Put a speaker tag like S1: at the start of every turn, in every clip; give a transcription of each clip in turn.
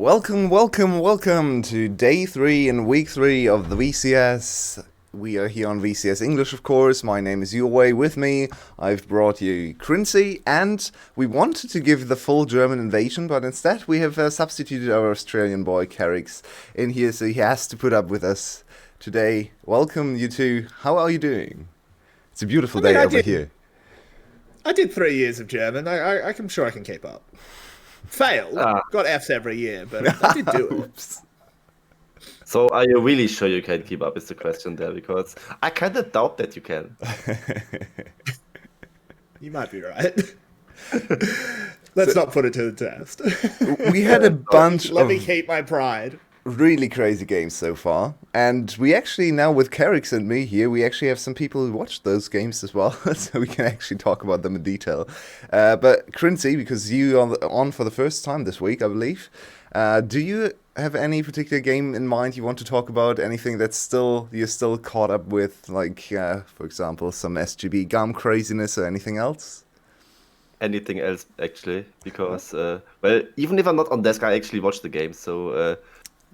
S1: Welcome to day 3 and week 3 of the VCS. We are here on VCS English, of course. My name is Yue. With me, I've brought you Quincy, and we wanted to give the full German invasion, but instead we have substituted our Australian boy, Carrix, in here, so he has to put up with us today. Welcome, you two. How are you doing? It's a beautiful day over here.
S2: I did 3 years of German. I'm sure I can keep up. Failed. Got Fs every year, but I did do it.
S3: So are you really sure you can keep up is the question there, because I kind of doubt that you can.
S2: You might be right. Let's not put it to the test.
S1: We had a bunch
S2: Let me keep my pride.
S1: Really crazy games so far, and we actually now with Carrix and me here, we actually have some people who watched those games as well, so we can actually talk about them in detail. But Quincy, because you are on for the first time this week, I believe, do you have any particular game in mind you want to talk about? Anything that's you're still caught up with, like for example, some SGB GAM craziness or anything else?
S3: Anything else actually, because well, even if I'm not on desk, I actually watch the game, so.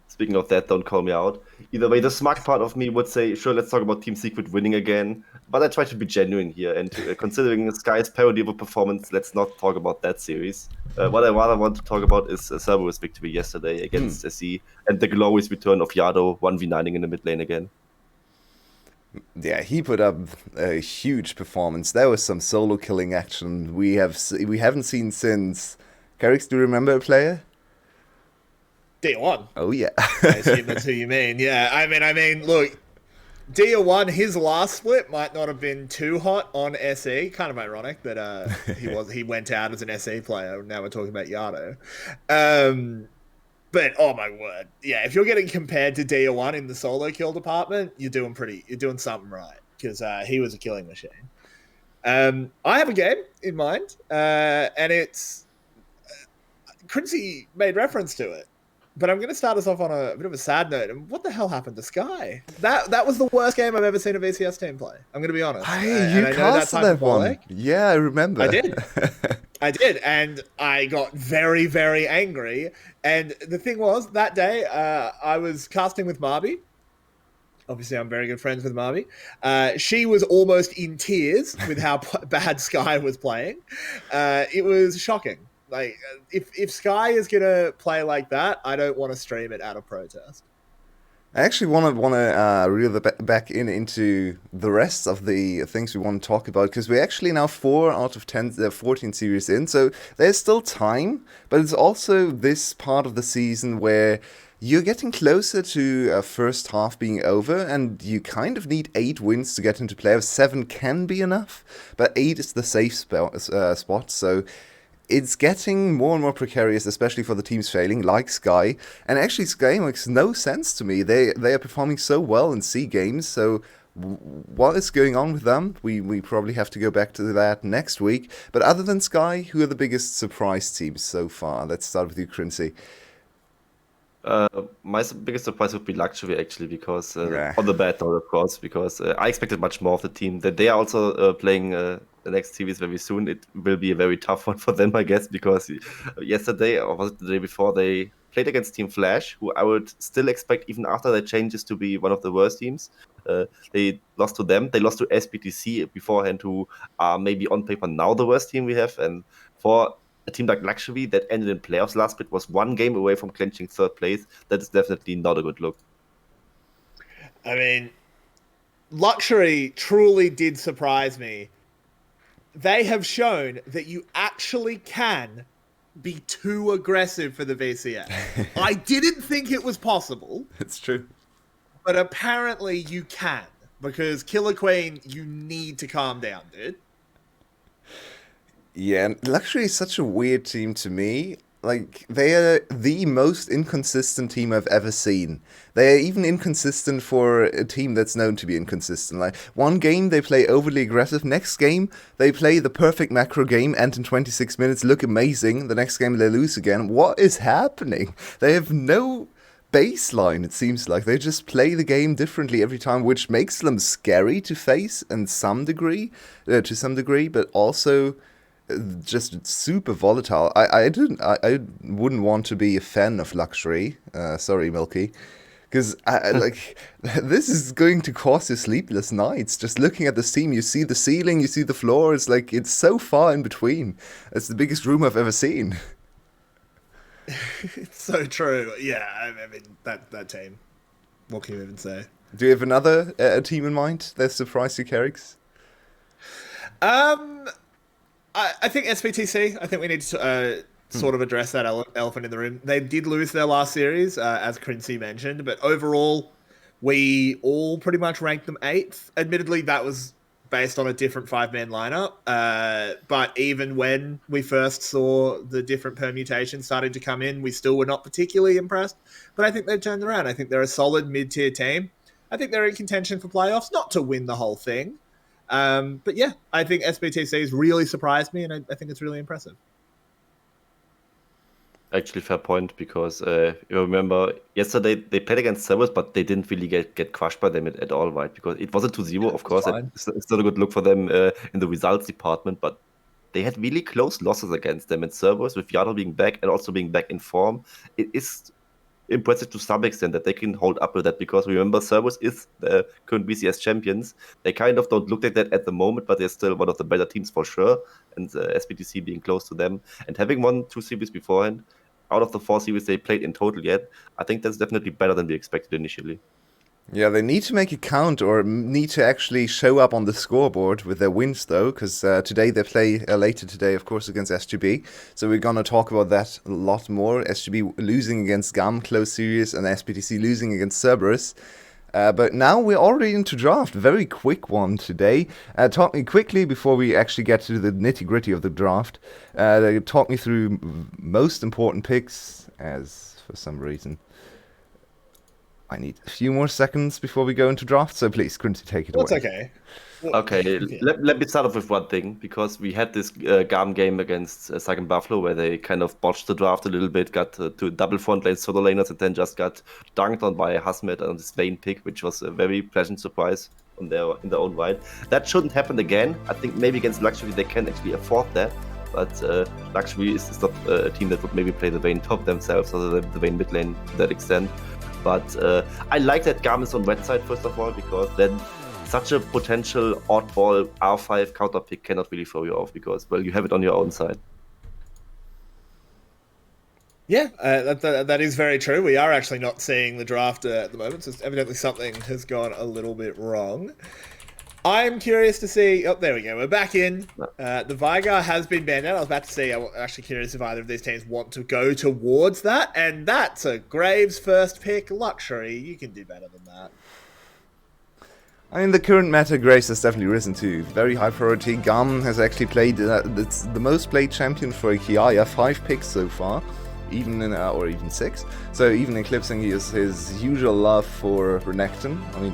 S3: Speaking of that, don't call me out. Either way, the smart part of me would say, sure, let's talk about Team Secret winning again. But I try to be genuine here. And considering Sky's parody of a performance, let's not talk about that series. What I rather want to talk about is Cerberus' victory yesterday against SE and the glorious return of Yado 1v9ing in the mid lane again.
S1: Yeah, he put up a huge performance. There was some solo killing action we haven't seen since. Carrix, do you remember a player?
S2: D1.
S1: Oh yeah.
S2: I assume that's who you mean. Yeah, I mean, look, D1, his last split might not have been too hot on SE. Kind of ironic that he went out as an SE player. Now we're talking about Yado. But oh my word, yeah, if you're getting compared to D1 in the solo kill department, you're doing something right, because he was a killing machine. I have a game in mind, and it's Quincy made reference to it. But I'm going to start us off on a bit of a sad note. And what the hell happened to Sky? That was the worst game I've ever seen a VCS team play. I'm going to be honest.
S1: Hey, you cast that one. Yeah, I remember.
S2: I did. And I got very, very angry. And the thing was, that day, I was casting with Marby. Obviously, I'm very good friends with Marby. She was almost in tears with how bad Sky was playing. It was shocking. Like, if Sky is gonna play like that, I don't want to stream it out of protest.
S1: I actually want to reel back into the rest of the things we want to talk about, because we're actually now 4 out of 14 series in, so there's still time, but it's also this part of the season where you're getting closer to first half being over, and you kind of need 8 wins to get into playoffs. 7 can be enough, but 8 is the safe spot, so it's getting more and more precarious, especially for the teams failing, like Sky. And actually, Sky makes no sense to me. They are performing so well in C games, so what is going on with them? We probably have to go back to that next week. But other than Sky, who are the biggest surprise teams so far? Let's start with you, Quincy.
S3: My biggest surprise would be Luxury, actually, because on the bad note, of course, because I expected much more of the team. That they are also playing the next series very soon. It will be a very tough one for them, I guess, because yesterday, or was it the day before, they played against Team Flash, who I would still expect, even after their changes, to be one of the worst teams. They lost to them. They lost to SBTC beforehand, who are maybe on paper now the worst team we have. And for a team like Luxury that ended in playoffs last bit, was 1 game away from clinching 3rd place. That is definitely not a good look.
S2: I mean, Luxury truly did surprise me. They have shown that you actually can be too aggressive for the VCS. I didn't think it was possible.
S1: It's true.
S2: But apparently you can. Because Killer Queen, you need to calm down, dude.
S1: Yeah, and Luxury is such a weird team to me. Like, they are the most inconsistent team I've ever seen. They are even inconsistent for a team that's known to be inconsistent. Like, one game they play overly aggressive, next game they play the perfect macro game and in 26 minutes look amazing, the next game they lose again. What is happening? They have no baseline, it seems like. They just play the game differently every time, which makes them scary to face to some degree, but also just super volatile. I wouldn't want to be a fan of luxury. Sorry, Milky. Because like this is going to cause you sleepless nights. Just looking at this team, you see the ceiling, you see the floor. It's like it's so far in between. It's the biggest room I've ever seen.
S2: It's so true. Yeah, I mean that team. What can you even say?
S1: Do you have another team in mind that surprised you, Kerrix?
S2: I think SPTC. I think we need to sort of address that elephant in the room. They did lose their last series, as Quincy mentioned, but overall, we all pretty much ranked them 8th. Admittedly, that was based on a different 5-man lineup. But even when we first saw the different permutations starting to come in, we still were not particularly impressed. But I think they've turned around. I think they're a solid mid-tier team. I think they're in contention for playoffs, not to win the whole thing. But yeah, I think SBTC has really surprised me, and I think it's really impressive.
S3: Actually, fair point, because you remember yesterday they played against Cerberus, but they didn't really get crushed by them at all, right? Because it wasn't 2-0, of course. It's not a good look for them in the results department, but they had really close losses against them in Cerberus, with Yado being back and also being back in form. It is impressive to some extent that they can hold up with that, because remember, Cerberus is the current VCS champions. They kind of don't look like that at the moment, but they're still one of the better teams for sure, and SPTC being close to them and having won 2 series beforehand out of the 4 series they played in total yet, I think that's definitely better than we expected initially.
S1: Yeah, they need to make it count, or need to actually show up on the scoreboard with their wins, though, because today they play later today, of course, against SGB. So we're going to talk about that a lot more. SGB losing against GAM, close series, and SPTC losing against Cerberus. But now we're already into draft. Very quick one today. Talk me quickly before we actually get to the nitty-gritty of the draft. Talk me through most important picks, as for some reason I need a few more seconds before we go into draft, so please, Quincy, take it away.
S2: That's okay.
S3: Okay, let me start off with one thing, because we had this GAM game against Sagan Buffalo where they kind of botched the draft a little bit, got to double front lane solo laners, and then just got dunked on by Hasmet on this Vayne pick, which was a very pleasant surprise in their own right. That shouldn't happen again. I think maybe against Luxury they can actually afford that, but Luxury is not a team that would maybe play the Vayne top themselves, or the Vayne mid lane to that extent. But I like that GAM is on red side, first of all, because then such a potential oddball R5 counter pick cannot really throw you off, because, well, you have it on your own side.
S2: Yeah, that is very true. We are actually not seeing the draft at the moment, so evidently something has gone a little bit wrong. I'm curious to see... Oh, there we go. We're back in. The Vigar has been banned out. I was about to say, I'm actually curious if either of these teams want to go towards that. And that's a Graves first pick. Luxury. You can do better than that.
S1: I mean, the current meta, Grace has definitely risen to very high priority. GAM has actually played... it's the most played champion for Kiaya. 5 picks so far. Even in... or even 6. So even eclipsing his usual love for Renekton. I mean...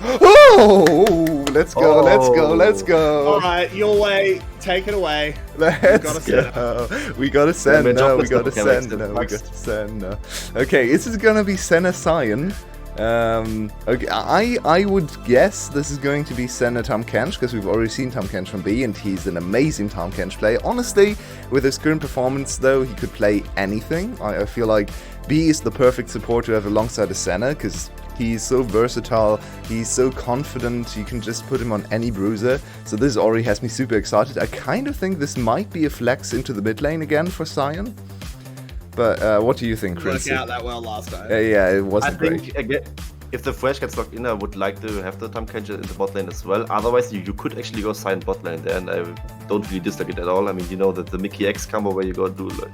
S1: Oh, let's go, let's go, let's go.
S2: All right, your way, take it away.
S1: Let's go. We gotta send, no, we gotta send, no, we gotta send, no. Okay, this is gonna be Senna Sion. Okay, I would guess this is going to be Senna Tahm Kench, because we've already seen Tahm Kench from B, and he's an amazing Tahm Kench player. Honestly, with his current performance, though, he could play anything. I feel like B is the perfect support to have alongside a Senna, because he's so versatile, he's so confident, you can just put him on any bruiser. So this already has me super excited. I kind of think this might be a flex into the mid lane again for Sion. But what do you think, Chris?
S2: Worked out that well last time.
S1: Yeah, it wasn't great.
S3: I think, again, if the Fresh gets locked in, I would like to have the Tahm Kench in the bot lane as well. Otherwise, you could actually go Sion bot lane there, and I don't really dislike it at all. I mean, you know that the Mickey X combo where you go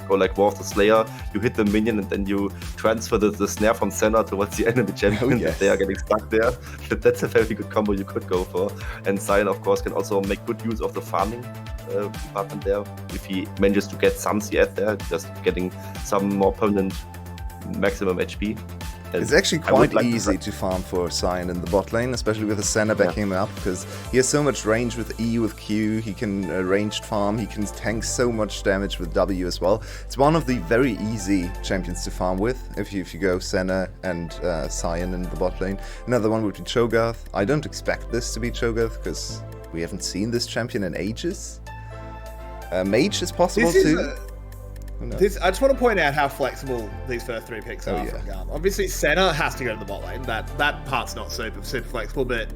S3: like War of the Slayer, you hit the minion, and then you transfer the snare from Senna towards the enemy champion.
S1: Oh, yes.
S3: They are getting stuck there. That's a very good combo you could go for. And Sion, of course, can also make good use of the farming department there. If he manages to get some CS there, just getting some more permanent maximum HP.
S1: It's actually quite easy to farm for Sion in the bot lane, especially with the Senna backing him up, because he has so much range with E, with Q, he can ranged farm, he can tank so much damage with W as well. It's one of the very easy champions to farm with, if you go Senna and Sion in the bot lane. Another one would be Cho'Gath. I don't expect this to be Cho'Gath, because we haven't seen this champion in ages. Mage is possible
S2: This is
S1: too.
S2: I just want to point out how flexible these first 3 picks are from GAM. Obviously, Senna has to go to the bot lane. That part's not super flexible, but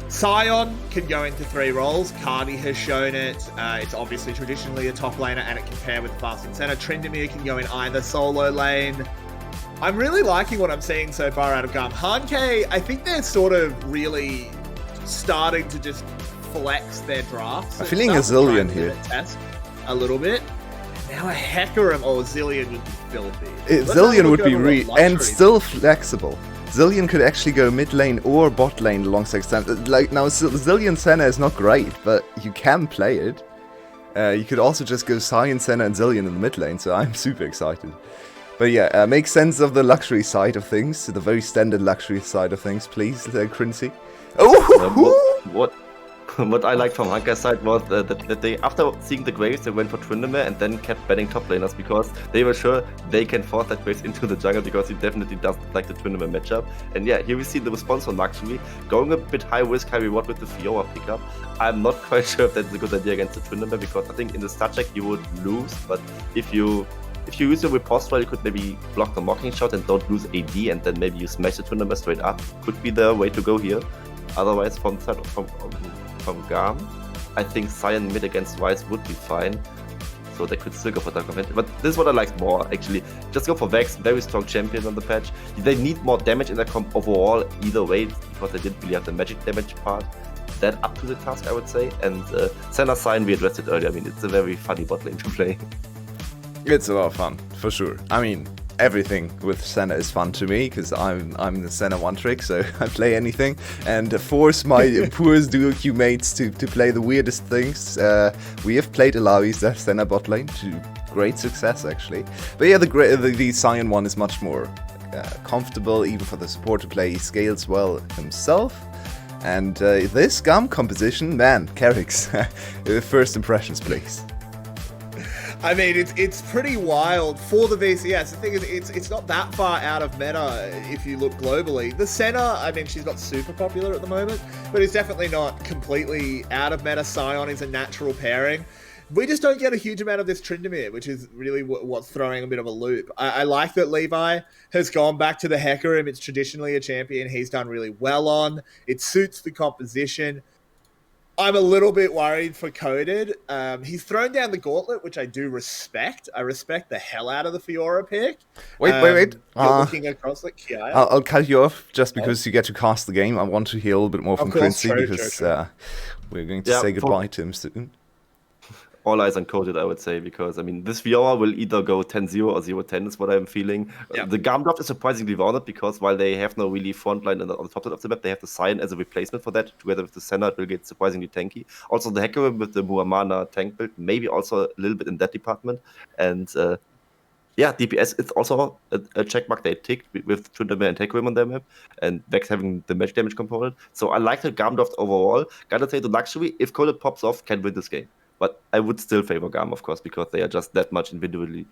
S2: Sion can go into 3 roles. Cardi has shown it. It's obviously traditionally a top laner, and it can pair with Fasting Senna. Tryndamere can go in either solo lane. I'm really liking what I'm seeing so far out of GAM. Hanke, I think they're sort of really starting to just flex their drafts.
S1: I'm feeling a Zillion here.
S2: Test a little bit. Now a Hecarim or Zillion would be filthy.
S1: Zillion would be and still flexible. Zillion could actually go mid lane or bot lane alongside Senna. Like now, Zillion Senna is not great, but you can play it. You could also just go Sion, Senna, and Zillion in the mid lane. So I'm super excited. But yeah, make sense of the luxury side of things, the very standard luxury side of things, please, Quincy. Oh,
S3: what I liked from Hanka's side was that they, after seeing the Graves, they went for Tryndamere and then kept banning top laners because they were sure they can force that Graves into the jungle because he definitely doesn't like the Tryndamere matchup. And yeah, here we see the response from Luxury, going a bit high risk, high reward with the Fiora pickup. I'm not quite sure if that's a good idea against the Tryndamere because I think in the stat check you would lose, but if you use your riposte while you could maybe block the mocking shot and don't lose AD, and then maybe you smash the Tryndamere straight up, could be the way to go here. Otherwise, from GAM, I think Sion mid against Wise would be fine. So they could still go for Dark Offensive. But this is what I like more, actually. Just go for Vex, very strong champion on the patch. They need more damage in their comp overall, either way, because they didn't really have the magic damage part. That up to the task, I would say. And Senna Sion, we addressed it earlier. I mean, it's a very funny bot lane to play.
S1: It's a lot of fun, for sure. I mean, everything with Senna is fun to me because I'm the Senna one trick, so I play anything and force my poorest duo Q mates to play the weirdest things. We have played Alawi's Senna bot lane to great success actually, but yeah, the Sion one is much more comfortable even for the support to play. He scales well himself. And this GAM composition, man, Carrix, first impressions please.
S2: I mean, it's pretty wild for the VCS. The thing is, it's not that far out of meta if you look globally. The Senna, I mean, she's not super popular at the moment, but it's definitely not completely out of meta. Sion is a natural pairing. We just don't get a huge amount of this Tryndamere, which is really what's throwing a bit of a loop. I like that Levi has gone back to the Hecarim. It's traditionally a champion he's done really well on. It suits the composition. I'm a little bit worried for Coded. He's thrown down the gauntlet, which I do respect. I respect the hell out of the Fiora pick.
S1: Wait.
S2: You're looking across like Kiaya.
S1: I'll cut you off just because you get to cast the game. I want to hear a little bit more from Quincy because we're going to say goodbye to him soon.
S3: All eyes on Coded, I would say, because, I mean, this Fiora will either go 10-0 or 0-10 is what I'm feeling. Yeah. The GAM draft is surprisingly rounded because while they have no really front line on the top side of the map, they have the Sion as a replacement for that. Together with the Senna, it will get surprisingly tanky. Also, the Hecarim with the Muamana tank build, maybe also a little bit in that department. And DPS is also a checkmark they ticked with Tryndamere and Hecarim on their map, and Vex having the magic damage component. So I like the GAM draft overall. Gotta say, the Luxury, if Coded pops off, can win this game. But I would still favor GAM, of course, because they are just that much individually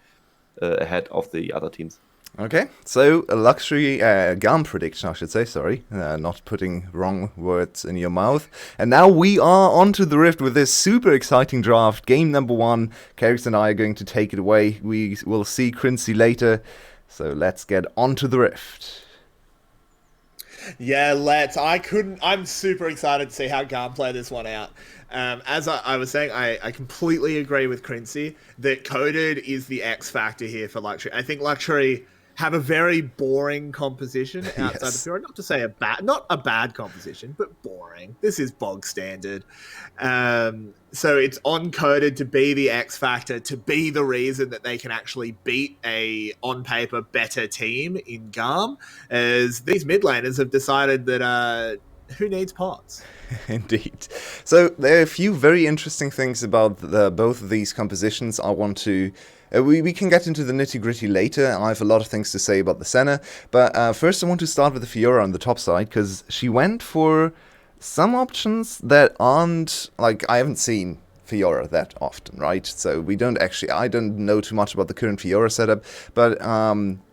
S3: ahead of the other teams.
S1: Okay, so a Luxury GAM prediction, I should say, sorry. Not putting wrong words in your mouth. And now we are onto the Rift with this super exciting draft. Game number 1. Carrix and I are going to take it away. We will see Quincy later. So let's get onto the Rift.
S2: Yeah, let's. I'm super excited to see how GAM play this one out. As I was saying, I completely agree with Quincy that Coded is the X factor here for Luxury. I think Luxury have a very boring composition outside the Fiora. Not to say not a bad composition, but boring. This is bog standard. So it's on Coded to be the X factor, to be the reason that they can actually beat a, on paper, better team in GAM, as these mid laners have decided that who needs pots?
S1: Indeed. So there are a few very interesting things about both of these compositions. I want to... we can get into the nitty-gritty later. I have a lot of things to say about the Senna. But first I want to start with the Fiora on the top side, because she went for some options that aren't... Like, I haven't seen Fiora that often, right? So I don't know too much about the current Fiora setup, but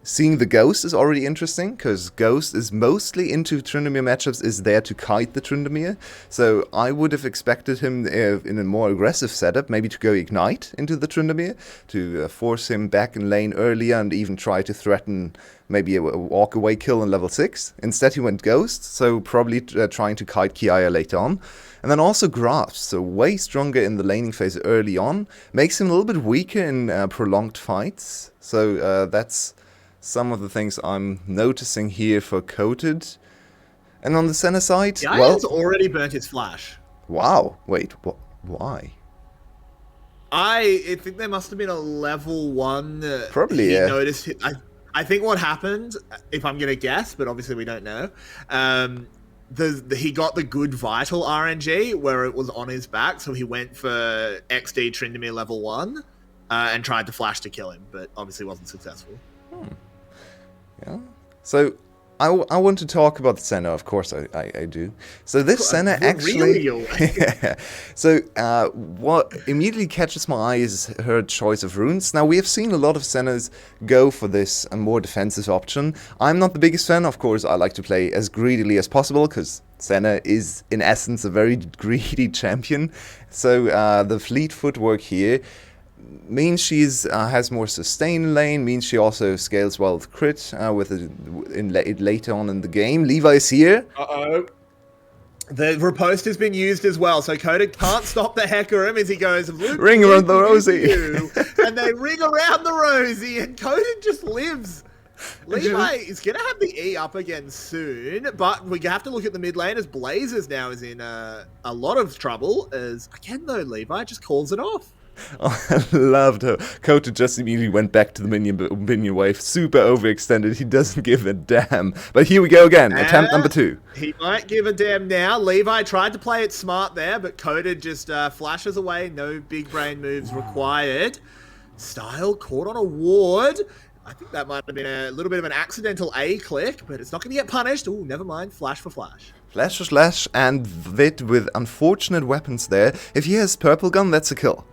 S1: seeing the Ghost is already interesting, because Ghost is mostly into Tryndamere matchups, is there to kite the Tryndamere. So I would have expected him in a more aggressive setup, maybe to go Ignite into the Tryndamere, to force him back in lane earlier and even try to threaten maybe a walk-away kill on level 6. Instead he went Ghost, so probably trying to kite Kiaya later on. And then also Grasp, so way stronger in the laning phase early on. Makes him a little bit weaker in prolonged fights. So that's some of the things I'm noticing here for Coated. And on the center side,
S2: Kiaya's already burnt his flash.
S1: Wow, wait, why?
S2: I think there must have been a level 1.
S1: Probably,
S2: he
S1: yeah.
S2: Noticed it. I think what happened, if I'm going to guess, but obviously we don't know, he got the good Vital RNG where it was on his back, so he went for XD Tryndamere level 1 and tried to flash to kill him, but obviously wasn't successful.
S1: Yeah. So I want to talk about the Senna, of course I do. So this Senna actually... So what immediately catches my eye is her choice of runes. Now we have seen a lot of Sennas go for this more defensive option. I'm not the biggest fan, of course. I like to play as greedily as possible, because Senna is in essence a very greedy champion. So the fleet footwork here means she has more sustain lane, means she also scales well with crit later on in the game. Levi is here.
S2: Uh-oh. The riposte has been used as well, so Coda can't stop the Hecarim as he goes,
S1: ring around the Rosie.
S2: And they ring around the Rosie, and Coda just lives. Levi is going to have the E up again soon, but we have to look at the mid lane as Blazers now is in a lot of trouble, as, again though, Levi just calls it off.
S1: Oh, I loved her. Kota just immediately went back to the minion wave. Super overextended. He doesn't give a damn. But here we go again. Attempt number 2.
S2: He might give a damn now. Levi tried to play it smart there, but Kota just flashes away. No big brain moves required. Style caught on a ward. I think that might have been a little bit of an accidental A click, but it's not going to get punished. Ooh, never mind. Flash for flash.
S1: Flash for slash, and Vid with unfortunate weapons there. If he has purple gun, that's a kill.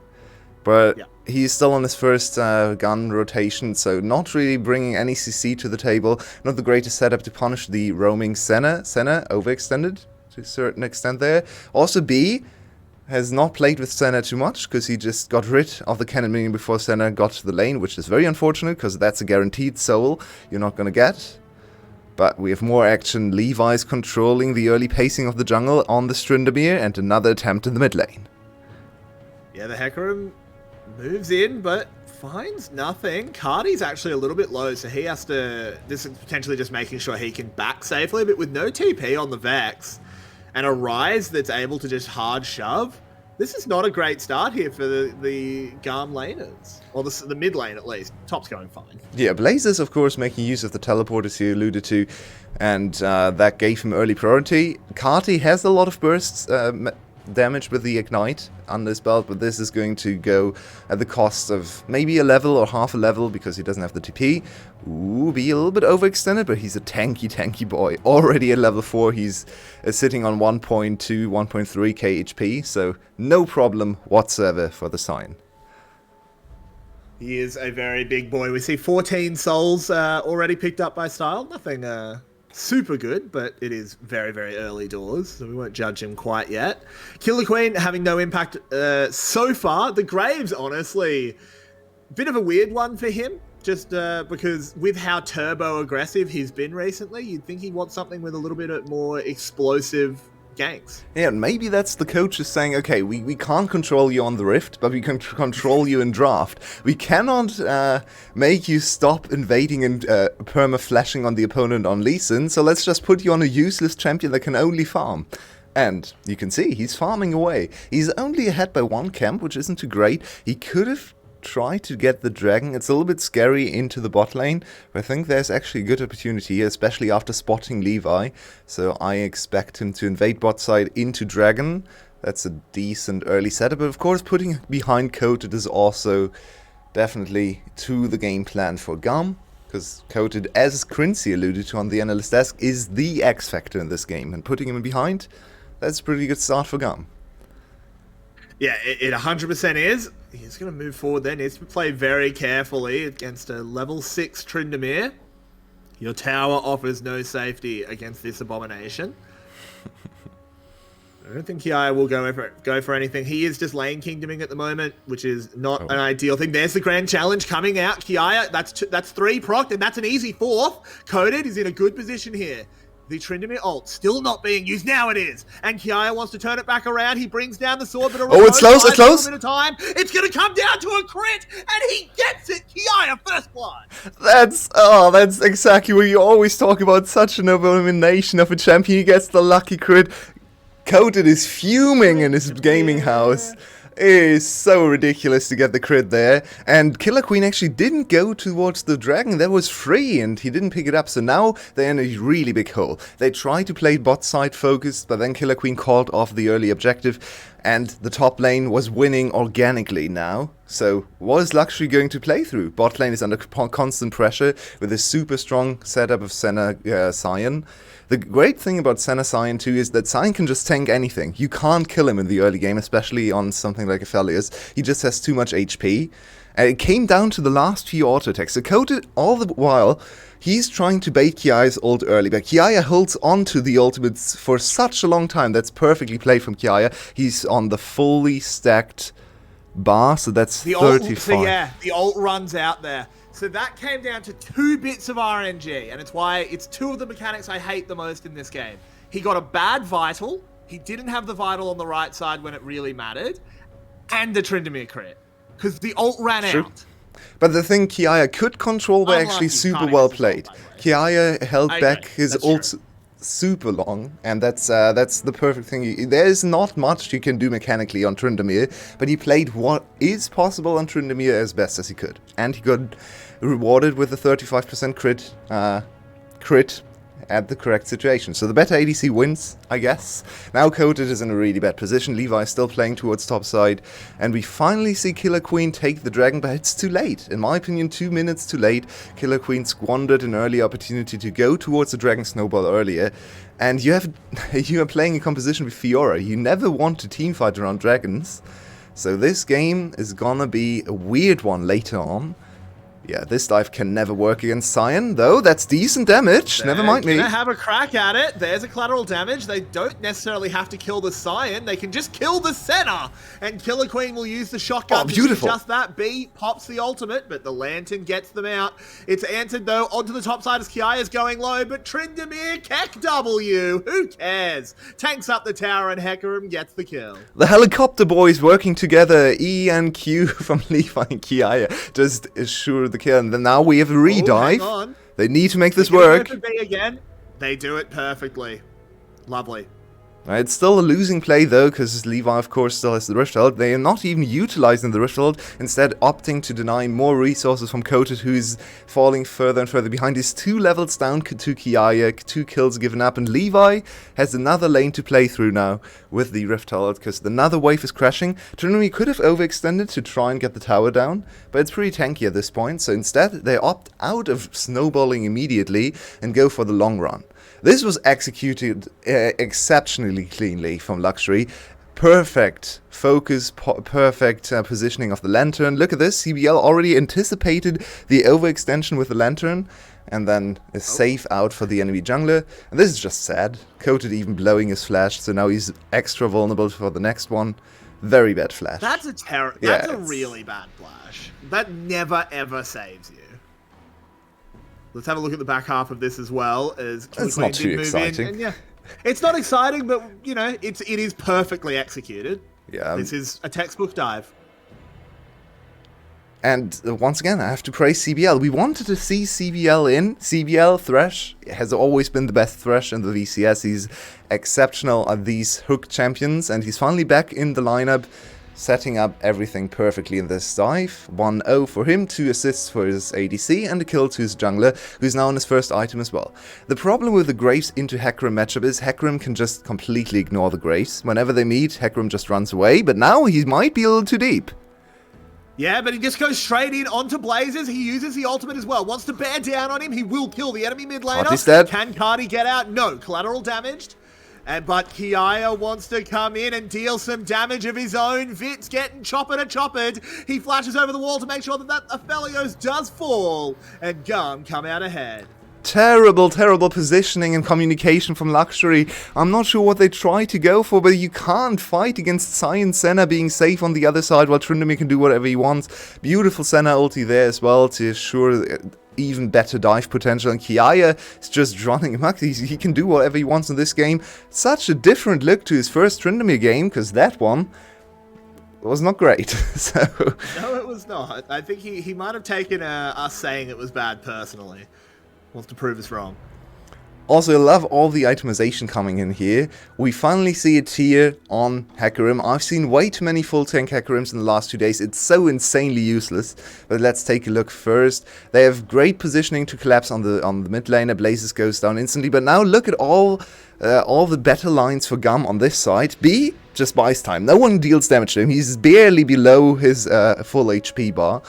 S1: But he's still on his first gun rotation, so not really bringing any CC to the table. Not the greatest setup to punish the roaming Senna. Senna overextended to a certain extent there. Also B has not played with Senna too much, because he just got rid of the cannon minion before Senna got to the lane, which is very unfortunate, because that's a guaranteed soul you're not going to get. But we have more action. Levi's controlling the early pacing of the jungle on the Tryndamere, and another attempt in the mid lane.
S2: Yeah, the Hecarim moves in, but finds nothing. Cardi's actually a little bit low, so he has to... This is potentially just making sure he can back safely, but with no TP on the Vex, and a Rise that's able to just hard shove, this is not a great start here for the GAM laners. Or the mid lane, at least. Top's going fine.
S1: Yeah, Blazers, of course, making use of the teleporters he alluded to, and that gave him early priority. Carti has a lot of bursts damage with the Ignite under his belt, but this is going to go at the cost of maybe a level or half a level, because he doesn't have the TP. Ooh, be a little bit overextended, but he's a tanky boy. Already at level 4, he's sitting on 1.2, 1.3k HP, so no problem whatsoever for the Sign.
S2: He is a very big boy. We see 14 souls already picked up by Style. Nothing super good, but it is very, very early doors, so we won't judge him quite yet. Killer Queen having no impact so far. The Graves, honestly, bit of a weird one for him, just because with how turbo aggressive he's been recently, you'd think he'd want something with a little bit more explosive ganks.
S1: Yeah, and maybe that's the coaches saying, okay, we can't control you on the Rift, but we can control you in draft. We cannot make you stop invading and perma-flashing on the opponent on Lee Sin, so let's just put you on a useless champion that can only farm. And you can see, he's farming away. He's only ahead by 1 camp, which isn't too great. He could have tried to get the dragon. It's a little bit scary into the bot lane, but I think there's actually a good opportunity here, especially after spotting Levi. So I expect him to invade bot side into dragon. That's a decent early setup, but of course putting behind Coated is also definitely to the game plan for GAM, because Coated, as Quincy alluded to on the analyst desk, is the X factor in this game, and putting him behind, that's a pretty good start for GAM.
S2: Yeah, it 100% is. He's going to move forward there. Needs to play very carefully against a level 6 Tryndamere. Your tower offers no safety against this abomination. I don't think Kiaya will go for anything. He is just lane kingdoming at the moment, which is not an ideal thing. There's the grand challenge coming out. Kiaya, that's 3 proc, and that's an easy 4th. Coded is in a good position here. The Tryndamere ult still not being used. Now it is. And Kiaya wants to turn it back around. He brings down the sword, but
S1: it's close, it's close.
S2: At a time. It's going to come down to a crit, and he gets it. Kiaya first blood.
S1: That's exactly what you always talk about. Such an abomination of a champion. He gets the lucky crit. Coded is fuming in his gaming house. It is so ridiculous to get the crit there. And Killer Queen actually didn't go towards the dragon. That was free and he didn't pick it up. So now they're in a really big hole. They tried to play bot side focused, but then Killer Queen called off the early objective. And the top lane was winning organically now. So what is Luxury going to play through? Bot lane is under constant pressure with a super strong setup of Senna Sion. The great thing about Senna Sion too is that Sion can just tank anything. You can't kill him in the early game, especially on something like Aphelios. He just has too much HP. And it came down to the last few auto attacks. So Coded all the while, he's trying to bait Kiaya's ult early, but Kiaya holds on to the ultimates for such a long time. That's perfectly played from Kiaya. He's on the fully stacked bar, so that's
S2: the
S1: 35.
S2: The ult runs out there. So that came down to 2 bits of RNG, and it's why it's 2 of the mechanics I hate the most in this game. He got a bad Vital, he didn't have the Vital on the right side when it really mattered, and the Tryndamere crit. Because the ult ran out.
S1: But the thing Kiaya could control were actually super well played. Kiaya held back his ult super long, and that's the perfect thing. There is not much you can do mechanically on Tryndamere, but he played what is possible on Tryndamere as best as he could. And he got rewarded with a 35% crit at the correct situation. So the better ADC wins, I guess. Now Coded is in a really bad position. Levi is still playing towards top side. And we finally see Killer Queen take the dragon, but it's too late. In my opinion, 2 minutes too late. Killer Queen squandered an early opportunity to go towards the dragon snowball earlier. And you are playing a composition with Fiora. You never want to teamfight around dragons. So this game is gonna be a weird one later on. Yeah, this dive can never work against Sion, though. That's decent damage. Never mind me.
S2: They're gonna have a crack at it. There's a collateral damage. They don't necessarily have to kill the Sion. They can just kill the Senna. And Killer Queen will use the shotgun to do just that. B pops the ultimate, but the Lantern gets them out. It's answered, though, onto the top side as Kiaya's going low, but Tryndamere Keck W. Who cares? Tanks up the tower and Hecarim gets the kill.
S1: The helicopter boys working together, E and Q from Levi and Kiaya, just assure the kill. And then now we have a redive. They need to make this work.
S2: Again. They do it perfectly. Lovely.
S1: It's still a losing play though, because Levi of course still has the Rift Ult. They are not even utilizing the Rift Ult, instead opting to deny more resources from Coded, who's falling further and further behind. He's 2 levels down to Kiaya, 2 kills given up, and Levi has another lane to play through now with the Rift Ult, because another wave is crashing. Trinity could have overextended to try and get the tower down, but it's pretty tanky at this point, so instead they opt out of snowballing immediately and go for the long run. This was executed exceptionally cleanly from Luxury. Perfect focus, perfect positioning of the Lantern. Look at this, CBL already anticipated the overextension with the Lantern, and then is safe out for the enemy jungler. And this is just sad. Coded even blowing his flash, so now he's extra vulnerable for the next one. Very bad flash.
S2: That's a really bad flash. That never ever saves you. Let's have a look at the back half of this as well. As
S1: it's not too exciting.
S2: Yeah, it's not exciting, but you know, it is perfectly executed.
S1: Yeah,
S2: this is a textbook dive.
S1: And once again, I have to praise CBL. We wanted to see CBL in. CBL Thresh has always been the best Thresh in the VCS. He's exceptional at these hook champions, and he's finally back in the lineup, setting up everything perfectly in this dive. 1-0 for him, 2 assists for his ADC, and a kill to his jungler, who's now on his first item as well. The problem with the Graves into Hecarim matchup is Hecarim can just completely ignore the Graves. Whenever they meet, Hecarim just runs away, but now he might be a little too deep.
S2: Yeah, but he just goes straight in onto Blazers. He uses the ultimate as well. Wants to bear down on him. He will kill the enemy mid laner.
S1: Cardi's dead.
S2: Can Cardi get out? No. Collateral damaged. But Kiaya wants to come in and deal some damage of his own. Vit's getting choppered. He flashes over the wall to make sure that Aphelios does fall. And GAM come out ahead.
S1: Terrible positioning and communication from Luxury. I'm not sure what they try to go for, but you can't fight against Sion Senna being safe on the other side while Tryndamere can do whatever he wants. Beautiful Senna ulti there as well to assure even better dive potential, and Kiaya is just running amok. He can do whatever he wants in this game. Such a different look to his first Tryndamere game, because that one was not great. So
S2: no, it was not. I think he might have taken us saying it was bad personally. Wants to prove us wrong.
S1: Also, I love all the itemization coming in here. We finally see a tier on Hecarim. I've seen way too many full tank Hecarims in the last 2 days. It's so insanely useless. But let's take a look first. They have great positioning to collapse on the mid laner. Blazes goes down instantly. But now look at all the better lines for GAM on this side. B just buys time. No one deals damage to him. He's barely below his full HP bar.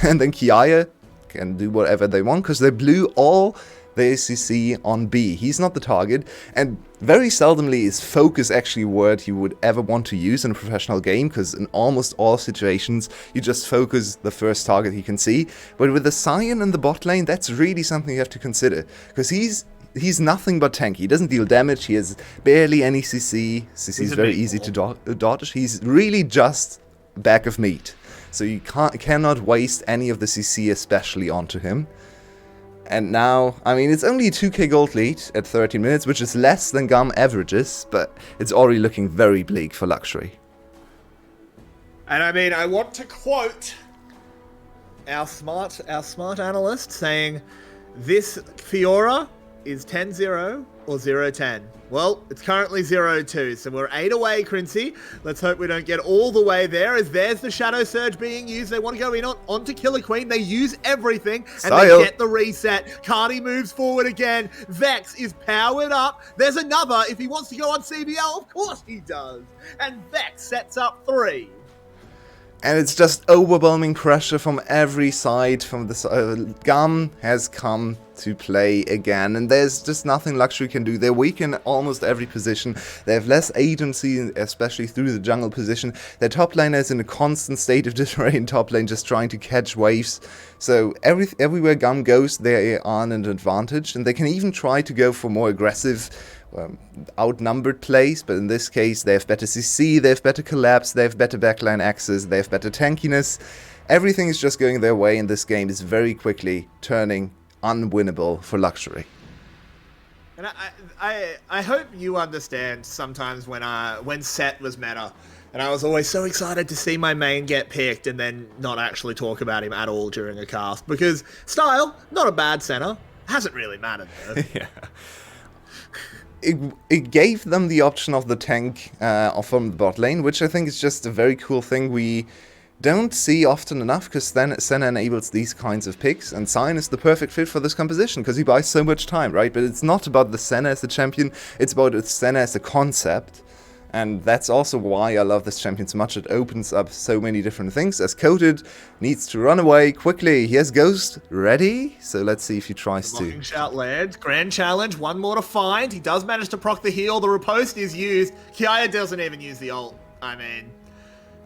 S1: And then Kiaya can do whatever they want because they blew all the ACC on B. He's not the target, and very seldomly is focus actually a word you would ever want to use in a professional game, because in almost all situations you just focus the first target you can see. But with the Sion in the bot lane, that's really something you have to consider, because he's nothing but tanky. He doesn't deal damage, he has barely any CC. CC is very easy to dodge. He's really just a bag of meat. So you cannot waste any of the CC especially onto him. And now, I mean, it's only a 2k gold lead at 13 minutes, which is less than GAM averages, but it's already looking very bleak for Luxury.
S2: And I mean, I want to quote our smart analyst saying, this Fiora is 10-0 or 0-10. Well, it's currently 0-2, so we're 8 away, Crincy. Let's hope we don't get all the way there, as there's the Shadow Surge being used. They want to go in onto Killer Queen. They use everything, and they get the reset. Cardi moves forward again. Vex is powered up. There's another. If he wants to go on CBL, of course he does. And Vex sets up 3.
S1: And it's just overwhelming pressure from every side. From the GAM has come to play again, and there's just nothing Luxury can do. They're weak in almost every position. They have less agency, especially through the jungle position. Their top laner is in a constant state of disarray in top lane, just trying to catch waves. So everywhere GAM goes, they are on an advantage, and they can even try to go for more aggressive, outnumbered plays, but in this case they have better CC, they have better collapse, they have better backline access, they have better tankiness. Everything is just going their way, and this game is very quickly turning unwinnable for Luxury.
S2: And I hope you understand sometimes when Set was meta, and I was always so excited to see my main get picked and then not actually talk about him at all during a cast, because style, not a bad center, hasn't really mattered though.
S1: Yeah. It gave them the option of the tank from the bot lane, which I think is just a very cool thing we don't see often enough, because then Senna enables these kinds of picks, and Sion is the perfect fit for this composition, because he buys so much time, right? But it's not about the Senna as the champion, it's about Senna as a concept. And that's also why I love this champion so much. It opens up so many different things. As Coated needs to run away quickly. He has Ghost ready. So let's see if he tries to.
S2: Blocking shout lands. Grand challenge. One more to find. He does manage to proc the heal. The riposte is used. Kiaya doesn't even use the ult. I mean,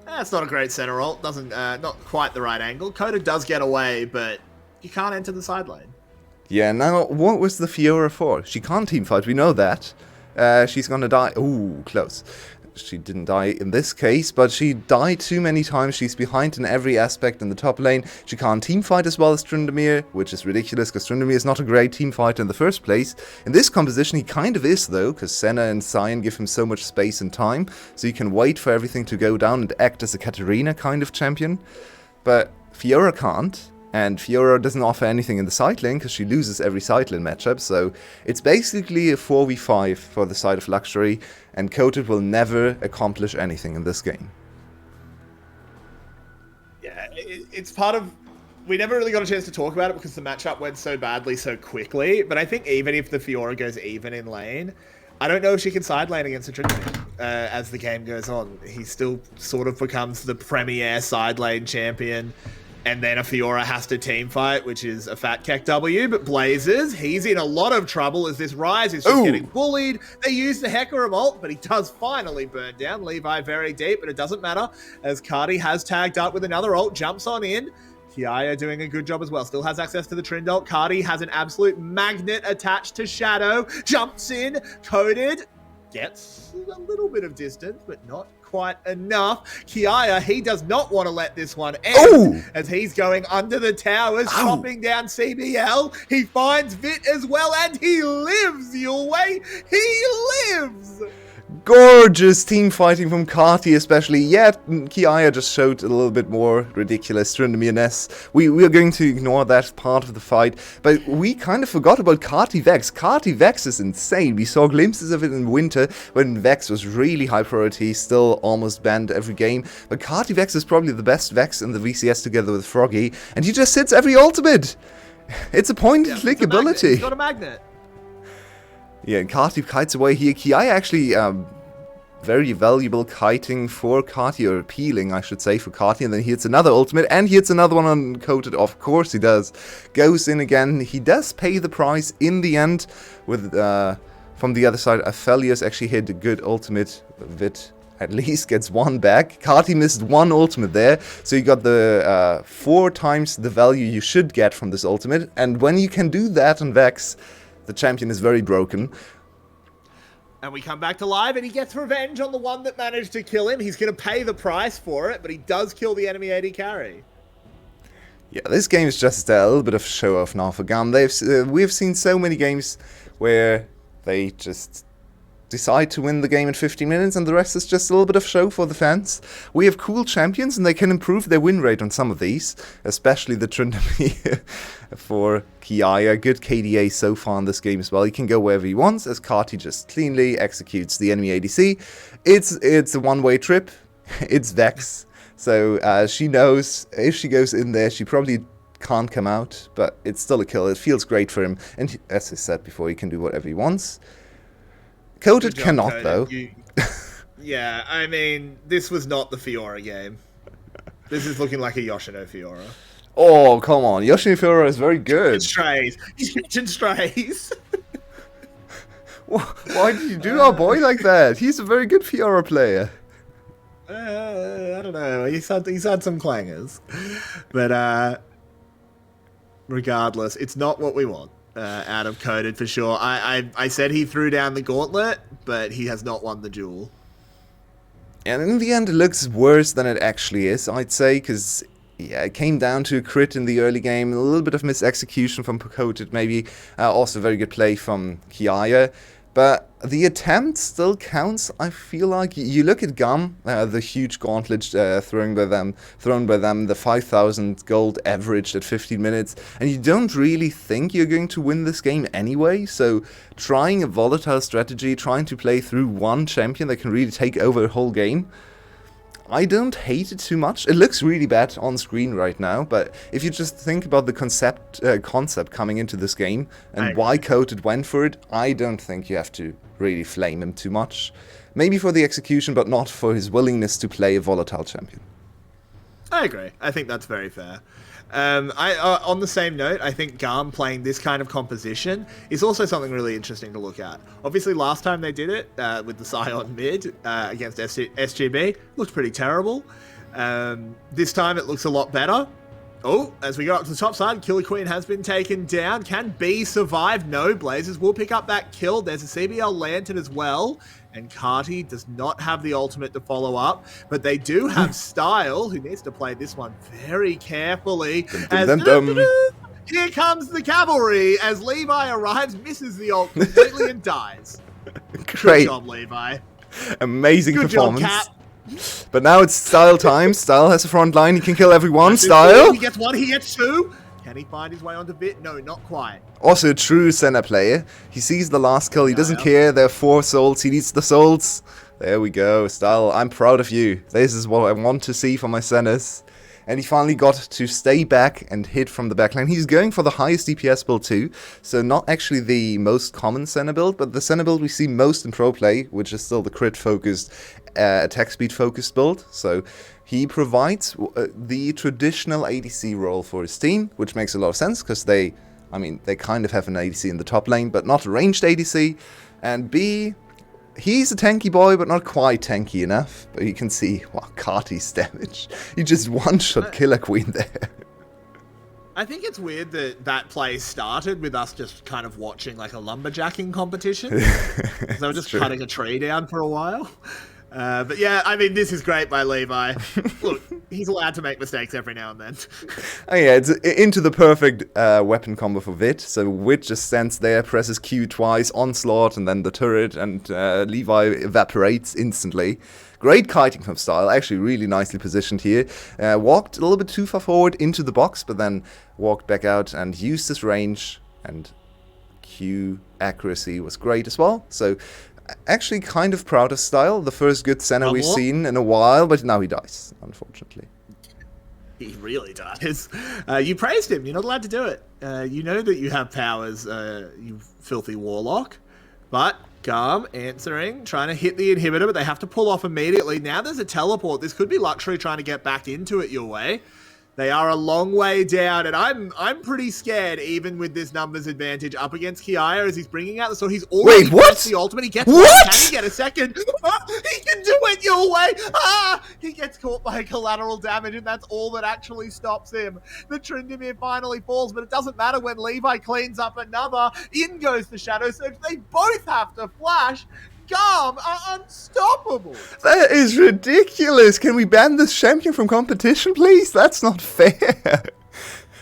S2: that's not a great center ult. Doesn't, not quite the right angle. Coated does get away, but you can't enter the side lane.
S1: Yeah, now what was the Fiora for? She can't teamfight. We know that. She's gonna die. Ooh, close. She didn't die in this case, but she died too many times. She's behind in every aspect in the top lane. She can't teamfight as well as Tryndamere, which is ridiculous, because Tryndamere is not a great teamfighter in the first place. In this composition, he kind of is, though, because Senna and Sion give him so much space and time, so he can wait for everything to go down and act as a Katarina kind of champion. But Fiora can't. And Fiora doesn't offer anything in the side lane, because she loses every side lane matchup, so it's basically a 4v5 for the side of Luxury, and Coated will never accomplish anything in this game.
S2: Yeah, it's part of... We never really got a chance to talk about it because the matchup went so badly so quickly, but I think even if the Fiora goes even in lane, I don't know if she can side lane against a Tryndamere as the game goes on. He still sort of becomes the premier side lane champion. And then a Fiora has to team fight, which is a fat keck W. But Blazers, he's in a lot of trouble as this Rise is just getting bullied. They use the Hecarim ult, but he does finally burn down. Levi very deep, but it doesn't matter as Cardi has tagged up with another ult, jumps on in. Kiaya doing a good job as well. Still has access to the Trindle. Cardi has an absolute magnet attached to Shadow. Jumps in, coded. Gets a little bit of distance, but not quite enough. Kiaya, he does not want to let this one end as he's going under the towers, chopping down CBL. He finds Vit as well, and he lives, Yulway. He lives!
S1: Gorgeous team fighting from Kati especially. Yeah, Kiaya just showed a little bit more ridiculous Tryndamere-ness. We are going to ignore that part of the fight, but we kind of forgot about Kati Vex. Kati Vex is insane. We saw glimpses of it in winter when Vex was really high priority, still almost banned every game. But Kati Vex is probably the best Vex in the VCS together with Froggy, and he just hits every ultimate. It's a point-and-click ability.
S2: He's got a magnet.
S1: Yeah, and Kati kites away here. Kiaya actually, very valuable kiting for Kati, or appealing, I should say, for Kati. And then he hits another ultimate, and he hits another one uncoated. Of course he does. Goes in again. He does pay the price in the end with, from the other side, Aphelios actually hit a good ultimate. Vit at least gets one back. Kati missed one ultimate there, so you got the 4 times the value you should get from this ultimate. And when you can do that on Vex, the champion is very broken.
S2: And we come back to live, and he gets revenge on the one that managed to kill him. He's going to pay the price for it, but he does kill the enemy AD carry.
S1: Yeah, this game is just a little bit of show-off now for GAM. We've seen so many games where they just decide to win the game in 15 minutes, and the rest is just a little bit of show for the fans. We have cool champions, and they can improve their win rate on some of these, especially the Tryndamere for Kiaya. Good KDA so far in this game as well. He can go wherever he wants, as Kati just cleanly executes the enemy ADC. It's a one-way trip. It's Vex. So she knows if she goes in there, she probably can't come out, but it's still a kill. It feels great for him, and as I said before, he can do whatever he wants. Coated cannot, though.
S2: Yeah, I mean, this was not the Fiora game. This is looking like a Yoshino Fiora.
S1: Oh, come on. Yoshino Fiora is very good.
S2: Strays. He's catching strays.
S1: Why did you do our boy like that? He's a very good Fiora player.
S2: I don't know. He's had some clangers. But regardless, it's not what we want. Out of Coded for sure. I said he threw down the gauntlet, but he has not won the duel.
S1: And in the end, it looks worse than it actually is, I'd say, because yeah, it came down to a crit in the early game, a little bit of misexecution from Coded, maybe also very good play from Kiaya. But the attempt still counts, I feel like. You look at GAM, the huge gauntlet thrown by them, the 5,000 gold averaged at 15 minutes, and you don't really think you're going to win this game anyway, so trying a volatile strategy, trying to play through one champion that can really take over a whole game, I don't hate it too much. It looks really bad on screen right now, but if you just think about the concept coming into this game and why Coated went for it, I don't think you have to really flame him too much. Maybe for the execution, but not for his willingness to play a volatile champion.
S2: I agree. I think that's very fair. On the same note, I think GAM playing this kind of composition is also something really interesting to look at. Obviously, last time they did it with the Scion mid against SGB, looked pretty terrible. This time it looks a lot better. Oh, as we go up to the top side, Killer Queen has been taken down. Can B survive? No, Blazers will pick up that kill. There's a CBL Lantern as well. And Kati does not have the ultimate to follow up, but they do have Style, who needs to play this one very carefully. Here comes the cavalry as Levi arrives, misses the ult completely and dies.
S1: Great.
S2: Good job, Levi.
S1: Amazing
S2: Good
S1: performance.
S2: job, Cap.
S1: But now it's Style time. Style has a front line. He can kill everyone. Style.
S2: He gets one, he gets two. Can he find his way onto Vit? No, not quite.
S1: Also a true Senna player. He sees the last kill. He doesn't care. There are 4 souls. He needs the souls. There we go. Style, I'm proud of you. This is what I want to see for my Sennas. And he finally got to stay back and hit from the backline. He's going for the highest DPS build too. So not actually the most common Senna build, but the Senna build we see most in pro play, which is still the crit focused, attack speed focused build. So he provides the traditional ADC role for his team, which makes a lot of sense because they kind of have an ADC in the top lane, but not a ranged ADC. And B, he's a tanky boy, but not quite tanky enough. But you can see, wow, Carti's damage. He just one-shot Killer Queen there.
S2: I think it's weird that play started with us just kind of watching like a lumberjacking competition. They were just cutting a tree down for a while. But yeah, I mean, this is great by Levi. Look, he's allowed to make mistakes every now and then.
S1: Oh yeah, it's into the perfect weapon combo for Vit. So Vit just stands there, presses Q twice, onslaught, and then the turret, and Levi evaporates instantly. Great kiting from Style, actually really nicely positioned here. Walked a little bit too far forward into the box, but then walked back out and used his range, and Q accuracy was great as well. So actually kind of proud of Style, the first good Senna we've seen in a while, but now he dies, unfortunately.
S2: He really does. You praised him, you're not allowed to do it. You know that you have powers, you filthy warlock, but GAM answering, trying to hit the inhibitor, but they have to pull off immediately. Now there's a teleport. This could be Luxury trying to get back into it your way. They are a long way down, and I'm pretty scared, even with this numbers advantage up against Kiaya as he's bringing out the sword. He's already pressed the ultimate. He gets one. Can he get a second? He can do it your way. He gets caught by collateral damage, and that's all that actually stops him. The Tryndamere finally falls, but it doesn't matter when Levi cleans up another. In goes the Shadow Surge. They both have to flash. GAM are unstoppable.
S1: That is ridiculous. Can we ban this champion from competition, please? That's not fair.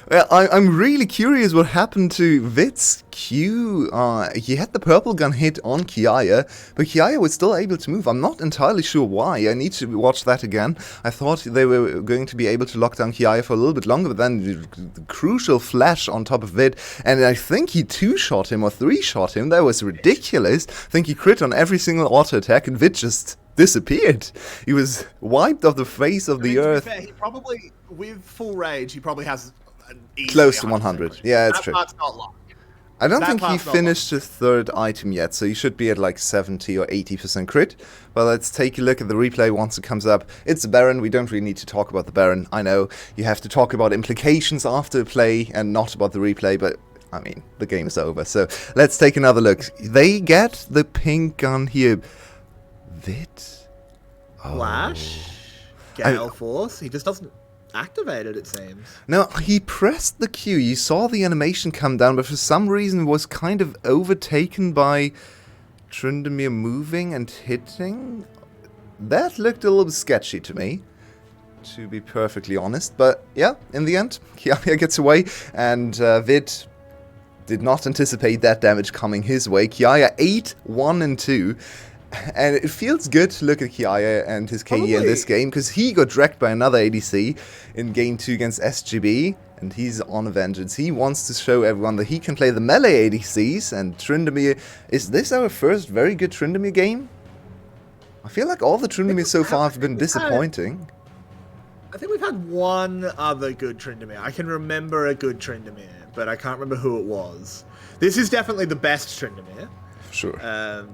S1: Well, I'm really curious what happened to Vit's Q. He had the purple gun hit on Kiaya, but Kiaya was still able to move. I'm not entirely sure why. I need to watch that again. I thought they were going to be able to lock down Kiaya for a little bit longer, but then the crucial flash on top of Vit, and I think he 2-shot him or 3-shot him. That was ridiculous. I think he crit on every single auto attack, and Vit just disappeared. He was wiped off the face of the earth.
S2: To be fair, he probably, with full rage, he probably has
S1: close to 100. Yeah, it's true.
S2: That's not luck.
S1: I don't think he finished his third item yet, so he should be at like 70 or 80% crit. But let's take a look at the replay once it comes up. It's the Baron. We don't really need to talk about the Baron. I know you have to talk about implications after play and not about the replay, but I mean, the game is over. So let's take another look. They get the pink gun here. Vit?
S2: Flash? Gale Force? He just doesn't activated, it seems.
S1: No, he pressed the Q. You saw the animation come down, but for some reason was kind of overtaken by Tryndamere moving and hitting. That looked a little sketchy to me, to be perfectly honest. But yeah, in the end, Kiaya gets away, and Vid did not anticipate that damage coming his way. Kiaya 8, 1, and 2. And it feels good to look at Kiaya and his KD in this game, because he got dragged by another ADC in Game 2 against SGB, and he's on a vengeance. He wants to show everyone that he can play the melee ADCs, and Tryndamere... Is this our first very good Tryndamere game? I feel like all the Tryndamere so far have been disappointing.
S2: I think we've had one other good Tryndamere. I can remember a good Tryndamere, but I can't remember who it was. This is definitely the best Tryndamere.
S1: Sure.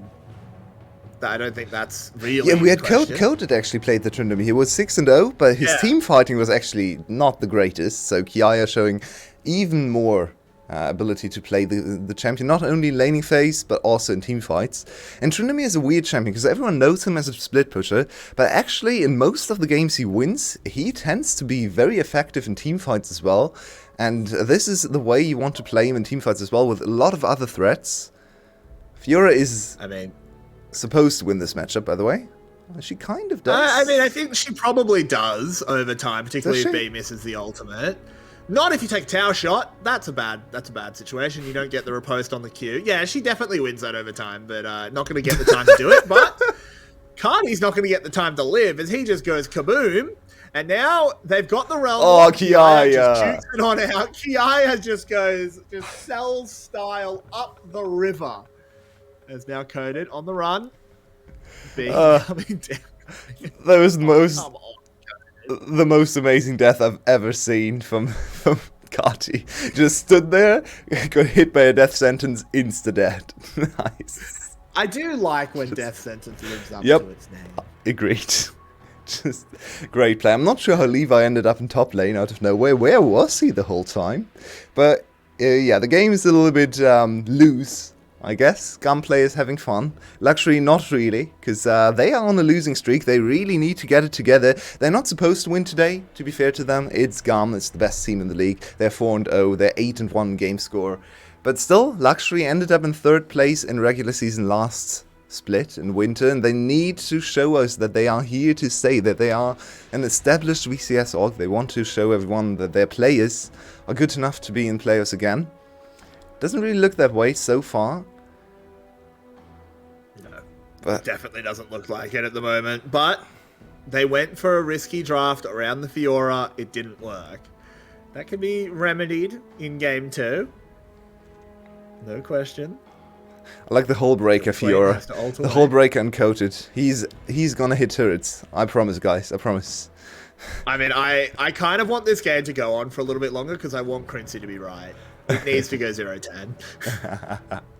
S2: I don't think that's really.
S1: Yeah, we had Coded actually played the Tryndamere. He was 6-0, but his team fighting was actually not the greatest. So Kiaya showing even more ability to play the champion, not only in laning phase, but also in team fights. And Tryndamere is a weird champion, because everyone knows him as a split pusher, but actually in most of the games he wins, he tends to be very effective in team fights as well. And this is the way you want to play him in team fights as well, with a lot of other threats. Fiora is... supposed to win this matchup, by the way. She kind of does.
S2: I think she probably does over time, particularly if B misses the ultimate. Not if you take a tower shot. That's a bad situation. You don't get the riposte on the Q. Yeah, she definitely wins that over time, but not going to get the time to do it. But Cardi's not going to get the time to live, as he just goes kaboom. And now they've got the realm.
S1: Oh, Kiaya
S2: just shoots it on out. Kiaya just goes, Cell style up the river. Is now Coded on the run. Coming down.
S1: That was the most amazing death I've ever seen from Kati. Just stood there, got hit by a death sentence, insta-dead. Nice.
S2: I do like when death sentence lives up to its name.
S1: Agreed. Just great play. I'm not sure how Levi ended up in top lane out of nowhere. Where was he the whole time? But yeah, the game is a little bit loose, I guess. GAM players having fun. Luxury, not really, because they are on a losing streak. They really need to get it together. They're not supposed to win today, to be fair to them. It's GAM, it's the best team in the league. They're 4-0, they're 8-1 game score. But still, Luxury ended up in 3rd place in regular season last split in winter, and they need to show us that they are here to stay, that they are an established VCS org. They want to show everyone that their players are good enough to be in playoffs again. Doesn't really look that way so far.
S2: No,
S1: but
S2: definitely doesn't look like it at the moment. But they went for a risky draft around the Fiora. It didn't work. That can be remedied in game 2. No question.
S1: I like the Hull Breaker Fiora. The Hull Breaker uncoated. He's gonna hit turrets. I promise, guys. I promise.
S2: I mean, I kind of want this game to go on for a little bit longer because I want Quincy to be right. It needs to go 0-10.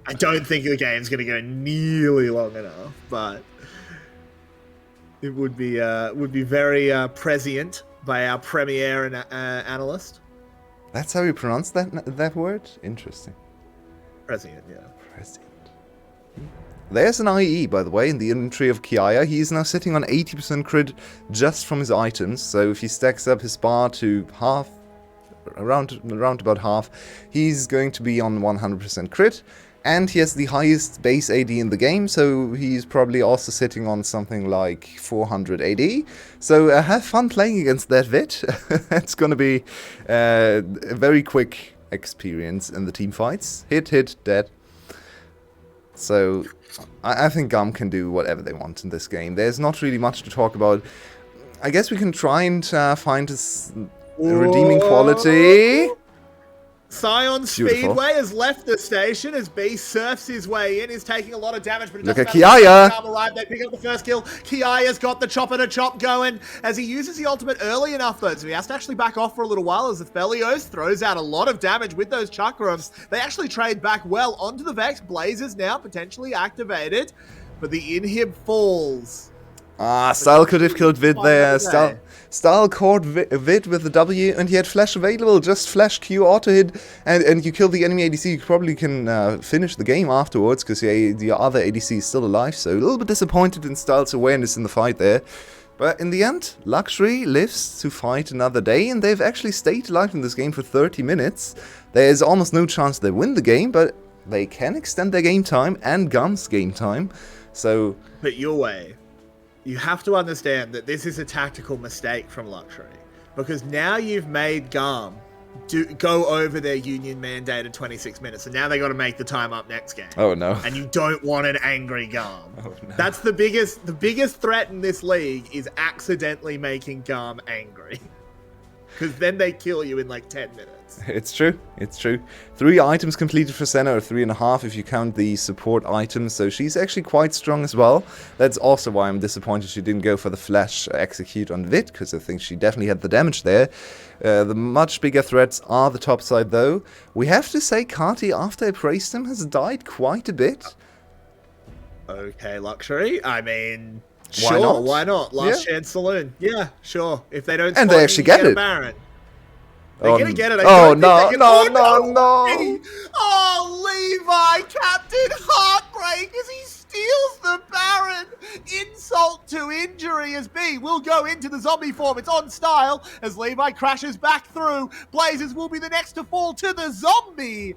S2: I don't think the game's going to go nearly long enough, but it would be very prescient by our premier and analyst.
S1: That's how you pronounce that word? Interesting.
S2: Prescient, yeah.
S1: Prescient. There's an IE, by the way, in the inventory of Kiaya. He is now sitting on 80% crit just from his items. So if he stacks up his bar to half, around about half, he's going to be on 100% crit. And he has the highest base AD in the game, so he's probably also sitting on something like 400 AD. So have fun playing against that Vit. It's going to be a very quick experience in the team fights. Hit, dead. So I think GAM can do whatever they want in this game. There's not really much to talk about. I guess we can try and find his redeeming quality.
S2: Scion Speedway has left the station as B surfs his way in. He's taking a lot of damage, but it
S1: look at
S2: doesn't
S1: Kiaya.
S2: Arrive. They pick up the first kill. Kiaya's got the chop and a chop going as he uses the ultimate early enough, though, so he has to actually back off for a little while as the Felios throws out a lot of damage with those chakrams. They actually trade back well onto the Vex. Blazes now potentially activated, but the inhib falls.
S1: Style could have killed Vid there. Style caught Vid with the W, and he had flash available. Just flash Q auto hit, and you kill the enemy ADC. You probably can finish the game afterwards because the other ADC is still alive. So a little bit disappointed in Style's awareness in the fight there. But in the end, Luxury lives to fight another day, and they've actually stayed alive in this game for 30 minutes. There's almost no chance they win the game, but they can extend their game time and GAM's game time. So,
S2: but your way. You have to understand that this is a tactical mistake from Luxury, because now you've made GAM go over their union mandated 26 minutes, and now they got to make the time up next game.
S1: Oh no!
S2: And you don't want an angry GAM.
S1: Oh, no.
S2: That's the biggest threat in this league is accidentally making GAM angry, because then they kill you in like 10 minutes.
S1: It's true. 3 items completed for Senna, or 3.5 if you count the support items, so she's actually quite strong as well. That's also why I'm disappointed she didn't go for the flash execute on Vit, because I think she definitely had the damage there. The much bigger threats are the top side, though. We have to say Kati, after I praised him, has died quite a bit.
S2: Okay, Luxury. I mean,
S1: Why
S2: why not? Last chance saloon. Yeah, sure. If they don't,
S1: and they actually get it.
S2: Baron. They're gonna get it.
S1: No.
S2: Oh, Levi, Captain Heartbreak as he steals the Baron. Insult to injury as B will go into the zombie form. It's on Style as Levi crashes back through. Blazers will be the next to fall to the zombie.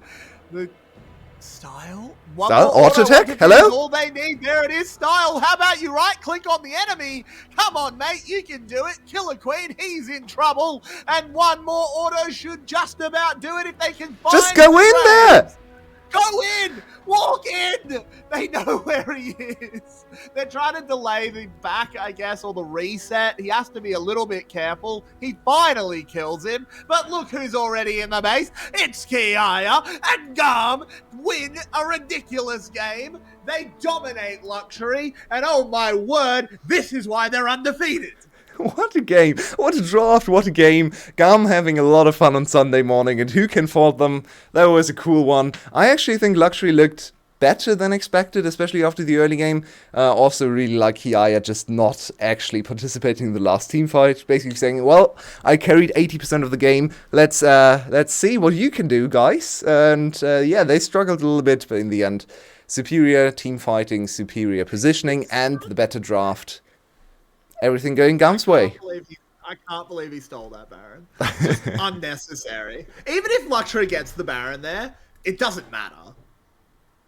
S2: The Style?
S1: Style? Auto attack? Hello?
S2: All they need. There it is, Style. How about you right click on the enemy? Come on, mate. You can do it. Killer Queen, he's in trouble. And one more auto should just about do it if they can find
S1: just go in there.
S2: Go in! Walk in! They know where he is. They're trying to delay the back, I guess, or the reset. He has to be a little bit careful. He finally kills him. But look who's already in the base. It's Kiaya and GAM win a ridiculous game. They dominate Luxury. And oh my word, this is why they're undefeated.
S1: What a game. What a draft. What a game. GAM having a lot of fun on Sunday morning, and who can fault them? That was a cool one. I actually think Luxury looked better than expected, especially after the early game. Also really like Hiaya just not actually participating in the last team fight, basically saying, well, I carried 80% of the game, let's see what you can do, guys. And yeah, they struggled a little bit, but in the end, superior team fighting, superior positioning, and the better draft. Everything going GAM's way.
S2: I can't believe he stole that Baron. Just unnecessary. Even if Luxury gets the Baron there, it doesn't matter.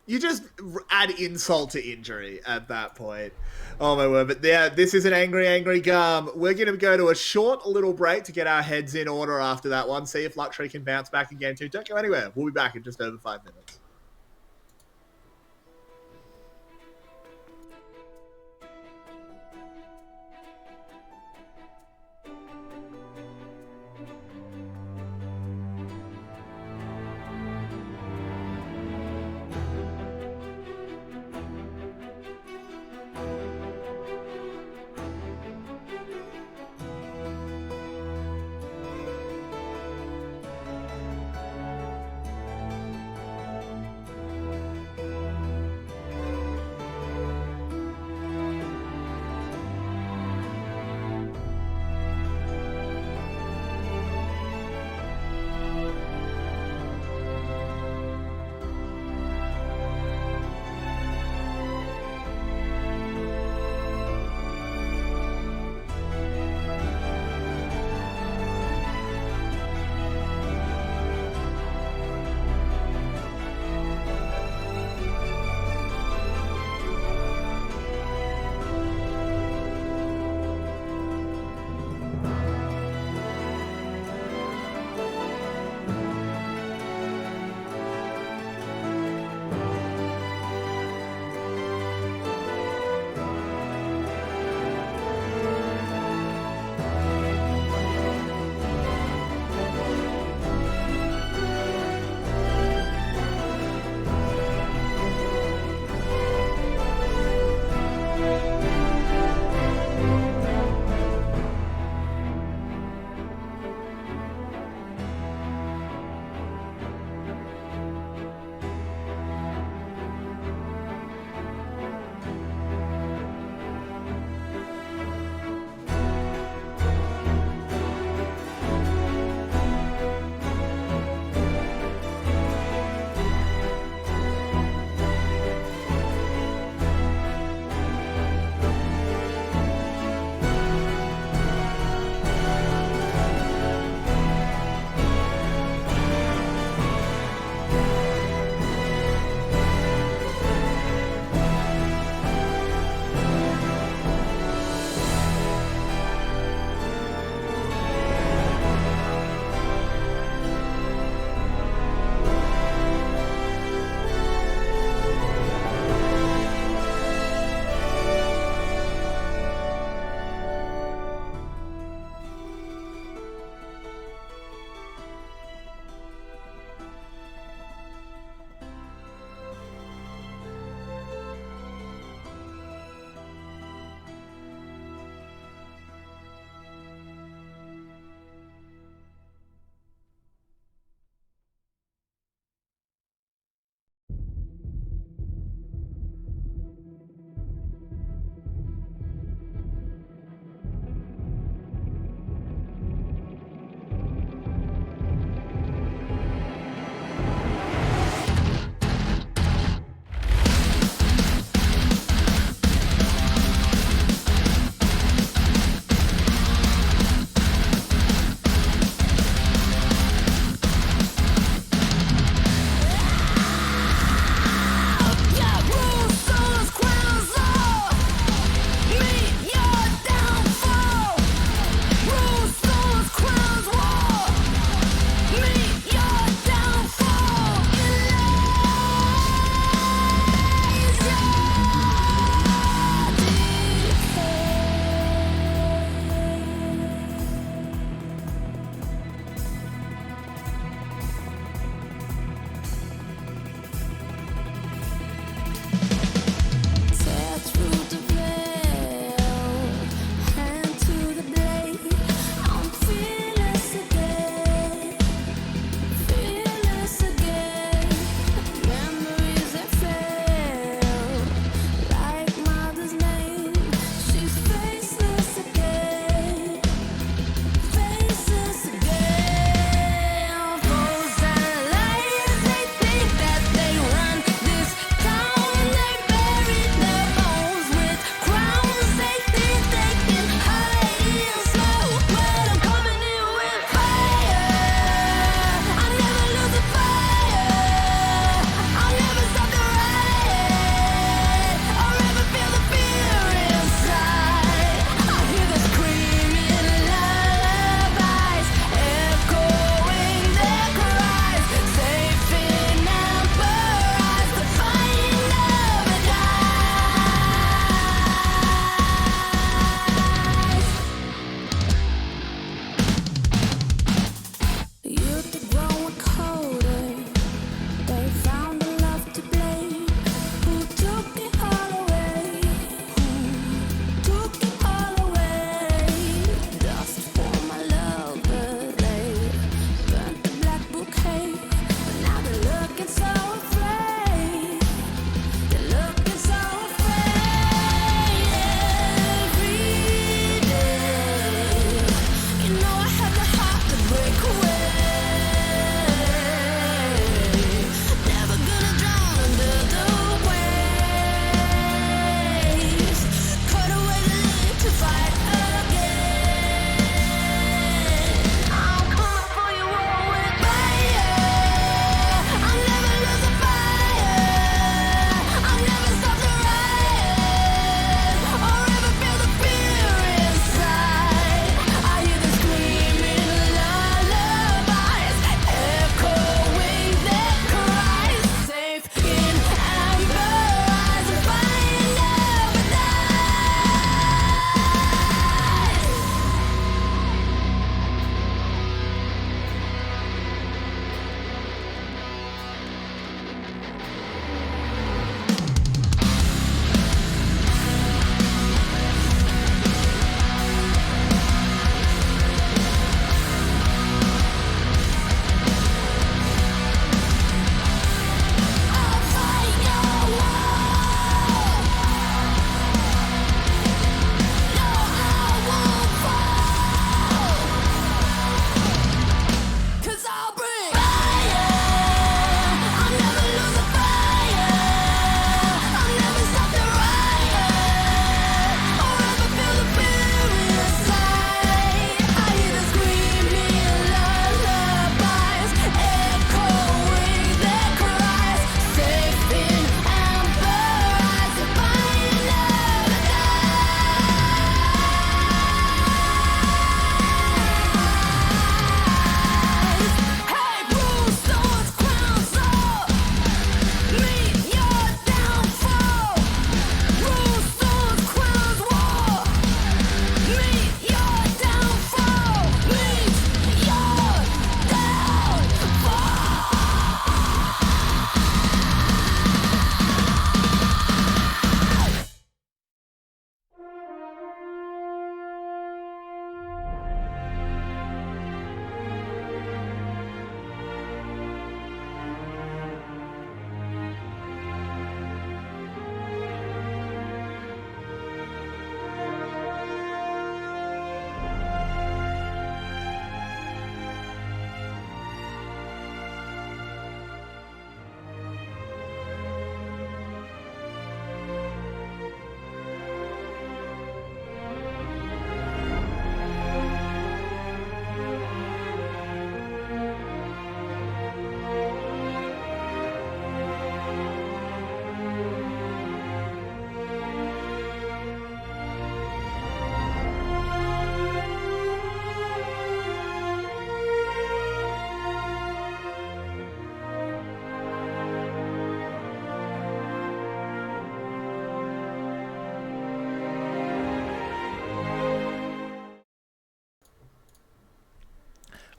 S2: You just add insult to injury at that point. Oh my word. But yeah, this is an angry GAM. We're going to go to a short little break to get our heads in order after that one. See if Luxury can bounce back in game 2. Don't go anywhere. We'll be back in just over 5 minutes.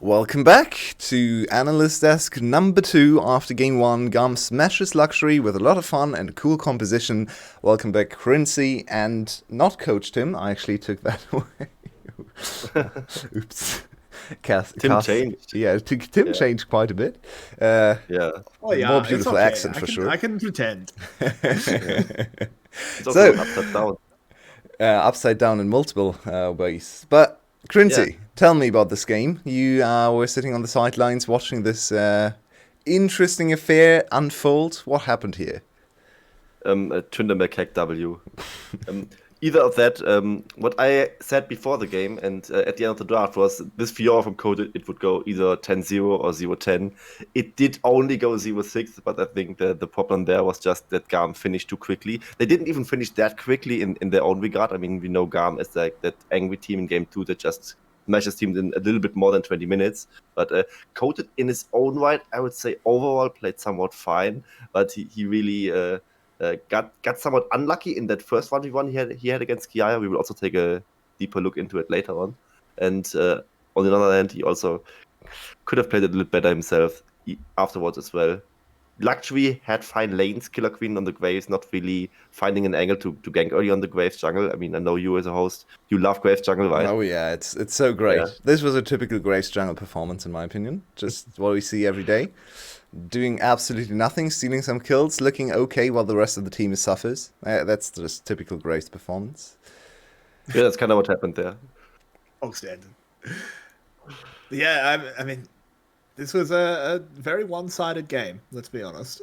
S1: Welcome back to Analyst Desk number 2 after Game 1. GAM smashes Luxury with a lot of fun and a cool composition. Welcome back, Quincy, and not Coach Tim. I actually took that away. Oops.
S3: Tim changed.
S1: Yeah, Tim changed quite a bit.
S2: Oh, yeah,
S1: more beautiful accent for sure.
S2: I can pretend.
S3: It's also upside down.
S1: Upside down in multiple ways. But, Quincy, tell me about this game. You were sitting on the sidelines watching this interesting affair unfold. What happened here?
S3: Tryndamere Keg W. Either of that, what I said before the game and at the end of the draft was this Fiora from Coded, it would go either 10-0 or 0-10. It did only go 0-6, but I think the problem there was just that GAM finished too quickly. They didn't even finish that quickly in their own regard. I mean, we know GAM as like that angry team in Game 2 that just smashes teams in a little bit more than 20 minutes. But Coded in his own right, I would say overall played somewhat fine, but he really... got somewhat unlucky in that first 1v1 he had against Kiaya. We will also take a deeper look into it later on. And on the other hand, he also could have played a little better himself afterwards as well. Luxury had fine lanes, Killer Queen on the Graves, not really finding an angle to gank early on the Graves jungle. I mean, I know you as a host, you love Graves jungle, right?
S1: Oh yeah, it's so great.
S3: Yeah.
S1: This was a typical Graves jungle performance in my opinion. Just what we see every day. Doing absolutely nothing, stealing some kills, looking okay while the rest of the team suffers. That's just typical Graves performance.
S3: Yeah, that's kind of what happened there.
S2: Oh, standard. Yeah, I mean, this was a very one-sided game, let's be honest.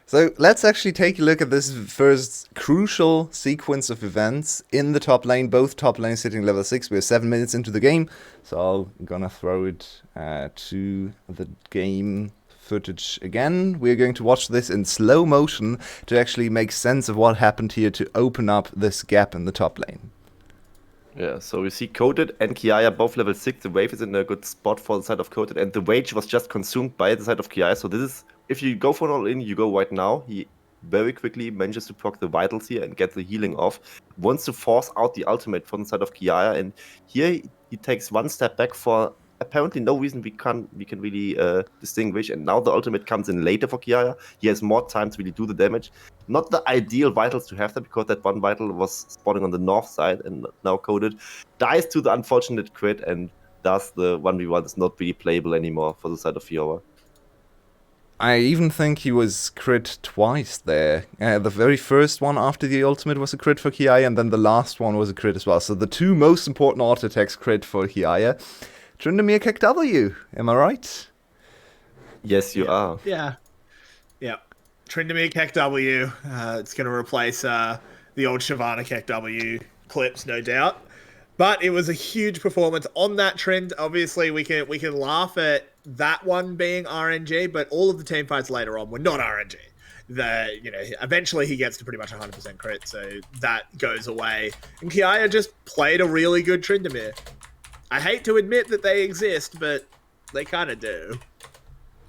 S1: So let's actually take a look at this first crucial sequence of events in the top lane. Both top lanes sitting level 6. We're 7 minutes into the game, so I'm gonna throw it to the game footage again. We're going to watch this in slow motion to actually make sense of what happened here to open up this gap in the top lane.
S3: Yeah, so we see Coded and Kiaya both level 6. The wave is in a good spot for the side of Coded, and the wage was just consumed by the side of Kiaya. So this is, if you go for an all-in, you go right now. He very quickly manages to proc the vitals here and get the healing off. Wants to force out the ultimate from the side of Kiaya, and here he takes one step back for apparently no reason we can really distinguish. And now the ultimate comes in later for Kiaya. He has more time to really do the damage. Not the ideal vitals to have there, because that one vital was spawning on the north side, and now Coded dies to the unfortunate crit, and thus the 1v1 is not really playable anymore for the side of Fiora.
S1: I even think he was crit twice there. The very first one after the ultimate was a crit for Kiaya, and then the last one was a crit as well. So the two most important auto attacks crit for Kiaya. Tryndamere Keg W, am I right?
S3: Yes, you are.
S2: Yeah. Tryndamere Keg W. It's going to replace the old Shyvana Keg W clips, no doubt. But it was a huge performance on that trend. Obviously, we can laugh at that one being RNG, but all of the team fights later on were not RNG. Eventually he gets to pretty much 100% crit, so that goes away. And Kiaya just played a really good Tryndamere. I hate to admit that they exist, but they kind of do.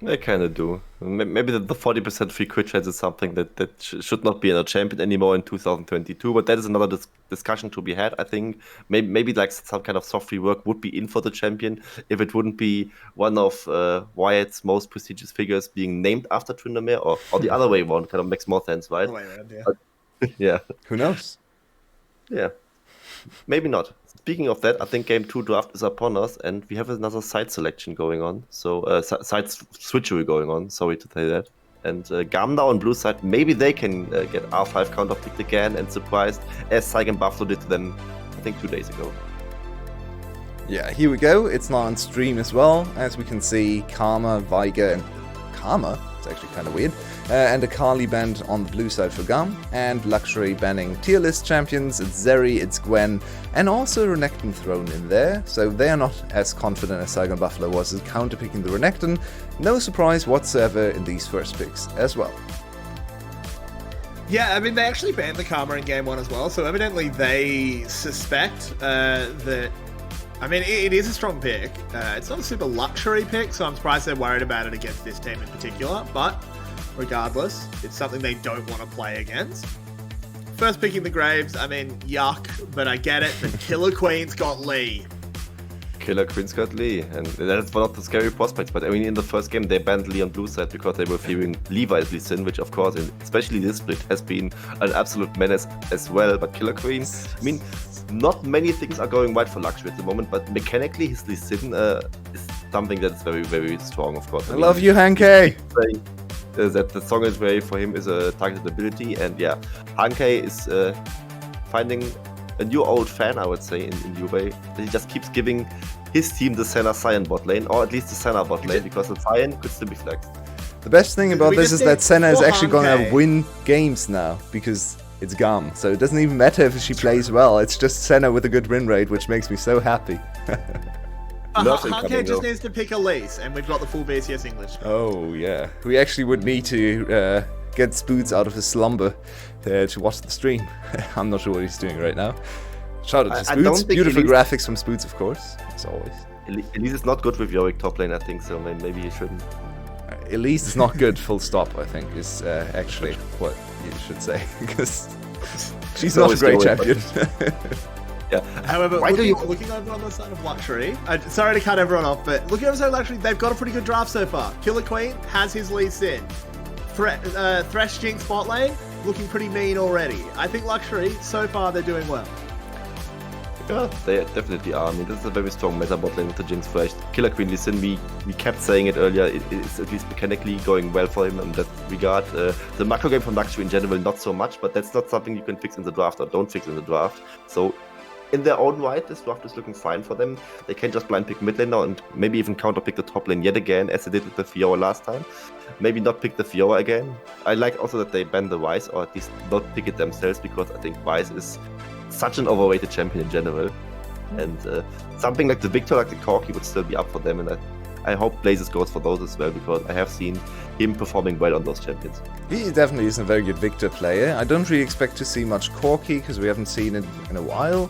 S3: They kind of do. Maybe the 40% free crit chance is something that should not be in a champion anymore in 2022, but that is another discussion to be had. I think maybe like some kind of soft rework would be in for the champion if it wouldn't be one of Wyatt's most prestigious figures being named after Tryndamere, or the other way around. Kind of makes more sense, right?
S2: The way around, yeah.
S3: But, yeah.
S1: Who knows?
S3: Yeah. Maybe not. Speaking of that, I think Game 2 draft is upon us, and we have another side selection going on. So, side switchery going on, sorry to say that. And GAM now on blue side, maybe they can get R5 counter-picked again and surprised, as Saigon Buffalo did to them, I think 2 days ago.
S1: Yeah, here we go. It's not on stream as well. As we can see, Karma, Viger, and Karma, it's actually kind of weird, and a Kali banned on the blue side for GAM, and Luxury banning tier list champions. It's Zeri, it's Gwen, and also Renekton thrown in there, so they are not as confident as Saigon Buffalo was at counterpicking the Renekton. No surprise whatsoever in these first picks as well.
S2: Yeah, I mean, they actually banned the Karma in Game 1 as well, so evidently they suspect that... I mean, it is a strong pick. It's not a super luxury pick, so I'm surprised they're worried about it against this team in particular, but regardless, it's something they don't want to play against. First picking the Graves, I mean, yuck, but I get it. The Killer Queen's got Lee.
S3: Killer Queen's got Lee, and that's one of the scary prospects. But I mean, in the first game, they banned Lee on blue side because they were fearing Levi's Lee Sin, which of course, especially this split, has been an absolute menace as well. But Killer Queen, I mean, not many things are going right for Luxury at the moment, but mechanically, his Lee Sin is something that's very, very strong, of course.
S1: I love you, Hankei!
S3: That the strongest way for him is a targeted ability, and yeah, Hankei is finding a new old fan, I would say, in Juve. He just keeps giving his team the Senna Cyan bot lane, or at least the Senna bot lane, because the Cyan could still be flexed.
S1: The best thing about this is that Senna is actually going to
S2: Hankei.
S1: win games now, because it's GAM. So it doesn't even matter if she plays well, it's just Senna with a good win rate, which makes me so happy.
S3: Nothing
S2: Hankei
S3: coming,
S2: just
S3: though.
S2: needs to pick a Lise, and we've got the full VCS English.
S1: Oh, yeah. We actually would need to get Spoots out of his slumber to watch the stream. I'm not sure what he's doing right now. Shout out to
S3: I don't
S1: Spoots.
S3: think
S1: Beautiful
S3: Elise-
S1: graphics from Spoots, of course, as always.
S3: Elise is not good with Yorick top lane, I think, so maybe he shouldn't.
S1: Elise is not good, full stop, I think, is actually what you should say, because she's not a
S3: always
S1: great
S3: Yorick,
S1: champion.
S3: Yeah.
S2: However,
S3: Why do you?
S2: looking over on the side of Luxury, sorry to cut everyone off, but looking over the side of Luxury, they've got a pretty good draft so far. Killer Queen has his Lee Sin. Thresh Jinx bot lane, looking pretty mean already. I think Luxury, so far, they're doing well.
S3: Yeah, they definitely are. I mean, this is a very strong meta bot lane with the Jinx Thresh. Killer Queen Lee Sin, we kept saying it earlier, it's at least mechanically going well for him in that regard. The macro game from Luxury in general, not so much, but that's not something you can fix in the draft or don't fix in the draft. So, in their own right, this draft is looking fine for them. They can just blind pick mid lane now and maybe even counter pick the top lane yet again, as they did with the Fiora last time. Maybe not pick the Fiora again. I like also that they ban the Wise, or at least not pick it themselves, because I think Wise is such an overrated champion in general. And something like the Victor, like the Corki, would still be up for them. And I hope Blazes goes for those as well, because I have seen him performing well on those champions.
S1: He definitely isn't a very good Victor player. I don't really expect to see much Corki, because we haven't seen it in a while.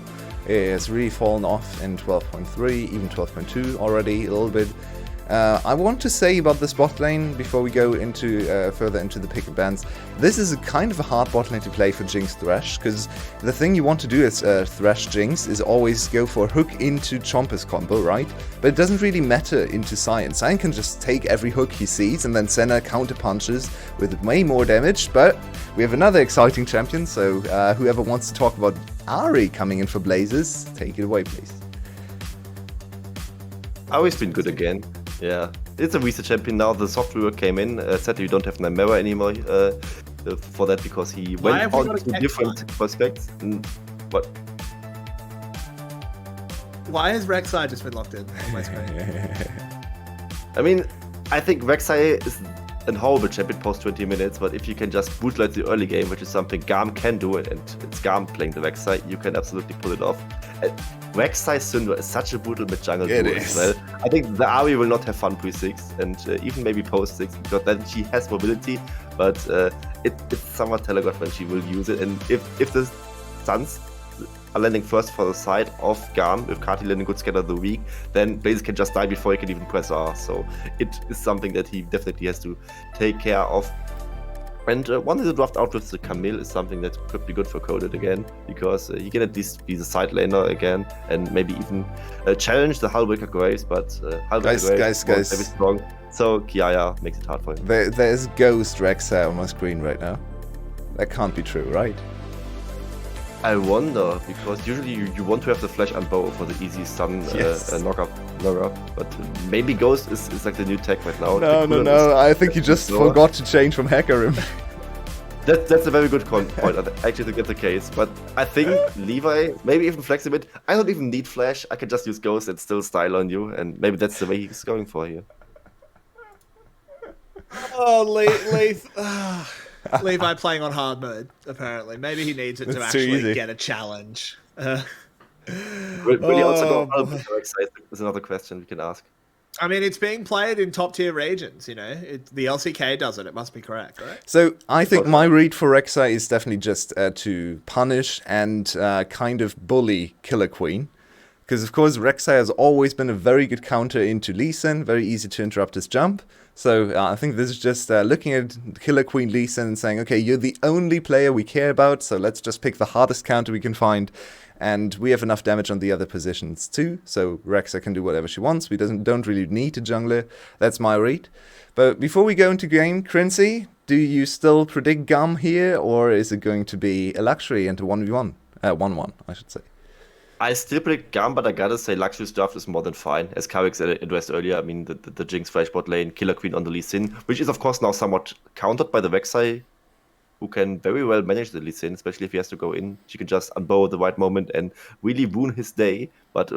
S1: It has really fallen off in 12.3, even 12.2 already, a little bit. I want to say about this bot lane before we go into further into the pick and bans. This is a kind of a hard bot lane to play for Jinx Thresh, because the thing you want to do as Thresh Jinx is always go for a hook into Chompers combo, right? But it doesn't really matter into Cyan. Cyan can just take every hook he sees, and then Senna counter punches with way more damage. But we have another exciting champion, so whoever wants to talk about Ari coming in for Blazes, take it away, please.
S3: Ari's been good again. Yeah, it's a reset champion now. The software came in. Sadly, we don't have Nymera anymore for that, because he
S2: Why
S3: went
S2: have we
S3: on
S2: got a
S3: to
S2: Cat
S3: different prospects. But
S2: Why has Rek'Sai just been locked in on my screen?
S3: I mean, I think Rek'Sai is an horrible champion post 20 minutes, but if you can just bootlight the early game, which is something GAM can do, and it's GAM playing the Rek'Sai, you can absolutely pull it off. Rek'Sai Syndra is such a brutal mid-jungle
S1: It
S3: duo
S1: is.
S3: as well. I think the Ari will not have fun pre-6, and even maybe post-6, because then she has mobility, but it's somewhat telegraphed when she will use it. And if the Suns are landing first for the side of GAM, if Kati landing good scatter the weak, then Blaze can just die before he can even press R. So it is something that he definitely has to take care of. And one of the draft out with the Camille is something that could be good for Coded again, because he can at least be the side laner again, and maybe even challenge the Hullbreaker Graves, but Hullbreaker Graves is very strong, so Kiaya makes it hard for him.
S1: There's Ghost Rek'Sai on my screen right now. That can't be true, right?
S3: I wonder, because usually you want to have the flash and bow for the easy stun knock up, but maybe Ghost is like the new tech right now.
S1: No, I think you just forgot to change from Hecarim.
S3: That's a very good point. I actually think that's the case, but I think Levi, maybe even flex a bit. I don't even need flash, I can just use Ghost and still style on you, and maybe that's the way he's going for here.
S2: Oh, Levi playing on hard mode, apparently. Maybe he needs it to
S1: It's too
S2: actually
S1: easy.
S2: get a challenge.
S3: Will he also go
S2: Oh,
S3: Hullbreaker Graves is another question we can ask.
S2: I mean, it's being played in top tier regions, you know. The LCK does it, it must be correct, right?
S1: So I think my read for Rek'Sai is definitely just to punish and kind of bully Killer Queen. Because, of course, Rek'Sai has always been a very good counter into Lee Sin, very easy to interrupt his jump. So I think this is just looking at Killer Queen Lee Sin and saying, okay, you're the only player we care about, so let's just pick the hardest counter we can find. And we have enough damage on the other positions too, so Rek'Sai can do whatever she wants. We don't really need a jungler. That's my read. But before we go into game, Crincy, do you still predict GAM here, or is it going to be a Luxury into 1v1? 1-1, I should say.
S3: I still predict GAM, but I gotta say Luxury's draft is more than fine. As Karix addressed earlier, I mean, the Jinx Flash bot lane, Killer Queen on the Lee Sin, which is of course now somewhat countered by the Rek'Sai, who can very well manage the Lee Sin, especially if he has to go in. She can just unbow at the right moment and really ruin his day. But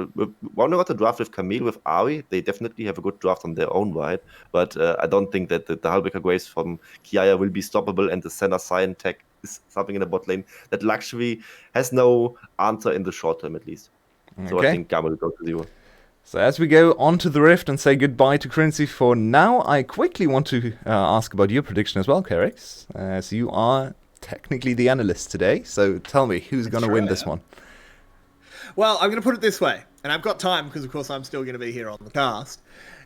S3: wondering about the draft with Camille, with Ari, they definitely have a good draft on their own right. But I don't think that the Hullbreaker Graves from Kiaya will be stoppable, and the Senna Cyan tech is something in the bot lane that Luxury has no answer in the short term, at least. Okay. So I think GAM will go to 0.
S1: So as we go on to the Rift and say goodbye to Crincy for now, I quickly want to ask about your prediction as well, Karix. So you are technically the analyst today, so tell me, who's going to win this one?
S2: Well, I'm going to put it this way, and I've got time because, of course, I'm still going to be here on the cast,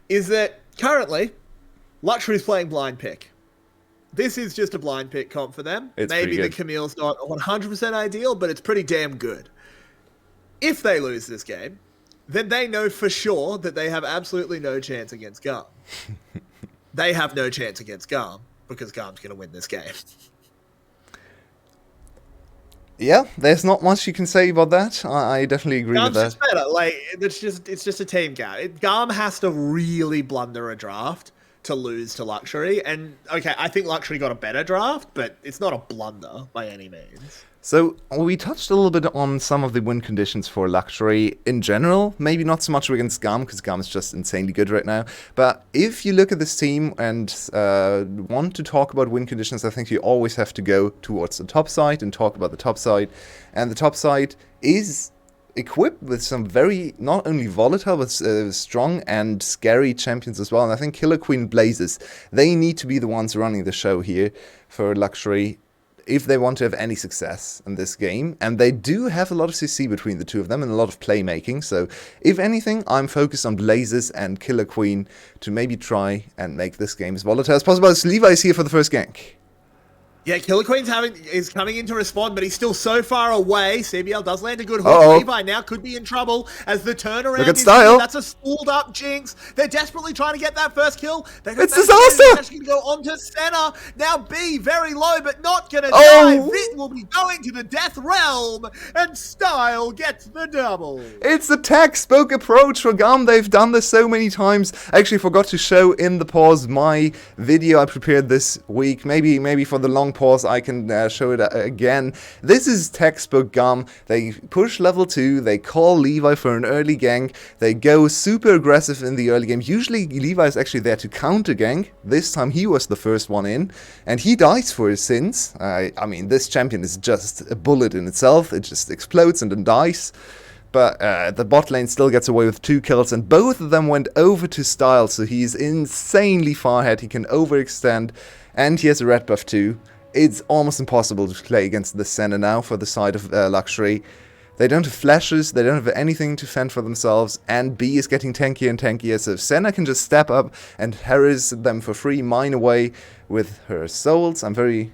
S2: is that currently, Luxury's playing blind pick. This is just a blind pick comp for them. Maybe the Camille's not 100% ideal, but it's pretty damn good. If they lose this game, then they know for sure that they have absolutely no chance against GAM. They have no chance against GAM because GAM's going to win this game.
S1: Yeah, there's not much you can say about that. I definitely agree with that.
S2: GAM's just better. Like, it's just a team GAM. GAM has to really blunder a draft to lose to Luxury. And, okay, I think Luxury got a better draft, but it's not a blunder by any means.
S1: So, we touched a little bit on some of the win conditions for Luxury in general. Maybe not so much against GAM, because GAM is just insanely good right now. But if you look at this team and want to talk about win conditions, I think you always have to go towards the top side and talk about the top side. And the top side is equipped with some very, not only volatile, but strong and scary champions as well. And I think Killer Queen Blazes, they need to be the ones running the show here for Luxury if they want to have any success in this game. And they do have a lot of CC between the two of them and a lot of playmaking. So if anything, I'm focused on Blazes and Killer Queen to maybe try and make this game as volatile as possible. As Levi is here for the first gank.
S2: Yeah, Killer Queen's is coming in to respond, but he's still so far away. CBL does land a good hook. Levi now could be in trouble as the turnaround
S1: Look at Style.
S2: That's a spooled up Jinx. They're desperately trying to get that first kill.
S1: It's disaster!
S2: They're actually going to go onto Senna. Now B, very low, but not going to die. Vit will be going to the death realm, and Style gets the double.
S1: It's the textbook approach for GAM. They've done this so many times. I actually forgot to show in the pause my video I prepared this week. Maybe for the long pause I can show it again. This is textbook GAM. They push level 2, they call Levi for an early gank, they go super aggressive in the early game. Usually Levi is actually there to counter gank. This time he was the first one in, and he dies for his sins. I mean, this champion is just a bullet in itself. It just explodes and then dies. But the bot lane still gets away with 2 kills, and both of them went over to Style, so he's insanely far ahead. He can overextend, and he has a red buff too. It's almost impossible to play against the Senna now for the side of Luxury. They don't have flashes, they don't have anything to fend for themselves, and B is getting tankier and tankier, so Senna can just step up and harass them for free, mine away with her souls. I'm very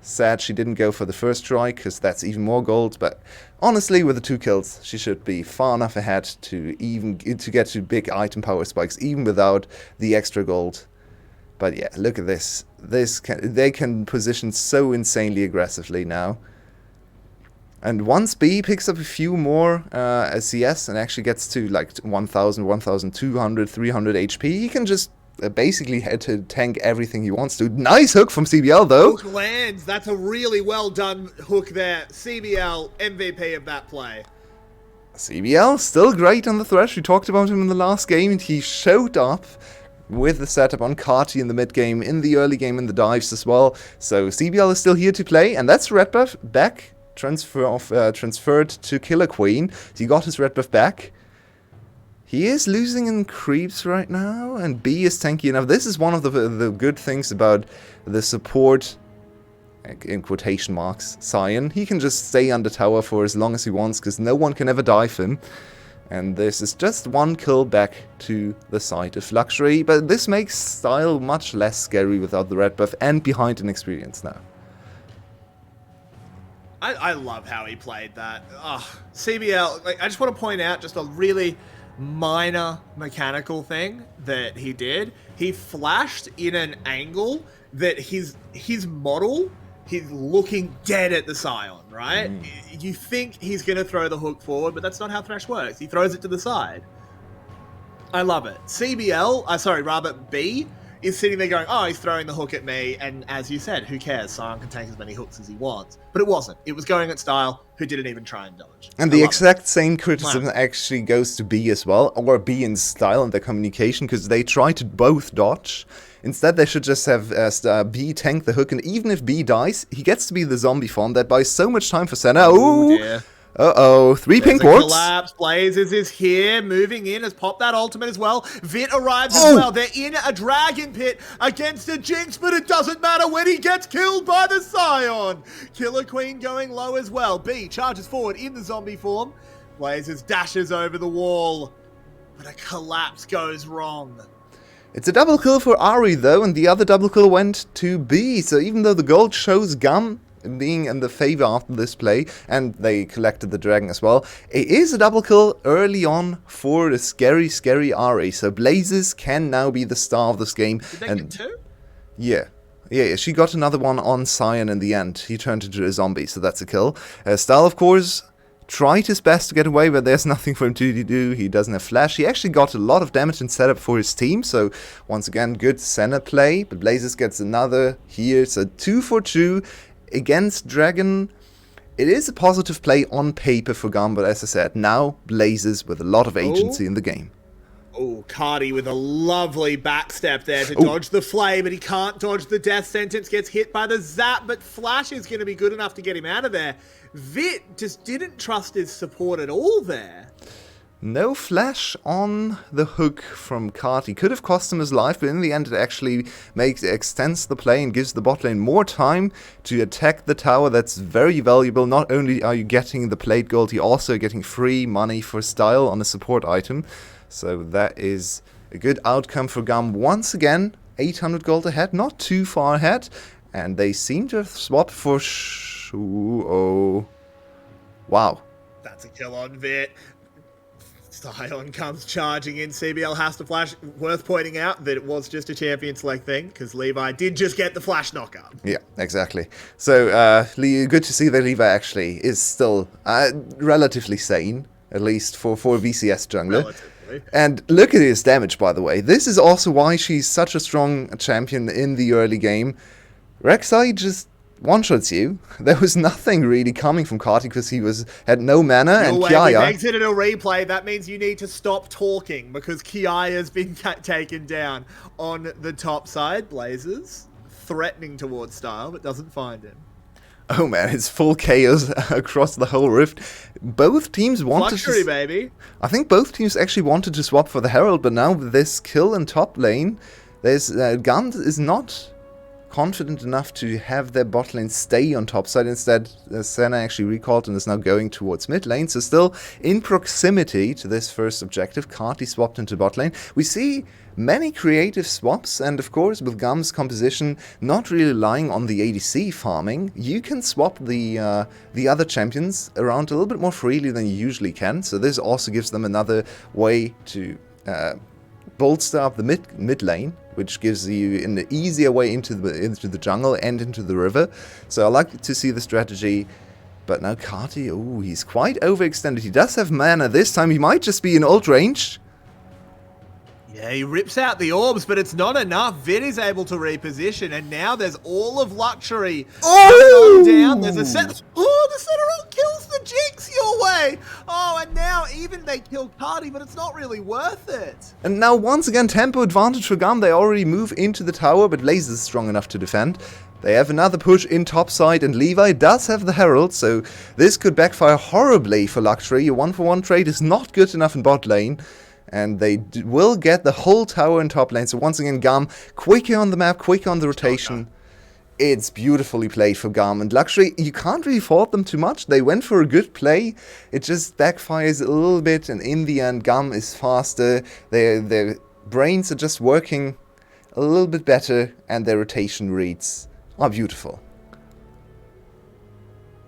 S1: sad she didn't go for the first try, because that's even more gold, but honestly, with the 2 kills, she should be far enough ahead to get to big item power spikes, even without the extra gold. But yeah, look at this. They can position so insanely aggressively now. And once B picks up a few more SCS and actually gets to like 1,000, 1,200, 300 HP, he can just basically head to tank everything he wants to. Nice hook from CBL though.
S2: Hook lands. That's a really well done hook there. CBL, MVP of that play.
S1: CBL, still great on the thresh. We talked about him in the last game, and he showed up with the setup on Carti in the mid game, in the early game, in the dives as well. So CBL is still here to play, and that's red buff back, transferred to Killer Queen. So he got his red buff back. He is losing in creeps right now, and B is tanky enough. This is one of the good things about the support in quotation marks, Sion. He can just stay under tower for as long as he wants, because no one can ever dive him. And this is just one kill back to the side of Luxury, but this makes Style much less scary without the red buff and behind in experience now.
S2: I love how he played that. CBL, like, I just want to point out just a really minor mechanical thing that he did. He flashed in an angle that his model, he's looking dead at the Scion, right? You think he's going to throw the hook forward, but that's not how Thresh works. He throws it to the side. I love it. B is sitting there going, oh, he's throwing the hook at me, and as you said, who cares? Sion can take as many hooks as he wants. But it wasn't. It was going at Style, who didn't even try and dodge.
S1: And the exact same criticism actually goes to B as well, or B and Style and their communication, because they try to both dodge. Instead, they should just have B tank the hook, and even if B dies, he gets to be the zombie farm that buys so much time for Senna.
S2: Oh, dear.
S1: Uh-oh, 3 pink wards.
S2: Collapse. Blazers is here, moving in, has popped that ultimate as well. Vit arrives as well. They're in a dragon pit against a Jinx, but it doesn't matter when he gets killed by the Scion. Killer Queen going low as well. B charges forward in the zombie form. Blazers dashes over the wall, but a collapse goes wrong.
S1: It's a double kill for Ari though, and the other double kill went to B. So even though the gold shows GAM being in the favor after this play, and they collected the dragon as well, it is a double kill early on for the scary Ari. So Blazes can now be the star of this game.
S2: Did they get 2?
S1: Yeah, she got another one on Sion in the end. He turned into a zombie, so that's a kill. Style, of course, tried his best to get away, but there's nothing for him to do. He doesn't have flash. He actually got a lot of damage and setup for his team, so once again, good Senna play. But Blazes gets another here, so 2 for 2 against Dragon. It is a positive play on paper for GAM, but as I said, now Blazes with a lot of agency in the game.
S2: Oh, Cardi with a lovely backstep there to dodge the flame, but he can't dodge the death sentence, gets hit by the zap, but Flash is going to be good enough to get him out of there. Vit just didn't trust his support at all there.
S1: No flash on the hook from Carti. Could have cost him his life, but in the end it actually extends the play and gives the bot lane more time to attack the tower. That's very valuable. Not only are you getting the plate gold, you're also getting free money for Style on a support item. So that is a good outcome for GAM. Once again, 800 gold ahead, not too far ahead. And they seem to have swapped for... Wow.
S2: That's a kill on Vit. Sion comes charging in. CBL has to flash. Worth pointing out that it was just a champion select thing, because Levi did just get the flash knockup.
S1: Yeah, exactly. So, good to see that Levi actually is still relatively sane, at least for VCS jungler.
S2: Relatively.
S1: And look at his damage, by the way. This is also why she's such a strong champion in the early game. Rek'Sai just one-shots you. There was nothing really coming from Kartik because he had no mana, and Kiaya...
S2: We've exited a replay. That means you need to stop talking because Kiaya's been taken down on the top side. Blazers threatening towards Style, but doesn't find him.
S1: Oh man, it's full chaos across the whole rift. Both teams wanted
S2: Luxury, baby.
S1: I think both teams actually wanted to swap for the Herald, but now with this kill in top lane, there's GAM is not confident enough to have their bot lane stay on top side. Instead, Senna actually recalled and is now going towards mid lane. So still in proximity to this first objective, Carti swapped into bot lane. We see many creative swaps, and of course with GAM's composition not really relying on the ADC farming, you can swap the other champions around a little bit more freely than you usually can. So this also gives them another way to bolster up the mid lane, which gives you an easier way into the jungle and into the river. So I like to see the strategy. But now Carti, oh, he's quite overextended. He does have mana this time. He might just be in ult range.
S2: Yeah, he rips out the orbs, but it's not enough. Vit is able to reposition, and now there's all of Luxury coming on down. There's a set. Oh, the center ult kills the Jinx your way. Oh, and now even they kill Carti, but it's not really worth it.
S1: And now once again, tempo advantage for GAM. They already move into the tower, but Laser is strong enough to defend. They have another push in topside, and Levi does have the Herald, so this could backfire horribly for Luxury. Your 1-for-1 trade is not good enough in bot lane. And they will get the whole tower in top lane. So once again, GAM quicker on the map, quicker on the rotation. It's beautifully played for GAM, and Luxury, you can't really fault them too much. They went for a good play, it just backfires a little bit, and in the end, GAM is faster, their brains are just working a little bit better, and their rotation reads are beautiful.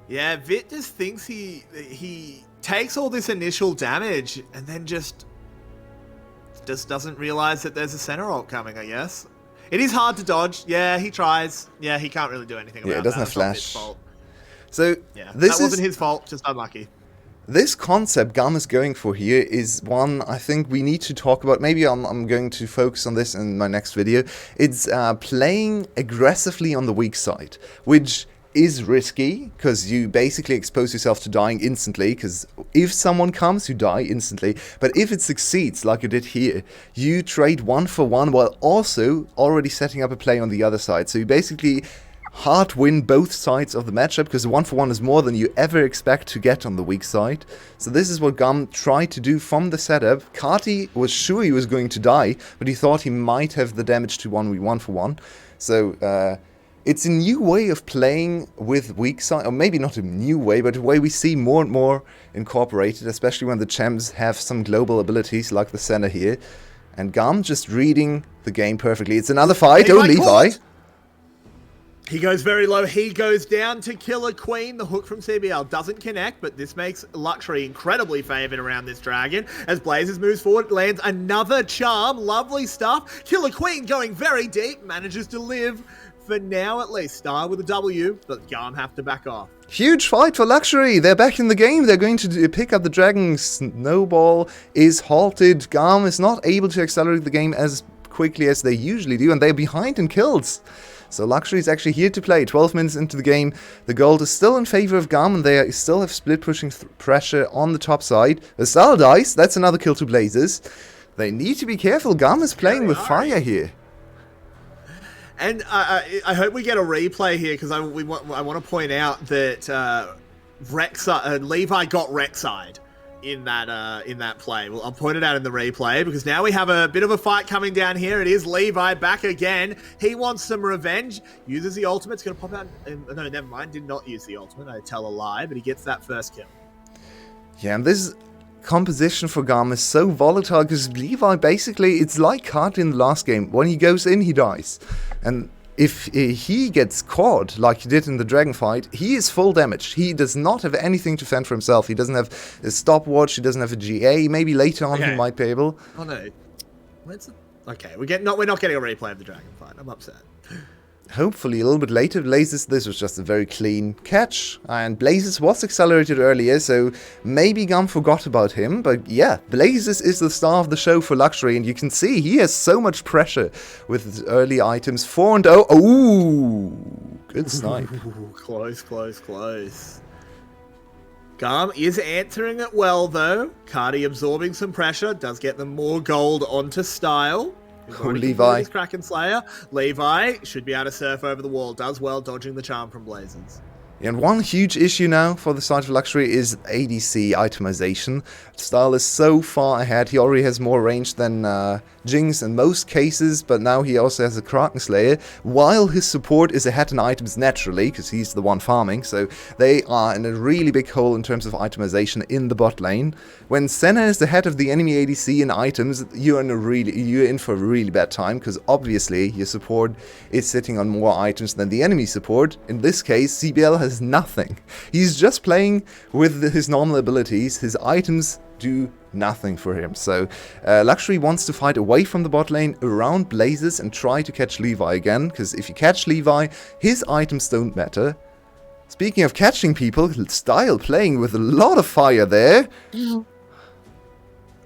S2: Yeah, Vit just thinks he takes all this initial damage, and then just doesn't realize that there's a center ult coming, I guess. It is hard to dodge. Yeah, he tries. Yeah, he can't really do anything about that.
S1: Yeah, it doesn't have flash.
S2: So yeah, that wasn't his fault, just unlucky.
S1: This concept GAM is going for here is one I think we need to talk about. Maybe I'm going to focus on this in my next video. It's playing aggressively on the weak side, which is risky because you basically expose yourself to dying instantly, because if someone comes, you die instantly. But if it succeeds, like you did here, you trade 1 for 1 while also already setting up a play on the other side. So you basically hard win both sides of the matchup, because 1 for 1 is more than you ever expect to get on the weak side. So this is what GAM tried to do from the setup. Kati was sure he was going to die, but he thought he might have the damage to 1v1 for 1. So it's a new way of playing with weak side, or maybe not a new way, but a way we see more and more incorporated, especially when the champs have some global abilities like the center here. And GAM just reading the game perfectly. It's another fight. Oh, Levi.
S2: He goes very low. He goes down to Killer Queen. The hook from CBL doesn't connect, but this makes Luxury incredibly favored around this dragon. As Blazers moves forward, lands another charm. Lovely stuff. Killer Queen going very deep, manages to live. For now, at least. Star with a W, but GAM have to back off.
S1: Huge fight for Luxury. They're back in the game. They're going to pick up the dragon. Snowball is halted. GAM is not able to accelerate the game as quickly as they usually do, and they're behind in kills. So Luxury is actually here to play. 12 minutes into the game. The gold is still in favor of GAM, and they still have split pushing pressure on the top side. The Sal dies. That's another kill to Blazers. They need to be careful. GAM is playing with fire here.
S2: And I hope we get a replay here, because I want to point out that Levi got Rek'Side in that play. Well, I'll point it out in the replay, because now we have a bit of a fight coming down here. It is Levi back again. He wants some revenge. Uses the ultimate. It's going to pop out. No, never mind. Did not use the ultimate. I tell a lie, but he gets that first kill.
S1: Yeah, and this composition for GAM is so volatile, because Levi basically, it's like Kart in the last game. When he goes in, he dies. And if he gets caught, like he did in the dragon fight, he is full damage. He does not have anything to fend for himself. He doesn't have a stopwatch, he doesn't have a GA. Maybe later on he might be able.
S2: Oh no. Okay, we're not getting a replay of the dragon fight. I'm upset.
S1: Hopefully a little bit later. Blazes, this was just a very clean catch, and Blazes was accelerated earlier, so maybe GAM forgot about him, but yeah, Blazes is the star of the show for Luxury, and you can see he has so much pressure with his early items. 4-0. Ooh, good snipe.
S2: Ooh, close. GAM is answering it well, though. Cardi absorbing some pressure, does get them more gold onto Style.
S1: Levi.
S2: Kraken Slayer. Levi should be able to surf over the wall. Does well dodging the charm from Blazers.
S1: And one huge issue now for the side of Luxury is ADC itemization. Style is so far ahead. He already has more range than Jinx in most cases, but now he also has a Kraken Slayer, while his support is ahead in items naturally, because he's the one farming, so they are in a really big hole in terms of itemization in the bot lane. When Senna is ahead of the enemy ADC in items, you're in for a really bad time, because obviously your support is sitting on more items than the enemy support. In this case, CBL has nothing. He's just playing with his normal abilities. His items do nothing for him. So Luxury wants to fight away from the bot lane around Blazes and try to catch Levi again, because if you catch Levi, his items don't matter. Speaking of catching people, Style playing with a lot of fire there.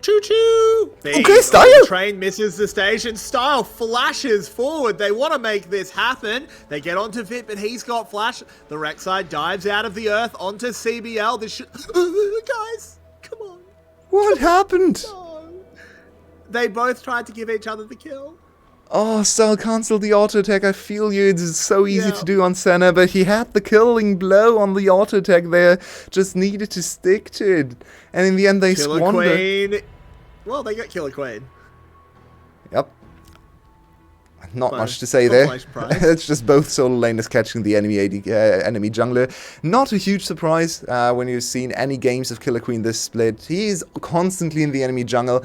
S2: Choo-choo!
S1: Okay, Style!
S2: Train misses the station. Style flashes forward. They want to make this happen. They get onto Vit, but he's got flash. The Rek'Side dives out of the earth onto CBL. This guys, come on.
S1: What happened?
S2: No. They both tried to give each other the kill.
S1: Oh, Style cancelled the auto attack. I feel you. It's so easy to do on Senna, but he had the killing blow on the auto attack there. Just needed to stick to it. And in the end, they squandered.
S2: Queen. Well, they got Killer Queen.
S1: Yep. not much to say there. It's just both solo laners catching the enemy enemy jungler. Not a huge surprise when you've seen any games of Killer Queen this split. He is constantly in the enemy jungle.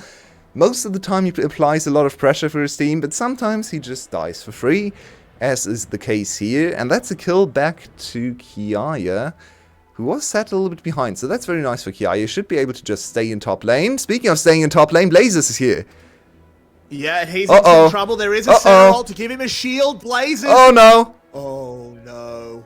S1: Most of the time he applies a lot of pressure for his team, but sometimes he just dies for free, as is the case here. And that's a kill back to Kiaya, who was set a little bit behind. So that's very nice for Kiaya. Should be able to just stay in top lane. Speaking of staying in top lane, Blazes is here.
S2: Yeah, he's in some trouble. There is a center ult to give him a shield. Blazes.
S1: Oh no.
S2: Oh no.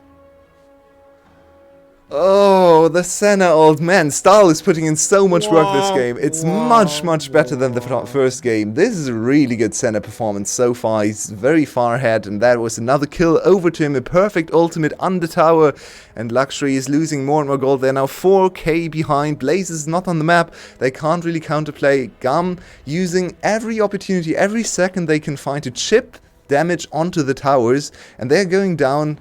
S1: Oh, the Senna old man. Stahl is putting in so much work this game. It's much better than the first game. This is a really good Senna performance so far. He's very far ahead, and that was another kill over to him. A perfect ultimate under tower, and Luxury is losing more and more gold. They're now 4k behind. Blaze is not on the map. They can't really counterplay. GAM using every opportunity, every second they can find to chip damage onto the towers, and they're going down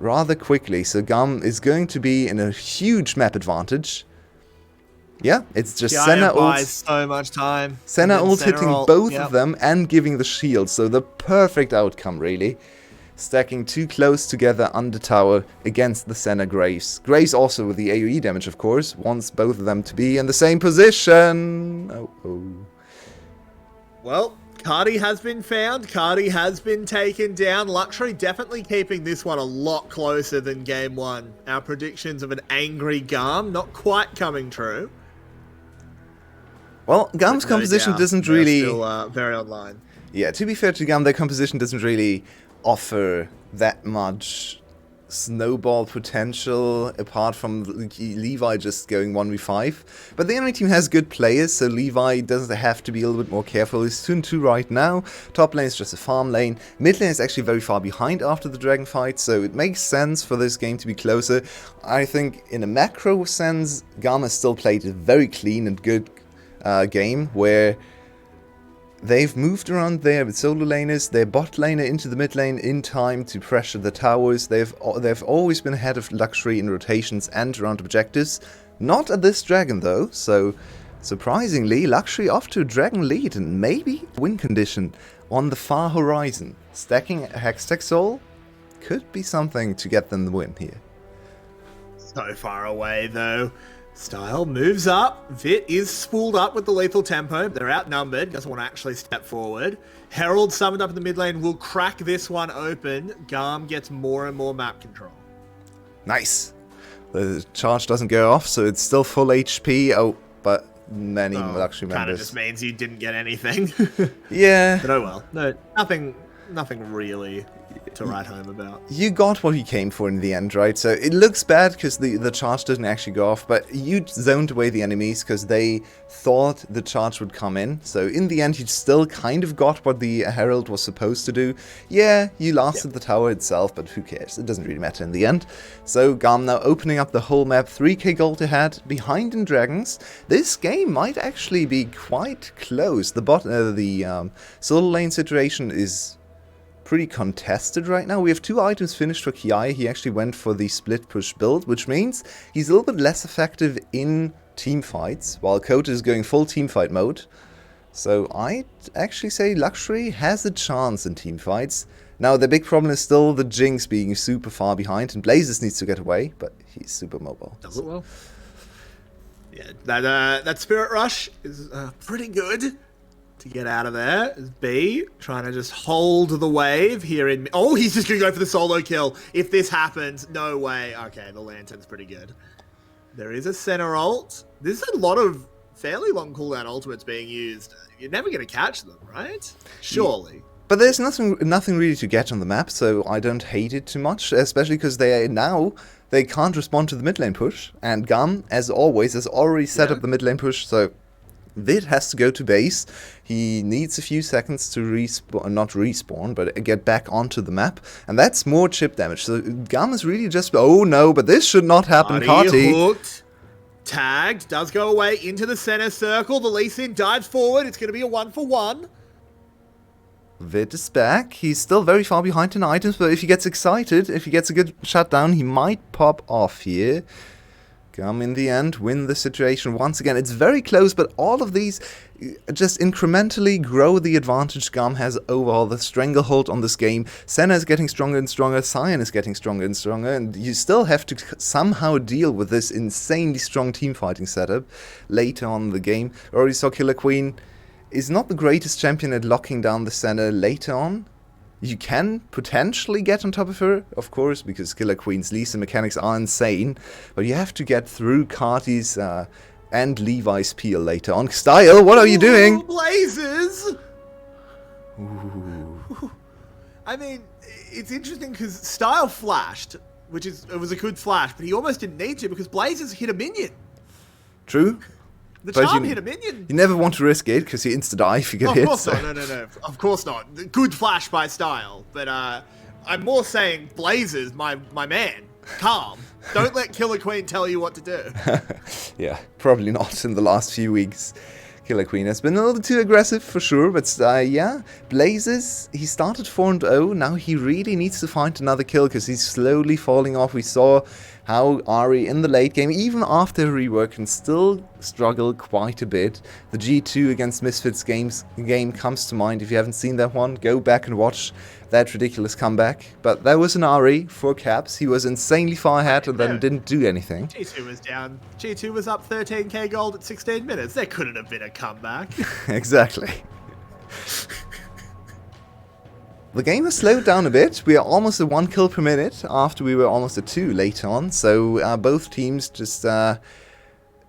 S1: rather quickly, so GAM is going to be in a huge map advantage. Yeah, it's just Senna ult.
S2: So much time.
S1: Senna ult hitting both of them and giving the shield, so the perfect outcome, really. Stacking too close together under tower against the Senna Graves. Graves also with the AoE damage, of course, wants both of them to be in the same position.
S2: Well, Cardi has been found. Cardi has been taken down. Luxury definitely keeping this one a lot closer than game one. Our predictions of an angry GAM not quite coming true.
S1: Well, GAM's composition doesn't really...
S2: still very online.
S1: Yeah, to be fair to GAM, their composition doesn't really offer that much snowball potential apart from Levi just going 1v5. But the enemy team has good players, so Levi doesn't have to be a little bit more careful. He's 2-2 right now. Top lane is just a farm lane. Mid lane is actually very far behind after the dragon fight, so it makes sense for this game to be closer. I think in a macro sense, GAM has still played a very clean and good game where they've moved around there with solo laners, their bot laner into the mid lane in time to pressure the towers. They've always been ahead of Luxury in rotations and around objectives. Not at this dragon though, so surprisingly Luxury off to a dragon lead and maybe win condition on the far horizon. Stacking a Hextech Soul could be something to get them the win here.
S2: So far away though. Style moves up. Vit is spooled up with the lethal tempo. They're outnumbered. Doesn't want to actually step forward. Herald summoned up in the mid lane will crack this one open. GAM gets more and more map control.
S1: Nice. The charge doesn't go off, so it's still full HP. Oh, but many Luxury members.
S2: Kind of just means you didn't get anything.
S1: Yeah.
S2: But oh well. No, nothing really to write home about.
S1: You got what you came for in the end, right? So it looks bad because the charge doesn't actually go off, but you zoned away the enemies because they thought the charge would come in. So in the end, you still kind of got what the Herald was supposed to do. Yeah, you lasted the tower itself, but who cares? It doesn't really matter in the end. So GAM now opening up the whole map, 3k gold ahead, behind in dragons. This game might actually be quite close. The solo lane situation is pretty contested right now. We have 2 items finished for Kiai. He actually went for the split push build, which means he's a little bit less effective in team fights, while Kota is going full team fight mode. So I'd actually say Luxury has a chance in team fights. Now the big problem is still the Jinx being super far behind, and Blazes needs to get away, but he's super mobile.
S2: Does it well. Yeah, that Spirit Rush is pretty good to get out of there. Is B trying to just hold the wave here in... Oh, he's just going to go for the solo kill. If this happens, no way. Okay, the Lantern's pretty good. There is a center ult. There's a lot of fairly long cooldown ultimates being used. You're never going to catch them, right? Surely.
S1: But there's nothing really to get on the map, so I don't hate it too much, especially because they can't respond to the mid lane push, and GAM, as always, has already set up the mid lane push, so Vid has to go to base. He needs a few seconds to not respawn, but get back onto the map. And that's more chip damage. So GAM is really just... Oh no, but this should not happen, Carti.
S2: Hooked. Tagged. Does go away into the center circle. The Lee Sin dives forward. It's going to be a 1-for-1.
S1: Vid is back. He's still very far behind in items, but if he gets excited, if he gets a good shutdown, he might pop off here. GAM in the end win the situation once again. It's very close, but all of these just incrementally grow the advantage GAM has over the stranglehold on this game. Senna is getting stronger and stronger, Cyan is getting stronger and stronger, and you still have to somehow deal with this insanely strong team fighting setup later on in the game. Already saw Killer Queen is not the greatest champion at locking down the Senna later on. You can potentially get on top of her, of course, because Killer Queen's Lisa mechanics are insane, but you have to get through Carti's and Levi's peel later on. Style, what are you doing?
S2: Blazes!
S1: Ooh.
S2: I mean, it's interesting because Style flashed, it was a good flash, but he almost didn't need to because Blazes hit a minion.
S1: True.
S2: The
S1: But
S2: charm hit a minion.
S1: You never want to risk it because you insta-die if you get hit.
S2: Of course
S1: so-
S2: not. No. Of course not. Good flash by Style, but I'm more saying Blazes, my man. Calm. Don't let Killer Queen tell you what to do.
S1: Yeah, probably not in the last few weeks. Killer Queen has been a little too aggressive for sure, but yeah, Blazes, he started 4-0, now he really needs to find another kill because he's slowly falling off. We saw how Ari in the late game, even after rework, can still struggle quite a bit. The G2 against Misfits game comes to mind. If you haven't seen that one, go back and watch that ridiculous comeback. But that was an Ari for caps. He was insanely far ahead and then didn't do anything.
S2: G2 was down. G2 was up 13k gold at 16 minutes. There couldn't have been a comeback.
S1: Exactly. The game has slowed down a bit. We are almost at 1 kill per minute after we were almost at 2 later on. So both teams just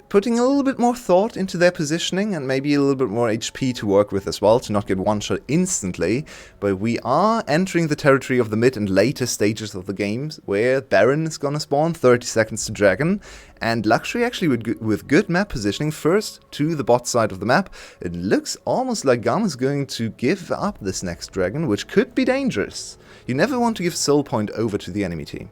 S1: putting a little bit more thought into their positioning and maybe a little bit more HP to work with as well to not get one shot instantly. But we are entering the territory of the mid and later stages of the games where Baron is gonna spawn, 30 seconds to Dragon, and Luxury actually with good map positioning first to the bot side of the map. It looks almost like GAM is going to give up this next Dragon, which could be dangerous. You never want to give Soul Point over to the enemy team.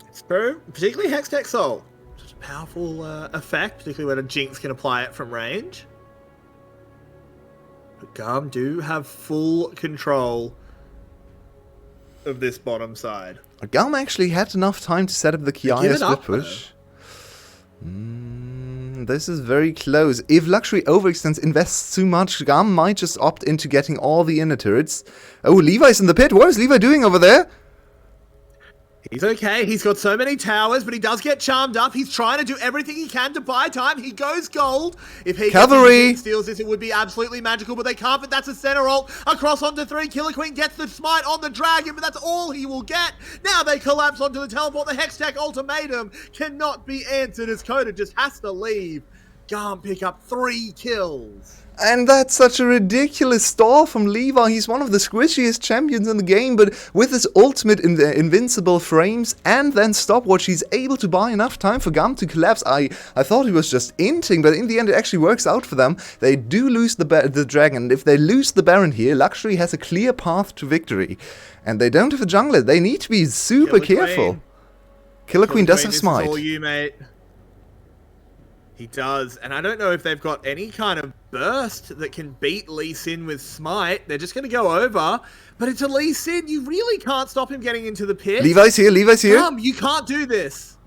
S2: It's true, particularly Hextech Soul. Such a powerful effect, particularly when a Jinx can apply it from range. But GAM do have full control of this bottom side.
S1: GAM actually had enough time to set up the Kiaya
S2: Give it
S1: split
S2: up,
S1: push. This is very close. If Luxury overextends, invests too much, GAM might just opt into getting all the inner turrets. Oh, Levi's in the pit. What is Levi doing over there?
S2: He's okay. He's got so many towers, but he does get charmed up. He's trying to do everything he can to buy time. He goes gold. If he
S1: Cavalry
S2: steals this, it would be absolutely magical, but they can't. But that's a center ult across onto 3. Killer Queen gets the smite on the dragon, but that's all he will get. Now they collapse onto the teleport. The Hextech ultimatum cannot be answered as Coda just has to leave. GAM pick up 3 kills.
S1: And that's such a ridiculous stall from Levi. He's one of the squishiest champions in the game, but with his ultimate invincible frames and then stopwatch, he's able to buy enough time for GAM to collapse. I thought he was just inting, but in the end it actually works out for them. They do lose the dragon, and if they lose the Baron here, Luxury has a clear path to victory. And they don't have a jungler. They need to be super careful. Killer Queen does have smite.
S2: This is all you, mate. He does, and I don't know if they've got any kind of burst that can beat Lee Sin with Smite. They're just going to go over, but it's a Lee Sin. You really can't stop him getting into the pit.
S1: Levi's here, Levi's here.
S2: You can't do this.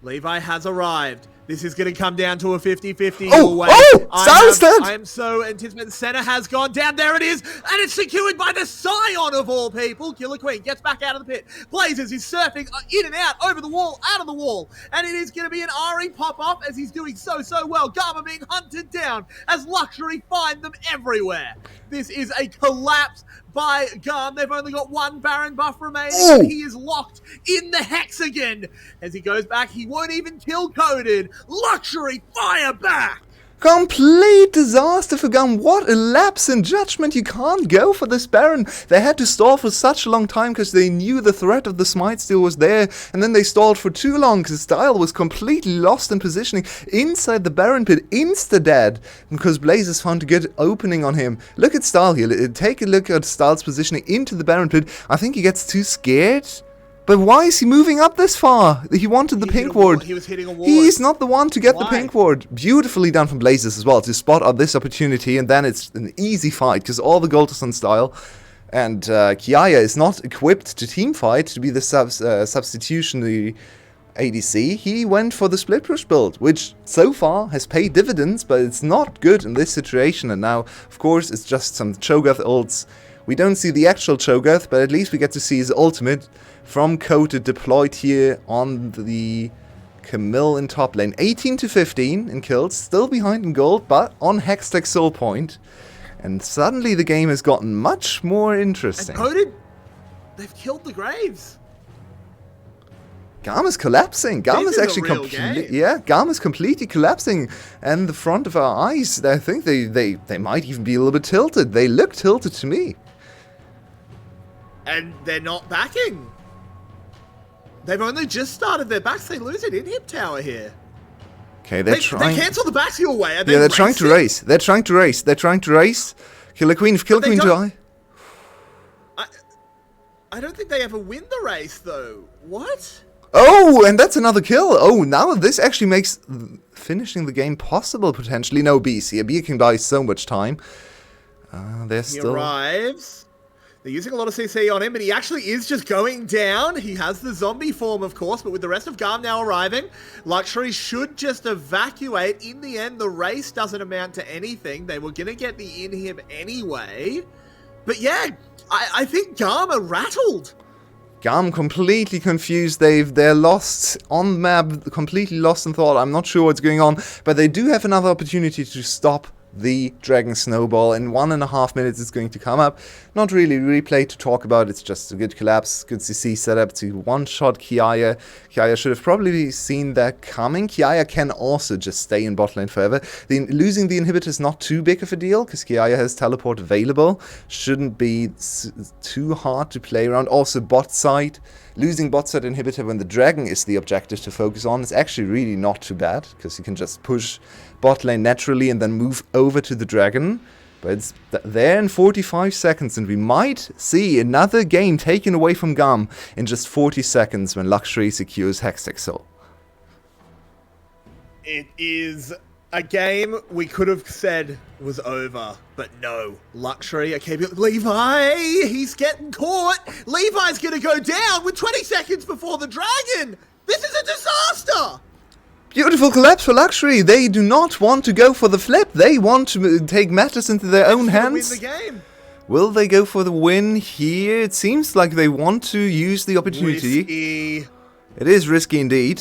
S2: Levi has arrived. This is going to come down to a 50-50
S1: Oh,
S2: I am so anticipating. Senna has gone down. There it is. And it's secured by the Scion of all people. Killer Queen gets back out of the pit. Blazes is surfing in and out, over the wall, out of the wall. And it is going to be an Ari pop-up as he's doing so well. GAM are being hunted down as Luxury find them everywhere. This is a collapse by GAM. They've only got 1 Baron buff remaining.
S1: Ooh.
S2: And he is locked in the hexagon. As he goes back, he won't even kill Coded. Luxury fire back.
S1: Complete disaster for GAM. What a lapse in judgment. You can't go for this Baron. They had to stall for such a long time because they knew the threat of the smite still was there. And then they stalled for too long because Style was completely lost in positioning inside the Baron pit, insta-dead. Because Blazes found a good opening on him. Look at Style here. Take a look at Style's positioning into the Baron pit. I think he gets too scared. But why is he moving up this far? He wanted the pink ward.
S2: He was hitting a ward.
S1: He's not the one to get the
S2: Why?
S1: pink ward. Beautifully done from Blazes as well to spot out this opportunity, and then it's an easy fight because all the gold is on Style. And Kiaya is not equipped to team fight to be the substitutionary ADC, he went for the split push build, which so far has paid dividends, but it's not good in this situation. And now, of course, it's just some Cho'Gath ults. We don't see the actual Cho'Gath, but at least we get to see his ultimate from Kote deployed here on the Camille in top lane. 18 to 15 in kills, still behind in gold, but on Hextech Soul Point. And suddenly the game has gotten much more interesting.
S2: And Kote, they've killed the Graves.
S1: GAM is collapsing. GAM is actually GAM is completely collapsing, and the front of our eyes, I think they might even be a little bit tilted. They look tilted to me.
S2: And they're not backing. They've only just started their backs. They lose an inhib tower here.
S1: Okay, they're trying.
S2: They cancel the backseal way.
S1: Yeah, they're trying to race. They're trying to race. They're trying to race. Killer Queen. If Killer Queen die.
S2: I don't think they ever win the race though. What?
S1: Oh, and that's another kill. Oh, now this actually makes finishing the game possible, potentially. No, Beast here. B can buy so much time.
S2: He arrives. They're using a lot of CC on him, but he actually is just going down. He has the zombie form, of course, but with the rest of GAM now arriving, Luxury should just evacuate. In the end, the race doesn't amount to anything. They were going to get the inhib anyway. But yeah, I think GAM are rattled.
S1: GAM completely confused. They're lost on map, completely lost in thought. I'm not sure what's going on, but they do have another opportunity to stop the Dragon Snowball. In 1.5 minutes it's going to come up. Not really replay to talk about, it's just a good collapse, good CC setup to one-shot Kiaya. Kiaya should have probably seen that coming. Kiaya can also just stay in bot lane forever. Losing the inhibitor is not too big of a deal, because Kiaya has teleport available. Shouldn't be too hard to play around. Also bot side. Losing bot side inhibitor when the dragon is the objective to focus on is actually really not too bad, because you can just push bot lane naturally and then move over to the dragon. But it's there in 45 seconds, and we might see another game taken away from GAM in just 40 seconds when Luxury secures Hextech Soul.
S2: It is a game we could have said was over, but no. Luxury are keeping... Levi! He's getting caught! Levi's gonna go down with 20 seconds before the dragon! This is a disaster!
S1: Beautiful collapse for Luxury. They do not want to go for the flip. They want to take matters into their own hands.
S2: Win the game.
S1: Will they go for the win here? It seems like they want to use the opportunity.
S2: Risky.
S1: It is risky indeed.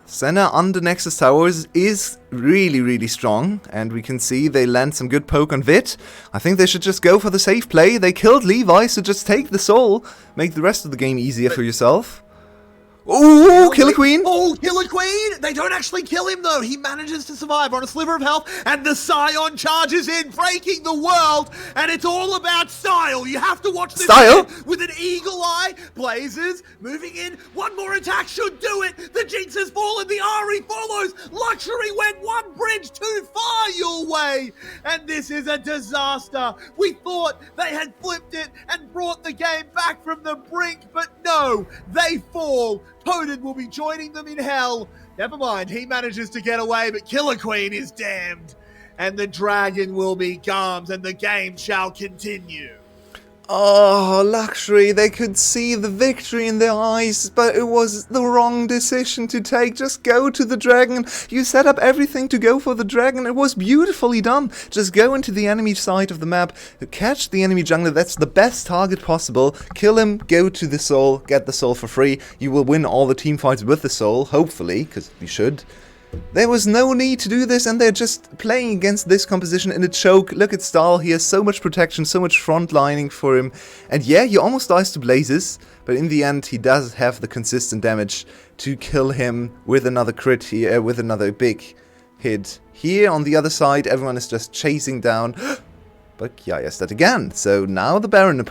S1: Senna under Nexus Towers is really, really strong, and we can see they land some good poke on Vit. I think they should just go for the safe play. They killed Levi, so just take the soul. Make the rest of the game easier for yourself. Oh, Killer Queen!
S2: Oh, Killer Queen! They don't actually kill him, though. He manages to survive on a sliver of health, and the Scion charges in, breaking the world, and it's all about style. You have to watch this with an eagle eye. Blazers moving in. One more attack should do it. The Jinx has fallen. The Ari follows. Luxury went one bridge too far your way, and this is a disaster. We thought they had flipped it and brought the game back from the brink, but no, they fall. Poden will be joining them in hell. Never mind, he manages to get away, but Killer Queen is damned. And the dragon will be GAM's, and the game shall continue.
S1: Oh, Luxury, they could see the victory in their eyes, but it was the wrong decision to take. Just go to the dragon. You set up everything to go for the dragon. It was beautifully done. Just go into the enemy side of the map, catch the enemy jungler. That's the best target possible. Kill him, go to the soul, get the soul for free. You will win all the team fights with the soul, hopefully, because you should. There was no need to do this, and they're just playing against this composition in a choke. Look at Stahl, he has so much protection, so much front lining for him. And yeah, he almost dies to Blazes, but in the end he does have the consistent damage to kill him with another crit here, with another big hit. Here on the other side, everyone is just chasing down. But Kiaya is dead again. So now the Baron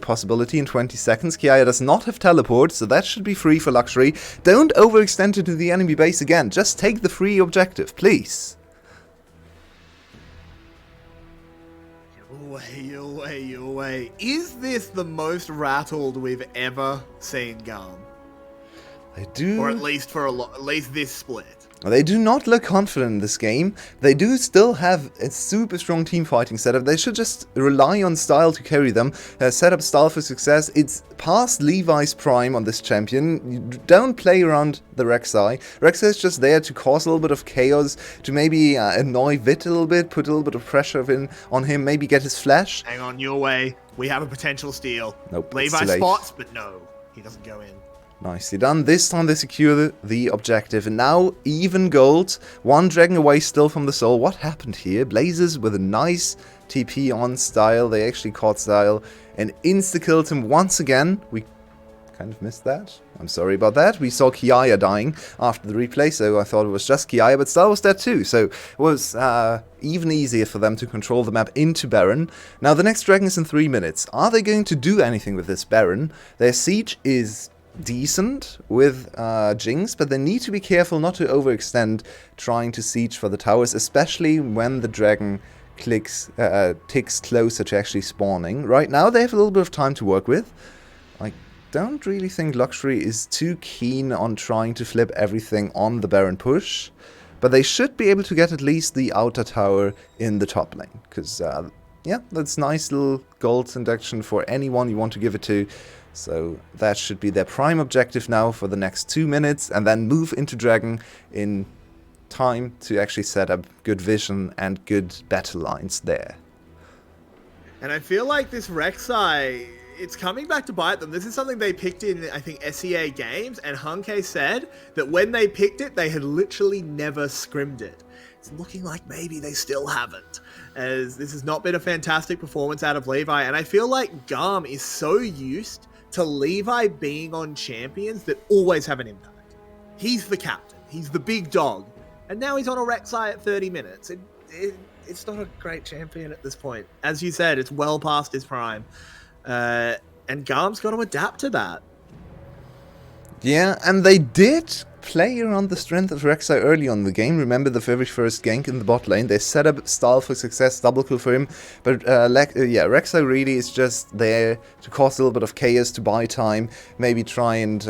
S1: possibility in 20 seconds. Kiaya does not have teleport, so that should be free for Luxury. Don't overextend into the enemy base again. Just take the free objective, please.
S2: Away. Is this the most rattled we've ever seen GAM?
S1: I do.
S2: Or at least for at least this split.
S1: They do not look confident in this game. They do still have a super strong team fighting setup. They should just rely on style to carry them. Set up style for success. It's past Levi's prime on this champion. You don't play around the Rek'Sai. Rek'Sai is just there to cause a little bit of chaos, to maybe annoy Vit a little bit, put a little bit of pressure on him, maybe get his flash.
S2: Hang on, your way. We have a potential steal.
S1: Nope,
S2: Levi spots, but no, he doesn't go in.
S1: Nicely done. This time they secure the objective. And now even gold. One dragon away still from the soul. What happened here? Blazers with a nice TP on style. They actually caught style and insta-killed him once again. We kind of missed that. I'm sorry about that. We saw Kiaya dying after the replay, so I thought it was just Kiaya, but Style was dead too. So it was even easier for them to control the map into Baron. Now the next dragon is in 3 minutes. Are they going to do anything with this Baron? Their siege is decent with Jinx, but they need to be careful not to overextend trying to siege for the towers, especially when the dragon ticks closer to actually spawning. Right now they have a little bit of time to work with. I don't really think Luxury is too keen on trying to flip everything on the Baron push, but they should be able to get at least the outer tower in the top lane, because yeah, that's nice little gold induction for anyone you want to give it to. So that should be their prime objective now for the next 2 minutes, and then move into Dragon in time to actually set up good vision and good battle lines there.
S2: And I feel like this Rek'Sai, it's coming back to bite them. This is something they picked in, I think, SEA games, and Hunke said that when they picked it, they had literally never scrimmed it. It's looking like maybe they still haven't, as this has not been a fantastic performance out of Levi, and I feel like GAM is so used to Levi being on champions that always have an impact. He's the captain. He's the big dog. And now he's on a Rek'Sai at 30 minutes. It's not a great champion at this point. As you said, it's well past his prime. And GAM's got to adapt to that.
S1: Yeah, and they did play around the strength of Rek'Sai early on in the game. Remember the very first gank in the bot lane? They set up style for success, double kill for him. But yeah, Rek'Sai really is just there to cause a little bit of chaos, to buy time, maybe try and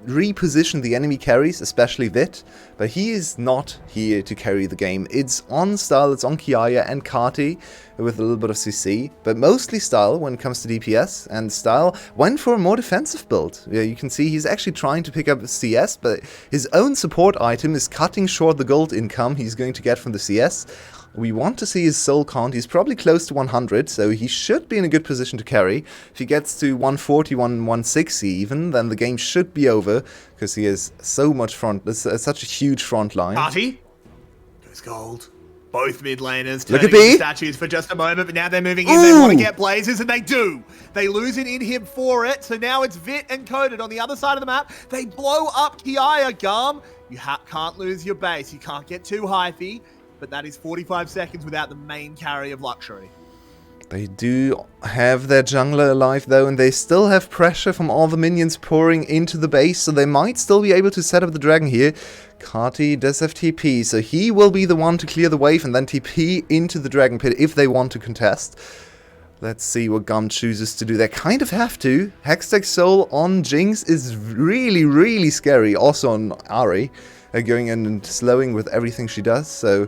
S1: reposition the enemy carries, especially Vit, but he is not here to carry the game. It's on Style, it's on Kiaya and Kati with a little bit of CC, but mostly Style when it comes to DPS, and Style went for a more defensive build. Yeah, you can see he's actually trying to pick up CS, but his own support item is cutting short the gold income he's going to get from the CS. We want to see his soul count. He's probably close to 100, so he should be in a good position to carry. If he gets to 140, 160 even, then the game should be over, because he has so much such a huge front line.
S2: Party goes gold. Both mid laners
S1: Look
S2: turning
S1: at B.
S2: into statues for just a moment, but now they're moving in. They want to get Blazers, and they do. They lose an inhib for it, so now it's Vit and Coded on the other side of the map. They blow up Kiaya. GAM, you can't lose your base. You can't get too hyphy. But that is 45 seconds without the main carry of Luxury.
S1: They do have their jungler alive though, and they still have pressure from all the minions pouring into the base, so they might still be able to set up the dragon here. Kati does have TP, so he will be the one to clear the wave and then TP into the dragon pit if they want to contest. Let's see what GAM chooses to do. They kind of have to. Hextech Soul on Jinx is really, really scary. Also on Ari, going in and slowing with everything she does. So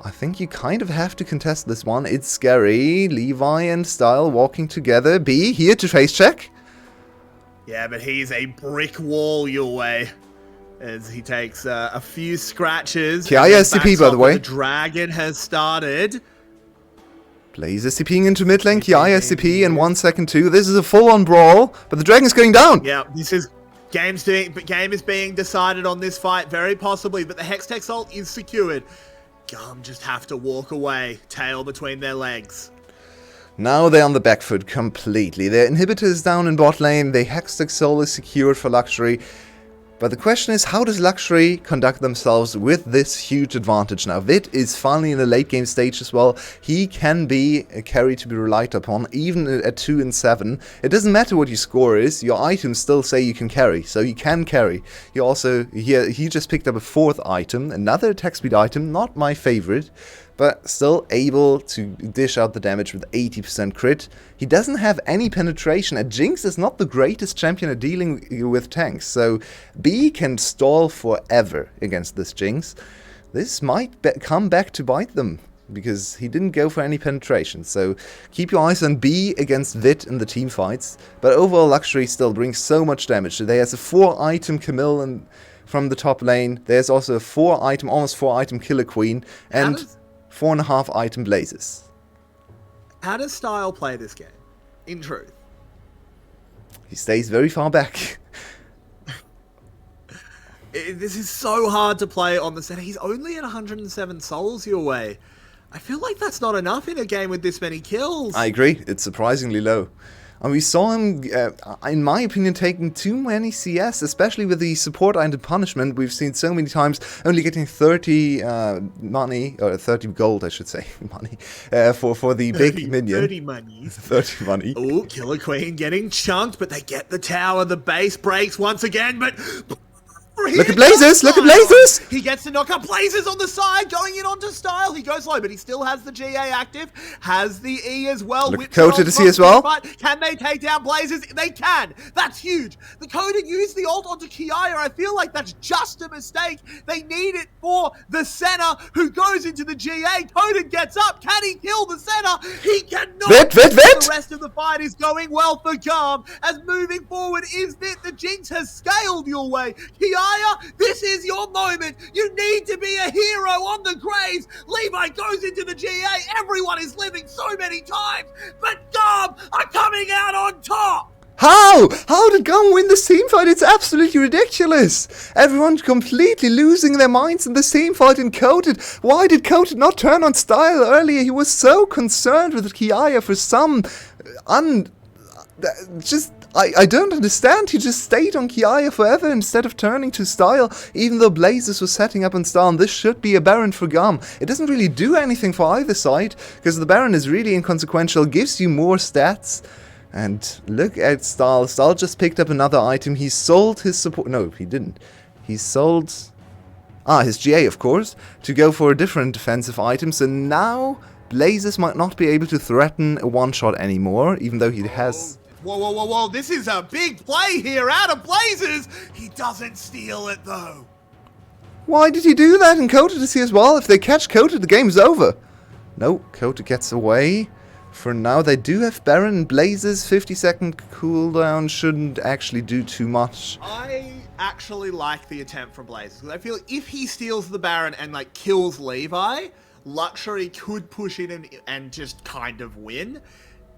S1: I think you kind of have to contest this one. It's scary. Levi and Style walking together. B here to face check.
S2: Yeah, but he's a brick wall your way, as he takes a few scratches.
S1: Kiaya SCP, by the way.
S2: The dragon has started.
S1: Blaze SCPing into mid lane. Kiaya SCP in 1 second too. This is a full-on brawl, but the dragon's going down.
S2: Yeah, this is... Game is being decided on this fight, very possibly, but the Hextech ult is secured. GAM just have to walk away, tail between their legs.
S1: Now they're on the back foot completely. Their inhibitor is down in bot lane, the Hextech Soul is secured for Luxury. But the question is, how does Luxury conduct themselves with this huge advantage now? Vit is finally in the late game stage as well. He can be a carry to be relied upon, even at 2 and 7. It doesn't matter what your score is, your items still say you can carry, so you can carry. He just picked up a 4th item, another attack speed item, not my favorite, but still able to dish out the damage with 80% crit. He doesn't have any penetration, and Jinx is not the greatest champion at dealing with tanks, so B can stall forever against this Jinx. This might come back to bite them, because he didn't go for any penetration. So keep your eyes on B against Vit in the team fights. But overall, Luxury still brings so much damage. So there's a 4-item Camille from the top lane. There's also a almost 4-item Killer Queen. And 4.5-item Blazes.
S2: How does Style play this game, in truth?
S1: He stays very far back.
S2: This is so hard to play on the center. He's only at 107 souls your way. I feel like that's not enough in a game with this many kills.
S1: I agree. It's surprisingly low. And we saw him, in my opinion, taking too many CS, especially with the support item punishment. We've seen so many times only getting 30 money, or 30 gold, I should say, money, for the big minion.
S2: 30 money.
S1: 30 money.
S2: Oh, Killer Queen getting chunked, but they get the tower. The base breaks once again, but...
S1: Look at Blazes! Look at Blazes!
S2: He gets to knock up Blazes on the side, going in onto Style. He goes low, but he still has the GA active, has the E as well.
S1: Look at Kota to see as well.
S2: Can they take down Blazes? They can. That's huge. The Kota used the ult onto Kiaya. I feel like that's just a mistake. They need it for the center, who goes into the GA. Kota gets up. Can he kill the center? He cannot.
S1: Vit!
S2: The rest of the fight is going well for GAM, as moving forward is Vit. The Jinx has scaled your way. Kiaya, this is your moment. You need to be a hero on the Graves. Levi goes into the GA. Everyone is living so many times, but GAM are coming out on top.
S1: How? How did GAM win this team fight? It's absolutely ridiculous. Everyone completely losing their minds in this team fight in Coated. Why did Coated not turn on Style earlier? He was so concerned with Kiaya for some I don't understand. He just stayed on Kiaya forever instead of turning to Style, even though Blazes was setting up on Style, and this should be a Baron for GAM. It doesn't really do anything for either side, because the Baron is really inconsequential, gives you more stats. And look at Style. Style just picked up another item. He sold his support. No, he didn't. He sold his GA, of course, to go for a different defensive item. So now Blazes might not be able to threaten a one-shot anymore, even though he has...
S2: Whoa. This is a big play here out of Blazes. He doesn't steal it, though.
S1: Why did he do that in Kota to see as well? If they catch Kota, the game's over. No, Kota gets away. For now, they do have Baron and Blazes. 50-second cooldown shouldn't actually do too much.
S2: I actually like the attempt from Blazes, because I feel if he steals the Baron and kills Levi, Luxury could push in and just kind of win.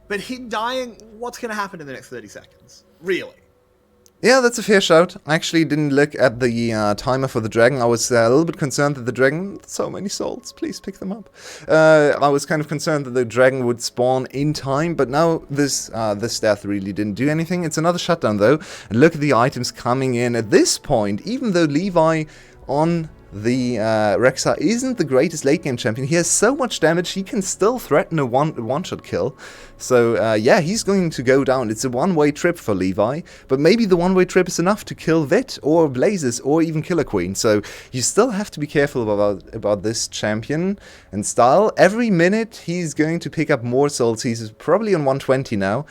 S2: But him dying, what's going to happen in the next 30 seconds? Really?
S1: Yeah, that's a fair shout. I actually didn't look at the timer for the dragon. I was a little bit concerned that the dragon... So many souls, please pick them up. I was kind of concerned that the dragon would spawn in time, but now this death really didn't do anything. It's another shutdown, though. And look at the items coming in. At this point, even though Levi on... the Rek'Sai isn't the greatest late game champion. He has so much damage, he can still threaten a one-shot kill. So yeah, he's going to go down. It's a one-way trip for Levi, but maybe the one-way trip is enough to kill Vit or Blazes or even Killer Queen. So you still have to be careful about this champion and Style. Every minute he's going to pick up more souls. He's probably on 120 now.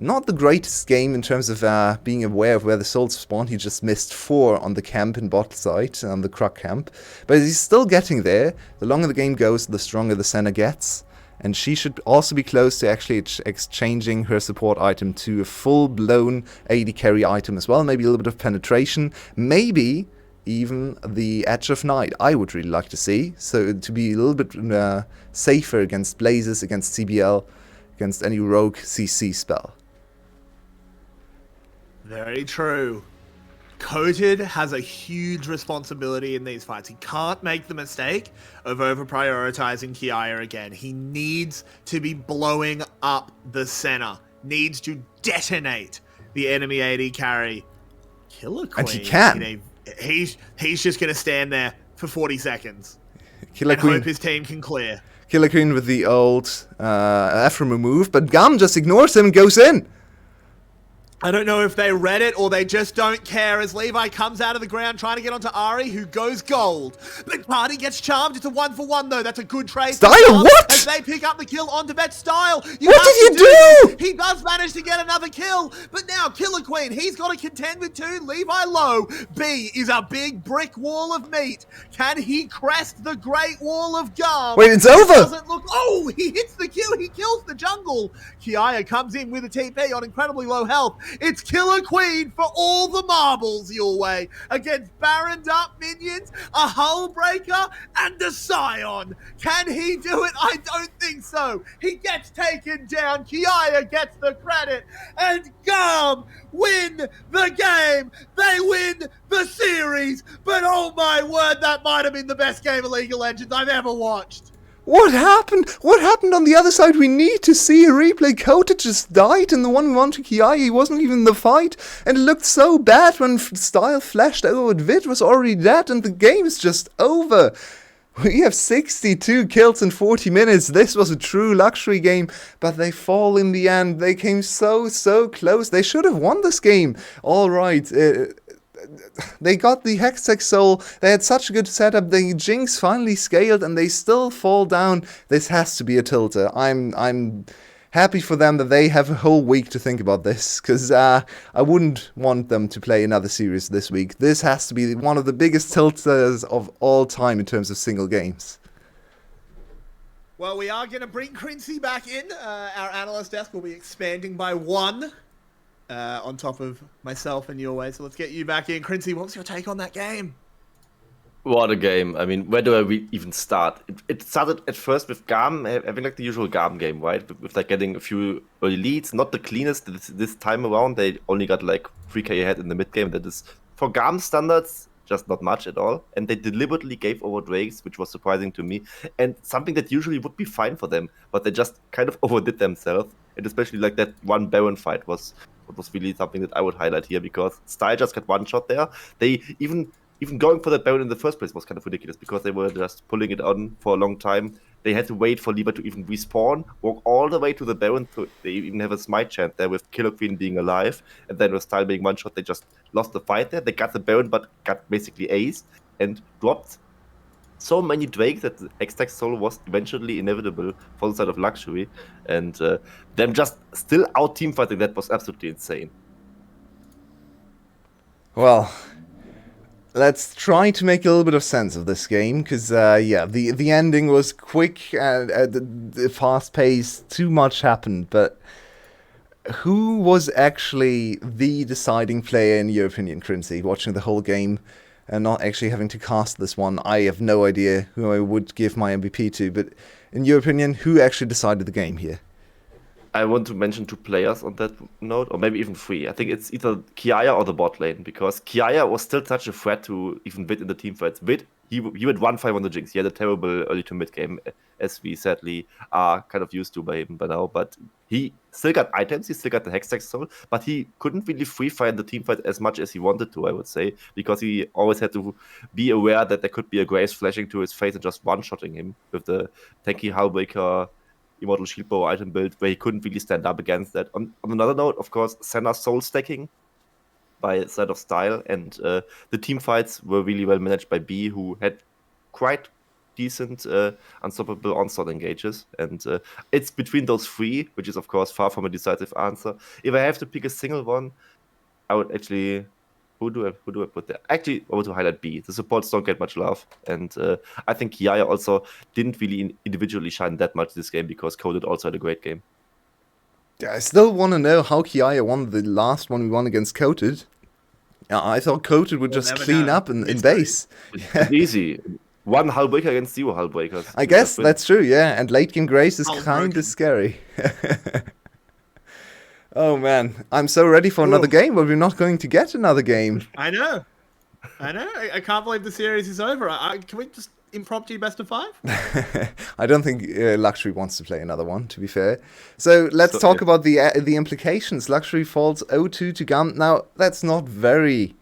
S1: Not the greatest game in terms of being aware of where the souls spawn. He just missed 4 on the camp in bot side, on the Kruk camp. But he's still getting there. The longer the game goes, the stronger the Senna gets. And she should also be close to actually exchanging her support item to a full-blown AD carry item as well. Maybe a little bit of penetration. Maybe even the Edge of Night. I would really like to see. So to be a little bit safer against Blazes, against CBL, against any rogue CC spell.
S2: Very true. Coated has a huge responsibility in these fights. He can't make the mistake of over-prioritizing Kiaya again. He needs to be blowing up the center. Needs to detonate the enemy AD carry. Killer Queen.
S1: And he can.
S2: He's just going to stand there for 40 seconds.
S1: Killer
S2: and
S1: Queen.
S2: Hope his team can clear.
S1: Killer Queen with the old Ephraim move, but GAM just ignores him and goes in.
S2: I don't know if they read it or they just don't care as Levi comes out of the ground trying to get onto Ari, who goes gold. But Party gets charmed. It's a 1-for-1 though. That's a good trade.
S1: Style, what?
S2: As they pick up the kill onto Bet Style.
S1: What did you do?
S2: He does manage to get another kill. But now Killer Queen, he's got to contend with 2. Levi low. B is a big brick wall of meat. Can he crest the Great Wall of GAM?
S1: Wait, it's over.
S2: Doesn't look. Oh, he hits the kill. He kills the jungle. Kiaya comes in with a TP on incredibly low health. It's Killer Queen for all the marbles your way against Baroned up minions, a Hull Breaker, and a Scion. Can he do it? I don't think so. He gets taken down. Kiaya gets the credit, and GAM win the game. They win the series. But oh my word, that might have been the best game of League of Legends I've ever watched.
S1: What happened? What happened on the other side? We need to see a replay. Kota just died, and the one we want to Kiai, he wasn't even in the fight. And it looked so bad when Style flashed over. Vid was already dead, and the game is just over. We have 62 kills in 40 minutes. This was a true luxury game, but they fall in the end. They came so close. They should have won this game. All right. They got the Hextech Soul, they had such a good setup, the Jinx finally scaled and they still fall down. This has to be a tilter. I'm happy for them that they have a whole week to think about this, because I wouldn't want them to play another series this week. This has to be one of the biggest tilters of all time in terms of single games.
S2: Well, we are going to bring Quincy back in. Our analyst desk will be expanding by 1. On top of myself and your way. So let's get you back in. Quincy, what was your take on that game?
S3: What a game. I mean, where do I even start? It started at first with GAM, having like the usual GAM game, right? With like getting a few early leads. Not the cleanest this time around. They only got like 3k ahead in the mid game. That is, for GAM standards, just not much at all. And they deliberately gave over Drakes, which was surprising to me. And something that usually would be fine for them. But they just kind of overdid themselves. And especially like that one Baron fight was really something that I would highlight here, because Style just got one shot there. They even going for that Baron in the first place was kind of ridiculous, because they were just pulling it on for a long time. They had to wait for Levi to even respawn, walk all the way to the Baron. They even have a smite chant there with Killer Queen being alive, and then with Style being one shot, they just lost the fight there. They got the Baron, but got basically aced and dropped so many Drakes that the Hextech Soul was eventually inevitable for the side of luxury, and them just still out team fighting, that was absolutely insane.
S1: Well, let's try to make a little bit of sense of this game, because the ending was quick, the fast pace, too much happened, but who was actually the deciding player in your opinion, Quincy, watching the whole game? And not actually having to cast this one. I have no idea who I would give my MVP to, but in your opinion, who actually decided the game here?
S3: I want to mention 2 players on that note, or maybe even 3. I think it's either Kiaya or the bot lane, because Kiaya was still such a threat to even Vid in the team fights. Vid, he went 1-5 on the Jinx. He had a terrible early to mid game, as we sadly are kind of used to by him by now. But he still got items, he still got the Hextech Soul, but he couldn't really free fire in the team fight as much as he wanted to, I would say, because he always had to be aware that there could be a Grace flashing to his face and just one-shotting him with the tanky Hullbreaker Immortal Shield Bow item build, where he couldn't really stand up against that. On another note, of course, Senna soul stacking by side of Style, and the team fights were really well managed by B, who had quite decent unstoppable onslaught engages, and it's between those 3, which is of course far from a decisive answer. If I have to pick a single one, I would actually who do I put there? Actually, I want to highlight B. The supports don't get much love, and I think Kiaya also didn't really individually shine that much this game, because Coded also had a great game.
S1: Yeah, I still want to know how Kiaya won the last one we won against Coated. I thought Coated would just clean up in base.
S3: It's easy. One Hullbreaker against 0 Hullbreakers.
S1: I guess that's true, yeah. And late game Grace is kind of scary. Oh man, I'm so ready for another game, but we're not going to get another game.
S2: I know. I can't believe the series is over. Can we just impromptu best of 5?
S1: I don't think Luxury wants to play another one, to be fair. So let's talk about the implications. Luxury falls 0-2 to GAM. Now, that's not very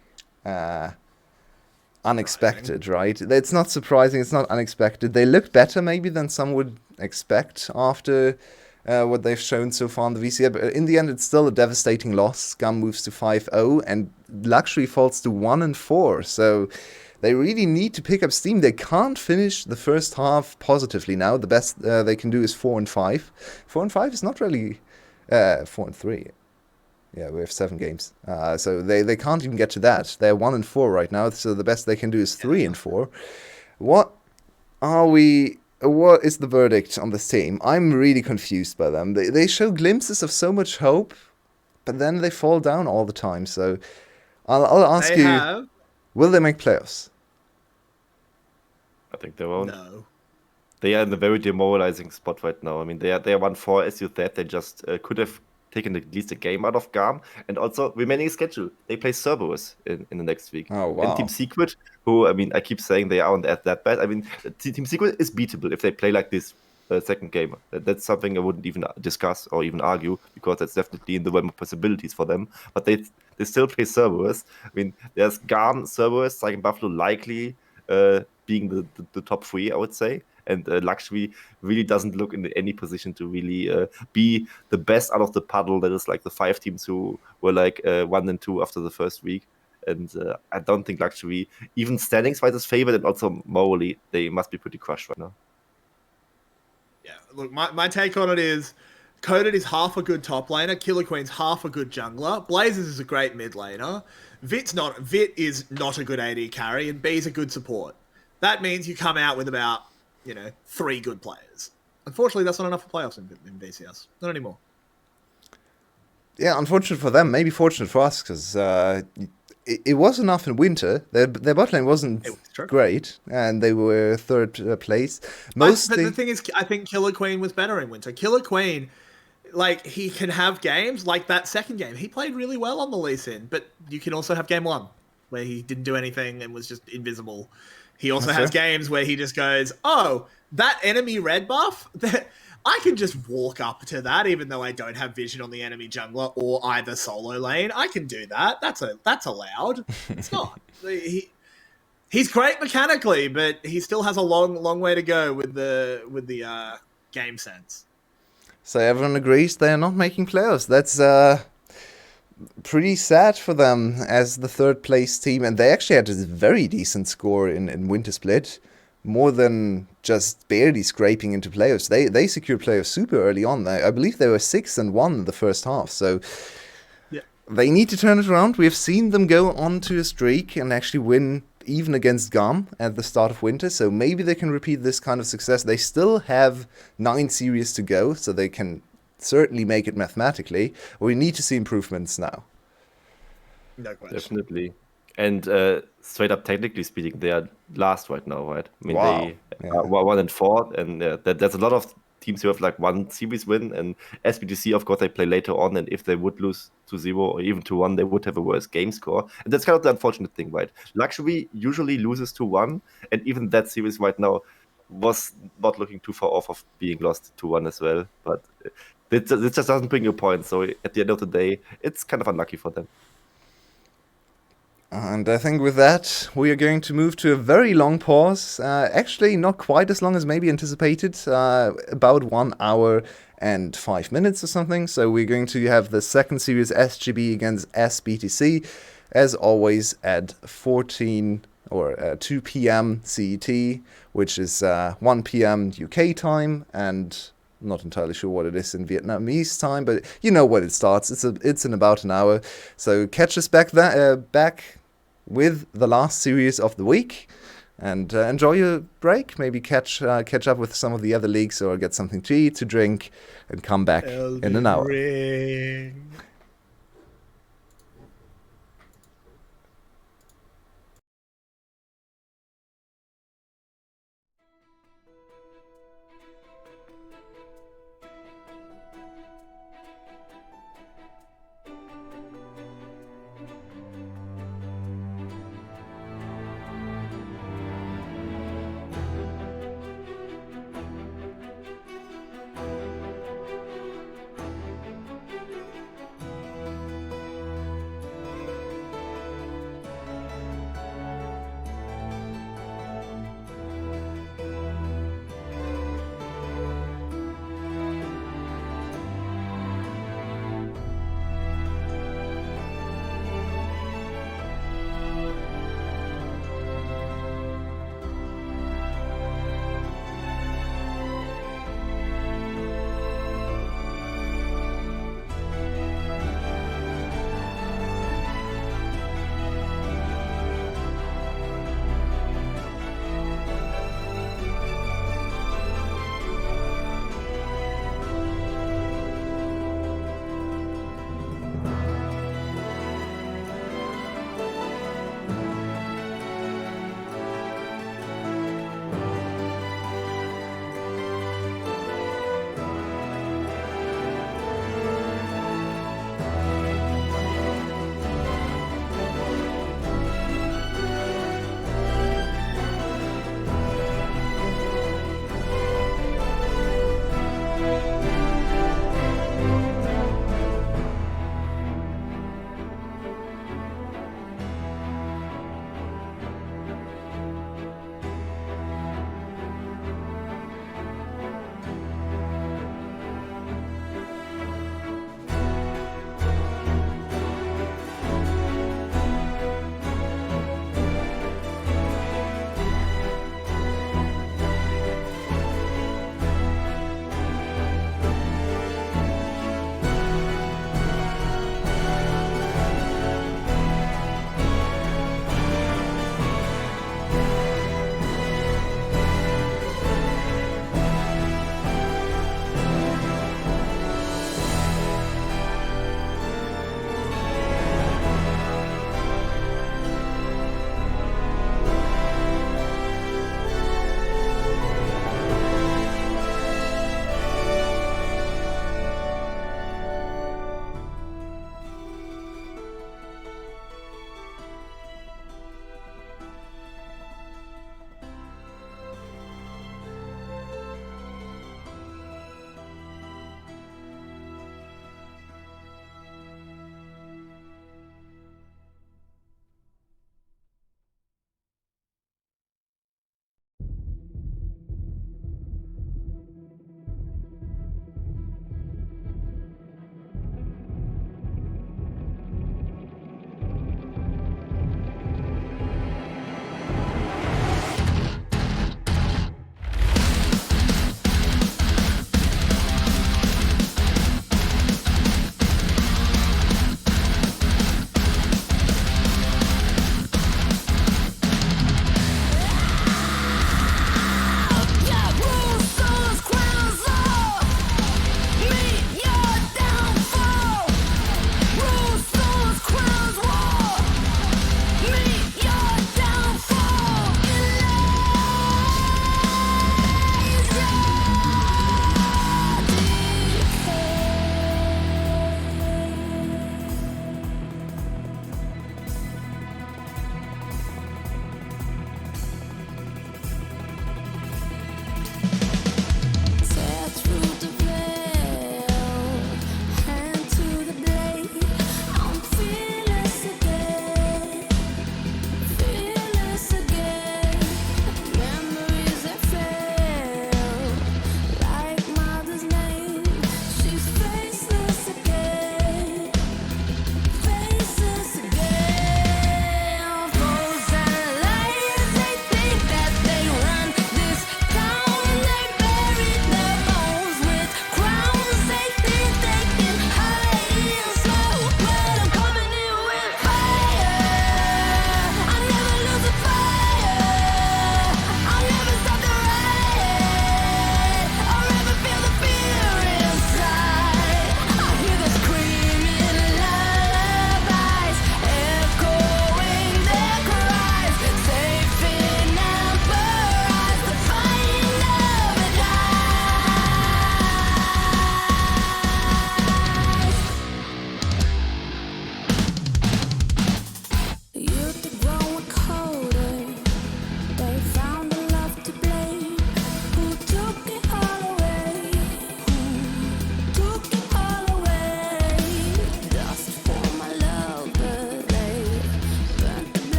S1: unexpected, right? It's not surprising. It's not unexpected. They look better maybe than some would expect after what they've shown so far in the VCS. But in the end, it's still a devastating loss. GAM moves to 5-0, and Luxury falls to 1-4. So they really need to pick up steam. They can't finish the first half positively now. The best they can do is 4-5. 4-5 is not really 4-3. Yeah, we have 7 games. So they can't even get to that. They're 1-4 right now. So the best they can do is 3-4. What is the verdict on this team? I'm really confused by them. They show glimpses of so much hope, but then they fall down all the time. So I'll ask you, will they make playoffs?
S3: I think they won't.
S2: No.
S3: They are in a very demoralizing spot right now. I mean, they are 1-4, as you said. They just could have taken at least a game out of GAM, and also remaining schedule. They play Cerberus in the next week.
S1: Oh, wow.
S3: And Team Secret, who, I mean, I keep saying they aren't that bad. I mean, Team Secret is beatable if they play like this second game. That's something I wouldn't even discuss or even argue, because that's definitely in the realm of possibilities for them. But they still play Cerberus. I mean, there's GAM, Cerberus, Saigon Buffalo likely being the top 3, I would say. And Luxury really doesn't look in any position to really be the best out of the puddle. That is like the 5 teams who were like 1-2 after the first week. And I don't think Luxury, even standings-wise, is favored, and also morally, they must be pretty crushed right now.
S2: Yeah, look, my take on it is Coded is half a good top laner, Killer Queen's half a good jungler, Blazers is a great mid laner, Vit is not a good AD carry, and B's a good support. That means you come out with about 3 good players. Unfortunately, that's not enough for playoffs in VCS. Not anymore.
S1: Yeah, unfortunate for them. Maybe fortunate for us, because it was enough in winter. Their bot lane wasn't great, and they were 3rd place.
S2: But the thing is, I think Killer Queen was better in winter. Killer Queen, like, he can have games like that second game. He played really well on the Lee Sin, but you can also have game 1 where he didn't do anything and was just invisible. He also has games where he just goes, oh, that enemy red buff, I can just walk up to that even though I don't have vision on the enemy jungler or either solo lane. I can do that. That's allowed. It's not. He's great mechanically, but he still has a long way to go with the game sense.
S1: So everyone agrees they are not making playoffs. That's pretty sad for them as the 3rd place team, and they actually had a very decent score in Winter Split, more than just barely scraping into playoffs. They secured playoffs super early on. I believe they were 6-1 in the first half, so yeah, they need to turn it around. We have seen them go on to a streak and actually win even against GAM at the start of winter, so maybe they can repeat this kind of success. They still have 9 series to go, so they can certainly make it mathematically. We need to see improvements now.
S2: No question.
S3: Definitely. And straight up, technically speaking, they are last right now, right? I mean, they are 1-4, and there's a lot of teams who have like 1 series win, and SBTC, of course, they play later on, and if they would lose 2-0 or even 2-1, they would have a worse game score. And that's kind of the unfortunate thing, right? Luxury usually loses 2-1, and even that series right now was not looking too far off of being lost 2-1 as well. But it just doesn't bring you points, so at the end of the day, it's kind of unlucky for them.
S1: And I think with that, we are going to move to a very long pause. Actually, not quite as long as maybe anticipated. About 1 hour and 5 minutes or something. So we're going to have the second series, SGB against SBTC, as always at 2 p.m. CET, which is 1 p.m. UK time, and I'm not entirely sure what it is in Vietnamese time, but you know when it starts. It's in about an hour. So catch us back with the last series of the week, and enjoy your break. Maybe catch up with some of the other leagues, or get something to eat, to drink, and come back in an hour.
S2: Ring.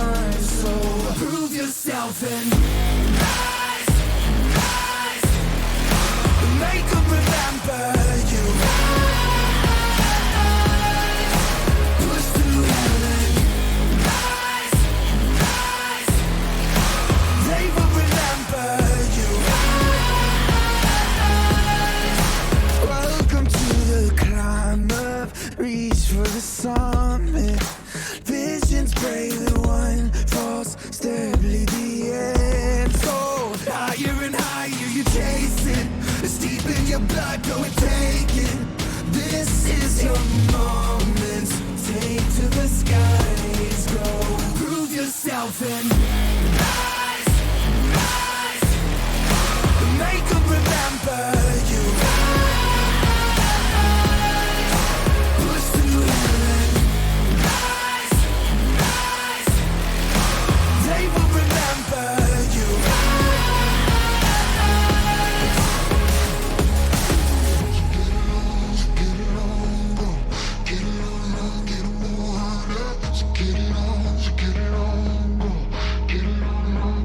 S4: rise. So prove yourself and rise, rise. Make them remember you. Rise, push through heaven. Rise, rise. They will remember you. Rise. Welcome to the climb up. Reach for the summit. Visions brave, the one falls, steadily the end. So higher and higher you chase it. It's deep in your blood, go and take it. This is your moment. Take to the skies, go. Prove yourself and rise, rise. Make them remember you. Push through heaven. Rise, rise. They will remember you. Get it on,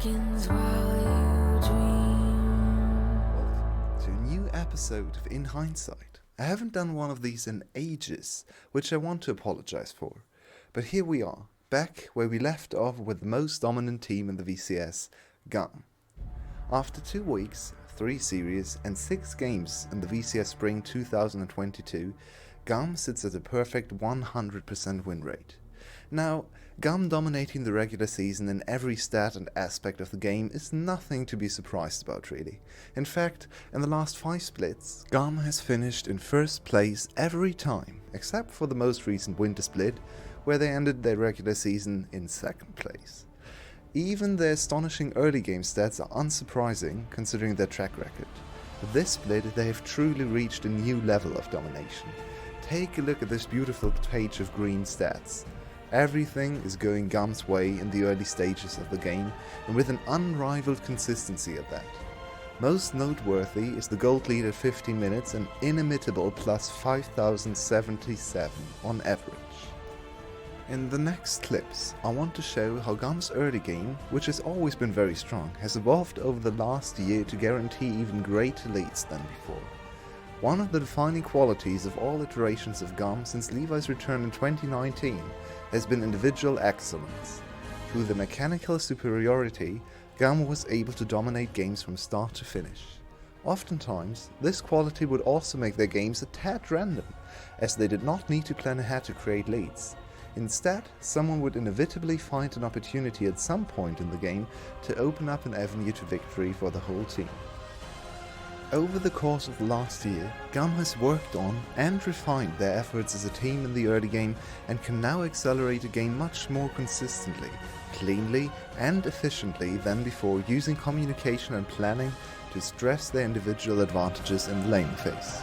S4: seconds while you dream.
S1: Welcome to a new episode of In Hindsight. I haven't done one of these in ages, which I want to apologize for. But here we are, back where we left off with the most dominant team in the VCS, GAM. After 2 weeks, 3 series and 6 games in the VCS Spring 2022, GAM sits at a perfect 100% win rate. Now, GAM dominating the regular season in every stat and aspect of the game is nothing to be surprised about, really. In fact, in the last 5 splits, GAM has finished in first place every time, except for the most recent winter split, where they ended their regular season in 2nd place. Even their astonishing early game stats are unsurprising considering their track record. With this split, they have truly reached a new level of domination. Take a look at this beautiful page of green stats. Everything is going GAM's way in the early stages of the game, and with an unrivaled consistency at that. Most noteworthy is the gold lead at 15 minutes and inimitable plus 5077 on average. In the next clips, I want to show how GAM's early game, which has always been very strong, has evolved over the last year to guarantee even greater leads than before. One of the defining qualities of all iterations of GAM since Levi's return in 2019 has been individual excellence. Through the mechanical superiority, GAM was able to dominate games from start to finish. Oftentimes, this quality would also make their games a tad random, as they did not need to plan ahead to create leads. Instead, someone would inevitably find an opportunity at some point in the game to open up an avenue to victory for the whole team. Over the course of the last year, GAM has worked on and refined their efforts as a team in the early game and can now accelerate a game much more consistently, cleanly and efficiently than before, using communication and planning to stress their individual advantages in the laning phase.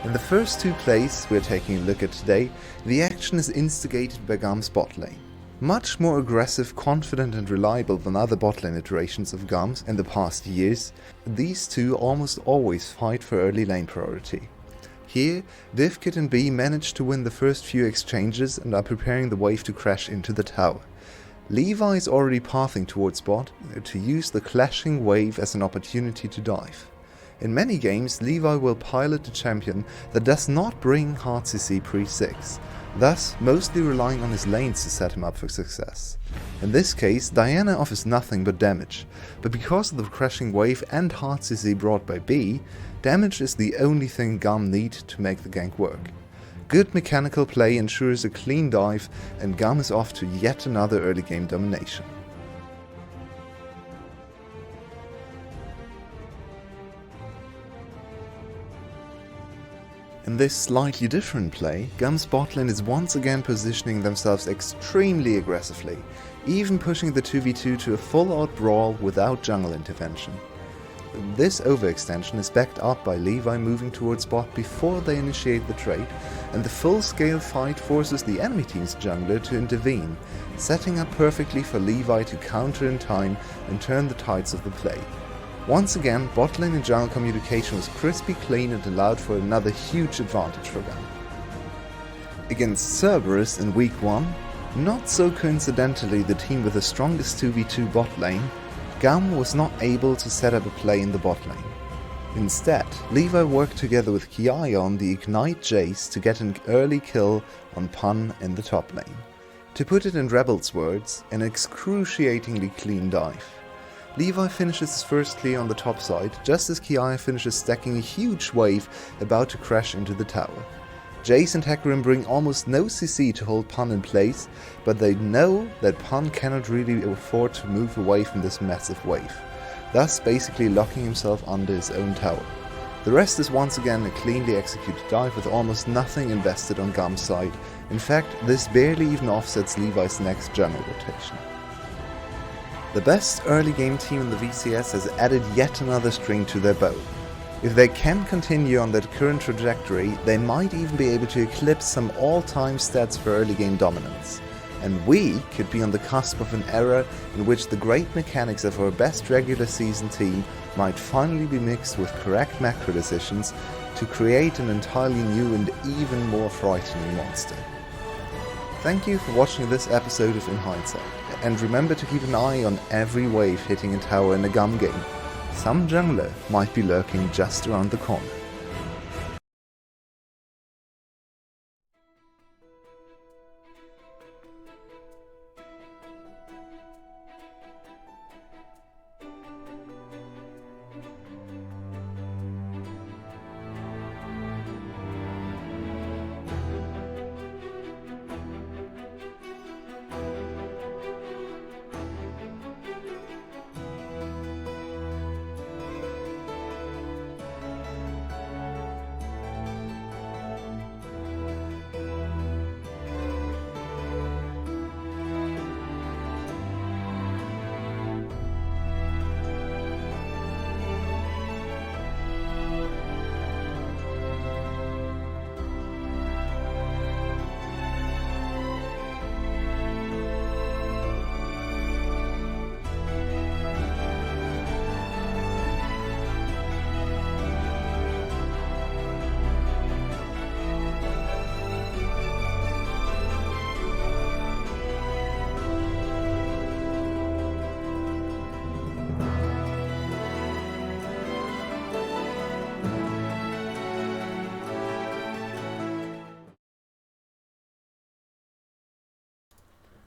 S1: In the first 2 plays we're taking a look at today, the action is instigated by GAM's bot lane. Much more aggressive, confident and reliable than other bot lane iterations of GAM's in the past years, these two almost always fight for early lane priority. Here, Vivkit and B managed to win the first few exchanges and are preparing the wave to crash into the tower. Levi is already pathing towards bot to use the clashing wave as an opportunity to dive. In many games, Levi will pilot a champion that does not bring hard CC pre-6, thus mostly relying on his lanes to set him up for success. In this case, Diana offers nothing but damage, but because of the crashing wave and hard CC brought by B, damage is the only thing GAM need to make the gank work. Good mechanical play ensures a clean dive, and GAM is off to yet another early game domination. In this slightly different play, GAM's bot lane is once again positioning themselves extremely aggressively, even pushing the 2v2 to a full-out brawl without jungle intervention. This overextension is backed up by Levi moving towards bot before they initiate the trade, and the full-scale fight forces the enemy team's jungler to intervene, setting up perfectly for Levi to counter in time and turn the tides of the play. Once again, bot lane and jungle communication was crispy clean and allowed for another huge advantage for GAM. Against Cerberus in week 1, not so coincidentally the team with the strongest 2v2 bot lane, GAM was not able to set up a play in the bot lane. Instead, Levi worked together with Kiai on the Ignite Jace to get an early kill on Pun in the top lane. To put it in Rebel's words, an excruciatingly clean dive. Levi finishes his first clear on the top side, just as Kiai finishes stacking a huge wave about to crash into the tower. Jace and Hecarim bring almost no CC to hold Pun in place, but they know that Pun cannot really afford to move away from this massive wave, thus basically locking himself under his own tower. The rest is once again a cleanly executed dive with almost nothing invested on GAM's side. In fact, this barely even offsets Levi's next jungle rotation. The best early game team in the VCS has added yet another string to their bow. If they can continue on that current trajectory, they might even be able to eclipse some all-time stats for early game dominance. And we could be on the cusp of an era in which the great mechanics of our best regular season team might finally be mixed with correct macro decisions to create an entirely new and even more frightening monster. Thank you for watching this episode of In Hindsight. and remember to keep an eye on every wave hitting a tower in a GAM game. Some jungler might be lurking just around the corner.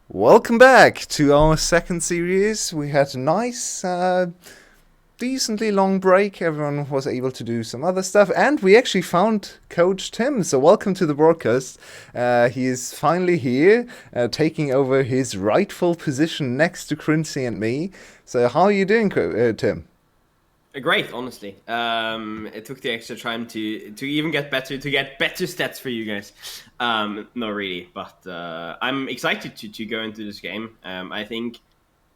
S1: Welcome back to our second series. We had a nice, decently long break. Everyone was able to do some other stuff, and we actually found Coach Tim. So welcome to the broadcast. He is finally here, taking over his rightful position next to Quincy and me. So how are you doing, Tim?
S5: Great, honestly. It took the extra time to even get better stats for you guys. Not really, but I'm excited to go into this game. I think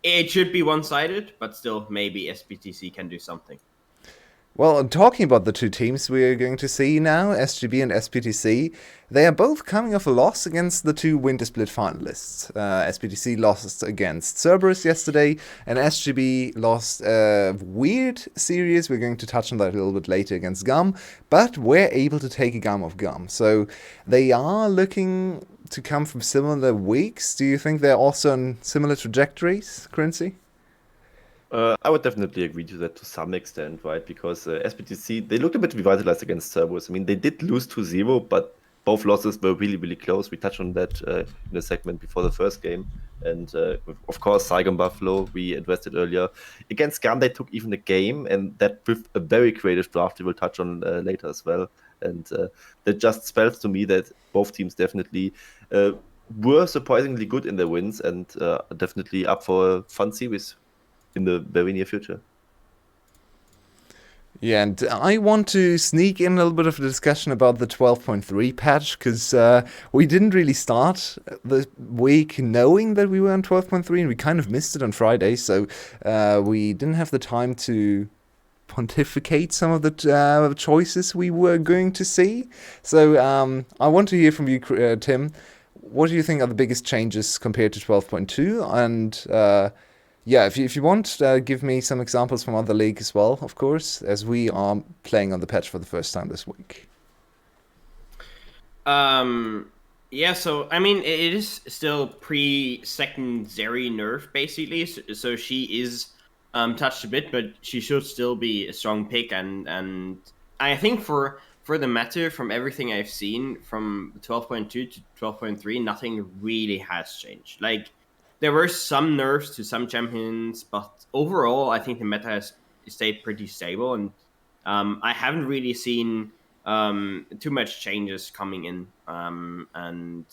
S5: it should be one-sided, but still maybe SBTC can do something.
S1: Well, talking about the two teams we're going to see now, SGB and SPTC, they are both coming off a loss against the two Winter Split finalists. SPTC lost against Cerberus yesterday, and SGB lost a weird series. We're going to touch on that a little bit later against GAM, but we're able to take a GAM of GAM. So they are looking to come from similar weeks. Do you think they're also on similar trajectories, Quincy?
S3: I would definitely agree to that to some extent, right? Because SPTC, they looked a bit revitalized against Cerberus. I mean, they did lose 2-0, but both losses were really, really close. We touched on that in the segment before the first game. And of course, Saigon Buffalo, we addressed it earlier. Against GAN, they took even a game, and that with a very creative draft we will touch on later as well. And that just spells to me that both teams definitely were surprisingly good in their wins and definitely up for a fun series in the very near future.
S1: Yeah, and I want to sneak in a little bit of a discussion about the 12.3 patch, because we didn't really start the week knowing that we were on 12.3, and we kind of missed it on Friday, so we didn't have the time to pontificate some of the choices we were going to see. So I want to hear from you, Tim. What do you think are the biggest changes compared to 12.2? And yeah, if you want, give me some examples from other leagues as well, of course, as we are playing on the patch for the first time this week.
S5: Yeah, so, I mean, it is still pre-secondary nerf, basically, so she is touched a bit, but she should still be a strong pick, and I think for the matter, from everything I've seen, from 12.2 to 12.3, nothing really has changed. Like, there were some nerfs to some champions, but overall, I think the meta has stayed pretty stable, and I haven't really seen too much changes coming in. And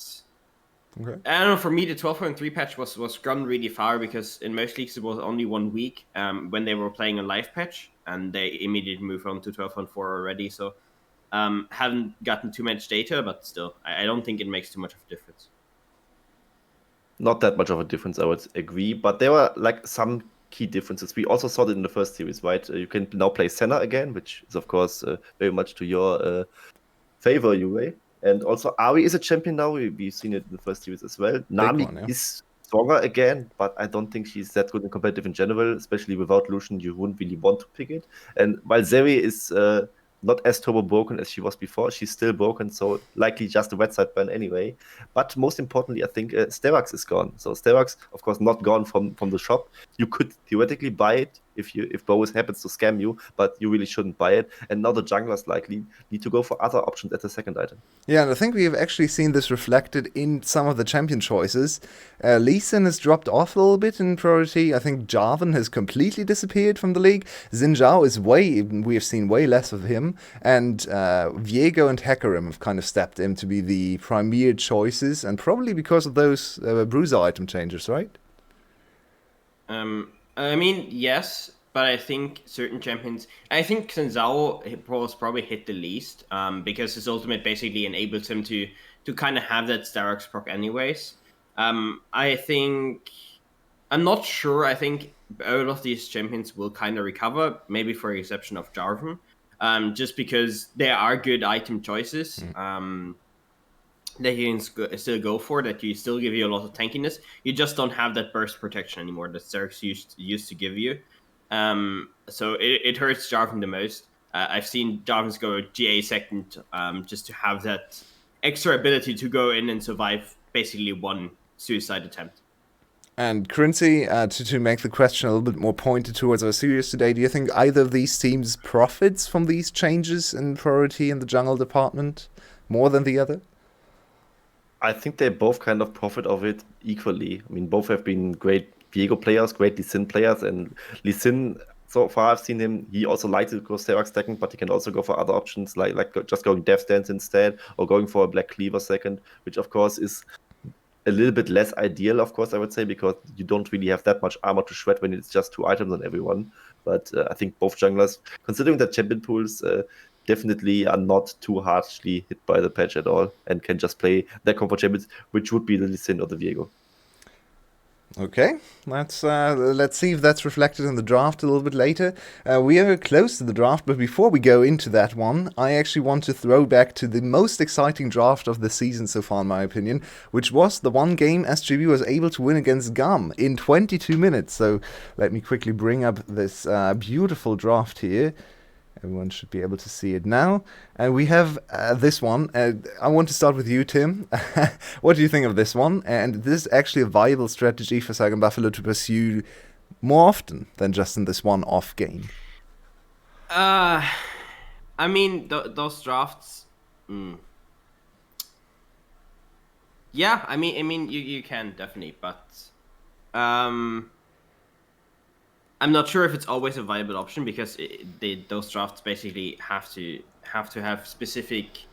S1: Okay.
S5: I don't know, for me, the 12.3 patch was gone really far, because in most leagues it was only 1 week when they were playing a live patch, and they immediately moved on to 12.4 already. So haven't gotten too much data, but still, I don't think it makes too much of a difference.
S3: Not that much of a difference, I would agree, but there were like some key differences. We also saw that in the first series, right? You can now play Senna again, which is of course very much to your favor, Yue. And also Ari is a champion now. We've seen it in the first series as well. Nami is stronger again, but I don't think she's that good in competitive in general, especially without Lucian. You wouldn't really want to pick it. And while Zeri is not as turbo broken as she was before. She's still broken, so likely just a wet side ban anyway. But most importantly, I think Sterak's is gone. So Sterak's, of course, not gone from the shop. You could theoretically buy it if Bo3 happens to scam you, but you really shouldn't buy it. And now the junglers likely need to go for other options at the second item.
S1: Yeah, and I think we have actually seen this reflected in some of the champion choices. Lee Sin has dropped off a little bit in priority. I think Jarvan has completely disappeared from the league. Xin Zhao is we have seen way less of him. And Viego and Hecarim have kind of stepped in to be the premier choices, and probably because of those bruiser item changes, right?
S5: I mean, yes, but I think certain champions. I think Senzao was probably hit the least, because his ultimate basically enables him to kind of have that Starrock's proc anyways. I think I'm not sure. I think all of these champions will kind of recover, maybe for the exception of Jarvan, just because there are good item choices. That you can still go for, that you still give you a lot of tankiness. You just don't have that burst protection anymore that Zerx used to give you. So it hurts Jarvan the most. I've seen Jarvan's go GA second, just to have that extra ability to go in and survive basically one suicide attempt.
S1: And Currency, to make the question a little bit more pointed towards our series today, do you think either of these teams profits from these changes in priority in the jungle department more than the other?
S3: I think they both kind of profit of it equally. I mean, both have been great Viego players, great Lee Sin players, and Lee Sin, so far I've seen him, he also likes to go Sterak second, but he can also go for other options, like just going Death Dance instead, or going for a Black Cleaver second, which of course is a little bit less ideal, of course, I would say, because you don't really have that much armor to shred when it's just 2 items on everyone. But I think both junglers, considering that champion pools definitely are not too harshly hit by the patch at all, and can just play their comfort champions, which would be the Lee Sin or the Viego.
S1: Okay, let's see if that's reflected in the draft a little bit later. We are close to the draft, but before we go into that one, I actually want to throw back to the most exciting draft of the season so far, in my opinion, which was the one game SGB was able to win against GAM in 22 minutes. So let me quickly bring up this beautiful draft here. Everyone should be able to see it now. And we have this one. I want to start with you, Tim. What do you think of this one? And this is actually a viable strategy for Saigon Buffalo to pursue more often than just in this one-off game.
S5: I mean, those drafts. Yeah, I mean, you can definitely, but I'm not sure if it's always a viable option, because those drafts basically have to have specific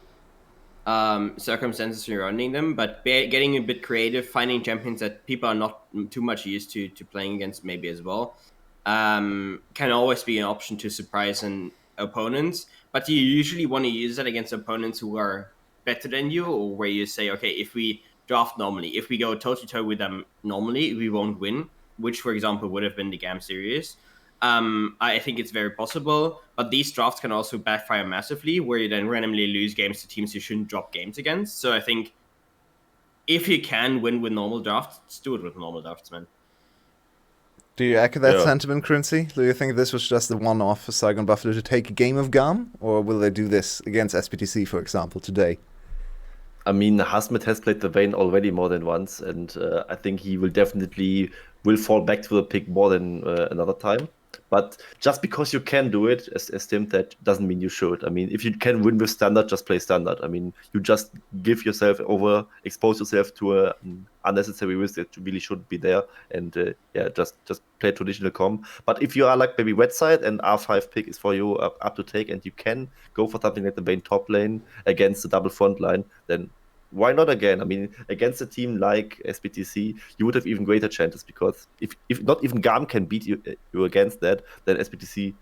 S5: circumstances surrounding them. But getting a bit creative, finding champions that people are not too much used to playing against maybe as well, can always be an option to surprise an opponent. But you usually want to use that against opponents who are better than you, or where you say, okay, if we draft normally, if we go toe-to-toe with them normally, we won't win. Which, for example, would have been the GAM series. I think it's very possible, but these drafts can also backfire massively, where you then randomly lose games to teams you shouldn't drop games against. So I think if you can win with normal drafts, do it with normal drafts, man.
S1: Do you echo that sentiment, Currency? Do you think this was just the one-off for Saigon Buffalo to take a game of GAM, or will they do this against SPTC, for example, today?
S3: I mean, Hasmet has played the Vayne already more than once, and I think he will definitely fall back to the pick more than another time. But just because you can do it, as Tim said, doesn't mean you should. I mean, if you can win with standard, just play standard. I mean, you just give yourself over, expose yourself to an unnecessary risk that really shouldn't be there, and just play traditional comp. But if you are like maybe wet side and R5 pick is for you up to take, and you can go for something like the Vayne top lane against the double front line, then why not again? I mean, against a team like SPTC, you would have even greater chances, because if not even GAM can beat you against that, then SPTC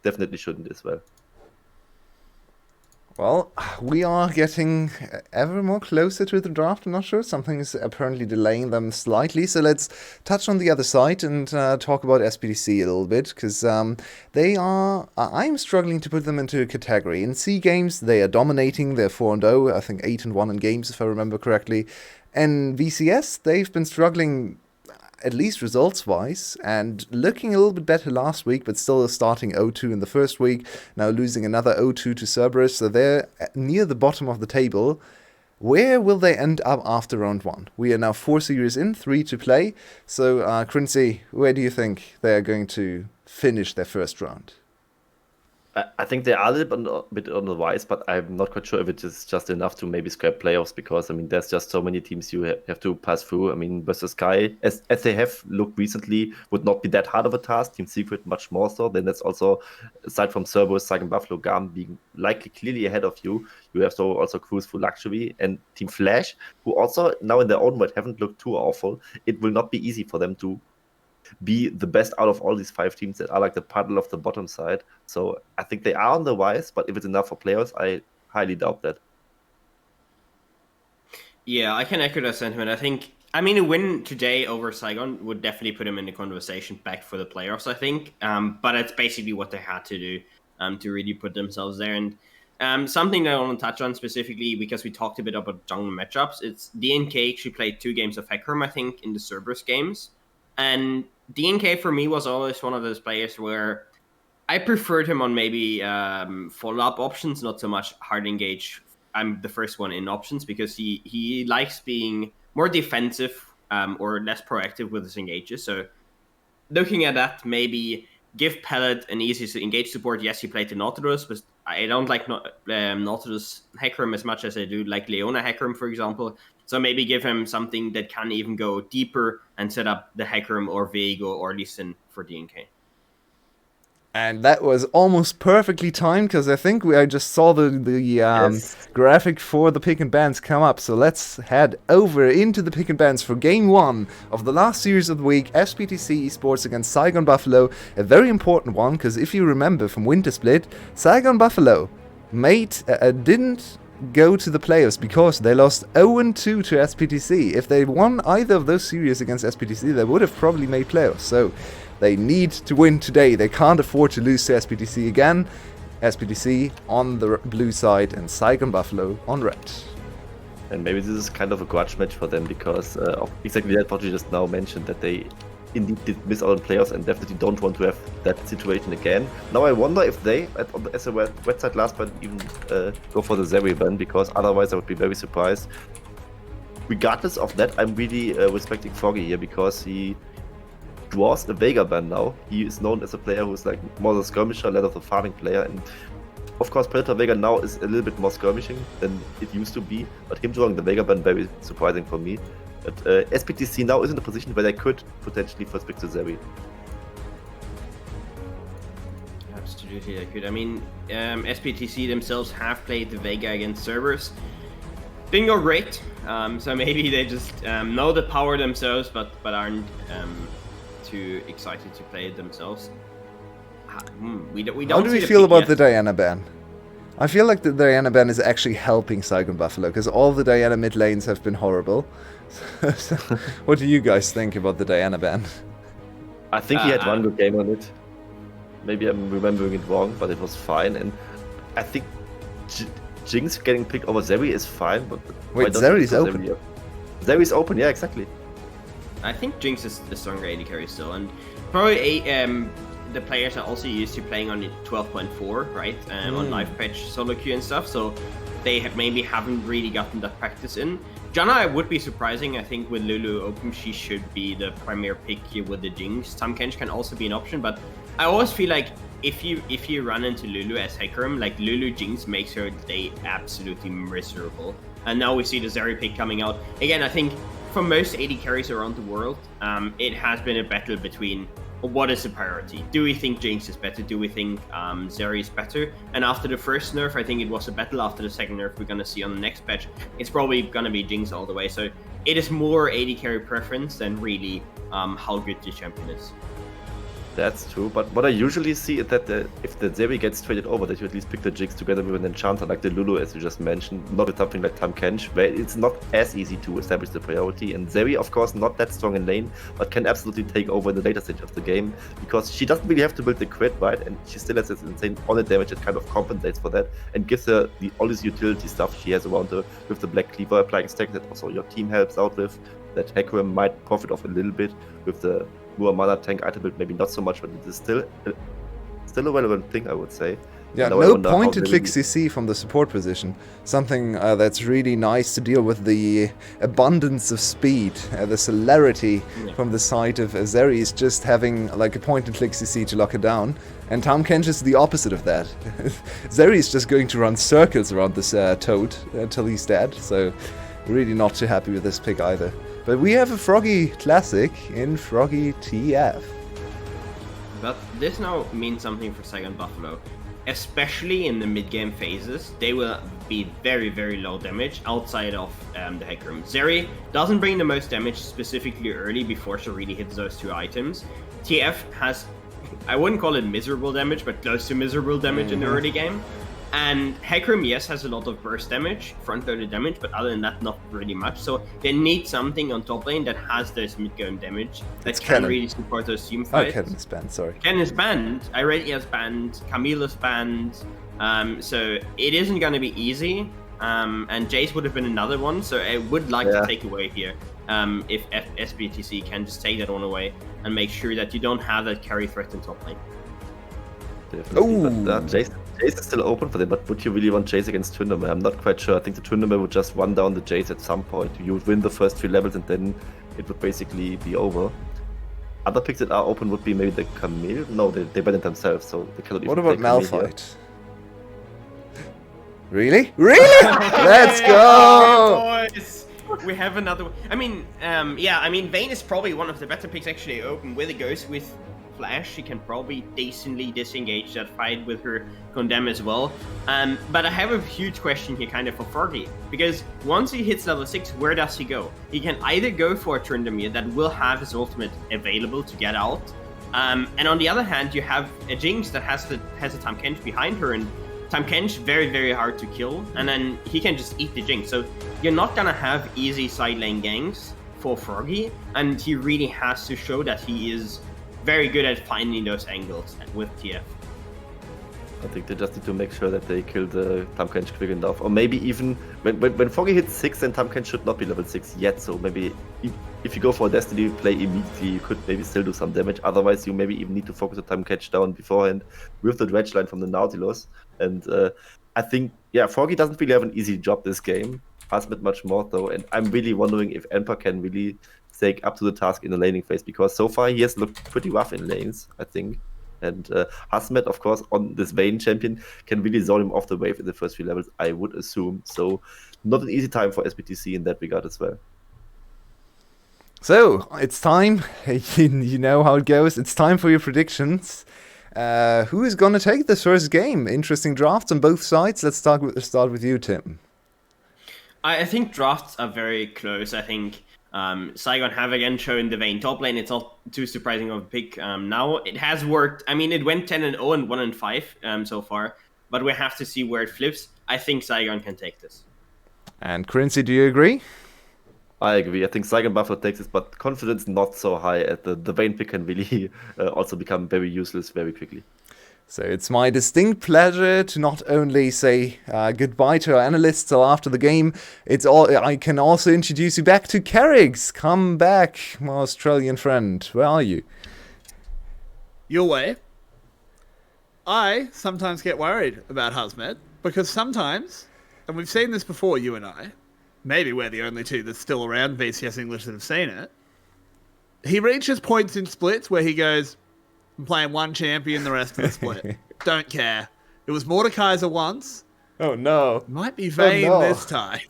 S3: definitely shouldn't as well.
S1: Well, we are getting ever more closer to the draft. I'm not sure. Something is apparently delaying them slightly. So let's touch on the other side and talk about SPTC a little bit, because they are... I'm struggling to put them into a category. In C games, they are dominating. They're 4-0. I think 8-1 in games, if I remember correctly. And VCS, they've been struggling at least results-wise, and looking a little bit better last week, but still starting 0-2 in the first week, now losing another 0-2 to Cerberus, so they're near the bottom of the table. Where will they end up after round 1? We are now 4 series in, 3 to play, so Quincy, where do you think they're going to finish their first round?
S3: I think they are a little bit on the rise, but I'm not quite sure if it is just enough to maybe scrap playoffs, because I mean there's just so many teams you have to pass through. I mean versus Sky, as they have looked recently, would not be that hard of a task. Team Secret much more so. Then that's also, aside from Cerberus, Sagan Buffalo, GAM being likely clearly ahead of you. You have to also cruise through Luxury and Team Flash, who also now in their own right haven't looked too awful. It will not be easy for them to be the best out of all these 5 teams that are like the puddle of the bottom side. So I think they are on the rise, but if it's enough for players, I highly doubt that.
S5: Yeah, I can echo that sentiment. I think, I mean, a win today over Saigon would definitely put them in the conversation back for the playoffs, I think. But it's basically what they had to do to really put themselves there. And something that I want to touch on specifically, because we talked a bit about jungle matchups, it's DNK actually played 2 games of Hecarim, I think, in the Cerberus games. And DNK for me was always one of those players where I preferred him on maybe follow-up options, not so much hard engage. I'm the first one in options, because he likes being more defensive or less proactive with his engages. So looking at that, maybe give Pellet an easy engage support. Yes, he played the Nautilus, but I don't like Nautilus Hecarim as much as I do like Leona Hecarim, for example. So maybe give him something that can even go deeper and set up the Hecarim or Viego or Lee Sin for DNK.
S1: And that was almost perfectly timed, because I think I just saw the graphic for the pick and bans come up. So let's head over into the pick and bans for game 1 of the last series of the week, SPTC Esports against Saigon Buffalo. A very important one, because if you remember from Winter Split, Saigon Buffalo didn't go to the playoffs because they lost 0-2 to SPTC. If they won either of those series against SPTC, they would have probably made playoffs. So they need to win today. They can't afford to lose to SPTC again. SPTC on the blue side and Saigon Buffalo on red.
S3: And maybe this is kind of a grudge match for them, because of exactly that what you just now mentioned, that they indeed did miss out on players and definitely don't want to have that situation again. Now I wonder if they, as a red side last point, even go for the Zeri ban, because otherwise I would be very surprised. Regardless of that, I'm really respecting Froggy here, because he draws a Vega ban now. He is known as a player who's like more the skirmisher, less of the farming player, and of course Predator Vega now is a little bit more skirmishing than it used to be, but him drawing the Vega ban, very surprising for me. But SPTC now is in a position where they could potentially first pick the Zeri.
S5: Absolutely, they could. I mean, SPTC themselves have played the Vega against Cerberus. Didn't go great, so maybe they just know the power themselves, but aren't too excited to play it themselves. We don't.
S1: How do we feel about the Diana ban? I feel like the Diana ban is actually helping Saigon Buffalo, because all the Diana mid lanes have been horrible. So, what do you guys think about the Diana ban?
S3: I think he had one good game on it. Maybe I'm remembering it wrong, but it was fine. And I think Jinx getting picked over Zeri is fine, but
S1: wait, Zeri's open.
S3: Zeri's open, yeah, exactly.
S5: I think Jinx is the stronger AD carry still, and probably the players are also used to playing on 12.4, right? On live patch solo queue and stuff, so they haven't really gotten that practice in. Janna, I would be surprising. I think with Lulu open, she should be the premier pick here with the Jinx. Tahm Kench can also be an option, but I always feel like if you run into Lulu as Hecarim, like Lulu Jinx makes her day absolutely miserable. And now we see the Zeri pick coming out. Again, I think for most AD carries around the world, it has been a battle between what is the priority. Do we think Jinx is better? Do we think Zeri is better? And after the first nerf, I think it was a battle. After the second nerf, we're going to see on the next patch, it's probably going to be Jinx all the way. So it is more AD carry preference than really how good the champion is.
S3: That's true, but what I usually see is that if the Zeri gets traded over, that you at least pick the Jinx together with an enchanter like the Lulu, as you just mentioned, not with something like Tahm Kench, where it's not as easy to establish the priority. And Zeri, of course, not that strong in lane, but can absolutely take over in the later stage of the game, because she doesn't really have to build the crit, right? And she still has this insane on-hit damage that kind of compensates for that, and gives her all this utility stuff she has around her with the Black Cleaver applying stack that also your team helps out with. that Hecarim might profit off a little bit with the more mana tank item build, maybe not so much, but it is still a relevant thing, I would say.
S1: Yeah,
S3: Now I
S1: no
S3: wonder how
S1: point and
S3: they
S1: click
S3: will-
S1: CC from the support position. Something that's really nice to deal with the abundance of speed, the celerity from the side of Zeri is just having like a point and click CC to lock it down. And Tahm Kench is the opposite of that. Zeri is just going to run circles around this Toad until he's dead. So really not too happy with this pick either. But we have a Froggy Classic in Froggy TF.
S5: But this now means something for Saigon Buffalo. Especially in the mid-game phases, they will be very, very low damage outside of the Hecarim. Zeri doesn't bring the most damage specifically early before she really hits those two items. TF has, I wouldn't call it miserable damage, but close to miserable damage in the early game. And Hecarim, yes, has a lot of burst damage, front-loaded damage, but other than that, not really much. So they need something on top lane that has those mid-game damage that can really support those team fights.
S1: Oh, Kennen is banned, sorry.
S5: Kennen is banned, Irelia's banned, Camille's banned, so it isn't going to be easy. And Jace would have been another one, so I would like to take away here if SBTC can just take that one away and make sure that you don't have that carry threat in top lane.
S3: Definitely. But, Jace is still open for them, but would you really want Jace against Tryndamere? I'm not quite sure. I think the Tryndamere would just run down the Jace at some point. You would win the first 3 levels and then it would basically be over. Other picks that are open would be maybe the Camille. No, they banned it themselves, so they cannot even
S1: What about
S3: play Camille here.
S1: Malphite? Really? Really? Let's go!
S5: Boys! We have another one. I mean, Vayne is probably one of the better picks actually open with a Ghost with Flash. She can probably decently disengage that fight with her Condemn as well. But I have a huge question here kind of for Froggy, because once he hits level 6, where does he go? He can either go for a Tryndamere that will have his ultimate available to get out, and on the other hand, you have a Jinx that has a Tahm Kench behind her, and Tahm Kench very, very hard to kill, and then he can just eat the Jinx. So you're not gonna have easy side lane ganks for Froggy, and he really has to show that he is very good at finding those angles with TF.
S3: I think they just need to make sure that they kill the Tahm Kench quick enough. Or maybe even when Froggy hits 6, then Tahm Kench should not be level 6 yet. So maybe if you go for a Destiny play immediately, you could maybe still do some damage. Otherwise, you maybe even need to focus the Tahm Kench down beforehand with the dredge line from the Nautilus. And I think, Froggy doesn't really have an easy job this game. Hasmet much more though. And I'm really wondering if Emperor can really take up to the task in the laning phase, because so far he has looked pretty rough in lanes, I think. And Hasmet, of course, on this Vayne champion can really zone him off the wave in the first few levels, I would assume. So not an easy time for SBTC in that regard as well.
S1: So, it's time. You know how it goes. It's time for your predictions. Who is going to take this first game? Interesting drafts on both sides. Let's start with you, Tim.
S5: I think drafts are very close. I think Saigon have again shown the Vayne top lane. It's not too surprising of a pick. Now it has worked. I mean, it went 10-0 and 1-5 so far, but we have to see where it flips. I think Saigon can take this.
S1: And Quincy, do you agree?
S3: I agree. I think Saigon Buffalo takes this, but confidence not so high. At the Vayne pick can really also become very useless very quickly.
S1: So it's my distinct pleasure to not only say goodbye to our analysts till after the game, I can also introduce you back to Kerrigs. Come back, my Australian friend. Where are you?
S2: Your way. I sometimes get worried about Hasmet, because sometimes, and we've seen this before, you and I, maybe we're the only two that's still around VCS English that have seen it, he reaches points in splits where he goes, I'm playing one champion the rest of the split. Don't care. It was Mordekaiser once.
S1: Oh no.
S2: Might be Vayne this time.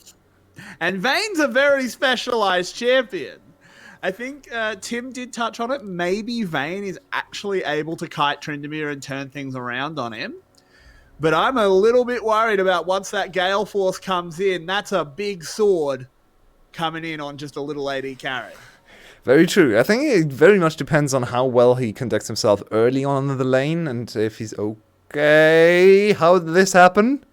S2: And Vayne's a very specialized champion. I think Tim did touch on it. Maybe Vayne is actually able to kite Tryndamere and turn things around on him. But I'm a little bit worried about once that Gale Force comes in, that's a big sword coming in on just a little AD carry.
S1: Very true. I think it very much depends on how well he conducts himself early on in the lane and if he's okay. How did this happen?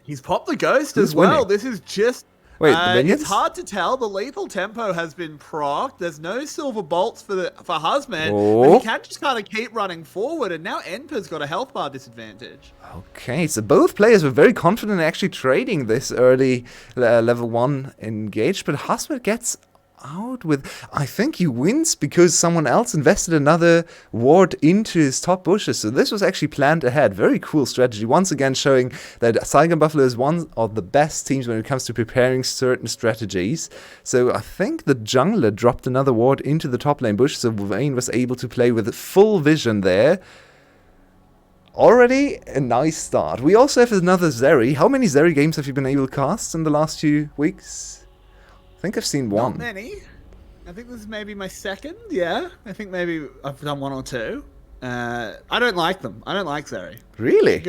S2: He's popped the Ghost
S1: Who's
S2: as well.
S1: winning?
S2: This is just
S1: Wait, the minions?
S2: It's hard to tell. The lethal tempo has been procced. There's no silver bolts for Husman, but he can just kind of keep running forward, and now Enper's got a health bar disadvantage.
S1: Okay, so both players were very confident in actually trading this early level 1 engage, but Husman gets out with, I think he wins because someone else invested another ward into his top bushes. So this was actually planned ahead. Very cool strategy. Once again showing that Saigon Buffalo is one of the best teams when it comes to preparing certain strategies. So I think the jungler dropped another ward into the top lane bush, so Vayne was able to play with full vision there. Already a nice start. We also have another Zeri. How many Zeri games have you been able to cast in the last few weeks? I think I've seen one.
S2: Not many. I think this is maybe my second. Yeah, I think maybe I've done one or two. I don't like them. I don't like Zeri.
S1: Really?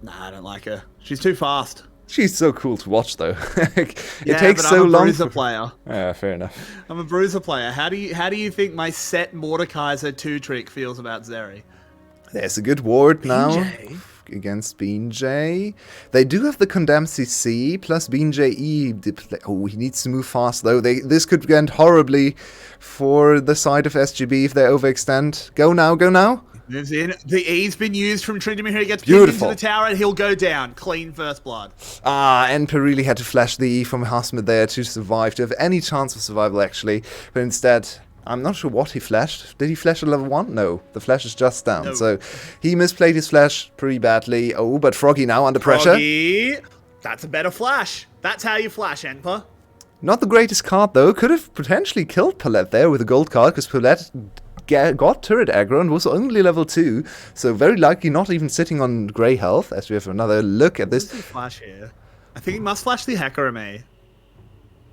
S2: Nah, I don't like her. She's too fast.
S1: She's so cool to watch, though. It
S2: yeah,
S1: takes
S2: but
S1: so
S2: I'm a
S1: long.
S2: Bruiser player.
S1: Yeah, fair enough.
S2: I'm a Bruiser player. How do you think my set Mordekaiser 2 trick feels about Zeri?
S1: There's a good ward now
S2: BJ.
S1: against BJ. They do have the Condemned CC plus BJ. Oh, he needs to move fast though. This could end horribly for the side of SGB if they overextend. Go now, go now.
S2: Moves in. The E's been used from Tryndamere here. He gets
S1: Beautiful.
S2: into the tower and he'll go down. Clean first blood.
S1: Enper really had to flash the E from Hasmid there to survive, to have any chance of survival actually. But instead, I'm not sure what he flashed. Did he flash at level 1? No, the flash is just down.
S2: No.
S1: So he misplayed his flash pretty badly. Oh, but Froggy now under pressure.
S2: Froggy. That's a better flash. That's how you flash, Enper.
S1: Not the greatest card though. Could have potentially killed Palette there with a gold card, because Palette got turret aggro and was only level 2. So very likely not even sitting on grey health, as we have another look at this.
S2: What's the flash here? I think he must flash the Hakarame.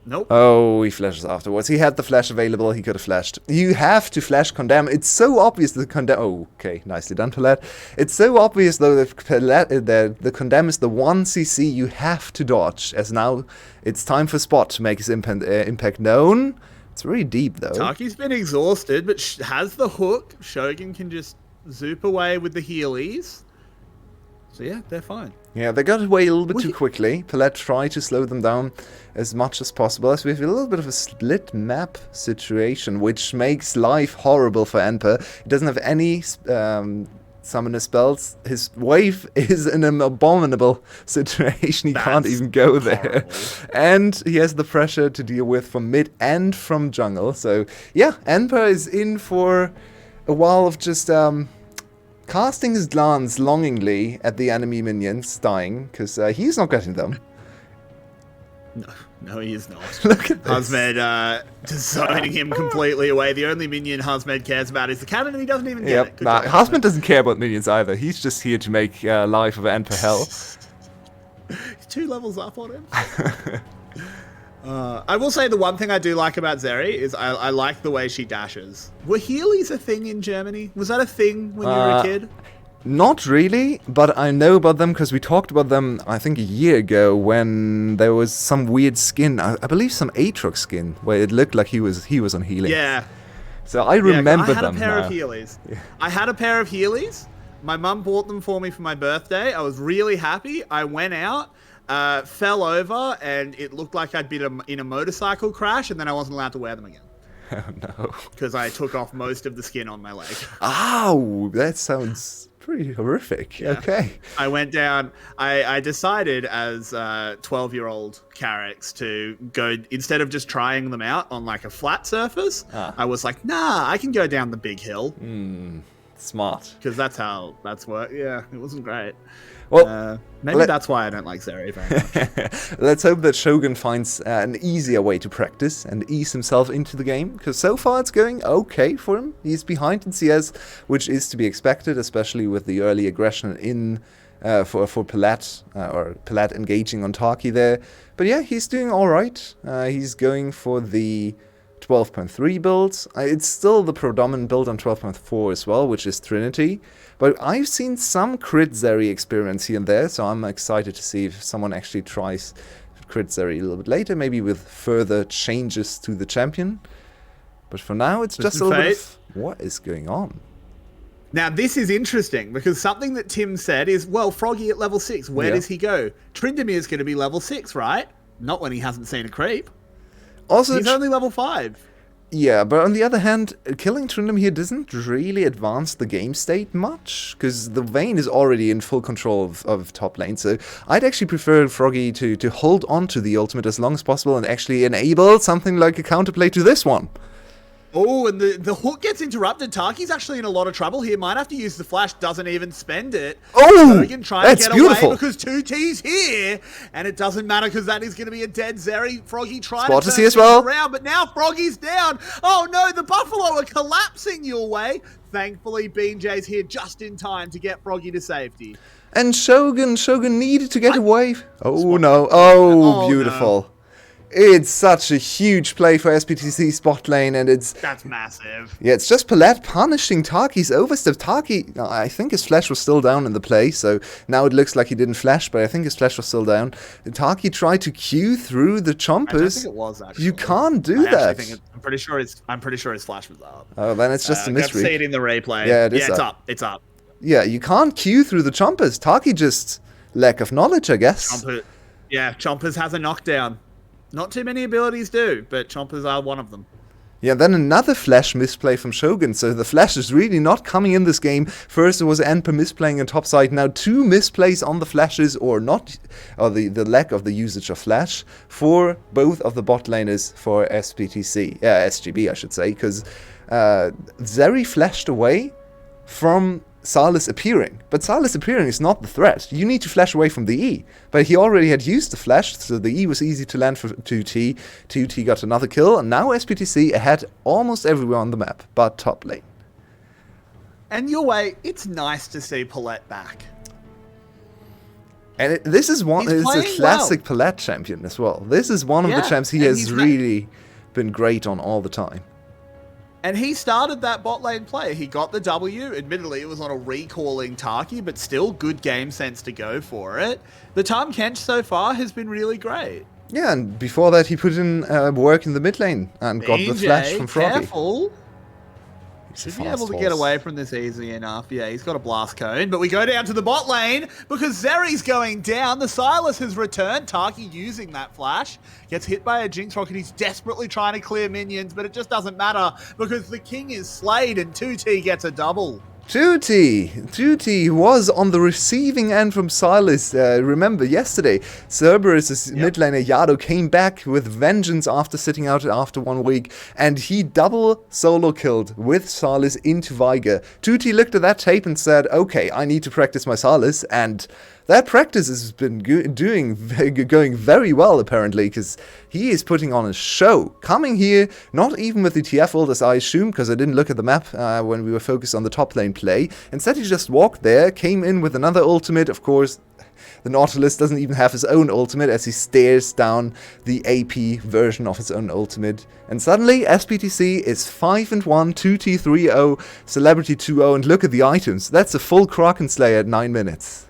S2: Nope.
S1: Oh, he flashes afterwards. He had the flash available. He could have flashed. You have to flash Condemn. It's so obvious that Condemn... Oh, okay. Nicely done, Palette. It's so obvious, though, that the Condemn is the one CC you have to dodge. As now it's time for Spot to make his impact known. It's very deep, though.
S2: Taki's been exhausted, but has the hook. Shogun can just zoop away with the Heelys. So yeah, they're fine.
S1: Yeah, they got away a little bit too quickly. Palette tried to slow them down as much as possible, as we have a little bit of a split map situation, which makes life horrible for Enper. He doesn't have any summoner spells. His wave is in an abominable situation. He can't even go there. And he has the pressure to deal with from mid and from jungle. So yeah, Enper is in for a while of just... casting his glance longingly at the enemy minions dying, because he's not getting them.
S2: No, he is not.
S1: Look at this.
S2: Husmed designing him completely away. The only minion Husmed cares about is the cannon, and he doesn't even get it. Good job,
S1: Husband doesn't care about minions either. He's just here to make life of Enper hell.
S2: He's 2 levels up on him. I will say the one thing I do like about Zeri is I like the way she dashes. Were Heelys a thing in Germany? Was that a thing when you were a kid?
S1: Not really, but I know about them because we talked about them, I think, a year ago when there was some weird skin. I believe some Aatrox skin where it looked like he was on healing.
S2: Yeah.
S1: So I remember them.
S2: I had a pair of Heelys. Yeah. I had a pair of Heelys. My mum bought them for me for my birthday. I was really happy. I went out. Fell over, and it looked like I'd been in a motorcycle crash, and then I wasn't allowed to wear them again.
S1: Oh, no.
S2: Because I took off most of the skin on my leg.
S1: Ow! That sounds pretty horrific. Yeah. Okay.
S2: I went down... I decided as 12-year-old Carrix to go... Instead of just trying them out on, like, a flat surface, I was like, nah, I can go down the big hill.
S1: Smart.
S2: Because that's how that's worked. Yeah, it wasn't great.
S1: Well,
S2: maybe that's why I don't like Zeri very much.
S1: Let's hope that Shogun finds an easier way to practice and ease himself into the game, because so far it's going okay for him. He's behind in CS, which is to be expected, especially with the early aggression in for Palette, or Palette engaging on Taki there. But yeah, he's doing alright. He's going for the 12.3 builds. It's still the predominant build on 12.4 as well, which is Trinity. But I've seen some crit Zeri experience here and there, so I'm excited to see if someone actually tries crit Zeri a little bit later, maybe with further changes to the champion. But for now, it's just a little bit of what is going on.
S2: Now, this is interesting, because something that Tim said is, well, Froggy at level 6, where does he go? Tryndamere's going to be level 6, right? Not when he hasn't seen a creep.
S1: Also,
S2: He's only level 5.
S1: yeah, but on the other hand, killing Trundle here doesn't really advance the game state much, because the Vayne is already in full control of top lane, so I'd actually prefer Froggy to hold on to the ultimate as long as possible and actually enable something like a counterplay to this one.
S2: Oh, and the hook gets interrupted. Taki's actually in a lot of trouble here. Might have to use the flash. Doesn't even spend it.
S1: Oh,
S2: Shogun trying
S1: that's
S2: to get
S1: beautiful.
S2: away because 2T's here. And it doesn't matter because that is going to be a dead Zeri. Froggy trying
S1: Spot
S2: to
S1: to
S2: turn
S1: see as
S2: things
S1: well.
S2: around. But now Froggy's down. Oh, no. The Buffalo are collapsing your way. Thankfully, BJ's here just in time to get Froggy to safety.
S1: And Shogun needed to get away. Oh
S2: Spot.
S1: no,
S2: Oh,
S1: beautiful.
S2: no.
S1: It's such a huge play for SPTC spot lane, and
S2: That's massive.
S1: yeah, it's just Palette punishing Taki's overstep. Taki, I think his flash was still down in the play, so now it looks like he didn't flash, but I think his flash was still down. Taki tried to Q through the
S2: I
S1: chompers.
S2: think it was actually.
S1: You can't do that.
S2: I'm pretty sure his flash was up.
S1: Oh, then it's just a
S2: I can
S1: mystery.
S2: see it in the replay.
S1: Yeah, it is
S2: it's
S1: up.
S2: up. It's up.
S1: Yeah, you can't Q through the chompers. Taki just lack of knowledge, I guess.
S2: Chompers has a knockdown. Not too many abilities do, but Chompers are one of them.
S1: Yeah, then another flash misplay from Shogun, so the flash is really not coming in this game. First it was Enper misplaying on top side, now 2 misplays on the flashes, or the lack of the usage of flash, for both of the bot laners for SGB I should say, because Zeri flashed away from Sylas appearing, but Sylas appearing is not the threat. You need to flash away from the E, but he already had used the flash, so the E was easy to land for 2T. 2T got another kill, and now SPTC ahead almost everywhere on the map, but top lane.
S2: And your way, it's nice to see Palette back.
S1: And this is
S2: He's
S1: a
S2: playing
S1: classic Palette champion as well. This is one of the
S2: Yeah,
S1: champs he
S2: and
S1: has
S2: he's
S1: really been great on all the time.
S2: And he started that bot lane play. He got the W. Admittedly, it was on a recalling Taki, but still good game sense to go for it. The Tahm Kench so far has been really great.
S1: Yeah, and before that he put in work in the mid lane and got the flash from Froggy.
S2: Careful. Should be able to get away from this easy enough. Yeah, he's got a blast cone. But we go down to the bot lane because Zeri's going down. The Sylas has returned. Taki using that flash. Gets hit by a Jinx Rocket. He's desperately trying to clear minions, but it just doesn't matter because the king is slayed and 2T gets a double.
S1: 2T was on the receiving end from Sylas. Remember yesterday, Cerberus' mid laner Yado came back with vengeance after sitting out after 1 week, and he double solo killed with Sylas into Veigar. 2T looked at that tape and said, okay, I need to practice my Sylas, and that practice has been going very well, apparently, because he is putting on a show. Coming here, not even with the TF ult, as I assume, because I didn't look at the map when we were focused on the top lane play. Instead, he just walked there, came in with another ultimate. Of course, the Nautilus doesn't even have his own ultimate as he stares down the AP version of his own ultimate. And suddenly, SPTC is 5-1, 2T 3-0, Celebrity 2-0, and look at the items. That's a full Kraken Slayer at 9 minutes.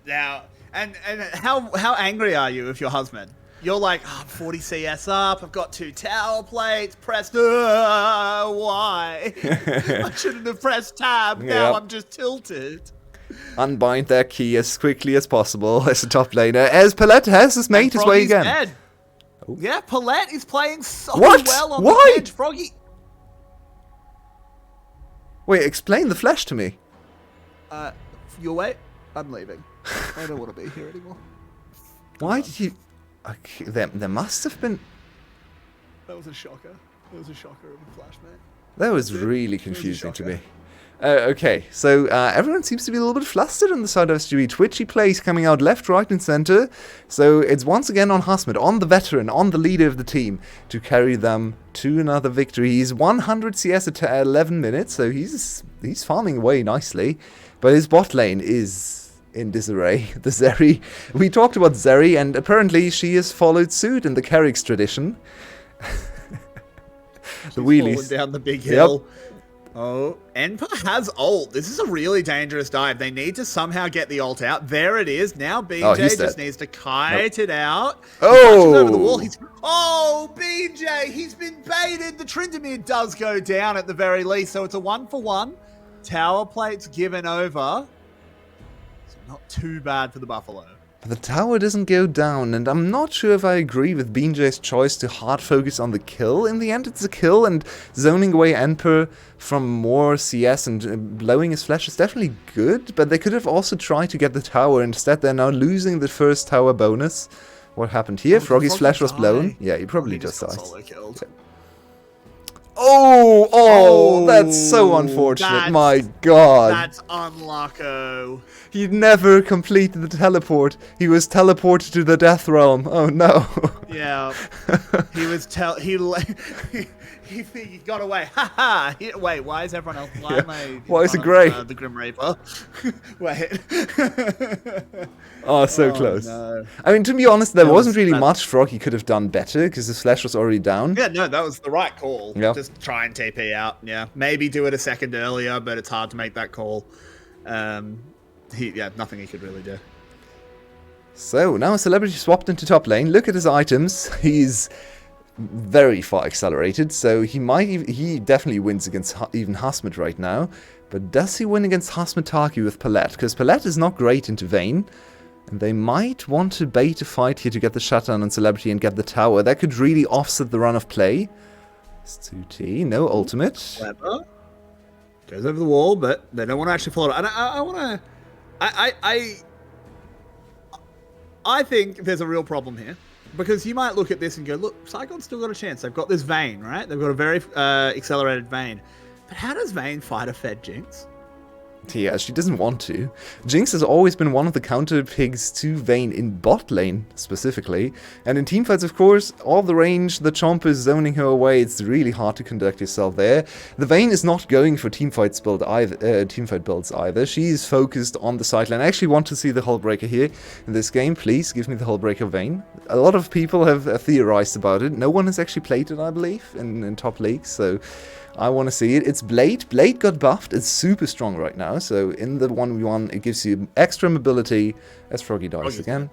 S2: Now, and how angry are you with your husband? You're like, oh, I'm 40 CS up, I've got 2 tower plates, pressed, why? I shouldn't have pressed tab, now
S1: Yep.
S2: I'm just tilted.
S1: Unbind their key as quickly as possible as a top laner, as Palette has his mate his way
S2: Froggy's
S1: again.
S2: dead. Yeah, Palette is playing so
S1: What?
S2: well on
S1: Why?
S2: the edge. Froggy,
S1: Wait, explain the flash to me.
S2: your way, I'm leaving. I don't want to be here anymore.
S1: Why did you... Okay, there must have been...
S2: That was a shocker. That was a shocker of a flash, mate.
S1: That was really confusing to me. Okay, so everyone seems to be a little bit flustered on the side of SGB. Twitchy plays coming out left, right, and center. So it's once again on Hasmet, on the veteran, on the leader of the team, to carry them to another victory. He's 100 CS at 11 minutes, so he's farming away nicely. But his bot lane is in disarray. The Zeri. We talked about Zeri, and apparently she has followed suit in the Carrick's tradition. The wheelies.
S2: Falling down the big hill. Oh, Enper has ult. This is a really dangerous dive. They need to somehow get the ult out. There it is. Now BJ
S1: he's
S2: just
S1: dead.
S2: needs to kite it out.
S1: Oh!
S2: He punches over the wall. BJ, he's been baited. The Tryndamere does go down at the very least, so it's a 1-for-1. Tower plates given over. So not too bad for the Buffalo.
S1: But the tower doesn't go down, and I'm not sure if I agree with BJ's choice to hard focus on the kill. In the end, it's a kill, and zoning away Emperor from more CS and blowing his flash is definitely good, but they could have also tried to get the tower. Instead, they're now losing the first tower bonus. What happened here? Froggy's flash was blown. Yeah, he probably just died. Oh, that's so unfortunate. My God.
S2: That's unlucko.
S1: He never completed the teleport. He was teleported to the death realm. Oh no.
S2: Yeah. He was he got away. Ha ha. Wait, why is everyone else? Why am I?
S1: Why is it grey?
S2: The Grim Reaper. Wait.
S1: Oh, so close.
S2: No.
S1: I mean, to be honest, there wasn't really much Froggy could have done better because his flash was already down.
S2: Yeah, no, that was the right call.
S1: Yeah.
S2: Just try and TP out. Yeah, maybe do it a second earlier, but it's hard to make that call. Nothing he could really do.
S1: So now Celebrity swapped into top lane. Look at his items. He's very far accelerated, so he definitely wins against even Hasmet right now. But does he win against Hasmetaki with Palette? Because Palette is not great into Vayne. And they might want to bait a fight here to get the shutdown on Celebrity and get the tower. That could really offset the run of play. It's 2T, no ultimate.
S2: Clever. Goes over the wall, but they don't want to actually follow it. And I want to... I think there's a real problem here. Because you might look at this and go, look, Saigon's still got a chance. They've got this Vayne, right? They've got a very accelerated Vayne. But how does Vayne fight a fed Jinx?
S1: Yeah, she doesn't want to. Jinx has always been one of the counter pigs to Vayne in bot lane, specifically. And in teamfights, of course, all the range, the Chomp is zoning her away. It's really hard to conduct yourself there. The Vayne is not going for teamfight builds either. She's focused on the side lane. I actually want to see the Hullbreaker here in this game. Please, give me the Hullbreaker Vayne. A lot of people have theorized about it. No one has actually played it, I believe, in top leagues, so... I want to see it. It's Blade. Blade got buffed. It's super strong right now. So in the 1v1, it gives you extra mobility as Froggy dies again.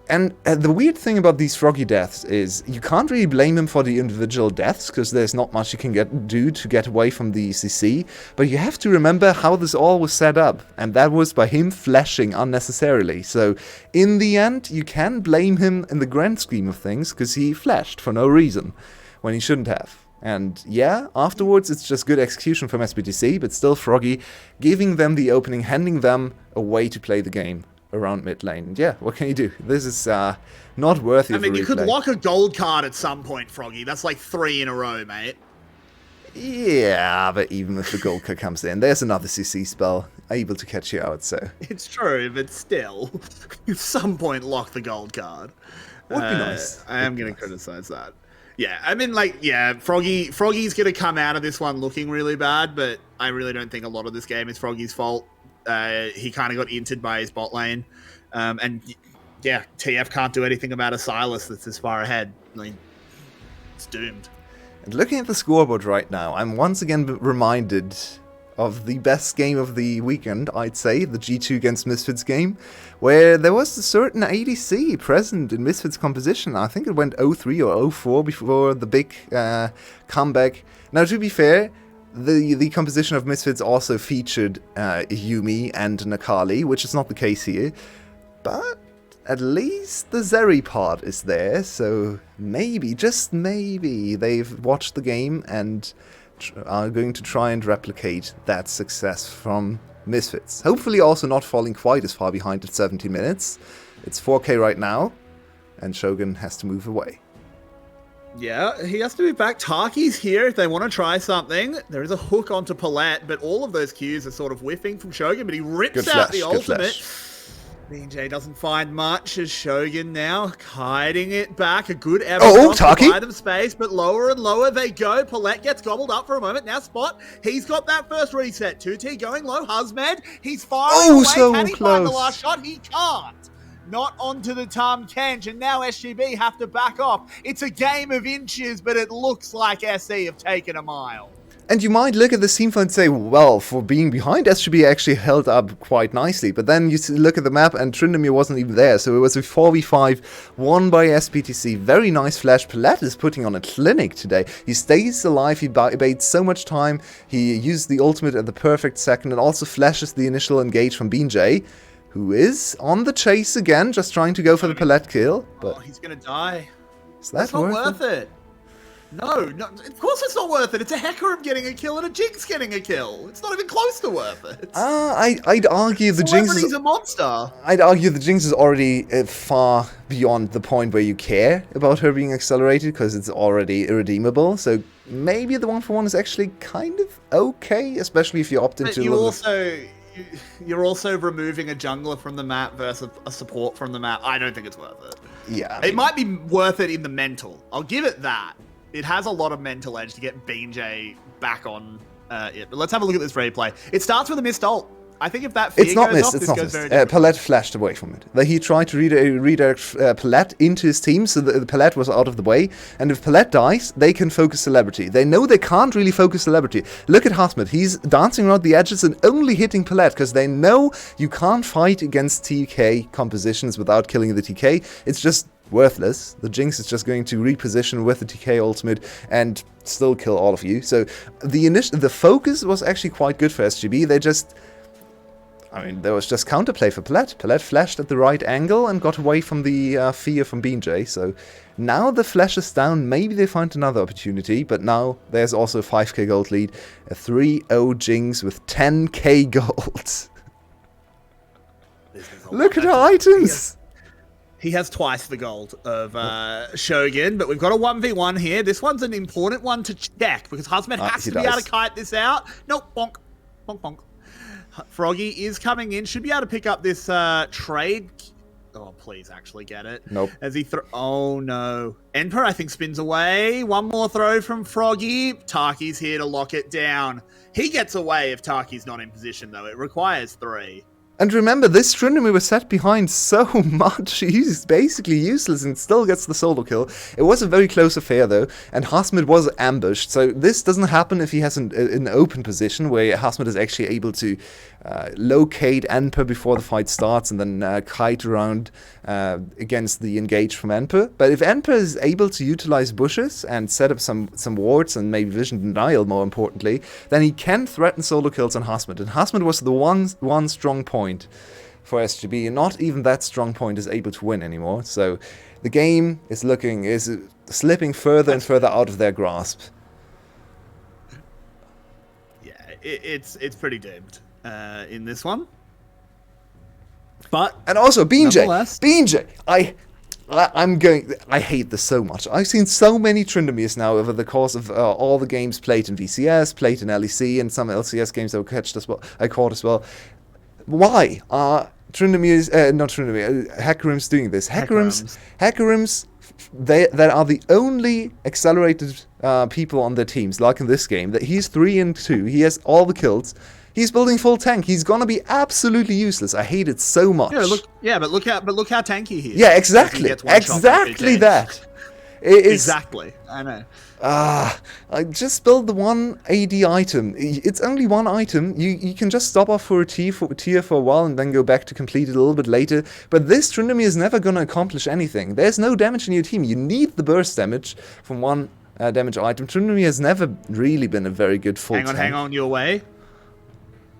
S1: And the weird thing about these Froggy deaths is you can't really blame him for the individual deaths because there's not much you can do to get away from the CC. But you have to remember how this all was set up. And that was by him flashing unnecessarily. So in the end, you can blame him in the grand scheme of things because he flashed for no reason when he shouldn't have. And yeah, afterwards it's just good execution from SBTC, but still Froggy giving them the opening, handing them a way to play the game around mid lane. And yeah, what can you do? This is not worthy of a replay.
S2: You could lock a gold card at some point, Froggy. That's like 3 in a row, mate.
S1: Yeah, but even if the gold card comes in, there's another CC spell able to catch you out, so...
S2: It's true, but still, at some point lock the gold card.
S1: Would be nice.
S2: I am going to criticize that. Yeah, I mean, Froggy's going to come out of this one looking really bad, but I really don't think a lot of this game is Froggy's fault. He kind of got inted by his bot lane. And, yeah, TF can't do anything about a Silas that's this far ahead. Like, it's doomed.
S1: And looking at the scoreboard right now, I'm once again reminded of the best game of the weekend, I'd say, the G2 against Misfits game, where there was a certain ADC present in Misfits composition. I think it went 0-3 or 0-4 before the big comeback. Now, to be fair, the composition of Misfits also featured Yumi and Nakali, which is not the case here. But at least the Zeri part is there, so maybe, just maybe, they've watched the game and are going to try and replicate that success from Misfits. Hopefully also not falling quite as far behind at 70 minutes. It's 4K right now, and Shogun has to move away.
S2: Yeah, he has to be back. Taki's here if they want to try something. There is a hook onto Palette, but all of those Qs are sort of whiffing from Shogun, but he rips out the ultimate. BJ doesn't find much as Shogun now hiding it back. A good effort to buy them space, but lower and lower they go. Palette gets gobbled up for a moment. Now Spot, he's got that first reset. 2T going low. Husmed, he's firing away.
S1: So
S2: can he
S1: close.
S2: find the last shot? He can't. Not onto the Tam Kench, and now SGB have to back off. It's a game of inches, but it looks like SE have taken a mile.
S1: And you might look at the team and say, well, for being behind, SGB actually held up quite nicely. But then you look at the map and Tryndamere wasn't even there. So it was a 4v5 won by SPTC. Very nice flash. Palette is putting on a clinic today. He stays alive. He baits so much time. He used the ultimate at the perfect second and also flashes the initial engage from BJ. who is on the chase again, just trying to go for the Palette kill. But
S2: he's gonna die.
S1: is that
S2: That's not worth it. No, of course it's not worth it. It's a Hecarim getting a kill and a Jinx getting a kill. It's not even close to worth it.
S1: I'd argue the Jinx is
S2: a monster.
S1: I'd argue the Jinx is already far beyond the point where you care about her being accelerated because it's already irredeemable. So maybe the 1-for-1 is actually kind of okay, especially if you opt into.
S2: You're also removing a jungler from the map versus a support from the map. I don't think it's worth it.
S1: Yeah,
S2: it might be worth it in the mental. I'll give it that. It has a lot of mental edge to get BJ back on it. But let's have a look at this replay. It starts with a missed ult. I think if that fear
S1: it's not
S2: goes
S1: missed.
S2: off,
S1: It's
S2: this
S1: not
S2: goes
S1: missed.
S2: very
S1: Palette flashed away from it. He tried to redirect Palette into his team, so the Palette was out of the way. And if Palette dies, they can focus Celebrity. They know they can't really focus Celebrity. Look at Hasmet. He's dancing around the edges and only hitting Palette because they know you can't fight against TK compositions without killing the TK. It's just worthless. The Jinx is just going to reposition with the TK ultimate and still kill all of you. So the focus was actually quite good for SGB. There was just counterplay for Palette. Palette flashed at the right angle and got away from the fear from BJ. So now the flash is down. Maybe they find another opportunity. But now there's also a 5k gold lead. A 3-0 Jinx with 10k gold. Look at her items!
S2: He has twice the gold of Shogun, but we've got a 1v1 here. This one's an important one to check because Husband has to be able to kite this out. Nope, bonk. Bonk, bonk. Froggy is coming in. Should be able to pick up this trade. Oh, please actually get it.
S1: Nope.
S2: As he oh, no. Emperor, I think, spins away. One more throw from Froggy. Taki's here to lock it down. He gets away if Taki's not in position, though. It requires 3.
S1: And remember, this Trinity was set behind so much. He's basically useless and still gets the solo kill. It was a very close affair, though, and Hasmet was ambushed. So this doesn't happen if he has an open position where Hasmet is actually able to locate Enper before the fight starts and then kite around against the engage from Enper. But if Enper is able to utilize bushes and set up some wards and maybe vision denial, more importantly, then he can threaten solo kills on Hasmet. And Hasmet was the one strong point for SGB, and not even that strong point is able to win anymore. So the game is slipping further and further out of their grasp.
S2: Yeah, it's pretty doomed in this one. But
S1: and also BJ, I hate this so much. I've seen so many Tryndamirs now over the course of all the games played in VCS, played in LEC, and some LCS games that I caught as well. Why are Hecarims doing this? Hecarims, that are the only accelerated people on their teams, like in this game, that he's 3-2, he has all the kills, he's building full tank, he's gonna be absolutely useless. I hate it so much.
S2: But look how tanky he is.
S1: Yeah, exactly that.
S2: Exactly, I know.
S1: I just build the one AD item. It's only one item. You can just stop off for a tier for a while and then go back to complete it a little bit later. But this Tryndamere is never going to accomplish anything. There's no damage in your team. You need the burst damage from one damage item. Tryndamere has never really been a very good full tank.
S2: Hang on, your way.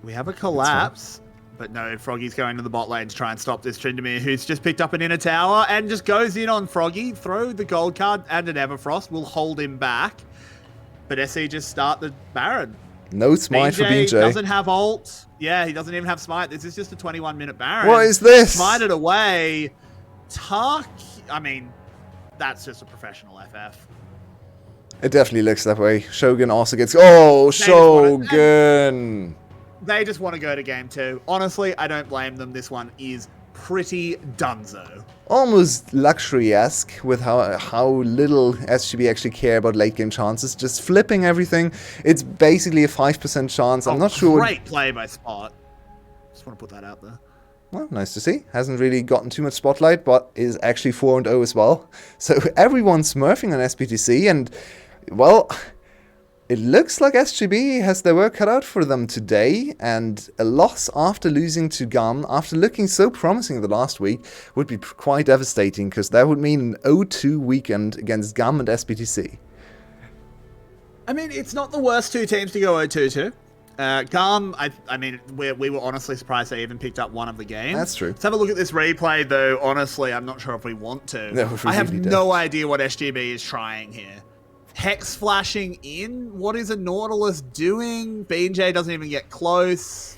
S2: We have a collapse. But no, Froggy's going to the bot lane to try and stop this Tryndamere, who's just picked up an inner tower and just goes in on Froggy. Throw the gold card and an Everfrost will hold him back. But SE just start the Baron.
S1: No smite for BJ.
S2: Doesn't have ult. Yeah, he doesn't even have smite. This is just a 21-minute Baron.
S1: What is this?
S2: Smite it away. That's just a professional FF.
S1: It definitely looks that way. Shogun also gets... Oh, Shogun!
S2: They just want to go to game 2. Honestly, I don't blame them. This one is pretty dunzo.
S1: Almost luxury-esque with how little SGB actually care about late-game chances. Just flipping everything. It's basically a 5% chance. I'm not sure...
S2: Great play by Spot. Just want to put that out there.
S1: Well, nice to see. Hasn't really gotten too much spotlight, but is actually 4-0 as well. So everyone's smurfing on SBTC, and, well... It looks like SGB has their work cut out for them today, and a loss after losing to GAM, after looking so promising the last week, would be quite devastating, because that would mean an 0-2 weekend against GAM and SBTC.
S2: I mean, it's not the worst two teams to go 0-2 to. GAM, I mean, we were honestly surprised they even picked up one of the games.
S1: That's true.
S2: Let's have a look at this replay, though. Honestly, I'm not sure if we want to.
S1: No, we
S2: I have
S1: really
S2: no
S1: don't.
S2: idea what SGB is trying here. Hex flashing in? What is a Nautilus doing? BJ doesn't even get close.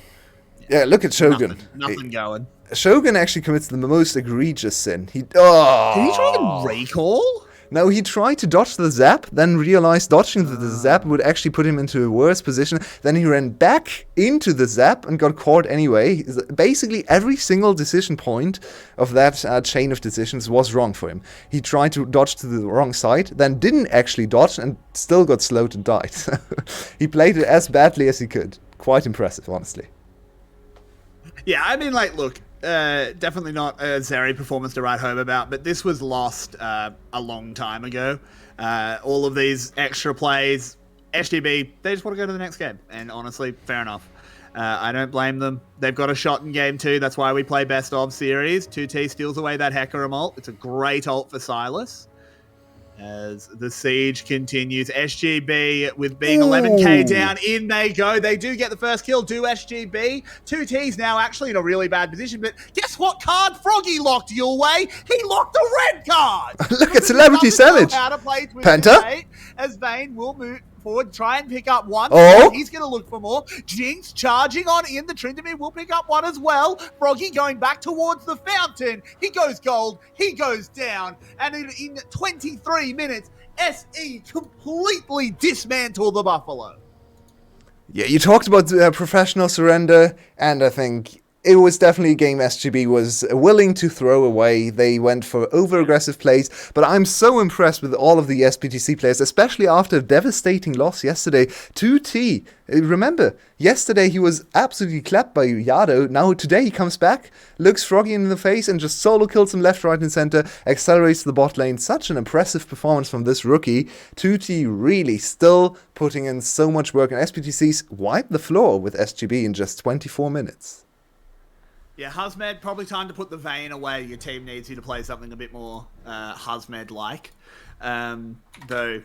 S1: Yeah, look at Shogun.
S2: Nothing going.
S1: Shogun actually commits the most egregious sin.
S2: Did he try and recall?
S1: No, he tried to dodge the zap, then realized dodging the zap would actually put him into a worse position. Then he ran back into the zap and got caught anyway. Basically, every single decision point of that chain of decisions was wrong for him. He tried to dodge to the wrong side, then didn't actually dodge and still got slowed and died. He played it as badly as he could. Quite impressive, honestly.
S2: Yeah, I mean, like, look, definitely not a Zeri performance to write home about, but this was lost a long time ago. All of these extra plays, SGB, they just want to go to the next game. And honestly, fair enough. I don't blame them. They've got a shot in game 2. That's why we play best of series. 2T steals away that Hecarim ult. It's a great ult for Silas. As the siege continues, SGB with being 11k down, in they go. They do get the first kill, do SGB. 2T's now actually in a really bad position, but guess what card Froggy locked your way? He locked a red card!
S1: Look at Celebrity Savage! Penta?
S2: As Vayne will move forward, try and pick up one.
S1: Oh!
S2: He's going to look for more. Jinx charging on in. The Tryndamere will pick up one as well. Froggy going back towards the fountain. He goes gold. He goes down. And in 23 minutes, SE completely dismantle the Buffalo.
S1: Yeah, you talked about professional surrender, and I think it was definitely a game SGB was willing to throw away. They went for over-aggressive plays, but I'm so impressed with all of the SPTC players, especially after a devastating loss yesterday. 2T, remember, yesterday he was absolutely clapped by Yado. Now today he comes back, looks Froggy in the face, and just solo kills him left, right, and center, accelerates the bot lane. Such an impressive performance from this rookie. 2T really still putting in so much work, and SPTCs wiped the floor with SGB in just 24 minutes.
S2: Yeah, Husmed, probably time to put the Vayne away. Your team needs you to play something a bit more Husmed-like. Though,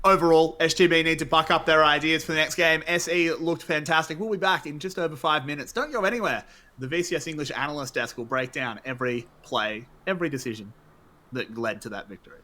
S2: overall, SGB need to buck up their ideas for the next game. SE looked fantastic. We'll be back in just over 5 minutes. Don't go anywhere. The VCS English analyst desk will break down every play, every decision that led to that victory.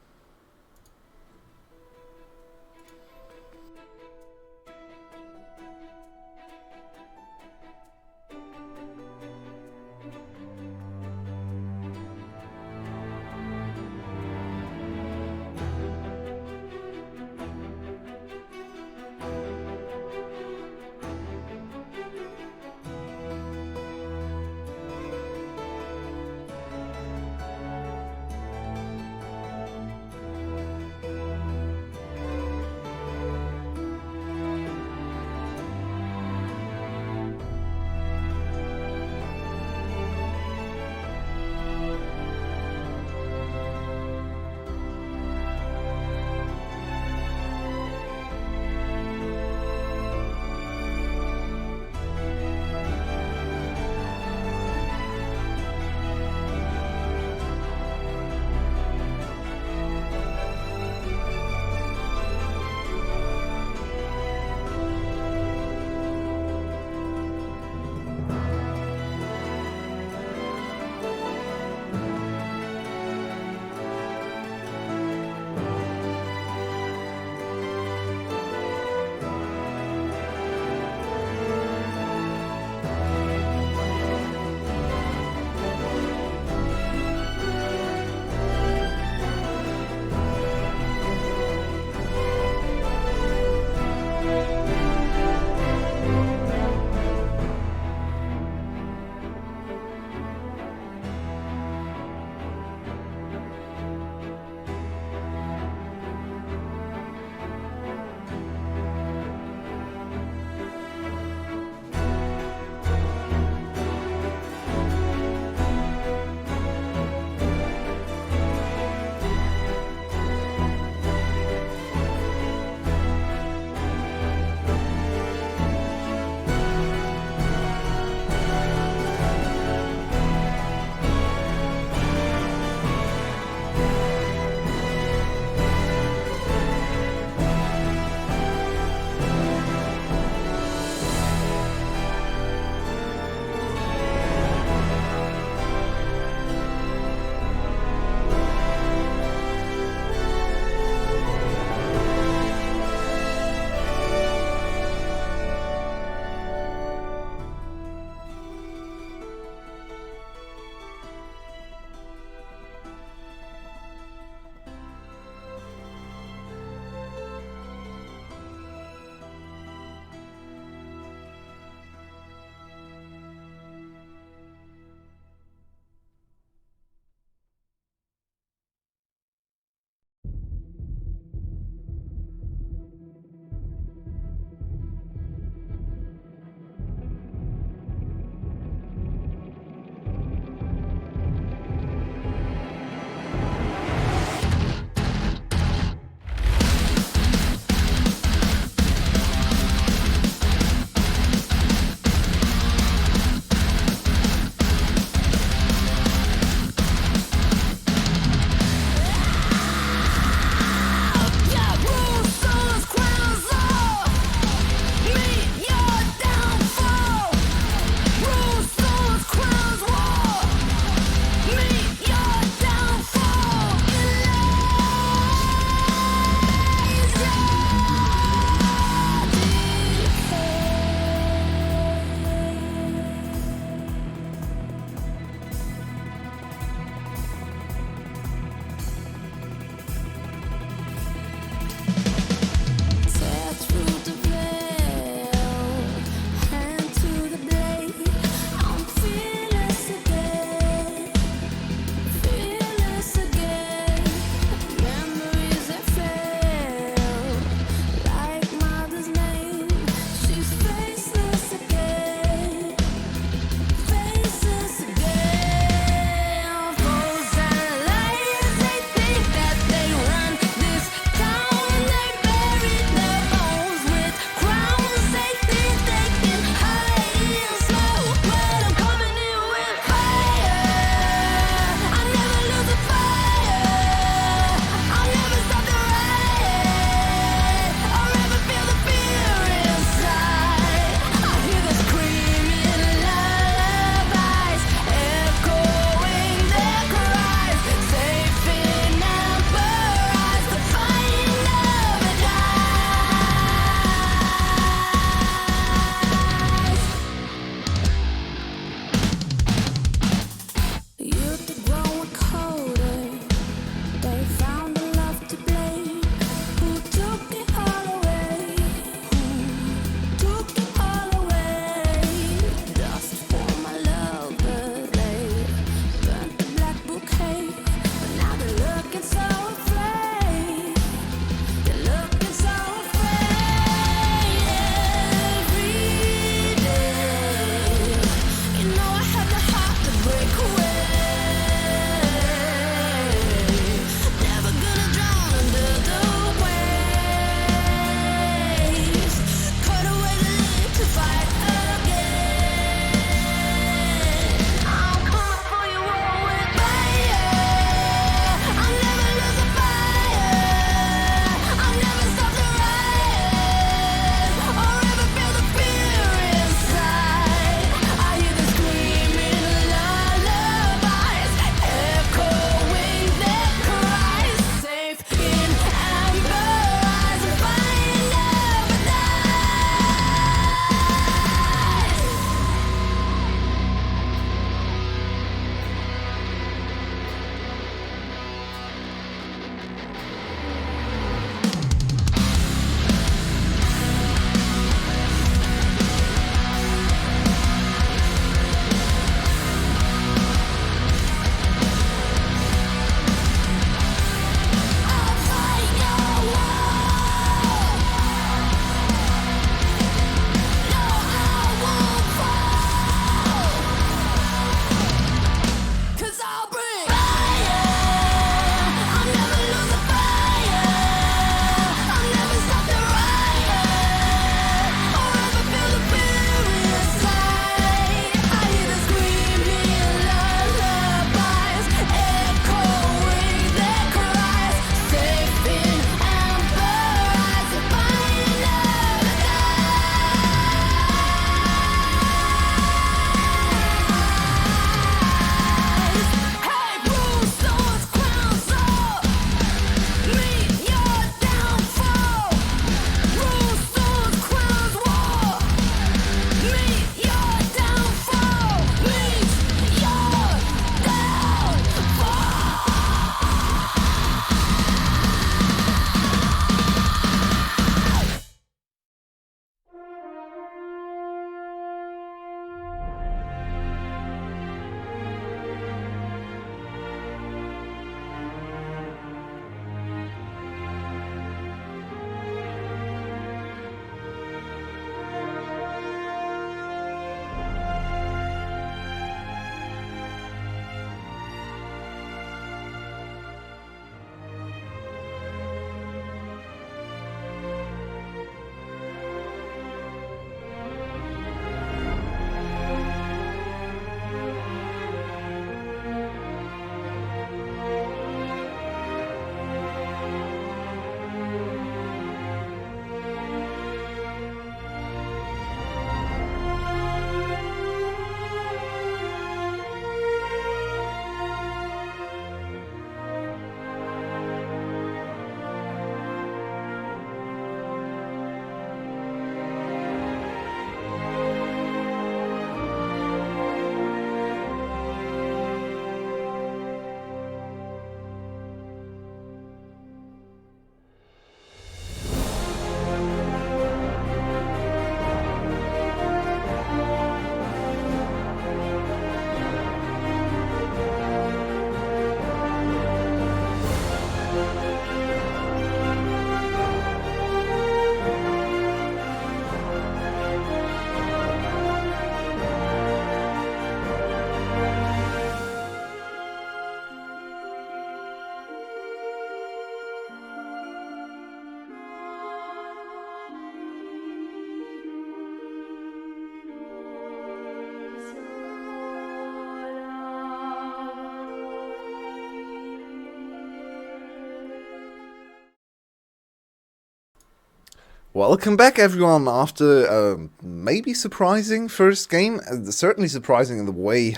S1: Welcome back, everyone, after maybe surprising first game. Certainly surprising in the way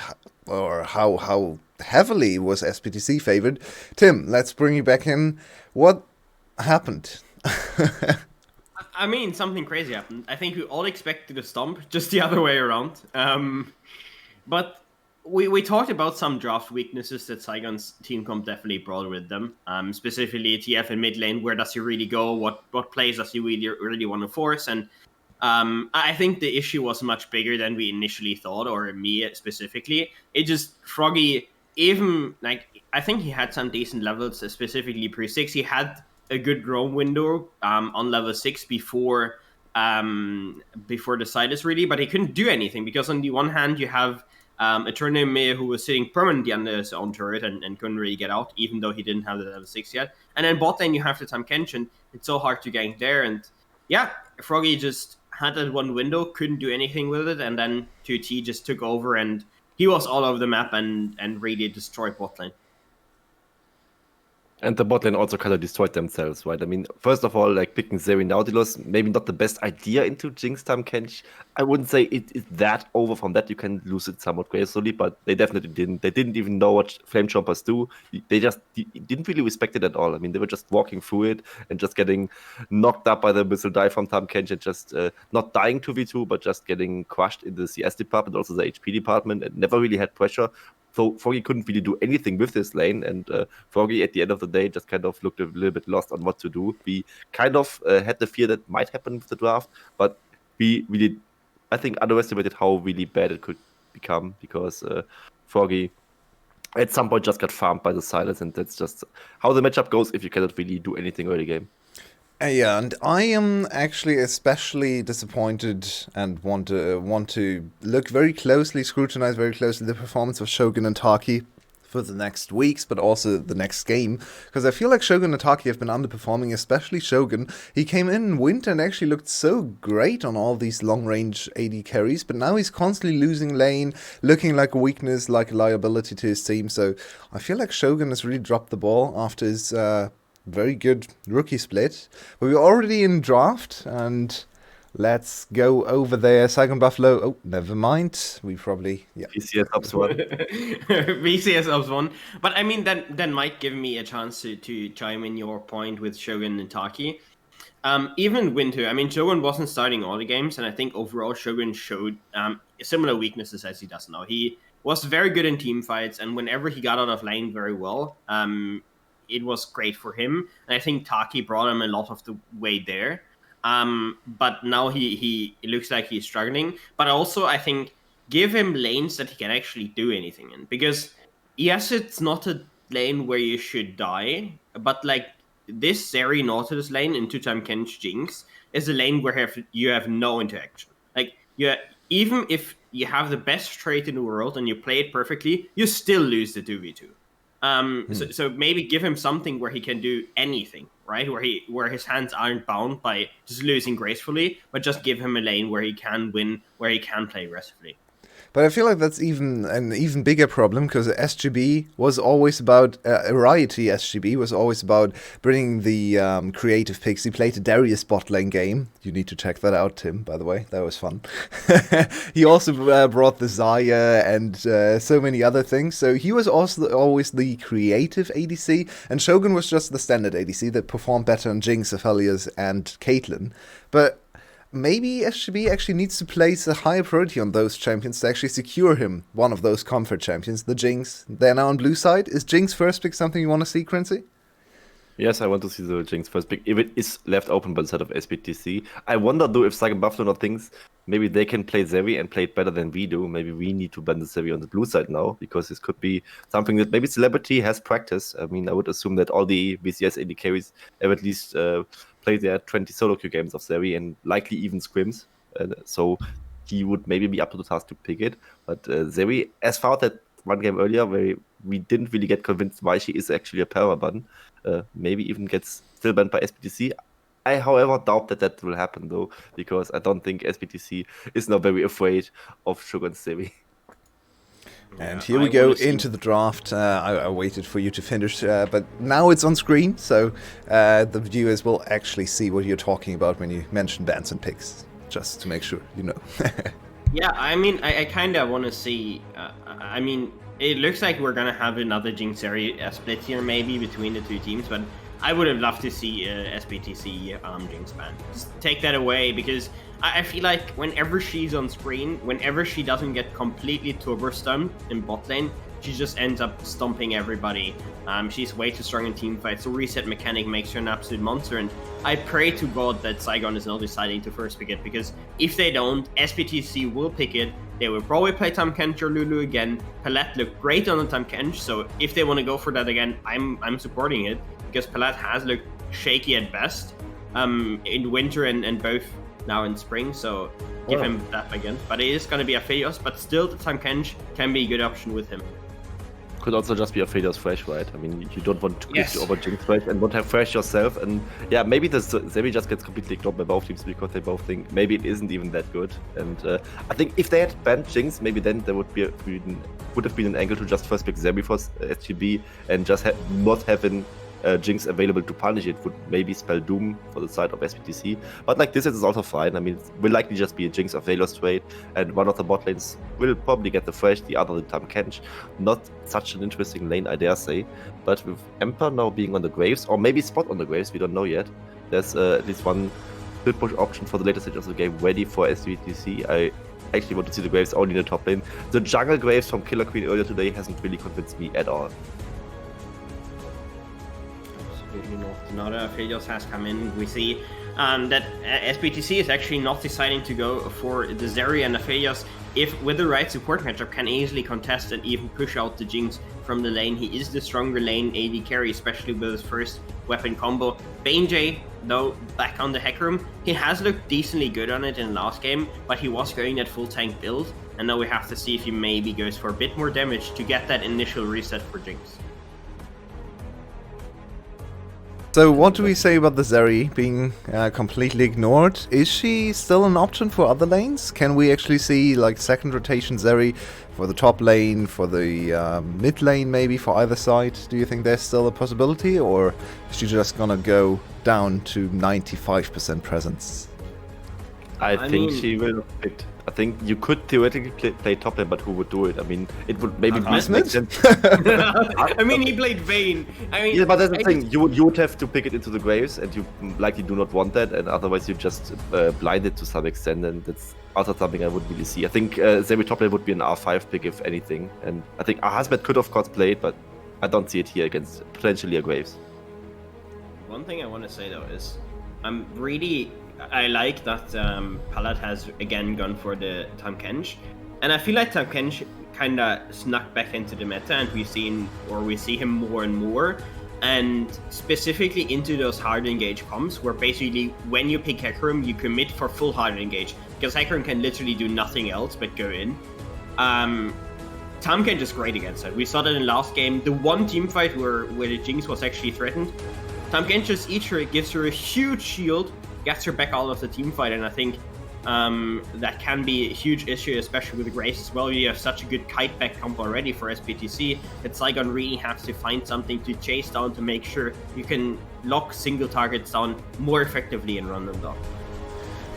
S1: or how heavily was SPTC favored. Tim, let's bring you back in. What happened?
S5: I mean, something crazy happened. I think we all expected a stomp, just the other way around. But we talked about some draft weaknesses that Saigon's team comp definitely brought with them. Specifically, TF in mid lane. Where does he really go? What plays does he really want to force? And I think the issue was much bigger than we initially thought, or me specifically. It just Froggy, even like I think he had some decent levels, specifically pre-6. He had a good roam window on level 6 before the Sidus really, but he couldn't do anything because on the one hand you have a tournament who was sitting permanently under his own turret and couldn't really get out, even though he didn't have the level 6 yet. And then bot lane you have the Tam Kenshin. It's so hard to gank there, and yeah, Froggy just had that one window, couldn't do anything with it, and then 2T just took over and he was all over the map and really destroyed bot lane.
S3: And the bot lane also kind of destroyed themselves, right? I mean, first of all, like picking Zeri Nautilus, maybe not the best idea into Jinx Tam Kench. I wouldn't say it's that over from that. You can lose it somewhat gracefully, but they definitely didn't. They didn't even know what Flame Chompers do. They just didn't really respect it at all. I mean, they were just walking through it and just getting knocked up by the missile dive from Tam Kench and just not dying 2v2, but just getting crushed in the CS department, also the HP department, and never really had pressure. So Froggy couldn't really do anything with this lane, and Froggy at the end of the day just kind of looked a little bit lost on what to do. We kind of had the fear that might happen with the draft, but we really, I think, underestimated how really bad it could become, because Froggy at some point just got farmed by the Silence, and that's just how the matchup goes if you cannot really do anything early game.
S1: Yeah, and I am actually especially disappointed and want to look very closely, scrutinize very closely the performance of Shogun and Taki for the next weeks, but also the next game, because I feel like Shogun and Taki have been underperforming, especially Shogun. He came in winter and actually looked so great on all these long-range AD carries, but now he's constantly losing lane, looking like a weakness, like a liability to his team, so I feel like Shogun has really dropped the ball after his very good rookie split. But we're already in draft, and let's go over there. Saigon Buffalo. Oh, never mind. We probably
S3: VCS ups one.
S5: VCS ups one. But I mean, that might give me a chance to chime in your point with Shogun and Taki. Even winter, I mean, Shogun wasn't starting all the games, and I think overall Shogun showed similar weaknesses as he does now. He was very good in team fights, and whenever he got out of lane very well, it was great for him. And I think Taki brought him a lot of the way there. But now he looks like he's struggling. But also, I think, give him lanes that he can actually do anything in. Because, yes, it's not a lane where you should die, but like this Zeri Nautilus lane into Tam Kench Jinx is a lane where you have no interaction. Like, even if you have the best trait in the world and you play it perfectly, you still lose the 2v2. So maybe give him something where he can do anything, right? Where his hands aren't bound by just losing gracefully, but just give him a lane where he can win, where he can play aggressively.
S1: But I feel like that's an even bigger problem, because SGB was always about, Riot SGB was always about bringing the creative picks. He played a Darius bot lane game. You need to check that out, Tim, by the way. That was fun. He also brought the Xayah and so many other things. So he was also always the creative ADC, and Shogun was just the standard ADC that performed better on Jinx, Aphelios, and Caitlyn. But maybe SGB actually needs to place a higher priority on those champions to actually secure him one of those comfort champions, the Jinx. They're now on blue side. Is Jinx first pick something you want to see, Crency?
S3: Yes, I want to see the Jinx first pick. If it is left open by the side of SPTC, I wonder though if Saigon Buffalo thinks maybe they can play Zeri and play it better than we do. Maybe we need to ban the Zeri on the blue side now, because this could be something that maybe Celebrity has practice. I mean, I would assume that all the VCS AD carries have at least play their 20 solo queue games of Zeri and likely even scrims. So he would maybe be up to the task to pick it. But Zeri, as far as that one game earlier, where we didn't really get convinced why she is actually a power button, maybe even gets still banned by SPTC. I, however, doubt that will happen, though, because I don't think SPTC is now very afraid of Sugar and Zeri.
S1: And here we go into the draft. I waited for you to finish, but now it's on screen, so the viewers will actually see what you're talking about when you mention bans and picks, just to make sure you know.
S5: Yeah, I mean, I kind of want to see. I mean, it looks like we're gonna have another Jinx area split here, maybe between the two teams, but I would have loved to see SBTC Jinx ban. Just take that away, because I feel like whenever she's on screen, whenever she doesn't get completely turbo stunned in bot lane, she just ends up stomping everybody. She's way too strong in team fights, so reset mechanic makes her an absolute monster, and I pray to God that Saigon is not deciding to first pick it, because if they don't, SBTC will pick it. They will probably play Tahm Kench or Lulu again. Palette looked great on the Tahm Kench, so if they want to go for that again, I'm supporting it, because Palette has looked shaky at best in winter and both now in spring, so give him that again. But it is going to be a Aphelios, but still the Tahm Kench can be a good option with him.
S3: Could also just be a Aphelios Fresh, right? I mean, you don't want to switch over Jinx Fresh and not have Fresh yourself. And yeah, maybe the Zeri just gets completely ignored by both teams because they both think maybe it isn't even that good. And I think if they had banned Jinx, maybe then there would have been an angle to just first pick Zeri for SGB and just not having Jinx available to punish it would maybe spell doom for the side of SBTC. But like this is also fine. I mean, it will likely just be a Jinx Aphelios trade, and one of the bot lanes will probably get the Fresh, the other the Tahm Kench. Not such an interesting lane, I dare say. But with Emperor now being on the Graves, or maybe Spot on the Graves, we don't know yet. There's at least one split push option for the later stage of the game ready for SBTC. I actually want to see the Graves only in the top lane. The jungle Graves from Killer Queen earlier today hasn't really convinced me at all.
S5: Now that Aphelios has come in, we see that SBTC is actually not deciding to go for the Zeri, and Aphelios, if with the right support matchup, can easily contest and even push out the Jinx from the lane. He is the stronger lane AD carry, especially with his first weapon combo. Bane J, though, back on the Hack Room, he has looked decently good on it in the last game, but he was going that full tank build, and now we have to see if he maybe goes for a bit more damage to get that initial reset for Jinx.
S1: So what do we say about the Zeri being completely ignored? Is she still an option for other lanes? Can we actually see like second rotation Zeri for the top lane, for the mid lane maybe, for either side? Do you think there's still a possibility, or is she just gonna go down to 95% presence?
S3: I think she will fit. I think you could theoretically play top lane, but who would do it? I mean, it would maybe make sense.
S5: I mean, he played Vayne. I mean,
S3: yeah, but that's the thing. You would have to pick it into the Graves, and you likely do not want that, and otherwise you just blind it to some extent, and that's also something I wouldn't really see. I think Zeri top lane would be an R5 pick, if anything, and I think Ahasmet could of course play it, but I don't see it here against potentially a Graves.
S5: One thing I want to say though is, I like that Palette has again gone for the Tahm Kench, and I feel like Tahm Kench kind of snuck back into the meta, and we see him more and more, and specifically into those hard engage comps, where basically when you pick Hecarim, you commit for full hard engage, because Hecarim can literally do nothing else but go in. Tahm Kench is great against that. We saw that in last game, the one team fight where the Jinx was actually threatened. Tahm Kench just eats her, gives her a huge shield, gets her back out of the team fight, and I think that can be a huge issue, especially with the Graves as well. You have such a good kite back comp already for SBTC that Saigon really has to find something to chase down to make sure you can lock single targets down more effectively and run them down.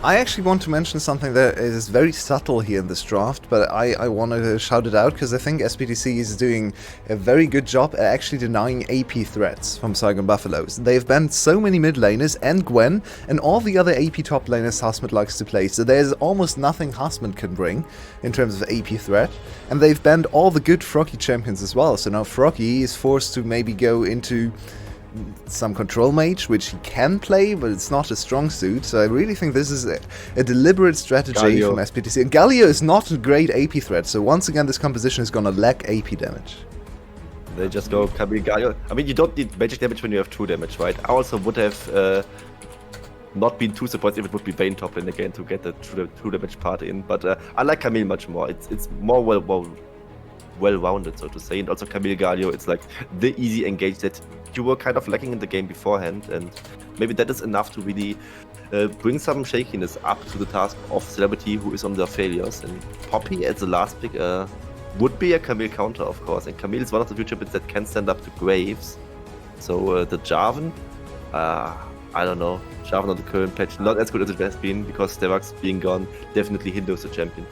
S1: I actually want to mention something that is very subtle here in this draft, but I want to shout it out because I think SBTC is doing a very good job at actually denying AP threats from Saigon Buffaloes. They've banned so many mid laners and Gwen and all the other AP top laners Hasmet likes to play, so there's almost nothing Hasmet can bring in terms of AP threat. And they've banned all the good Froggy champions as well, so now Froggy is forced to maybe go into some control mage, which he can play, but it's not a strong suit. So I really think this is a deliberate strategy from SBTC. And Galio is not a great AP threat, so once again this composition is gonna lack AP damage.
S3: They just go Camille Galio. I mean, you don't need magic damage when you have 2 damage, right? I also would have not been too surprised if it would be Vayne top lane again to get the 2 damage part in, but I like Camille much more. It's more well-rounded, so to say, and also Camille Galio, it's like the easy engage that you were kind of lacking in the game beforehand, and maybe that is enough to really bring some shakiness up to the task of Celebrity, who is on their failures. And Poppy as the last pick, would be a Camille counter, of course. And Camille is one of the few champions that can stand up to Graves. So the Jarvan, I don't know. Jarvan on the current patch, not as good as it has been, because Stevax being gone definitely hinders the champion.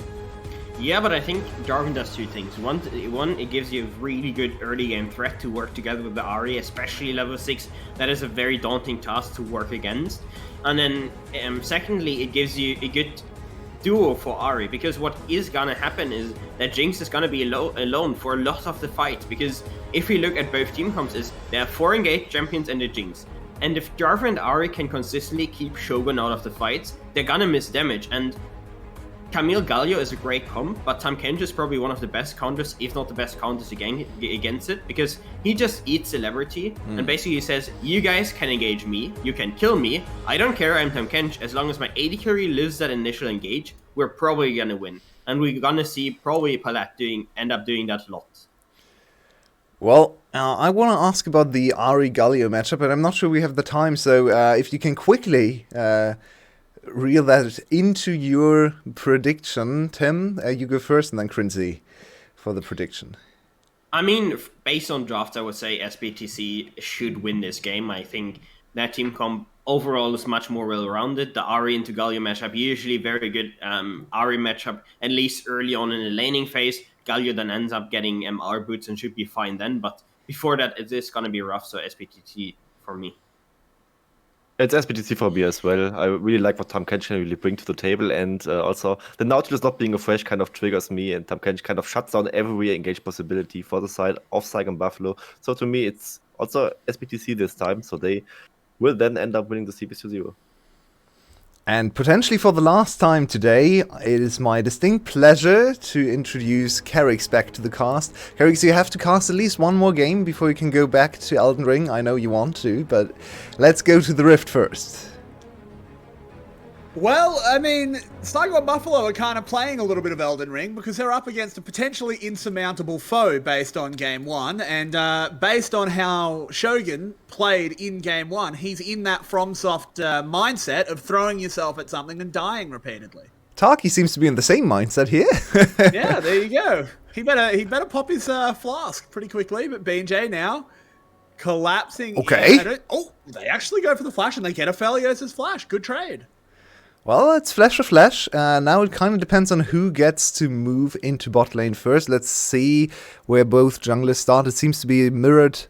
S5: Yeah, but I think Jarvan does two things. One, it gives you a really good early game threat to work together with the Ahri, especially level 6. That is a very daunting task to work against. And then, secondly, it gives you a good duo for Ahri, because what is gonna happen is that Jinx is gonna be alone for a lot of the fight, because if we look at both team comps, there are 4 engaged champions and the Jinx. And if Jarvan and Ahri can consistently keep Shogun out of the fights, they're gonna miss damage. And Camille Galio is a great comp, but Tahm Kench is probably one of the best counters, if not the best counters against it, because he just eats celebrity and basically says, you guys can engage me, you can kill me, I don't care, I'm Tahm Kench, as long as my AD carry lives that initial engage, we're probably gonna win. And we're gonna see probably Palat end up doing that a lot.
S1: Well, I want to ask about the Ahri Galio matchup, but I'm not sure we have the time, so if you can quickly reel that into your prediction. Tim, you go first, and then Crinzy for the prediction.
S5: I mean, based on draft, I would say SBTC should win this game. I think that team comp overall is much more well-rounded. The Ahri into Galio matchup, usually very good Ahri matchup, at least early on in the laning phase. Galio then ends up getting MR boots and should be fine then, but before that, it is going to be rough, so SBTC for me.
S3: It's SBTC for me as well. I really like what Tahm Kench can really bring to the table, and also the Nautilus not being a fresh kind of triggers me, and Tahm Kench kind of shuts down every engage possibility for the side of Saigon Buffalo. So to me, it's also SBTC this time, so they will then end up winning the CBS 2-0.
S1: And potentially for the last time today, it is my distinct pleasure to introduce Kerrix back to the cast. Kerrix, you have to cast at least one more game before you can go back to Elden Ring. I know you want to, but let's go to the Rift first.
S2: Well, I mean, Saigon Buffalo are kind of playing a little bit of Elden Ring because they're up against a potentially insurmountable foe based on Game 1. And based on how Shogun played in Game 1, he's in that FromSoft mindset of throwing yourself at something and dying repeatedly.
S1: Taki seems to be in the same mindset here.
S2: Yeah, there you go. He better pop his flask pretty quickly, but BJ now collapsing.
S1: Okay.
S2: Oh, they actually go for the flash and they get a Aphelios' flash. Good trade.
S1: Well, it's flash for flash. Now it kind of depends on who gets to move into bot lane first. Let's see where both junglers start. It seems to be a mirrored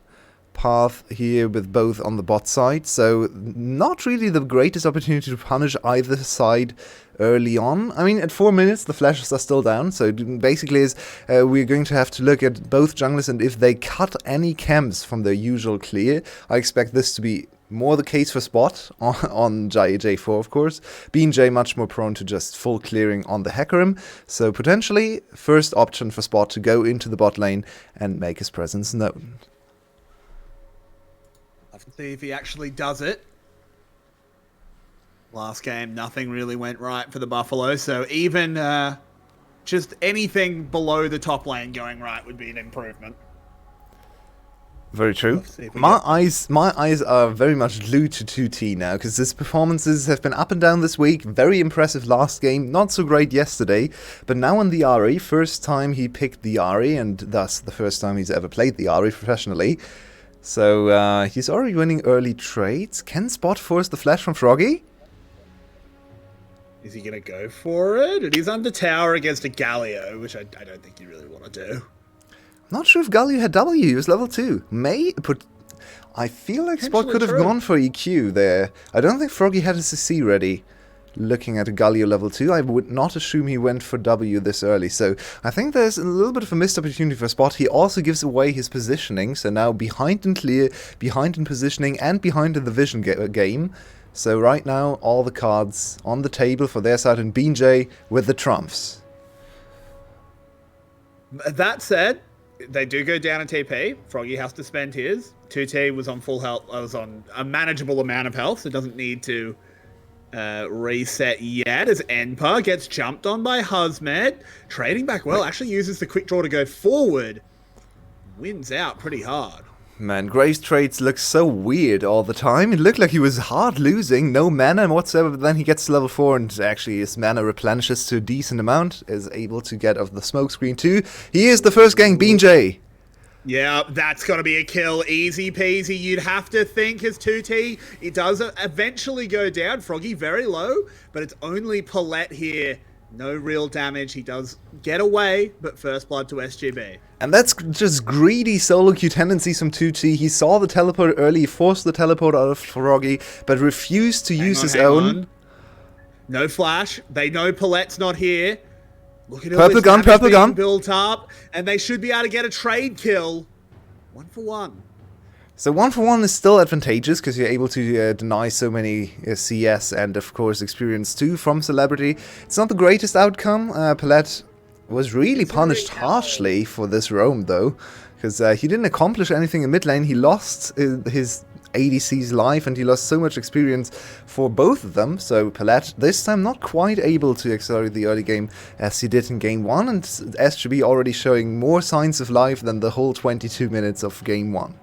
S1: path here with both on the bot side. So not really the greatest opportunity to punish either side early on. I mean, at 4 minutes, the flashes are still down. So basically is we're going to have to look at both junglers, and if they cut any camps from their usual clear, I expect this to be more the case for Spot on J4, of course. BJ much more prone to just full clearing on the Hecarim. So potentially, first option for Spot to go into the bot lane and make his presence known.
S2: I'll see if he actually does it. Last game, nothing really went right for the Buffalo. So even just anything below the top lane going right would be an improvement.
S1: Very true. My eyes are very much glued to 2T now, because his performances have been up and down this week. Very impressive last game, not so great yesterday, but now on the Ahri, first time he picked the Ahri, and thus the first time he's ever played the Ahri professionally. So he's already winning early trades. Can Spot force the flash from Froggy?
S2: Is he going to go for it? And he's under tower against a Galio, which I don't think you really want to do.
S1: Not sure if Galio had W, he was level 2. I feel like Spot could have gone for EQ there. I don't think Froggy had his CC ready. Looking at a Galio level 2, I would not assume he went for W this early. So I think there's a little bit of a missed opportunity for Spot. He also gives away his positioning. So now behind in clear, behind in positioning, and behind in the vision game. So right now, all the cards on the table for their side, and BJ with the trumps.
S2: That said, they do go down a TP. Froggy has to spend his. 2T was on full health. Was on a manageable amount of health, so doesn't need to reset yet. As Enpa gets jumped on by Huzmed, trading back well. Actually uses the quick draw to go forward. Wins out pretty hard.
S1: Man, Graves' trades look so weird all the time. It looked like he was hard losing, no mana whatsoever, but then he gets to level 4 and actually his mana replenishes to a decent amount, is able to get off the smoke screen too. He is the first gang, BJ.
S2: Yeah, that's got to be a kill. Easy peasy. You'd have to think as 2T. It does eventually go down. Froggy very low, but it's only Paulette here. No real damage. He does get away, but first blood to SGB.
S1: And that's just greedy solo queue tendencies from 2T. He saw the teleport early, forced the teleport out of Froggy, but refused to use his own.
S2: No flash. They know Paulette's not here. Look at all
S1: Purple
S2: this
S1: gun
S2: damage being built up, and they should be able to get a trade kill. 1 for 1.
S1: So 1 for 1 is still advantageous because you're able to deny so many CS and of course experience too from Celebrity. It's not the greatest outcome. Paulette was really punished harshly for this roam though, because he didn't accomplish anything in mid lane. He lost his ADC's life and he lost so much experience for both of them. So Paulette this time not quite able to accelerate the early game as he did in game 1, and SGB already showing more signs of life than the whole 22 minutes of game 1.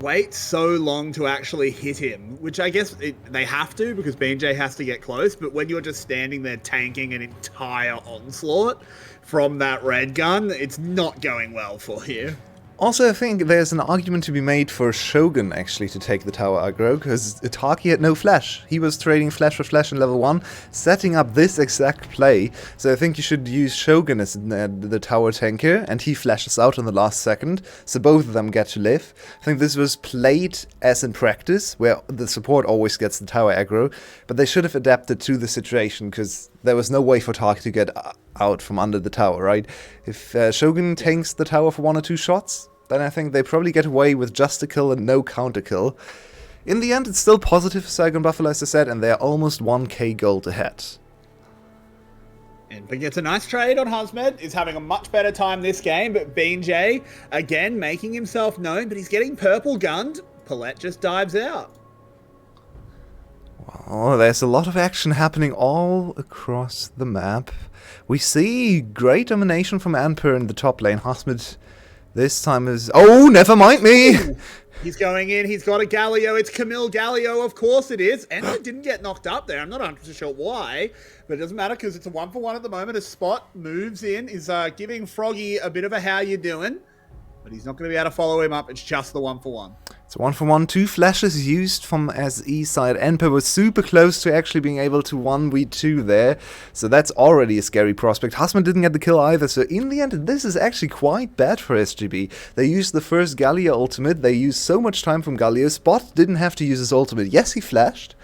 S2: Wait so long to actually hit him, which I guess they have to because BJ has to get close, but when you're just standing there tanking an entire onslaught from that red gun, it's not going well for you.
S1: Also, I think there's an argument to be made for Shogun actually to take the tower aggro, because Itaki had no flash. He was trading flash for flash in level 1, setting up this exact play. So I think you should use Shogun as the tower tanker, and he flashes out in the last second, so both of them get to live. I think this was played as in practice, where the support always gets the tower aggro, but they should have adapted to the situation, because there was no way for Taki to get out from under the tower, right? If Shogun tanks the tower for 1 or 2 shots, then I think they probably get away with just a kill and no counter kill. In the end, it's still positive for Saigon Buffalo, as I said, and they're almost 1k gold ahead.
S2: And gets a nice trade on Husmed, is having a much better time this game, but BJ, again, making himself known, but he's getting purple gunned. Paulette just dives out.
S1: Well, there's a lot of action happening all across the map. We see great domination from Anper in the top lane. Husmed this time is... Oh, never mind me!
S2: Ooh, he's going in, he's got a Galio, it's Camille Galio, of course it is. Enter didn't get knocked up there, I'm not 100% sure why, but it doesn't matter because it's a 1 for 1 at the moment. A Spot moves in, is giving Froggy a bit of a how you doing, but he's not going to be able to follow him up, it's just the 1 for 1.
S1: It's 1 for 1, 2 flashes used from SE side. Enper was super close to actually being able to 1v2 there, so that's already a scary prospect. Husman didn't get the kill either, so in the end this is actually quite bad for SGB. They used the first Galio ultimate, they used so much time from Galio. Spot didn't have to use his ultimate. Yes, he flashed,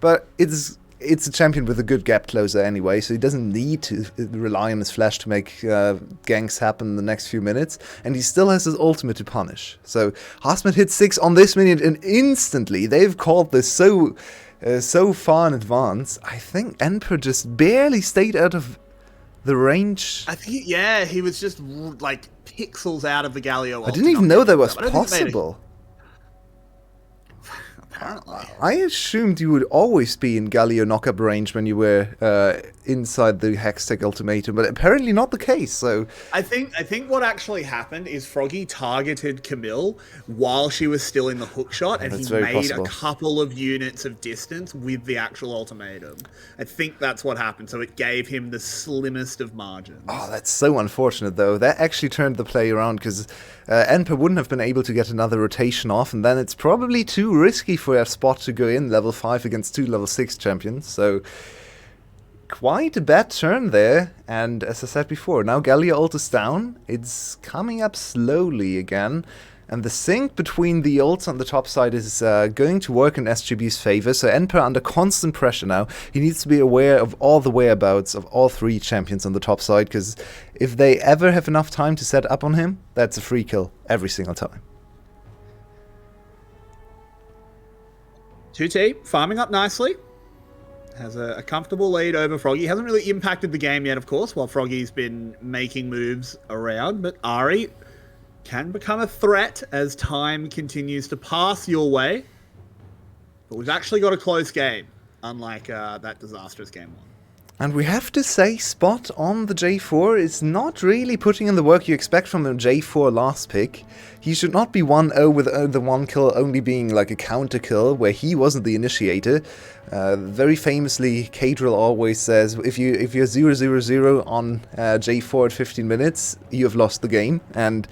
S1: but it's a champion with a good gap closer anyway, so he doesn't need to rely on his flash to make ganks happen in the next few minutes, and he still has his ultimate to punish. So Husman hit 6 on this minute, and instantly they've called this so far in advance. I think Enper just barely stayed out of the range.
S2: I think, yeah, he was just like pixels out of the Galio.
S1: I didn't even know that was possible.
S2: Apparently.
S1: I assumed you would always be in Galio knockup range when you were inside the Hextech ultimatum, but apparently not the case. So
S2: I think what actually happened is Froggy targeted Camille while she was still in the hook shot, and he made a couple of units of distance with the actual ultimatum. I think that's what happened, so it gave him the slimmest of margins.
S1: Oh, that's so unfortunate, though. That actually turned the play around, because Enper wouldn't have been able to get another rotation off, and then it's probably too risky for a Spot to go in level 5 against 2 level 6 champions. So quite a bad turn there, and as I said before, now Galio ult is down. It's coming up slowly again, and the sync between the ults on the top side is going to work in SGB's favor. So Enper under constant pressure now. He needs to be aware of all the whereabouts of all 3 champions on the top side, because if they ever have enough time to set up on him, that's a free kill every single time.
S2: 2T farming up nicely. Has a comfortable lead over Froggy. Hasn't really impacted the game yet, of course, while Froggy's been making moves around. But Ari can become a threat as time continues to pass your way. But we've actually got a close game, unlike that disastrous game 1.
S1: And we have to say, Spot on the J4 is not really putting in the work you expect from a J4 last pick. He should not be 1-0 with the one kill only being like a counter kill, where he wasn't the initiator. Very famously, Cadrill always says, if you're 0-0-0 on J4 at 15 minutes, you have lost the game. And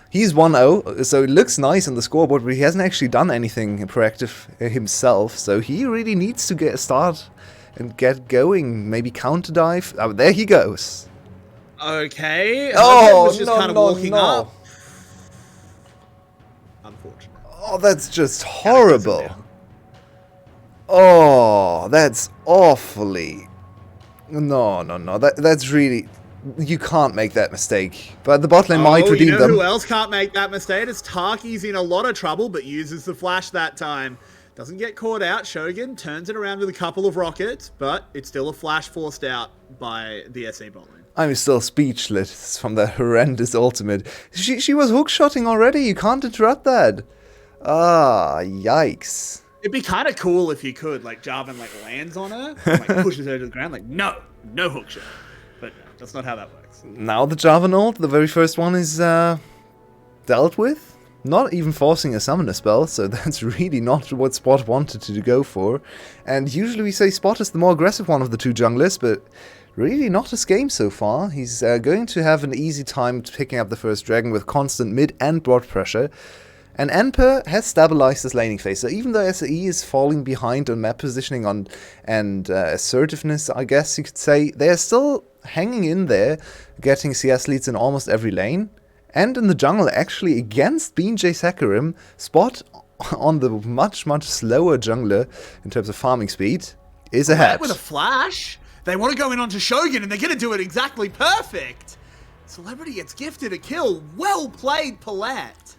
S1: he's 1-0, so it looks nice on the scoreboard, but he hasn't actually done anything proactive himself, so he really needs to get a start and get going. Maybe counter dive. Oh, there he goes.
S2: Okay.
S1: Oh,
S2: was just kind of walking up. Unfortunate.
S1: Oh, that's just horrible. Oh, that's awfully... No. That's really... You can't make that mistake. But the bot lane might redeem them.
S2: Who else can't make that mistake? It's Taki's in a lot of trouble, but uses the flash that time. Doesn't get caught out. Shogun turns it around with a couple of rockets, but it's still a flash forced out by the SE bot lane.
S1: I'm still speechless from that horrendous ultimate. She was hookshotting already. You can't interrupt that. Ah, yikes.
S2: It'd be kind of cool if you could, like Jarvan lands on her, and, pushes her to the ground, no hookshot. But no, that's not how that works.
S1: Now the Jarvan ult, the very first one, is dealt with. Not even forcing a summoner spell, so that's really not what Spot wanted to go for. And usually we say Spot is the more aggressive one of the two junglers, but really not his game so far. He's going to have an easy time picking up the first dragon with constant mid and bot pressure. And Enper has stabilized his laning phase, so even though SE is falling behind on map positioning and assertiveness, I guess you could say, they're still hanging in there, getting CS leads in almost every lane. And in the jungle, actually, against BJ Sakarim, Spot on the much slower jungler in terms of farming speed is ahead.
S2: With a flash, they want to go in onto Shogun, and they're going to do it exactly perfect. Celebrity gets gifted a kill. Well played, Palette.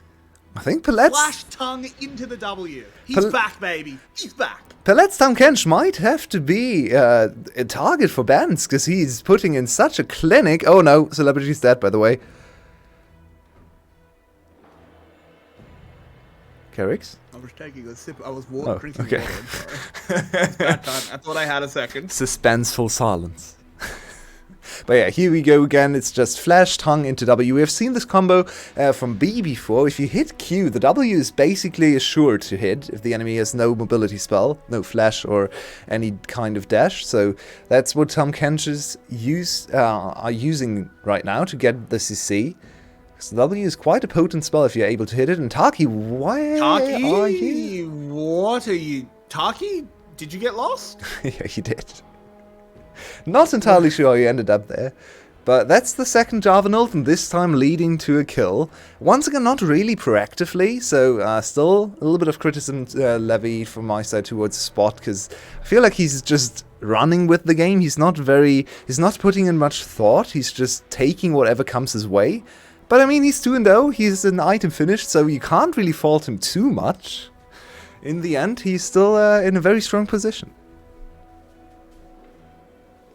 S1: I think Palette's...
S2: Flash tongue into the W. He's back, baby. He's back.
S1: Palette's Tahm Kench might have to be a target for bans, because he's putting in such a clinic. Oh no, Celebrity's dead, by the way. Carrix?
S2: I was taking a sip. I was drinking
S1: okay.
S2: water. I'm sorry. It's bad time. I thought I had a second.
S1: Suspenseful silence. But yeah, here we go again. It's just flash tongue into W. We have seen this combo from B before. If you hit Q, the W is basically assured to hit if the enemy has no mobility spell, no flash or any kind of dash. So that's what Tahm Kenches are using right now to get the CC. So W is quite a potent spell if you're able to hit it. And Taki, why are you?
S2: What are you? Taki? Did you get lost?
S1: Yeah, you did. Not entirely sure how you ended up there. But that's the second Jarvan ult, and this time leading to a kill. Once again, not really proactively, so still a little bit of criticism levied from my side towards Spot, because I feel like he's just running with the game. He's not putting in much thought. He's just taking whatever comes his way. But I mean, he's 2-0, he's an item finished, so you can't really fault him too much. In the end, he's still in a very strong position.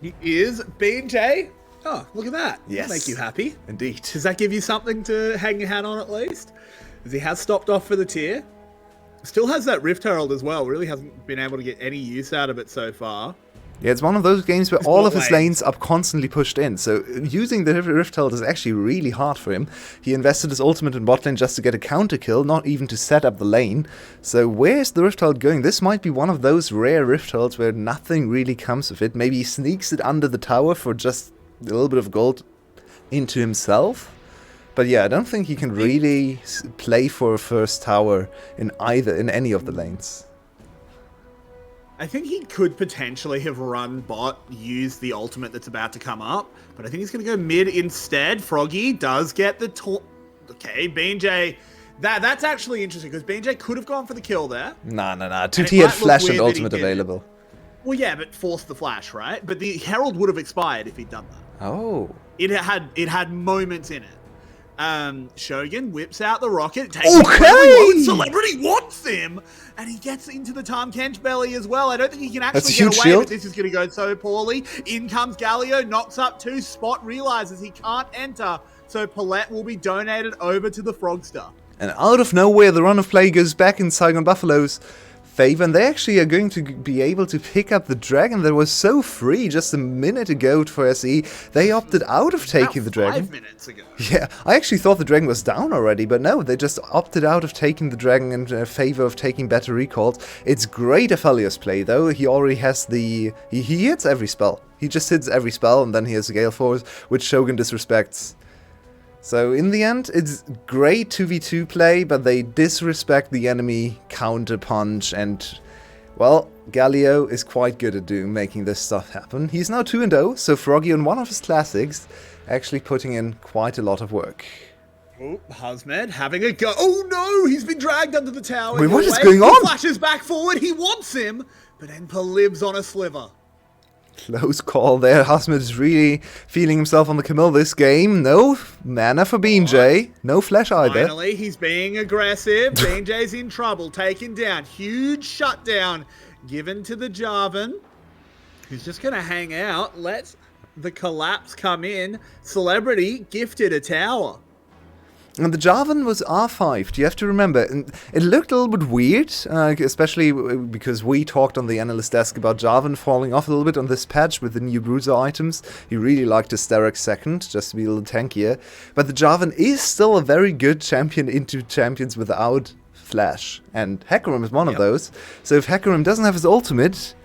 S2: He is BJ. Oh, look at that.
S1: Yes.
S2: That'll make you happy.
S1: Indeed.
S2: Does that give you something to hang your hat on at least? Because he has stopped off for the tier. Still has that Rift Herald as well. Really hasn't been able to get any use out of it so far.
S1: Yeah, it's one of those games where all of his lanes are constantly pushed in, so using the Rift Herald is actually really hard for him. He invested his ultimate in bot lane just to get a counter kill, not even to set up the lane. So where's the Rift Herald going? This might be one of those rare Rift Heralds where nothing really comes of it. Maybe he sneaks it under the tower for just a little bit of gold into himself. But yeah, I don't think he can really play for a first tower in any of the lanes.
S2: I think he could potentially have run bot, used the ultimate that's about to come up, but I think he's going to go mid instead. Froggy does get the okay, BJ. That's actually interesting, because BJ could have gone for the kill there.
S1: Nah. 2T had flash and ultimate available.
S2: Well, yeah, but forced the flash, right? But the Herald would have expired if he'd done that.
S1: Oh.
S2: It had moments in it. Shogun whips out the rocket, takes
S1: okay!
S2: Celebrity wants him, and he gets into the Tahm Kench belly as well. I don't think he can actually
S1: get away,
S2: shield. But this is going to go so poorly. In comes Galio, knocks up 2. Spot realizes he can't enter, so Palette will be donated over to the Frogster.
S1: And out of nowhere, the run of play goes back in Saigon Buffaloes. favor, and they actually are going to be able to pick up the dragon that was so free just a minute ago for SE. They opted out of taking the dragon.
S2: 5 minutes ago.
S1: Yeah, I actually thought the dragon was down already, but no, they just opted out of taking the dragon in favor of taking better recalls. It's great Aphelios play, though. He already has the... He hits every spell. He just hits every spell, and then he has a Gale Force, which Shogun disrespects. So, in the end, it's great 2v2 play, but they disrespect the enemy counter-punch, and, well, Galio is quite good at making this stuff happen. He's now 2-0, so Froggy on one of his classics, actually putting in quite a lot of work.
S2: Oh, Husmed having a go. Oh no, he's been dragged under the tower.
S1: Wait, what is going on?
S2: He flashes back forward, he wants him, but Enper lives on a sliver.
S1: Close call there. Husmed is really feeling himself on the Camille this game. No mana for BJ. No flash either.
S2: Finally, he's being aggressive. BJ's in trouble, taken down. Huge shutdown given to the Jarvan, who's just going to hang out. Let the collapse come in. Celebrity gifted a tower.
S1: And the Jarvan was R5, you have to remember. And it looked a little bit weird, especially because we talked on the analyst desk about Jarvan falling off a little bit on this patch with the new Bruiser items. He really liked his Sterak second, just to be a little tankier. But the Jarvan is still a very good champion into champions without flash. And Hecarim is one of those. So if Hecarim doesn't have his ultimate,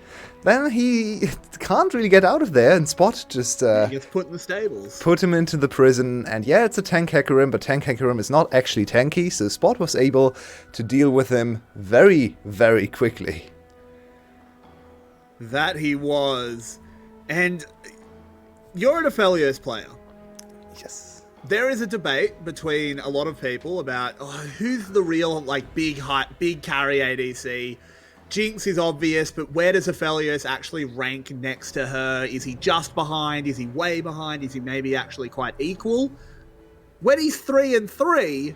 S1: then he can't really get out of there, and Spot just
S2: he gets put in the stables.
S1: Put him into the prison, and yeah, it's a tank Hecarim, but tank Hecarim is not actually tanky, so Spot was able to deal with him very, very quickly.
S2: That he was. And you're an Aphelios player.
S1: Yes.
S2: There is a debate between a lot of people about who's the real big carry ADC. Jinx is obvious, but where does Aphelios actually rank next to her? Is he just behind? Is he way behind? Is he maybe actually quite equal? When he's 3-3,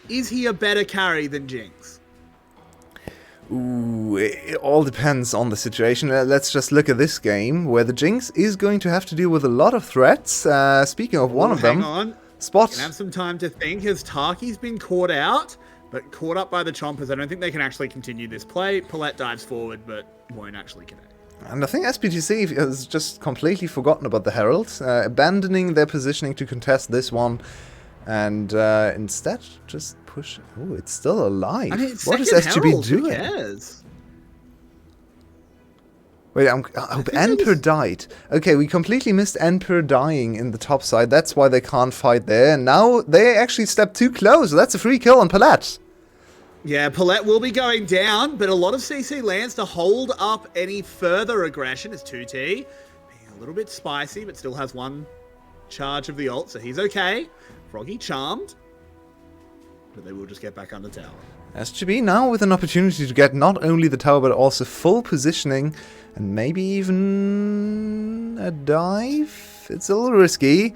S2: is he a better carry than Jinx?
S1: Ooh, it all depends on the situation. Let's just look at this game, where the Jinx is going to have to deal with a lot of threats. Speaking of one of them,
S2: hang on.
S1: Spot.
S2: Can have some time to think. His Tarky's been caught out. But caught up by the Chompers, I don't think they can actually continue this play. Paulette dives forward, but won't actually connect.
S1: And I think SPGC has just completely forgotten about the Herald, abandoning their positioning to contest this one, and instead just push... Oh, it's still alive.
S2: I mean,
S1: what is SGB
S2: Herald,
S1: doing?
S2: Who cares?
S1: Wait, I hope Enper died. Okay, we completely missed Enper dying in the top side. That's why they can't fight there. And now they actually stepped too close. That's a free kill on Paulette.
S2: Yeah, Paulette will be going down, but a lot of CC lands to hold up any further aggression as 2T. Being a little bit spicy, but still has one charge of the ult, so he's okay. Froggy charmed, but they will just get back on the tower.
S1: SGB now with an opportunity to get not only the tower, but also full positioning, and maybe even a dive? It's a little risky.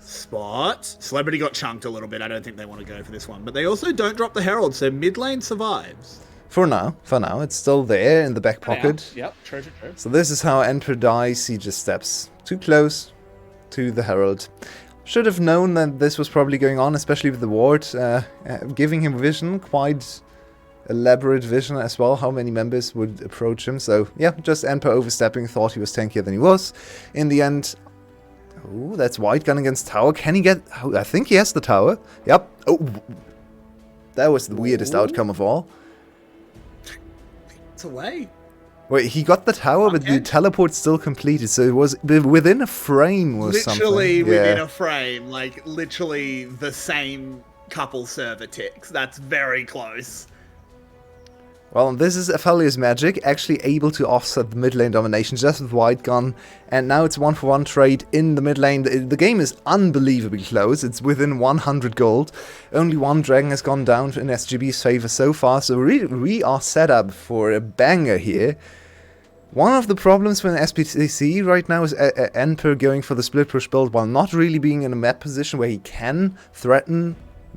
S2: Spot. Celebrity got chunked a little bit. I don't think they want to go for this one. But they also don't drop the Herald, so mid lane survives.
S1: For now. It's still there in the back pocket.
S2: Yep, true.
S1: So this is how Enper dies. He just steps too close to the Herald. Should have known that this was probably going on, especially with the ward. Giving him vision, quite elaborate vision as well, how many members would approach him. So yeah, just Enper overstepping, thought he was tankier than he was. In the end... Oh, that's White Gun against Tower. Can he get... Oh, I think he has the tower. Yep. Oh, that was the weirdest outcome of all.
S2: It's away.
S1: Wait, he got the tower, but the teleport still completed, so it was within a frame or something.
S2: Literally within a frame, literally the same couple server ticks. That's very close.
S1: Well, this is Aphelios magic, actually able to offset the mid lane domination just with White Gun, and now it's 1-for-1 trade in the mid lane. The game is unbelievably close, it's within 100 gold. Only one dragon has gone down in SGB's favor so far, so we are set up for a banger here. One of the problems for an SPTC right now is Enper going for the split push build while not really being in a map position where he can threaten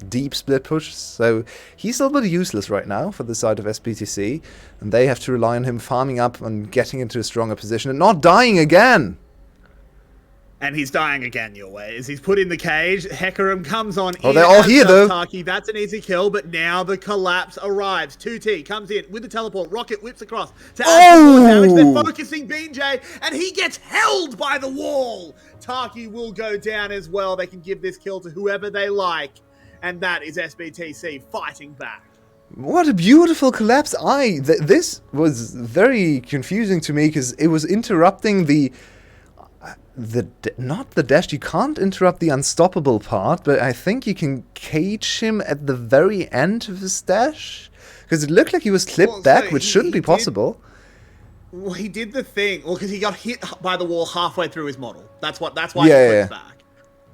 S1: deep split push, so he's a little bit useless right now for the side of SPTC, and they have to rely on him farming up and getting into a stronger position and not dying again.
S2: And he's dying again your way. As he's put in the cage, Hecarim comes on in.
S1: Oh, they're all here, though.
S2: Taki. That's an easy kill, but now the collapse arrives. 2T comes in with the teleport. Rocket whips across to add some more damage. They're focusing BJ, and he gets held by the wall. Taki will go down as well. They can give this kill to whoever they like. And that is SBTC fighting back.
S1: What a beautiful collapse. This was very confusing to me because it was interrupting not the dash. You can't interrupt the unstoppable part, but I think you can cage him at the very end of his dash because it looked like he was clipped back, which shouldn't be possible.
S2: Well, he did the thing. Well, because he got hit by the wall halfway through his model. That's why he clips back.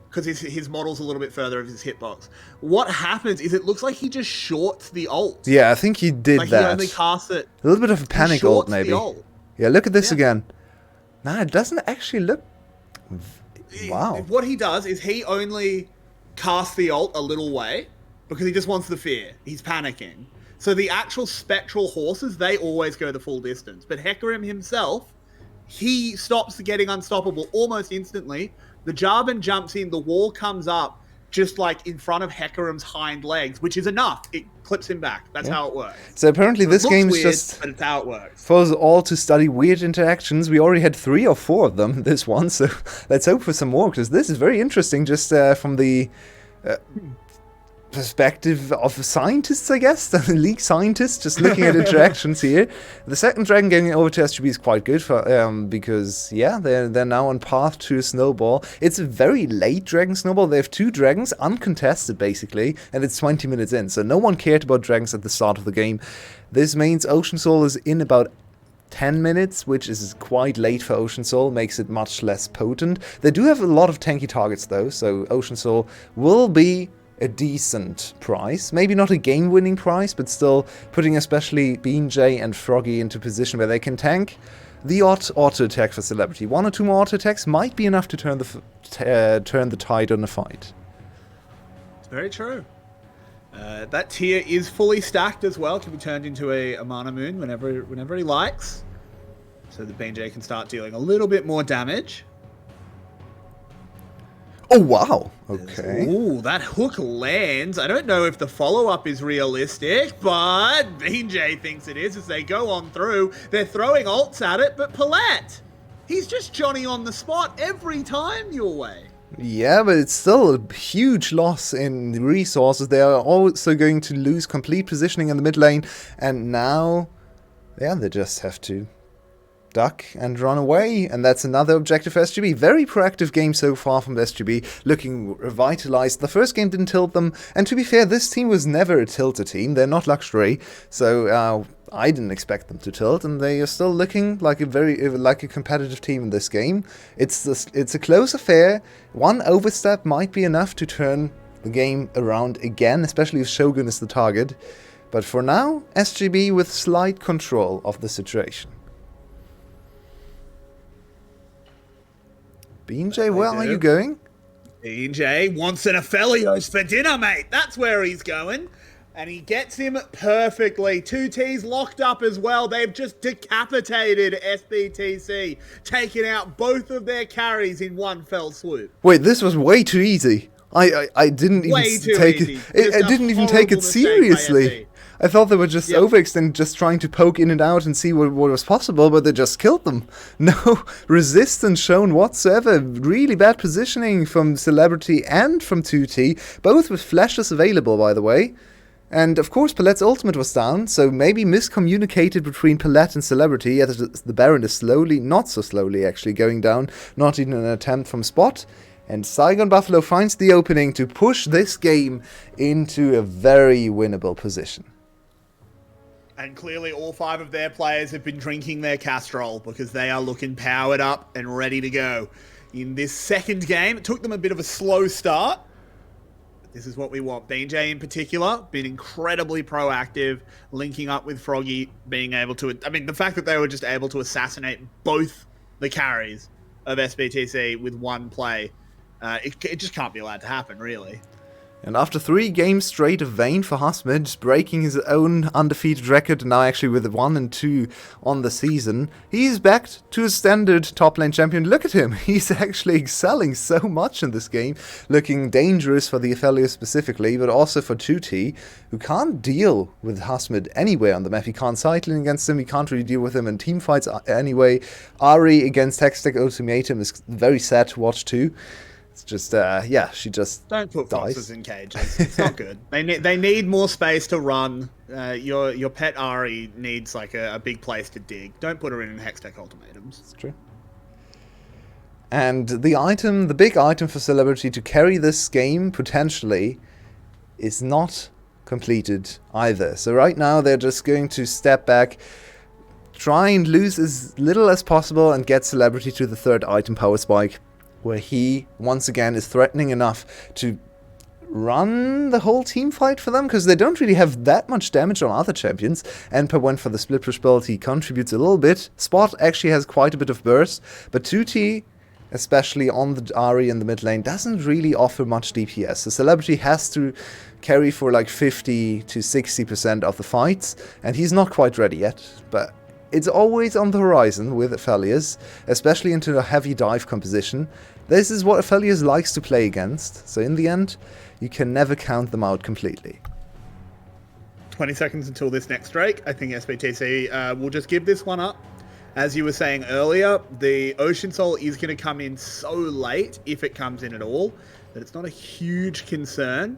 S2: Because his model's a little bit further of his hitbox. What happens is it looks like he just shorts the ult.
S1: Yeah, I think he did that.
S2: He only casts it.
S1: A little bit of a panic ult, maybe. Yeah, look at this again. Nah, it doesn't actually look... Wow.
S2: What he does is he only casts the ult a little way because he just wants the fear. He's panicking. So the actual spectral horses, they always go the full distance. But Hecarim himself, he stops getting unstoppable almost instantly. The Jarvan jumps in, the wall comes up just like in front of Hecarim's hind legs, which is enough. It clips him back. That's how it works.
S1: So apparently this game is just...
S2: But it's how it works.
S1: For us all to study weird interactions. We already had 3 or 4 of them, this one, so let's hope for some more, because this is very interesting just from the... perspective of scientists, I guess, the league scientists, just looking at interactions here. The second dragon getting over to SGB is quite good for because they're now on path to a snowball. It's a very late dragon snowball. They have 2 dragons, uncontested basically, and it's 20 minutes in, so no one cared about dragons at the start of the game. This means Ocean Soul is in about 10 minutes, which is quite late for Ocean Soul, makes it much less potent. They do have a lot of tanky targets though, so Ocean Soul will be a decent price. Maybe not a game-winning price, but still putting especially BJ and Froggy into a position where they can tank the odd auto-attack for Celebrity. 1 or 2 more auto-attacks might be enough to turn the tide on a fight.
S2: It's very true. That tier is fully stacked as well. Can be turned into a Mana Moon whenever he likes. So the BJ can start dealing a little bit more damage.
S1: Oh, wow. Okay.
S2: Ooh, that hook lands. I don't know if the follow-up is realistic, but BJ thinks it is as they go on through. They're throwing ults at it, but Palette, he's just Johnny on the spot every time your way.
S1: Yeah, but it's still a huge loss in resources. They are also going to lose complete positioning in the mid lane, and now, they just have to duck and run away, and that's another objective for SGB. Very proactive game so far from the SGB, looking revitalized. The first game didn't tilt them, and to be fair, this team was never a tilter team. They're not Luxury, so I didn't expect them to tilt, and they are still looking like a competitive team in this game. It's a close affair. One overstep might be enough to turn the game around again, especially if Shogun is the target. But for now, SGB with slight control of the situation. BJ, where are you going?
S2: BJ wants an Aphelios for dinner, mate. That's where he's going. And he gets him perfectly. 2T's locked up as well. They've just decapitated SBTC, taking out both of their carries in one fell swoop.
S1: Wait, this was way too easy. I didn't even take it seriously. I thought they were just overextended, just trying to poke in and out and see what was possible, but they just killed them. No resistance shown whatsoever. Really bad positioning from Celebrity and from 2T, both with flashes available, by the way. And of course, Palette's ultimate was down, so maybe miscommunicated between Palette and Celebrity. Yet the Baron is slowly, not so slowly actually, going down, not even an attempt from Spot. And Saigon Buffalo finds the opening to push this game into a very winnable position.
S2: And clearly all 5 of their players have been drinking their Castrol because they are looking powered up and ready to go. In this second game, it took them a bit of a slow start. But this is what we want. BJ in particular, been incredibly proactive, linking up with Froggy, being able to... I mean, the fact that they were just able to assassinate both the carries of SBTC with one play, it just can't be allowed to happen, really.
S1: And after 3 games straight of Vayne for Hasmid, breaking his own undefeated record, now actually with 1 and 2 on the season, he's back to a standard top lane champion. Look at him, he's actually excelling so much in this game, looking dangerous for the Aphelios specifically, but also for 2T, who can't deal with Hasmid anywhere on the map. He can't sideline against him, he can't really deal with him in teamfights anyway. Ari against Hextech Ultimatum is very sad to watch too. It's just, she just
S2: don't put
S1: dies.
S2: foxes in cages. It's not good. They need more space to run. Your pet Ari needs like a big place to dig. Don't put her in Hextech Ultimatums.
S1: It's true. And the big item for Celebrity to carry this game potentially is not completed either. So right now they're just going to step back, try and lose as little as possible, and get Celebrity to the 3rd item, Power Spike, where he, once again, is threatening enough to run the whole team fight for them, because they don't really have that much damage on other champions. Emperor went for the split push build, he contributes a little bit. Spot actually has quite a bit of burst, but 2T, especially on the Ari in the mid lane, doesn't really offer much DPS. So Celebrity has to carry for like 50 to 60% of the fights, and he's not quite ready yet, but it's always on the horizon with Aphelios, especially into a heavy dive composition. This is what Aphelios likes to play against, so in the end, you can never count them out completely.
S2: 20 seconds until this next Drake. I think SBTC will just give this one up. As you were saying earlier, the Ocean Soul is going to come in so late, if it comes in at all, that it's not a huge concern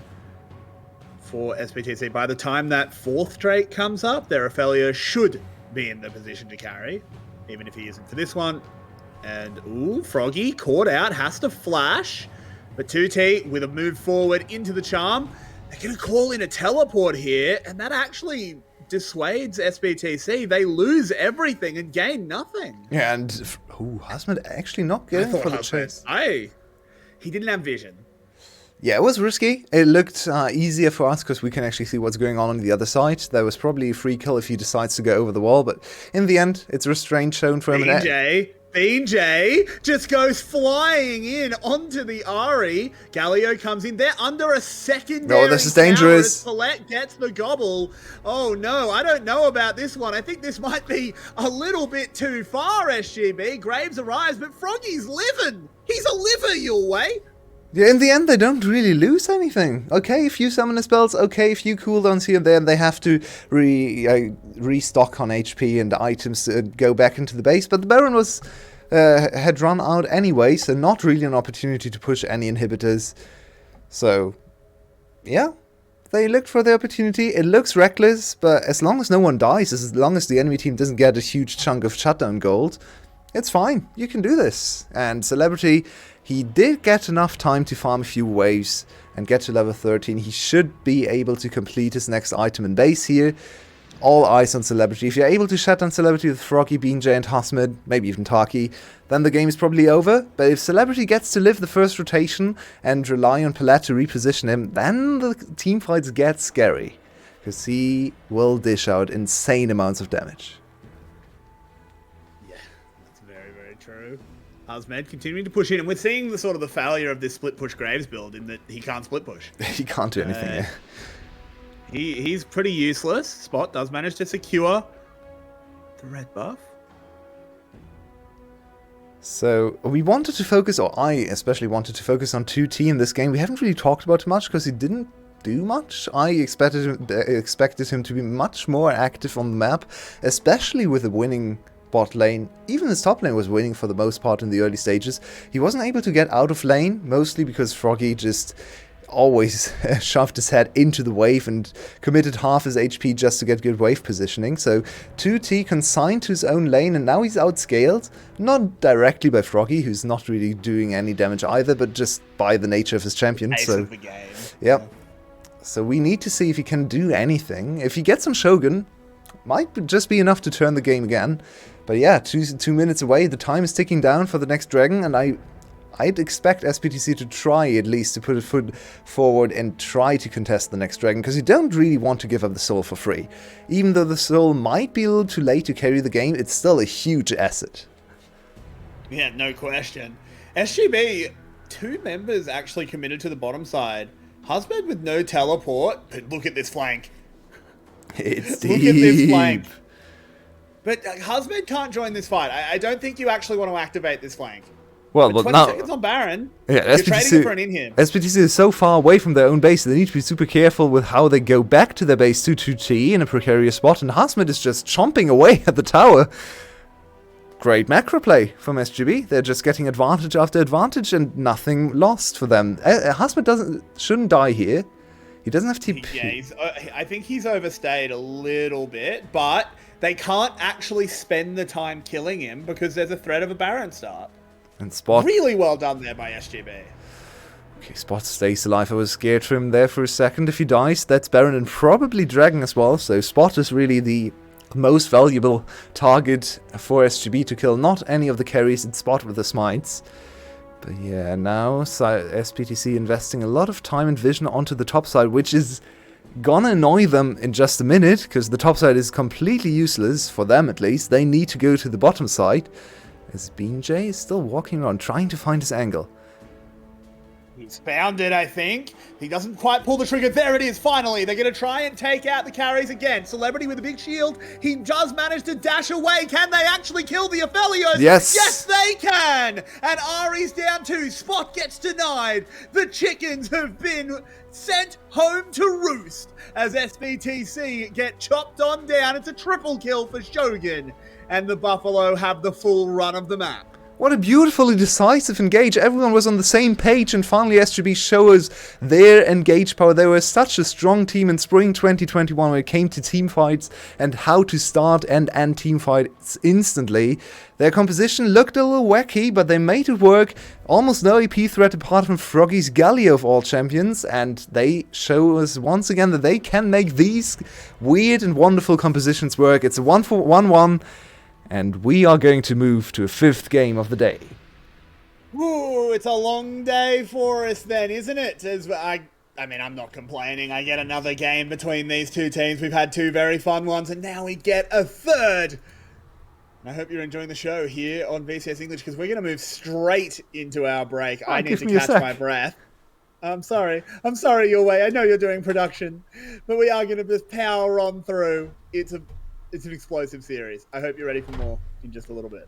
S2: for SBTC. By the time that 4th Drake comes up, their Aphelios should be in the position to carry, even if he isn't for this one. And, ooh, Froggy caught out, has to flash. But 2T with a move forward into the charm. They're going to call in a teleport here, and that actually dissuades SBTC. They lose everything and gain nothing.
S1: Yeah, and Hasmid actually not going for the chase.
S2: He didn't have vision.
S1: Yeah, it was risky. It looked easier for us because we can actually see what's going on the other side. There was probably a free kill if he decides to go over the wall, but in the end, it's restraint shown for him.
S2: BJ just goes flying in onto the Ari. Galio comes in. They're under a secondary.
S1: Oh, this is dangerous.
S2: Palette gets the gobble. Oh no, I don't know about this one. I think this might be a little bit too far, SGB. Graves arrives, but Froggy's living. He's a liver your way.
S1: Yeah, in the end, they don't really lose anything. Okay, a few summoner spells, okay, a few cooldowns here and there, and they have to restock on HP and items to go back into the base, but the Baron had run out anyway, so not really an opportunity to push any inhibitors. So, yeah, they looked for the opportunity. It looks reckless, but as long as no one dies, as long as the enemy team doesn't get a huge chunk of shutdown gold, it's fine. You can do this. And Celebrity, he did get enough time to farm a few waves and get to level 13. He should be able to complete his next item in base here. All eyes on Celebrity. If you're able to shut down Celebrity with Froggy, BJ, and Hasmid, maybe even Taki, then the game is probably over. But if Celebrity gets to live the first rotation and rely on Palette to reposition him, then the teamfights get scary, because he will dish out insane amounts of damage.
S2: True. Hasmed continuing to push in, and we're seeing the failure of this split push Graves build in that he can't split push.
S1: He can't do anything. Yeah.
S2: He's pretty useless. Spot does manage to secure the red buff.
S1: So we wanted to focus, or I especially wanted to focus on 2T in this game. We haven't really talked about him much because he didn't do much. I expected him to be much more active on the map, especially with the winning bot lane. Even his top lane was winning for the most part in the early stages. He wasn't able to get out of lane, mostly because Froggy just always shoved his head into the wave and committed half his HP just to get good wave positioning. So 2T consigned to his own lane, and now he's outscaled, not directly by Froggy, who's not really doing any damage either, but just by the nature of his champion.
S2: Ace of the game.
S1: Yep. So we need to see if he can do anything. If he gets some Shogun, might just be enough to turn the game again. But yeah, 2 minutes away, the time is ticking down for the next dragon, and I'd expect SPTC to try at least to put a foot forward and try to contest the next dragon, because you don't really want to give up the soul for free. Even though the soul might be a little too late to carry the game, it's still a huge asset.
S2: Yeah, no question. SGB, 2 members actually committed to the bottom side Husband with no teleport, but look at this flank.
S1: It's
S2: Look at this
S1: deep.
S2: flank. But Husband can't join this fight. I don't think you actually want to activate this flank.
S1: Well,
S2: But
S1: but
S2: 20
S1: now,
S2: seconds on Baron.
S1: yeah,
S2: You're trading it for an in-him.
S1: SPTC is so far away from their own base, they need to be super careful with how they go back to their base 2-2T in a precarious spot, and Hasmid is just chomping away at the tower. Great macro play from SGB. They're just getting advantage after advantage and nothing lost for them. Hasmid shouldn't die here. He doesn't have TP.
S2: Yeah, I think he's overstayed a little bit, but they can't actually spend the time killing him because there's a threat of a Baron start.
S1: And Spot.
S2: Really well done there by SGB.
S1: Okay, Spot stays alive. I was scared for him there for a second. If he dies, that's Baron and probably Dragon as well. So Spot is really the most valuable target for SGB to kill. Not any of the carries in Spot with the smites. But yeah, now SPTC investing a lot of time and vision onto the top side, which is gonna annoy them in just a minute, because the top side is completely useless, for them at least. They need to go to the bottom side. As Bean J is still walking around, trying to find his angle.
S2: He's found it, I think. He doesn't quite pull the trigger. There it is, finally. They're going to try and take out the carries again. Celebrity with a big shield. He does manage to dash away. Can they actually kill the Aphelios?
S1: Yes.
S2: Yes, they can. And Ari's down too. Spot gets denied. The chickens have been sent home to roost as SBTC get chopped on down. It's a triple kill for Shogun. And the Buffalo have the full run of the map.
S1: What a beautifully decisive engage. Everyone was on the same page, and finally SGB show us their engage power. They were such a strong team in Spring 2021 when it came to team fights and how to start and end team fights instantly. Their composition looked a little wacky, but they made it work. Almost no AP threat apart from Froggy's Gallia of all champions, and they show us once again that they can make these weird and wonderful compositions work. It's a 1-1-1. And we are going to move to a 5th game of the day.
S2: Ooh, it's a long day for us then, isn't it? I mean, I'm not complaining. I get another game between these two teams. We've had 2 very fun ones, and now we get a 3rd. I hope you're enjoying the show here on VCS English, because we're going to move straight into our break. I need to catch my breath. I'm sorry, your way. I know you're doing production, but we are going to just power on through. It's an explosive series. I hope you're ready for more in just a little bit.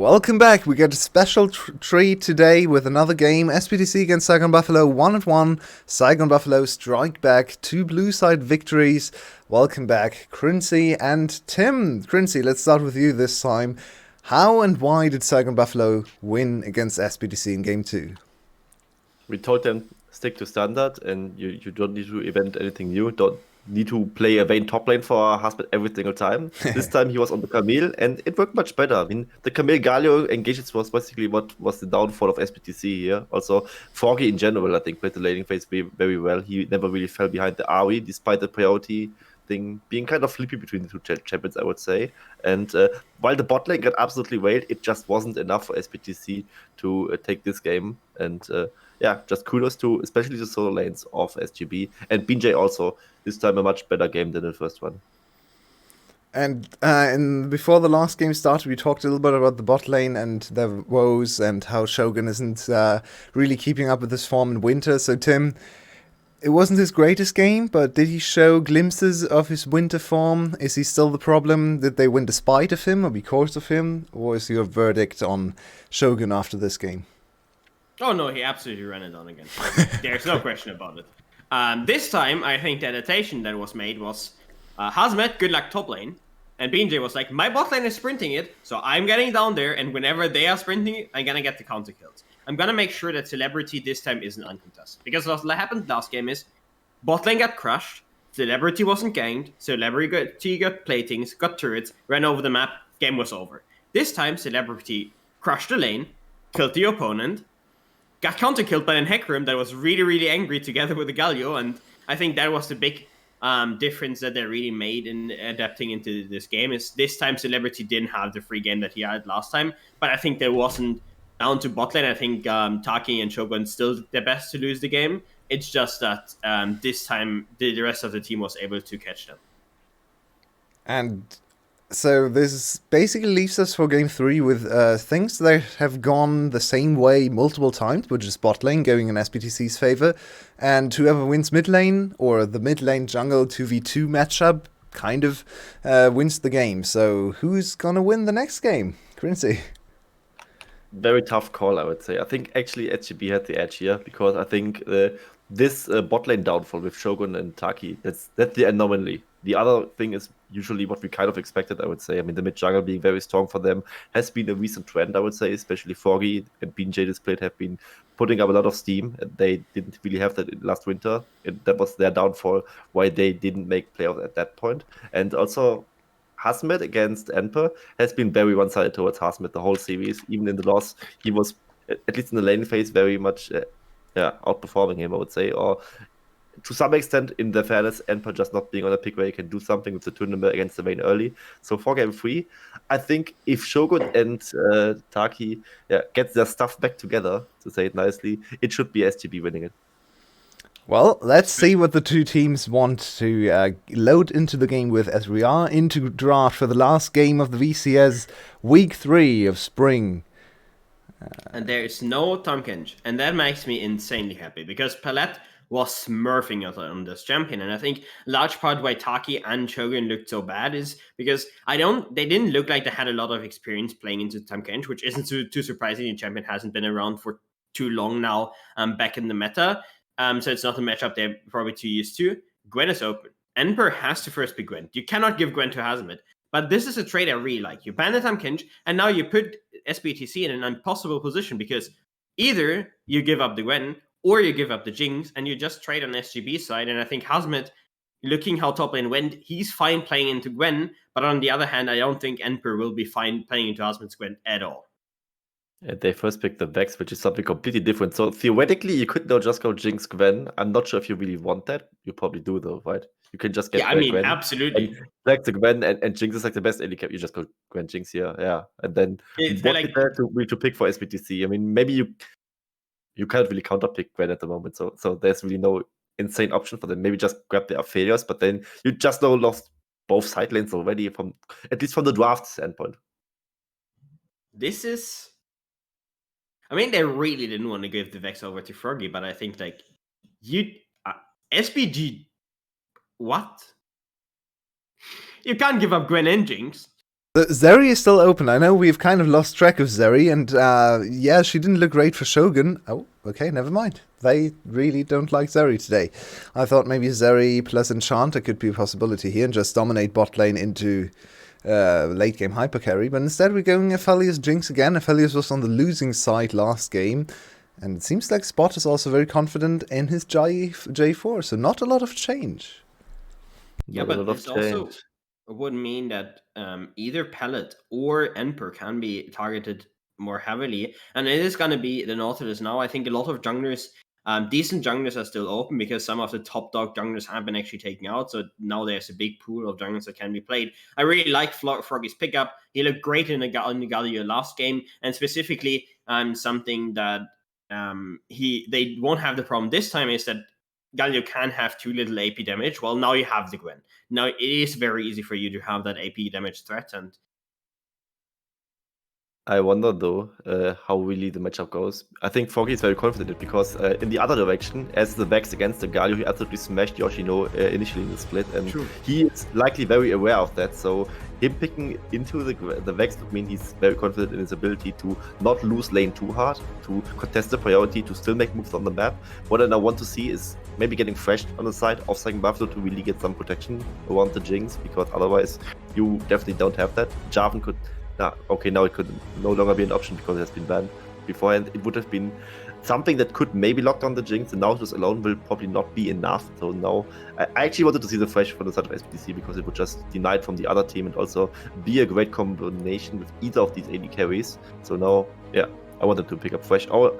S1: Welcome back. We get a special treat today with another game. SBTC against Saigon Buffalo, 1-1. Saigon Buffalo strike back, 2 blue side victories. Welcome back, Crincy and Tim. Crincy, let's start with you this time. How and why did Saigon Buffalo win against SBTC in Game 2?
S3: We told them stick to standard, and you don't need to invent anything new. Don't need to play a Vayne top lane for Husband every single time. This time he was on the Camille, and it worked much better. I mean, the Camille Galio engagements was basically what was the downfall of SBTC here. Also, Froggy in general, I think, played the laning phase very well. He never really fell behind the AoE, despite the priority thing being kind of flippy between the two champions, I would say. And while the bot lane got absolutely wailed, it just wasn't enough for SBTC to take this game. And just kudos to especially the solo lanes of SGB and BJ also. This time a much better game than the first one.
S1: And before the last game started, we talked a little bit about the bot lane and their woes and how Shogun isn't really keeping up with his form in winter. So Tim, it wasn't his greatest game, but did he show glimpses of his winter form? Is he still the problem? Did they win despite of him or because of him? Or is your verdict on Shogun after this game?
S5: Oh no, he absolutely ran it on again. There's no question about it. This time, I think the adaptation that was made was Hazmat, good luck top lane. And BJ was like, my bot lane is sprinting it, so I'm getting down there, and whenever they are sprinting it, I'm gonna get the counter kills. I'm gonna make sure that Celebrity this time isn't uncontested. Because what happened last game is, bot lane got crushed, Celebrity wasn't ganked, Celebrity got platings, got turrets, ran over the map, game was over. This time, Celebrity crushed the lane, killed the opponent, got counter-killed by an Hecarim that was really, really angry together with the Galio, and I think that was the big difference that they really made in adapting into this game, is this time Celebrity didn't have the free game that he had last time, but I think there wasn't down to bot lane. I think Taki and Shogun still the best to lose the game. It's just that this time the rest of the team was able to catch them.
S1: And so this basically leaves us for Game 3 with things that have gone the same way multiple times, which is bot lane going in SBTC's favor, and whoever wins mid lane, or the mid lane jungle 2v2 matchup, kind of wins the game. So who's gonna win the next game? Crincy.
S3: Very tough call, I would say. I think actually SGB had the edge here, because I think this bot lane downfall with Shogun and Taki, that's the anomaly. The other thing is usually what we kind of expected, I would say. I mean, the mid jungle being very strong for them has been a recent trend, I would say, especially Foggy and BJ displayed have been putting up a lot of steam. They didn't really have that last winter. That was their downfall, why they didn't make playoffs at that point. And also, Hazmat against Enper has been very one-sided towards Hazmat the whole series. Even in the loss, he was, at least in the lane phase, very much outperforming him, I would say. Or to some extent, in the fairness, Enper just not being on a pick where he can do something with the tournament against the Vayne early. So for Game 3, I think if Shogun and Taki get their stuff back together, to say it nicely, it should be SGB winning it.
S1: Well, let's see what the two teams want to load into the game with, as we are into draft for the last game of the VCS Week 3 of Spring.
S5: And there is no Tahm Kench, and that makes me insanely happy, because Palette was smurfing us on this champion, and I think large part why Taki and Shogun looked so bad is because they didn't look like they had a lot of experience playing into Tahm Kench, which isn't too surprising. The champion hasn't been around for too long now, back in the meta. So it's not a matchup they're probably too used to. Gwen is open. Enper has to first pick Gwen. You cannot give Gwen to Hazmat. But this is a trade I really like. You ban the Tahm Kench, and now you put SBTC in an impossible position, because either you give up the Gwen or you give up the Jinx, and you just trade on SGB side. And I think Hazmat, looking how top lane went, he's fine playing into Gwen. But on the other hand, I don't think Enper will be fine playing into Hazmat's Gwen at all.
S3: They first picked the Vex, which is something completely different. So theoretically, you could now just go Jinx Gwen. I'm not sure if you really want that. You probably do, though, right? You can just get Gwen.
S5: Absolutely.
S3: Like the Gwen and Jinx is like the best early cap. You just go Gwen Jinx here, yeah. And then what to pick for SBTC? I mean, maybe you can't really counter pick Gwen at the moment. So there's really no insane option for them. Maybe just grab the Aphelios, but then you just now lost both side lanes already, at least from the draft standpoint.
S5: This is... I mean, they really didn't want to give the Vex over to Froggy, but I think, like, SPG, what? You can't give up Gwen and Jinx.
S1: Zeri is still open. I know we've kind of lost track of Zeri, and yeah, she didn't look great for Shogun. Oh, okay, never mind. They really don't like Zeri today. I thought maybe Zeri plus Enchanter could be a possibility here and just dominate bot lane into late game hypercarry, but instead we're going Aphelios Jinx again. Aphelios was on the losing side last game, and it seems like Spot is also very confident in his J4, so not a lot of change.
S5: Yeah, but this also would mean that either Pellet or Emperor can be targeted more heavily, and it is going to be the Nautilus now. I think a lot of junglers, decent junglers are still open because some of the top dog junglers have been actually taken out, so now there's a big pool of junglers that can be played. I really like Froggy's pickup. He looked great in the Galio last game, and specifically something that they won't have the problem this time is that Galio can have too little AP damage. Well, now you have the Gwen. Now it is very easy for you to have that AP damage threat, and
S3: I wonder though how really the matchup goes. I think Foggy is very confident because in the other direction, as the Vex against the Galio, he absolutely smashed Yoshino initially in the split, and
S2: True.
S3: he is likely very aware of that. So him picking into the Vex would mean he's very confident in his ability to not lose lane too hard, to contest the priority, to still make moves on the map. What I now want to see is maybe getting fresh on the side of second Buffalo to really get some protection around the Jinx, because otherwise you definitely don't have that. Jarvan could... okay, now it could no longer be an option because it has been banned. Beforehand, it would have been something that could maybe lock down the Jinx, and now just alone will probably not be enough. So now, I actually wanted to see the Fresh from the side of SPTC because it would just deny it from the other team and also be a great combination with either of these AD carries. So now, yeah, I wanted to pick up Fresh. Or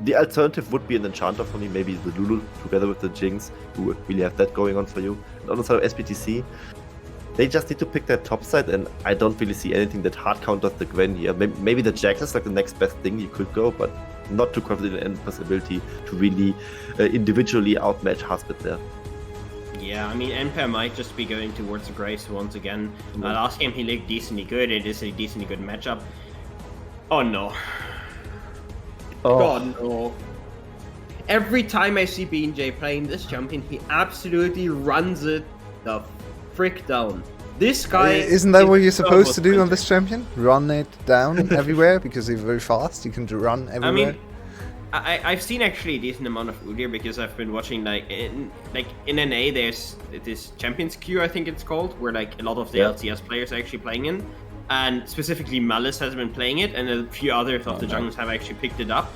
S3: the alternative would be an Enchanter for me, maybe the Lulu together with the Jinx, who would really have that going on for you. And on the side of SPTC, they just need to pick their top side, and I don't really see anything that hard counters the Gwen here. Maybe the Jax is like the next best thing you could go, but not too confident in Emperor's ability to really individually outmatch Husband there.
S5: yeah, I mean, Emperor might just be going towards the Grace once again. Last game he looked decently good. It is a decently good matchup. Oh no.
S3: Oh.
S5: God no. Every time I see B&J playing this champion, he absolutely runs it the frick down. This guy...
S1: Isn't that what you're supposed to do on this champion? Run it down everywhere? Because he's very fast, you can run everywhere.
S5: I mean, I've seen actually a decent amount of Udyr because I've been watching in NA there's this Champions Queue, I think it's called, where like a lot of the LCS players are actually playing in, and specifically Malice has been playing it, and a few others of the junglers have actually picked it up.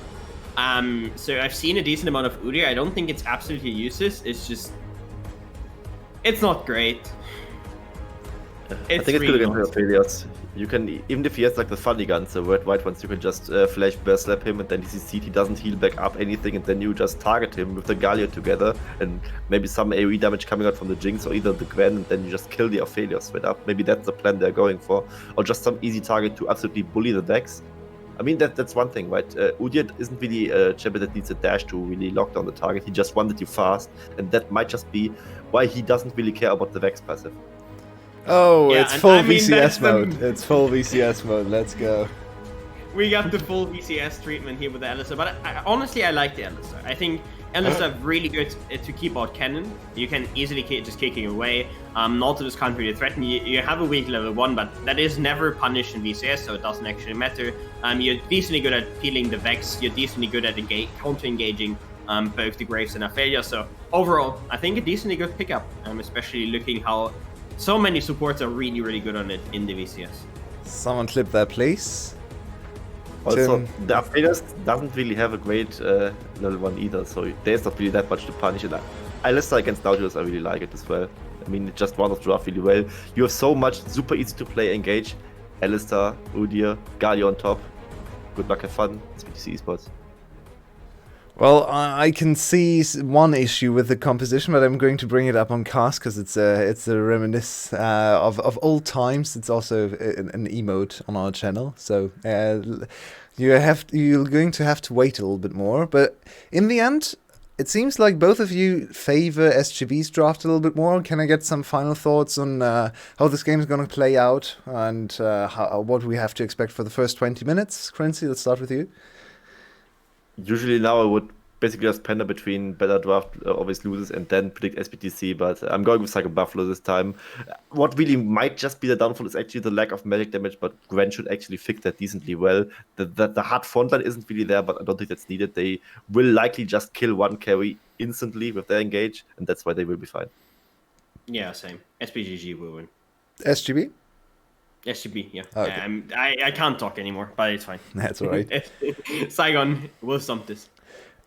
S5: So I've seen a decent amount of Udyr. I don't think it's absolutely useless. It's just, it's not great.
S3: I think it's good against Aphelios. You can, even if he has like the funny guns, the red white ones, you can just flash bear slap him, and then he doesn't heal back up anything, and then you just target him with the Galio together, and maybe some AoE damage coming out from the Jinx or either the Gwen, and then you just kill the Aphelios straight up. Maybe that's the plan they're going for, or just some easy target to absolutely bully the Vex. I mean, that's one thing, right? Udyr isn't really a champion that needs a dash to really lock down the target. He just wanted you fast, and that might just be why he doesn't really care about the Vex passive.
S1: Oh,
S5: Yeah,
S1: it's
S5: and
S1: full
S5: I mean,
S1: VCS
S5: that's
S1: mode. It's full VCS mode. Let's go.
S5: We got the full VCS treatment here with the Alistar, but honestly, I like the Alistar. I think Alistar really good to keep out cannon. You can easily just kick him away. Nautilus can't really threaten you. You have a weak level 1, but that is never punished in VCS, so it doesn't actually matter. You're decently good at peeling the Vex. You're decently good at counter-engaging both the Graves and Aphelios. So overall, I think a decently good pickup, especially looking how so many supports are really, really good on it in the VCS.
S1: Someone clip that, please.
S3: Also,
S1: Tim.
S3: the Aphelios doesn't really have a great level 1 either, so there's not really that much to punish it. Alistar against Nautilus, I really like it as well. I mean, it just runs off draft really well. You have so much super easy to play engage. Alistar, Udyr, Galio on top. Good luck, have fun. SPTC Esports.
S1: Well, I can see one issue with the composition, but I'm going to bring it up on cast because it's a reminisce of old times. It's also an emote on our channel, so you're going to have to wait a little bit more. But in the end, it seems like both of you favor SGB's draft a little bit more. Can I get some final thoughts on how this game is going to play out and what we have to expect for the first 20 minutes? Crency, let's start with you.
S3: Usually now I would basically just pender between better draft, always loses, and then predict SBTC. But I'm going with Psycho Buffalo this time. What really might just be the downfall is actually the lack of magic damage, but Gwen should actually fix that decently well. The hard frontline isn't really there, but I don't think that's needed. They will likely just kill one carry instantly with their engage, and that's why they will be fine.
S5: Yeah, same. SPGG will win.
S1: SGB?
S5: SGB, yeah.
S1: Oh, okay.
S5: I can't talk anymore, but it's fine.
S1: That's all right.
S5: Saigon will stump this.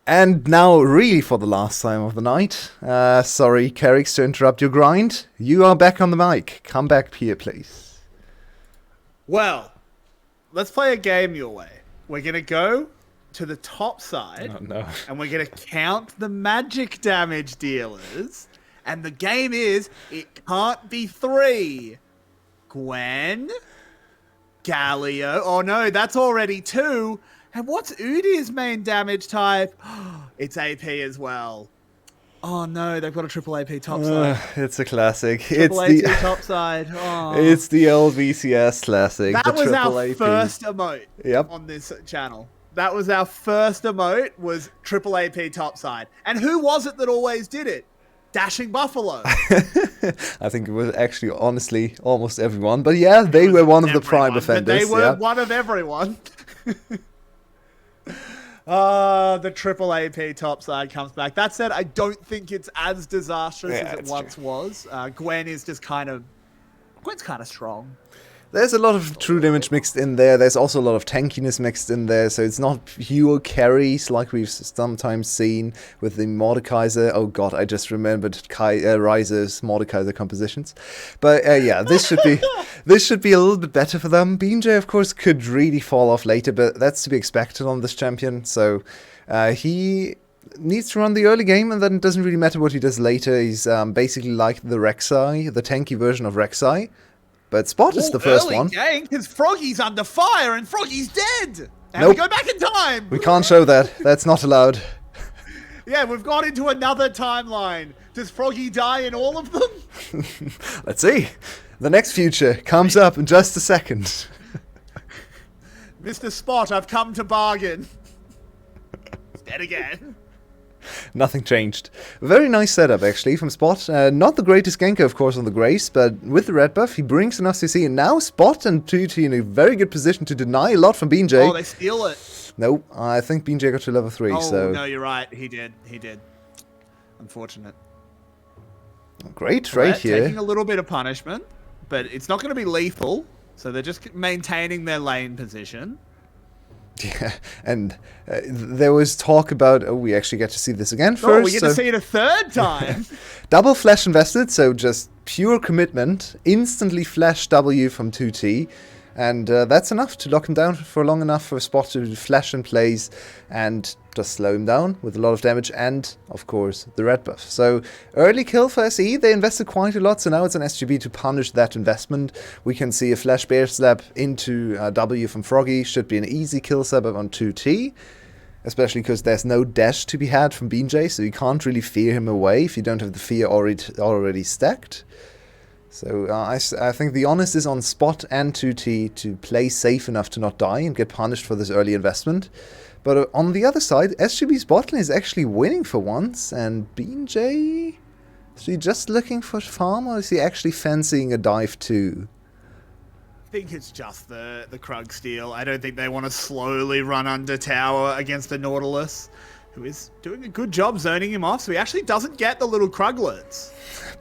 S1: And now, really for the last time of the night, sorry, Kerrix, to interrupt your grind. You are back on the mic. Come back here, please.
S2: Well, let's play a game your way. We're going to go to the top side,
S1: Oh, no.
S2: and we're going to count the magic damage dealers. And the game is, it can't be 3. Gwen, Galio. Oh no, that's already 2. And what's Udir's main damage type? It's AP as well. Oh no, they've got a triple AP topside.
S1: It's a classic.
S2: Triple
S1: It's
S2: AP
S1: the
S2: topside. Oh.
S1: it's the old VCS classic.
S2: That
S1: the
S2: was
S1: triple
S2: our
S1: AP.
S2: first emote
S1: Yep.
S2: on this channel. That was our first emote, was triple AP topside. And who was it that always did it? Dashing Buffalo.
S1: I think it was actually, honestly, almost everyone. But yeah, they were one of the prime
S2: Everyone, but
S1: offenders.
S2: They were
S1: yeah.
S2: one of everyone. The triple AP topside comes back. That said, I don't think it's as disastrous as it
S1: that's
S2: once was. Gwen is just Gwen's kind of strong.
S1: There's a lot of true damage mixed in there. There's also a lot of tankiness mixed in there. So it's not pure carries like we've sometimes seen with the Mordekaiser. Oh god, I just remembered Riser's Mordekaiser compositions. But yeah, this should be a little bit better for them. BJ, of course, could really fall off later, but that's to be expected on this champion. So he needs to run the early game, and then it doesn't really matter what he does later. He's basically like the Rek'Sai, the tanky version of Rek'Sai. But Spot is the first one.
S2: Gang, because Froggy's under fire and Froggy's dead. And
S1: Nope.
S2: we go back in time.
S1: We can't show that. That's not allowed.
S2: Yeah, we've gone into another timeline. Does Froggy die in all of them?
S1: Let's see. The next future comes up in just a second.
S2: Mr. Spot, I've come to bargain. It's dead again.
S1: Nothing changed. Very nice setup, actually, from Spot. Not the greatest ganker, of course, on the Grace, but with the red buff, he brings enough CC, and now Spot and Tutti in a very good position to deny a lot from BJ.
S2: Oh, they steal it.
S1: Nope, I think BJ got to level 3,
S2: Oh,
S1: so...
S2: no, you're right. He did. Unfortunate.
S1: Great right here.
S2: Taking a little bit of punishment, but it's not going to be lethal, so they're just maintaining their lane position.
S1: Yeah, and there was talk about, oh, we actually get to see this again first.
S2: Oh, we get to
S1: so
S2: see it a third time.
S1: double flash invested, so just pure commitment. Instantly flash W from 2T. And that's enough to lock him down for long enough for Spot to flash in plays and just slow him down with a lot of damage and, of course, the red buff. So, early kill for SE, they invested quite a lot, so now it's an SGB to punish that investment. We can see a flash bear slap into W from Froggy, should be an easy kill slap on 2T. Especially because there's no dash to be had from BJ, so you can't really fear him away if you don't have the fear already stacked. So I think the onus is on Spot and 2T to play safe enough to not die and get punished for this early investment. But on the other side, SGB's bot lane is actually winning for once, and BJ... Is he just looking for farm, or is he actually fancying a dive too?
S2: I think it's just the Krug steal. I don't think they want to slowly run under tower against the Nautilus, who is doing a good job zoning him off, so he actually doesn't get the little Kruglets.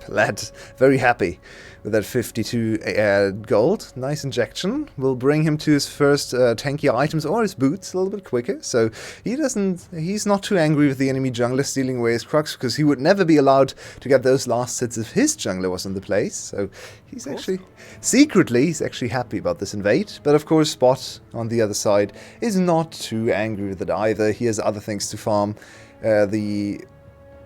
S1: Lad, very happy with that 52 gold. Nice injection. Will bring him to his first tanky items or his boots a little bit quicker. So he's not too angry with the enemy jungler stealing away his Crux, because he would never be allowed to get those last hits if his jungler was in the place. So he's actually, secretly, he's actually happy about this invade. But of course, Spot on the other side is not too angry with it either. He has other things to farm. The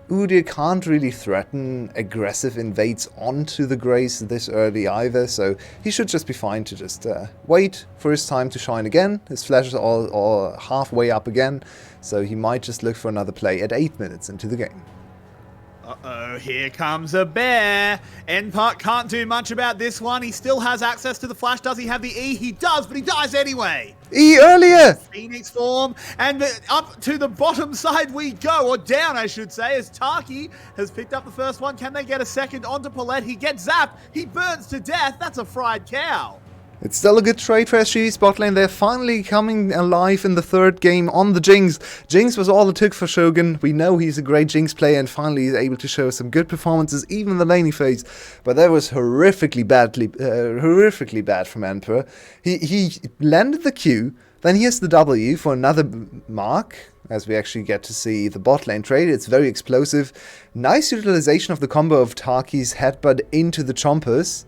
S1: Udyr can't really threaten aggressive invades onto the Grace this early either, so he should just be fine to just wait for his time to shine again. His flash is all halfway up again, so he might just look for another play at 8 minutes into the game.
S2: Uh-oh, here comes a bear. Npot can't do much about this one. He still has access to the flash. Does he have the E? He does, but he dies anyway.
S1: E earlier!
S2: Phoenix form, and up to the bottom side we go, or down I should say, as Taki has picked up the first one. Can they get a second onto Paulette? He gets zapped. He burns to death. That's a fried cow.
S1: It's still a good trade for SGB's bot lane. They're finally coming alive in the third game on the Jinx. Jinx was all it took for Shogun. We know he's a great Jinx player and finally he's able to show some good performances even in the laning phase. But that was horrifically bad from Emperor. He landed the Q, then he has the W for another mark, as we actually get to see the bot lane trade. It's very explosive. Nice utilization of the combo of Taki's headbutt into the chompers.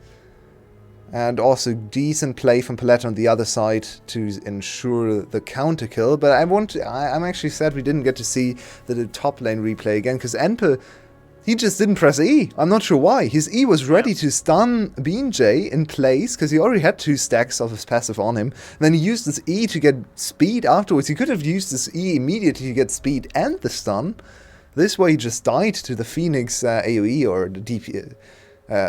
S1: And also decent play from Palette on the other side to ensure the counter kill. But I'm actually sad we didn't get to see the top lane replay again, because Enper, he just didn't press E. I'm not sure why. His E was ready to stun BJ in place, because he already had 2 stacks of his passive on him. And then he used his E to get speed afterwards. He could have used his E immediately to get speed and the stun. This way he just died to the Phoenix AoE or the DP.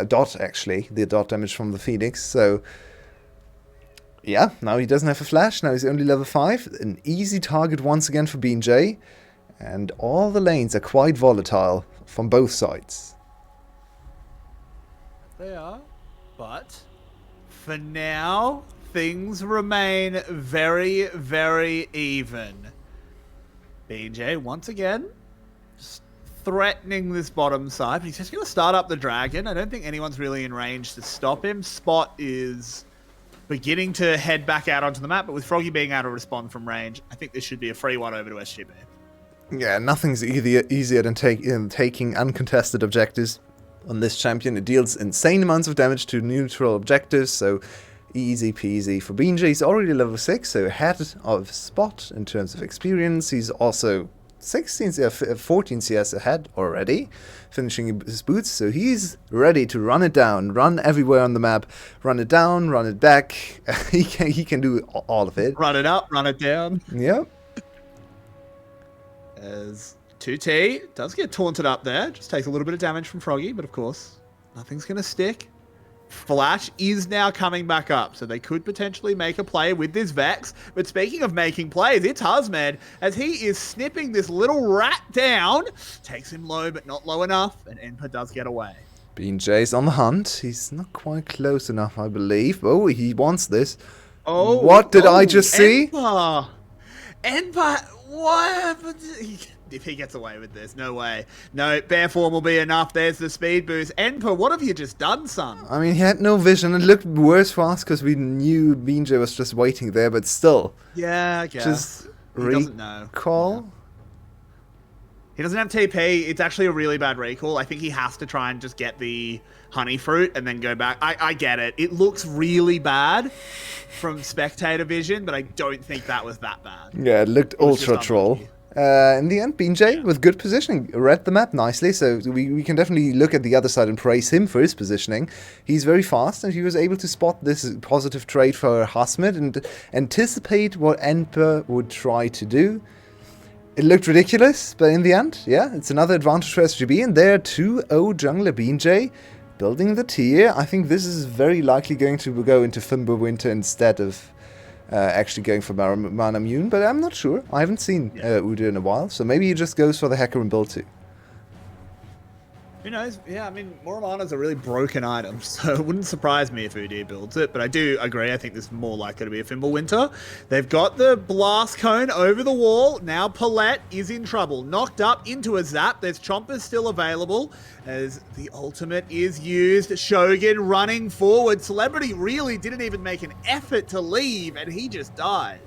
S1: Dot, actually, the dot damage from the Phoenix. So, yeah, now he doesn't have a flash. Now he's only level 5. An easy target once again for BJ. And all the lanes are quite volatile from both sides.
S2: They are, but for now, things remain very, very even. BJ, once again, threatening this bottom side, but he's just going to start up the dragon. I don't think anyone's really in range to stop him. Spot is beginning to head back out onto the map, but with Froggy being able to respond from range, I think this should be a free one over to SGB.
S1: Yeah, nothing's easier than taking uncontested objectives on this champion. It deals insane amounts of damage to neutral objectives, so easy peasy for BJ. He's already level 6, so ahead of Spot in terms of experience. He's also 14 CS ahead already, finishing his boots, so he's ready to run it down, run everywhere on the map, run it down, run it back. he can do all of it.
S2: Run it up, run it down.
S1: Yep.
S2: As 2T does get taunted up there, just takes a little bit of damage from Froggy, but of course, nothing's going to stick. Flash is now coming back up, so they could potentially make a play with this Vex. But speaking of making plays, it's Huzmed, as he is snipping this little rat down. Takes him low, but not low enough, and Enpa does get away.
S1: BJ's on the hunt. He's not quite close enough, I believe. Oh, he wants this.
S2: Oh,
S1: what did I just see?
S2: Enpa, what happened? If he gets away with this, no way. No, bear form will be enough. There's the speed boost. Enpa, what have you just done, son?
S1: I mean, he had no vision. It looked worse for us because we knew BJ was just waiting there, but still.
S2: Yeah, I guess.
S1: Just
S2: he doesn't know.
S1: Recall?
S2: Yeah. He doesn't have TP. It's actually a really bad recall. I think he has to try and just get the honey fruit and then go back. I get it. It looks really bad from spectator vision, but I don't think that was that bad.
S1: Yeah, it looked ultra troll. In the end, BJ with good positioning read the map nicely, so we can definitely look at the other side and praise him for his positioning. He's very fast, and he was able to spot this positive trade for Huzmed and anticipate what Enpa would try to do. It looked ridiculous, but in the end, yeah, it's another advantage for SGB, and they're 2-0 jungler BJ building the tier. I think this is very likely going to go into Fimber Winter instead of actually going for Mana Mune, but I'm not sure. I haven't seen Udyr in a while, so maybe he just goes for the Hacker and build too. Who
S2: knows? Yeah, I mean, Moramana's a really broken item, so it wouldn't surprise me if Udyr builds it, but I do agree. I think this is more likely to be a Fimbulwinter. They've got the Blast Cone over the wall. Now Palette is in trouble. Knocked up into a zap. There's Chompers still available as the ultimate is used. Shogun running forward. Celebrity really didn't even make an effort to leave, and he just dies.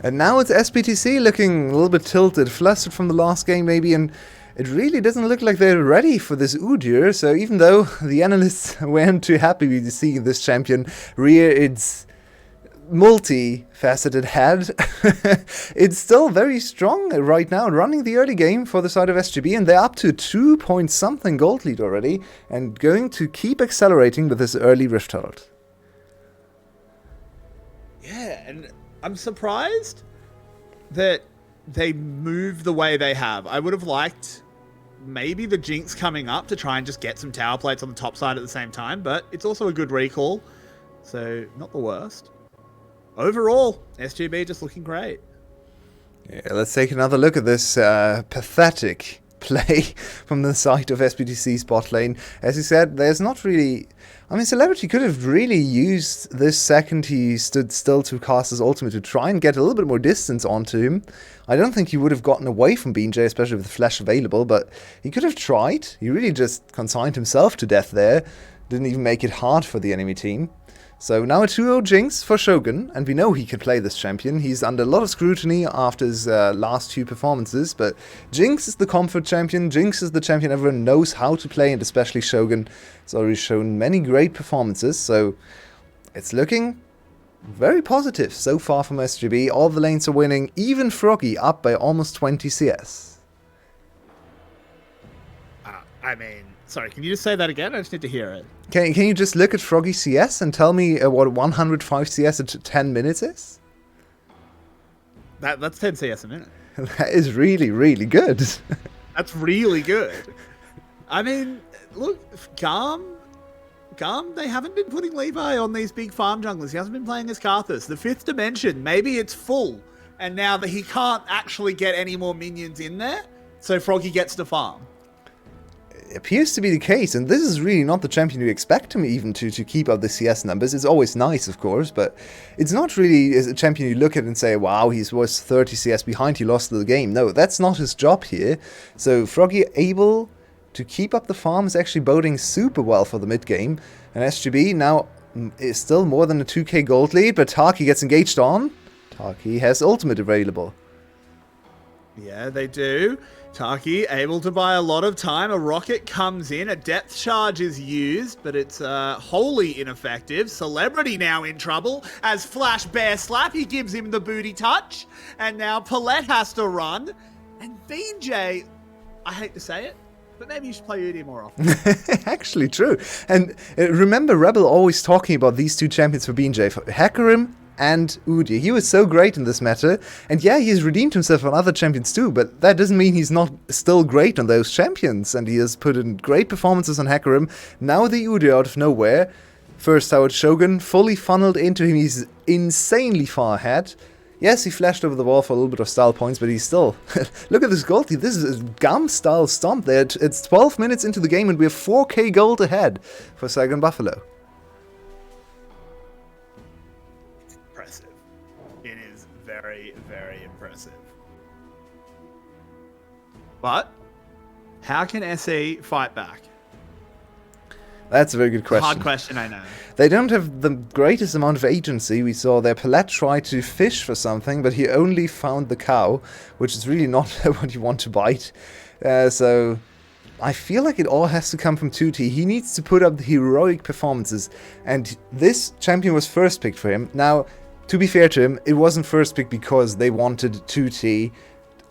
S1: And now it's SPTC looking a little bit tilted, flustered from the last game maybe, and it really doesn't look like they're ready for this Udyr, so even though the analysts weren't too happy with seeing this champion rear its multi-faceted head, it's still very strong right now, running the early game for the side of SGB, and they're up to 2-point-something gold lead already, and going to keep accelerating with this early Rift Herald.
S2: Yeah, and I'm surprised that they move the way they have. I would have liked maybe the Jinx coming up to try and just get some tower plates on the top side at the same time, but it's also a good recall, so not the worst. Overall, SGB just looking great.
S1: Yeah, let's take another look at this pathetic play from the side of SBTC's bot lane. As you said, there's not really... I mean, Celebrity could have really used this second he stood still to cast his ultimate to try and get a little bit more distance onto him. I don't think he would have gotten away from BJ, especially with the flash available, but he could have tried. He really just consigned himself to death there. Didn't even make it hard for the enemy team. So now a 2-0 Jinx for Shogun, and we know he can play this champion. He's under a lot of scrutiny after his last few performances, but Jinx is the comfort champion. Jinx is the champion everyone knows how to play, and especially Shogun has already shown many great performances, so it's looking very positive so far from SGB. All the lanes are winning, even Froggy up by almost 20 CS.
S2: I mean, sorry, can you just say that again? I just need to hear it.
S1: Can you just look at Froggy CS and tell me what 105 CS at 10 minutes is?
S2: That's 10 CS a minute.
S1: That is really, really good.
S2: That's really good. I mean, look, GAM, they haven't been putting Levi on these big farm junglers. He hasn't been playing as Karthus. The 5th dimension, maybe it's full, and now that he can't actually get any more minions in there, so Froggy gets to farm.
S1: Appears to be the case, and this is really not the champion you expect him even to keep up the CS numbers. It's always nice, of course, but it's not really a champion you look at and say, wow, he was 30 CS behind, he lost the game. No, that's not his job here. So Froggy able to keep up the farm is actually boding super well for the mid game, and SGB now is still more than a 2k gold lead, but Taki gets engaged on. Taki has ultimate available.
S2: Yeah, they do. Taki able to buy a lot of time. A rocket comes in, a depth charge is used, but it's wholly ineffective. Celebrity now in trouble as Flash Bear Slap, he gives him the booty touch, and now Paulette has to run. And BJ, I hate to say it, but maybe you should play Udi more often.
S1: Actually true. And remember Rebel always talking about these two champions for BJ, for Hecarim and Udi. He was so great in this meta, and yeah, he's redeemed himself on other champions too, but that doesn't mean he's not still great on those champions, and he has put in great performances on Hecarim. Now the Udi out of nowhere. First tower Shogun, fully funneled into him, he's insanely far ahead. Yes, he flashed over the wall for a little bit of style points, but he's still... Look at this gold lead. This is a GAM style stomp there. It's 12 minutes into the game and we're 4k gold ahead for Saigon Buffalo.
S2: It is very, very impressive. But how can SE fight back?
S1: That's a very good question.
S2: Hard question, I know.
S1: They don't have the greatest amount of agency. We saw their Paulette try to fish for something, but he only found the cow, which is really not what you want to bite. So I feel like it all has to come from 2T. He needs to put up the heroic performances, and this champion was first picked for him. Now, to be fair to him, it wasn't first pick because they wanted 2T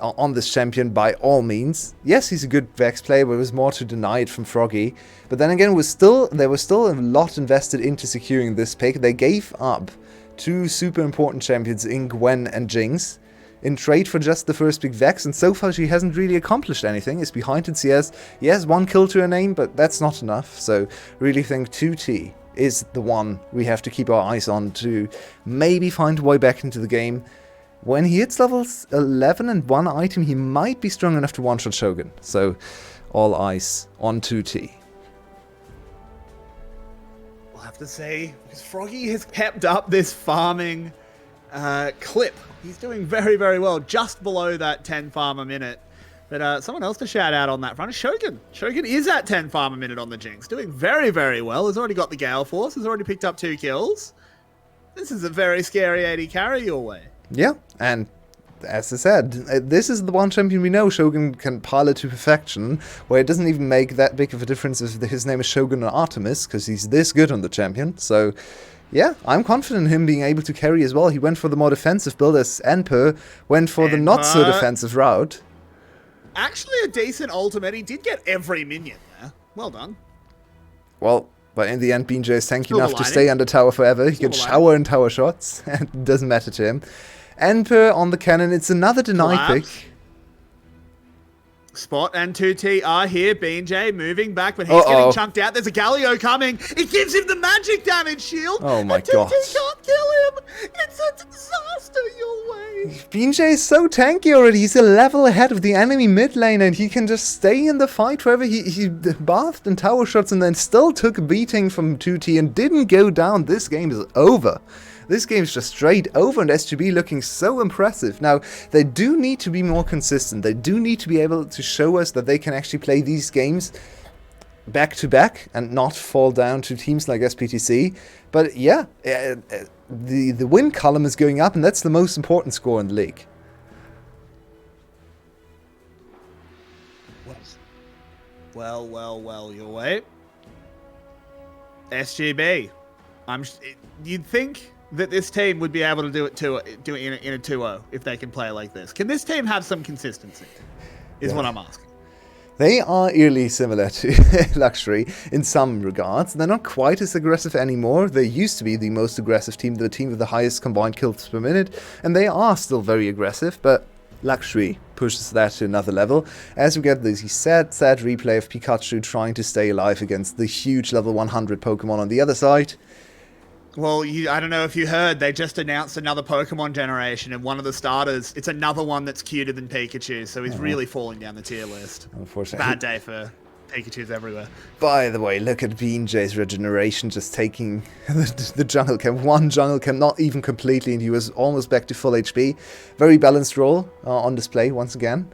S1: on this champion by all means. Yes, he's a good Vex player, but it was more to deny it from Froggy. But then again, there was still a lot invested into securing this pick. They gave up 2 super important champions in Gwen and Jinx in trade for just the first pick Vex, and so far she hasn't really accomplished anything. Is behind in CS. Yes, 1 kill to her name, but that's not enough. So really think 2T is the one we have to keep our eyes on to maybe find a way back into the game. When he hits levels 11 and 1 item, he might be strong enough to one-shot Shogun. So all eyes on 2T.
S2: We'll have to see, because Froggy has kept up this farming clip. He's doing very, very well, just below that 10 farm a minute. But someone else to shout out on that front is Shogun. Shogun is at 10 farm a minute on the Jinx, doing very, very well. Has already got the Gale Force, has already picked up 2 kills. This is a very scary AD carry your way.
S1: Yeah, and as I said, this is the one champion we know Shogun can pilot to perfection, where it doesn't even make that big of a difference if his name is Shogun or Artemis, because he's this good on the champion. So yeah, I'm confident in him being able to carry as well. He went for the more defensive build as Enper went for the not so defensive route.
S2: Actually a decent ultimate. He did get every minion there. Well done.
S1: Well, but in the end, BJ is tanky enough to stay under tower forever. He can shower in tower shots, and it doesn't matter to him. Enper on the cannon, it's another deny pick.
S2: Spot and 2T are here. BJ moving back, but he's getting chunked out. There's a Galio coming. It gives him the magic damage shield.
S1: Oh my
S2: and 2T
S1: god.
S2: can't kill him. It's a disaster your way.
S1: BJ is so tanky already. He's a level ahead of the enemy mid lane, and he can just stay in the fight wherever he bathed in tower shots and then still took a beating from 2T and didn't go down. This game is over. This game's just straight over, and SGB looking so impressive. Now, they do need to be more consistent. They do need to be able to show us that they can actually play these games back to back and not fall down to teams like SPTC. But yeah, the win column is going up, and that's the most important score in the league.
S2: Well, your way. SGB. You'd think that this team would be able to do it in a 2-0 if they can play like this. Can this team have some consistency? Is what I'm asking.
S1: They are eerily similar to Luxury in some regards. They're not quite as aggressive anymore. They used to be the most aggressive team, the team with the highest combined kills per minute, and they are still very aggressive, but Luxury pushes that to another level as we get the sad replay of Pikachu trying to stay alive against the huge level 100 Pokemon on the other side.
S2: Well, I don't know if you heard, they just announced another Pokemon generation, and one of the starters, it's another one that's cuter than Pikachu, so he's really falling down the tier list.
S1: Unfortunately.
S2: Bad day for Pikachus everywhere.
S1: By the way, look at BJ's regeneration just taking the jungle camp. One jungle camp, not even completely, and he was almost back to full HP. Very balanced role on display once again.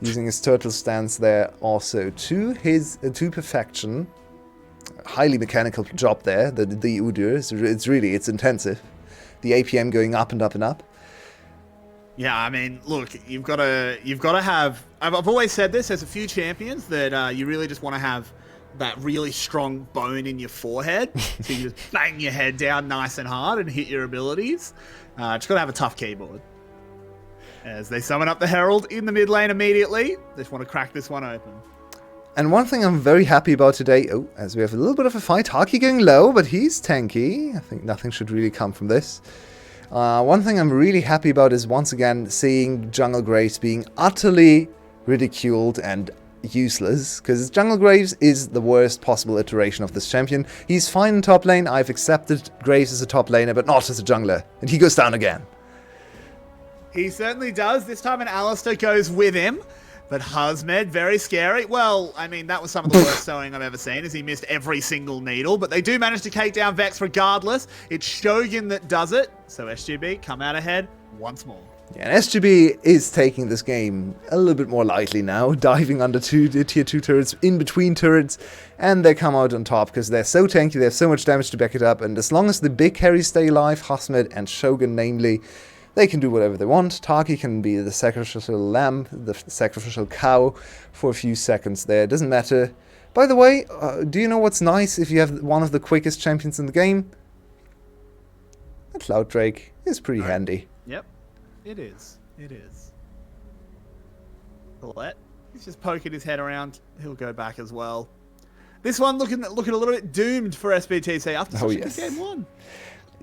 S1: Using his turtle stance there also to perfection. Highly mechanical job there, the Udyr. It's intensive. The APM going up and up and up.
S2: Yeah, I mean, look, you've got to have. I've always said this. There's a few champions that you really just want to have that really strong bone in your forehead, so you just bang your head down nice and hard and hit your abilities. Just got to have a tough keyboard. As they summon up the Herald in the mid lane immediately, they just want to crack this one open.
S1: And one thing I'm very happy about today, as we have a little bit of a fight, Haki going low, but he's tanky. I think nothing should really come from this. One thing I'm really happy about is once again seeing Jungle Graves being utterly ridiculed and useless, because Jungle Graves is the worst possible iteration of this champion. He's fine in top lane, I've accepted Graves as a top laner, but not as a jungler, and he goes down again.
S2: He certainly does. This time an Alistair goes with him. But Husmed, very scary. Well, I mean, that was some of the worst sewing I've ever seen, as he missed every single needle. But they do manage to take down Vex regardless. It's Shogun that does it. So SGB come out ahead once more.
S1: Yeah, and SGB is taking this game a little bit more lightly now, diving under tier 2 turrets, in between turrets, and they come out on top because they're so tanky, they have so much damage to back it up, and as long as the big carries stay alive, Husmed and Shogun namely, they can do whatever they want. Taki can be the sacrificial lamb, the sacrificial cow for a few seconds there. It doesn't matter. By the way, do you know what's nice if you have one of the quickest champions in the game? A Cloud Drake is pretty handy.
S2: Yep, it is. It is. Colette, he's just poking his head around. He'll go back as well. This one looking a little bit doomed for SBTC after such a good game one.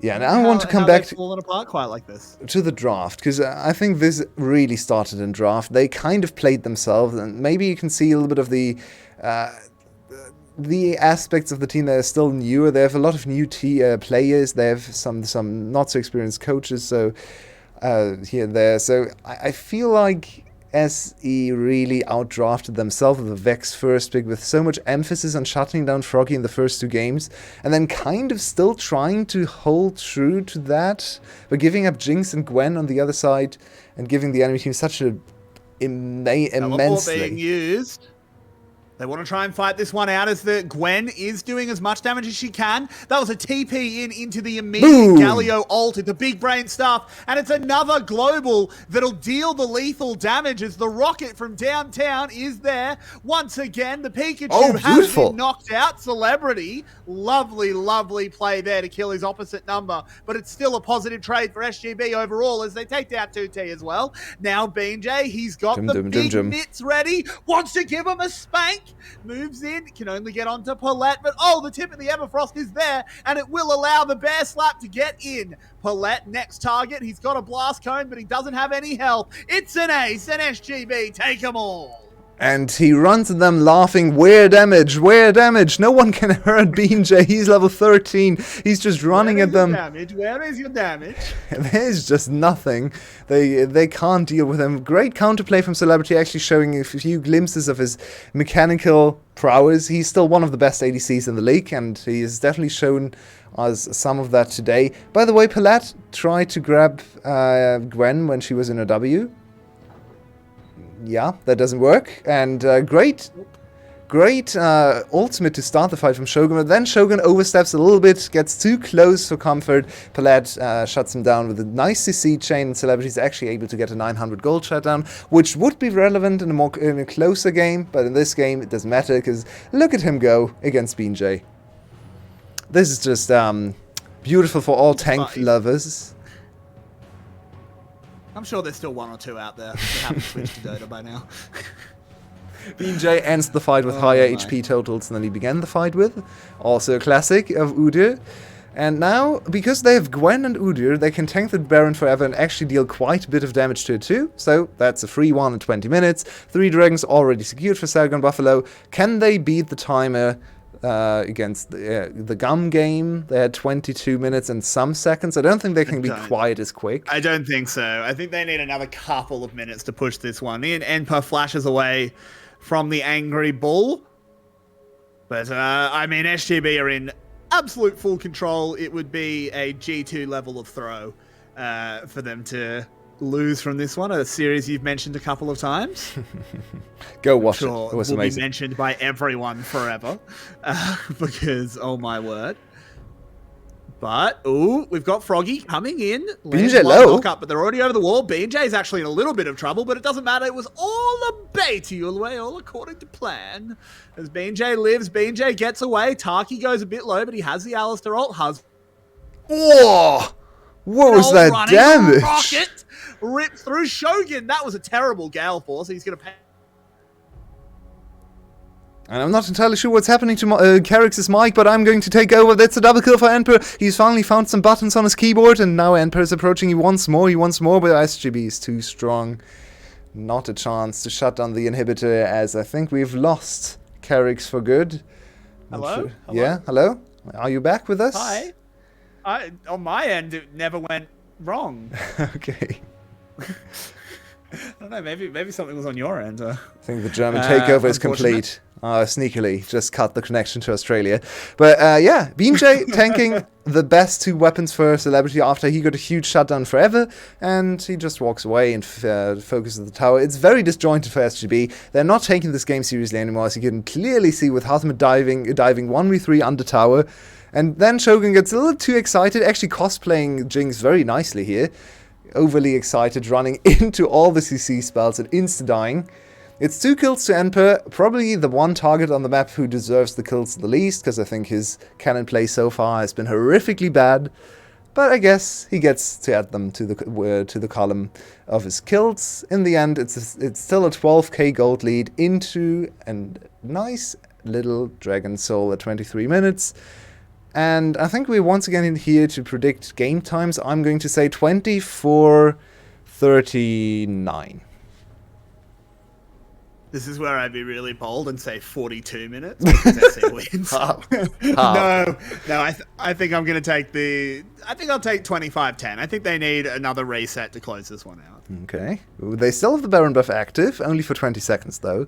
S1: Yeah, and I want to come back
S2: fallen apart quite like this
S1: to the draft, because I think this really started in draft. They kind of played themselves, and maybe you can see a little bit of the aspects of the team that are still newer. They have a lot of new players. They have some not so experienced coaches, so here and there. So I feel like SE really outdrafted themselves with the Vex first pick, with so much emphasis on shutting down Froggy in the first two games, and then kind of still trying to hold true to that, but giving up Jinx and Gwen on the other side, and giving the enemy team such a immensely
S2: being used. They want to try and fight this one out as the Gwen is doing as much damage as she can. That was a TP into the immediate Galio ult. It's the big brain stuff. And it's another global that'll deal the lethal damage as the rocket from downtown is there. Once again, the Pikachu has been knocked out. Celebrity. Lovely, lovely play there to kill his opposite number. But it's still a positive trade for SGB overall as they take down 2T as well. Now BJ, he's got the big mitts ready. Wants to give him a spank. Moves in, can only get onto Paulette, but the tip of the Everfrost is there, and it will allow the Bear Slap to get in. Paulette, next target, he's got a blast cone, but he doesn't have any health. It's an ace, and SGB take them all.
S1: And he runs at them laughing, where damage, where damage? No one can hurt BJ, he's level 13. He's just running at them.
S2: Where is your damage?
S1: There's just nothing. They can't deal with him. Great counterplay from Celebrity, actually showing a few glimpses of his mechanical prowess. He's still one of the best ADCs in the league, and he has definitely shown us some of that today. By the way, Palat tried to grab Gwen when she was in a W. Yeah, that doesn't work. And great ultimate to start the fight from Shogun. But then Shogun oversteps a little bit, gets too close for comfort. Palat shuts him down with a nice CC chain, and Celebrity is actually able to get a 900 gold shutdown, which would be relevant in a closer game. But in this game, it doesn't matter, because look at him go against BJ. This is just beautiful for all tank lovers.
S2: I'm sure there's still one or two out there that haven't switched to Dota by now.
S1: BJ ends the fight with higher HP totals than he began the fight with. Also a classic of Udyr. And now, because they have Gwen and Udyr, they can tank the Baron forever and actually deal quite a bit of damage to it too. So that's a free one in 20 minutes. 3 dragons already secured for Sargon Buffalo. Can they beat the timer against the GAM game? They had 22 minutes and some seconds. I don't think they can be quite as quick.
S2: I don't think so. I think they need another couple of minutes to push this one in. Enper flashes away from the angry bull. But, I mean, SGB are in absolute full control. It would be a G2 level of throw for them to lose from this one, a series you've mentioned a couple of times.
S1: Go watch it. It was
S2: will
S1: amazing.
S2: Be mentioned by everyone forever, because oh my word. But ooh, we've got Froggy coming in.
S1: BJ low,
S2: up, but they're already over the wall. BJ's actually in a little bit of trouble, but it doesn't matter. It was all a bait, Yulway, all according to plan. As BJ lives, BJ gets away. Taki goes a bit low, but he has the Alistair ult.
S1: Whoa! What was that damage?
S2: Rocket ripped through Shogun. That was a terrible Gale Force. He's going to pay.
S1: And I'm not entirely sure what's happening to Carrix's mic, but I'm going to take over. That's a double kill for Enper. He's finally found some buttons on his keyboard, and now Enper is approaching. He wants more, but SGB is too strong. Not a chance to shut down the inhibitor, as I think we've lost Carrix for good.
S2: Hello?
S1: Sure. Yeah, hello? Are you back with us?
S2: Hi. On my end, it never went wrong.
S1: Okay.
S2: I don't know, maybe something was on your end.
S1: I think the German takeover is complete. Sneakily, just cut the connection to Australia. But yeah, BJ tanking the best 2 weapons for Celebrity after he got a huge shutdown forever, and he just walks away and focuses the tower. It's very disjointed for SGB. They're not taking this game seriously anymore, as you can clearly see with Hazmat diving 1v3 under tower. And then Shogun gets a little too excited, actually cosplaying Jinx very nicely here. Overly excited, running into all the CC spells and insta-dying. It's 2 kills to Enper, probably the one target on the map who deserves the kills the least, because I think his cannon play so far has been horrifically bad. But I guess he gets to add them to the column of his kills. In the end, it's still a 12k gold lead into a nice little Dragon Soul at 23 minutes. And I think we're once again in here to predict game times. I'm going to say 24-39.
S2: This is where I'd be really bold and say 42 minutes because SC wins. No, I think I'm going to take I'll take 25-10. I think they need another reset to close this one out.
S1: Okay. They still have the Baron buff active, only for 20 seconds though.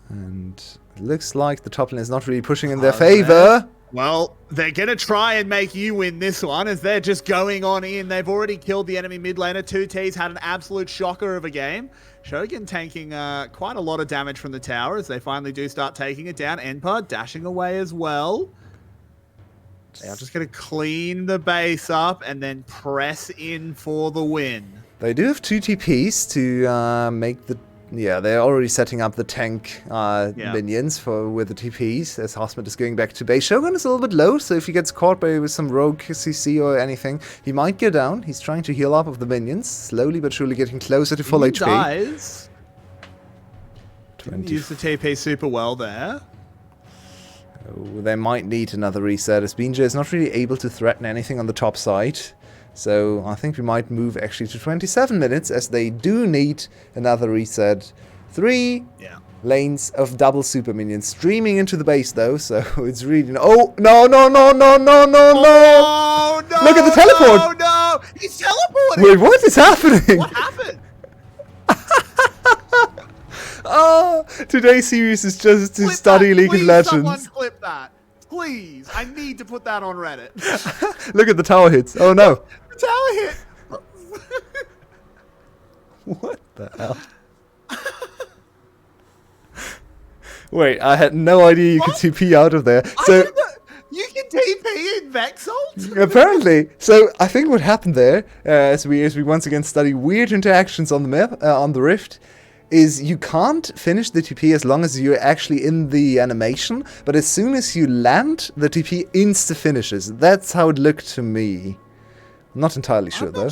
S1: And it looks like the top lane is not really pushing in their favor.
S2: Well, they're going to try and make you win this one as they're just going on in. They've already killed the enemy mid laner. 2T's had an absolute shocker of a game. Shogun tanking quite a lot of damage from the tower as they finally do start taking it down. Enper dashing away as well. They are just going to clean the base up and then press in for the win.
S1: They do have 2 TPs to make the... Yeah, they're already setting up the tank minions with the TPs as Hosmet is going back to base. Shogun is a little bit low, so if he gets caught with some rogue CC or anything, he might go down. He's trying to heal up of the minions, slowly but surely getting closer to full HP.
S2: Dies. Didn't use the TP super well there.
S1: Oh, they might need another reset, as BJ is not really able to threaten anything on the top side. So I think we might move actually to 27 minutes, as they do need another reset 3
S2: Yeah.
S1: lanes of double super minions streaming into the base though, so it's really oh no.
S2: Oh no!
S1: Look at the teleport!
S2: No! He's teleporting!
S1: Wait, what is happening?
S2: What happened?
S1: Oh, today's series is just to
S2: Clip
S1: study
S2: that.
S1: League
S2: Please,
S1: of Legends.
S2: someone clip that. Please, I need to put that on Reddit.
S1: Look at the tower hits. Oh no.
S2: The tower hit.
S1: What the hell? Wait, I had no idea you could TP out of there. So
S2: You can TP in Vexalt?
S1: apparently, so I think what happened there, as we once again study weird interactions on the map, on the Rift, is you can't finish the TP as long as you're actually in the animation, but as soon as you land, the TP insta finishes. That's how it looked to me. I'm not entirely sure though.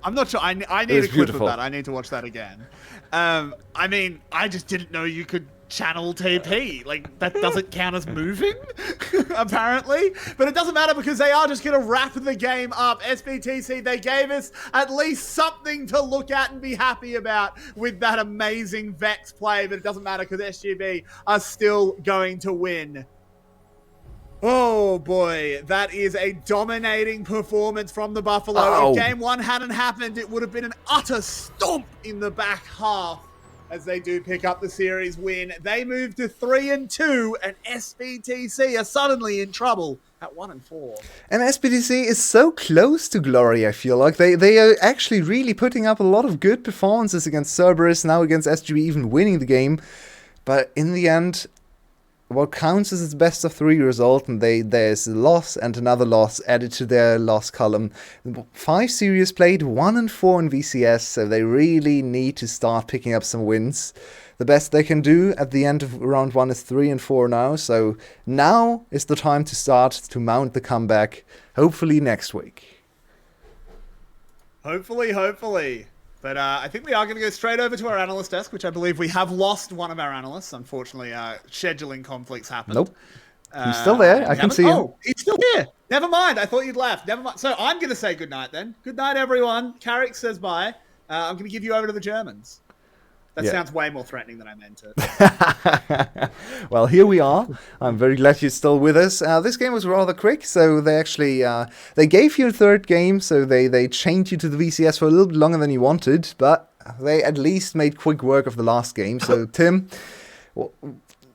S2: I'm not sure. I need a clip
S1: beautiful.
S2: of that. I need to watch that again. I mean, I just didn't know you could channel TP. Like, that doesn't count as moving, apparently. But it doesn't matter because they are just going to wrap the game up. SBTC, they gave us at least something to look at and be happy about with that amazing Vex play. But it doesn't matter because SGB are still going to win. Oh boy, that is a dominating performance from the Buffalo.
S1: Oh.
S2: If game 1 hadn't happened, it would have been an utter stomp in the back half as they do pick up the series win. They move to 3-2, and SBTC are suddenly in trouble at 1-4.
S1: And SBTC is so close to glory, I feel like. They are actually really putting up a lot of good performances against Cerberus, now against SGB, even winning the game. But in the end, what counts is its best of 3 result, and there's a loss and another loss added to their loss column. 5 series played, 1-4 in VCS, so they really need to start picking up some wins. The best they can do at the end of round 1 is 3-4 now, so now is the time to start to mount the comeback, hopefully next week.
S2: Hopefully. But I think we are going to go straight over to our analyst desk, which I believe we have lost one of our analysts. Unfortunately, scheduling conflicts happened.
S1: Nope. He's still there. I can see him.
S2: Oh, he's still here. Never mind. I thought you'd left. Never mind. So I'm going to say goodnight then. Good night, everyone. Carrick says bye. I'm going to give you over to the Germans. That sounds way more threatening than I meant it.
S1: Well, here we are. I'm very glad you're still with us. This game was rather quick, so they actually they gave you a third game, so they chained you to the VCS for a little bit longer than you wanted, but they at least made quick work of the last game. So, Tim,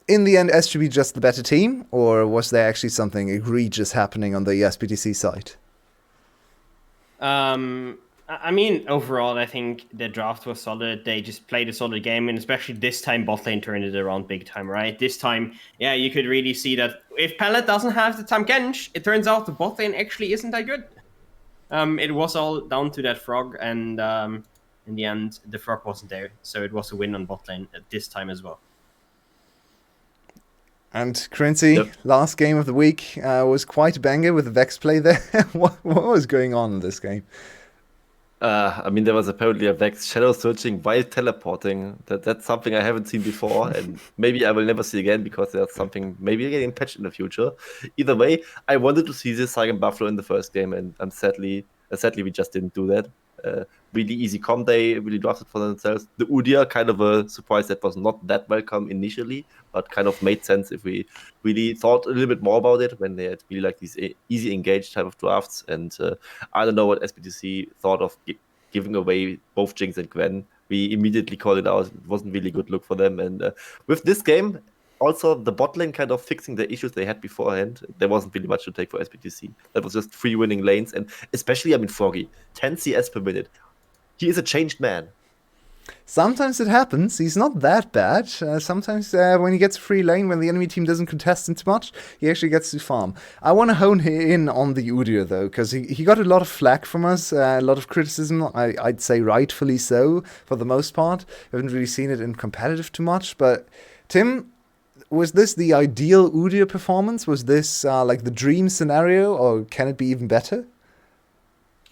S1: in the end, SGB just the better team, or was there actually something egregious happening on the SBTC side?
S5: I mean, overall, I think the draft was solid. They just played a solid game, and especially this time, bot lane turned it around big time, right? This time, yeah, you could really see that if Pellet doesn't have the Tam Gensh, it turns out the bot lane actually isn't that good. It was all down to that frog, and in the end, the frog wasn't there, so it was a win on bot lane at this time as well.
S1: And Crincy, last game of the week was quite a banger with the Vex play there. What was going on in this game?
S3: I mean, there was apparently a Vex shadow searching while teleporting. That's something I haven't seen before, and maybe I will never see again because there's something maybe getting patched in the future. Either way, I wanted to see this Saigon Buffalo in the first game, and sadly we just didn't do that. Really easy comp day, really drafted for themselves. The Udyr, kind of a surprise that was not that welcome initially, but kind of made sense if we really thought a little bit more about it when they had really like these easy engaged type of drafts. And I don't know what SBTC thought of giving away both Jinx and Gwen. We immediately called it out. It wasn't really a good look for them. And with this game, also the bot lane kind of fixing the issues they had beforehand. There wasn't really much to take for SBTC. That was just 3 winning lanes. And especially, I mean, Froggy, 10 CS per minute. He is a changed man.
S1: Sometimes it happens. He's not that bad. Sometimes when he gets a free lane, when the enemy team doesn't contest him too much, he actually gets to farm. I want to hone in on the Udyr, though, because he got a lot of flack from us, a lot of criticism, I'd say rightfully so, for the most part. I haven't really seen it in competitive too much, but Tim, was this the ideal Udyr performance? Was this like the dream scenario, or can it be even better?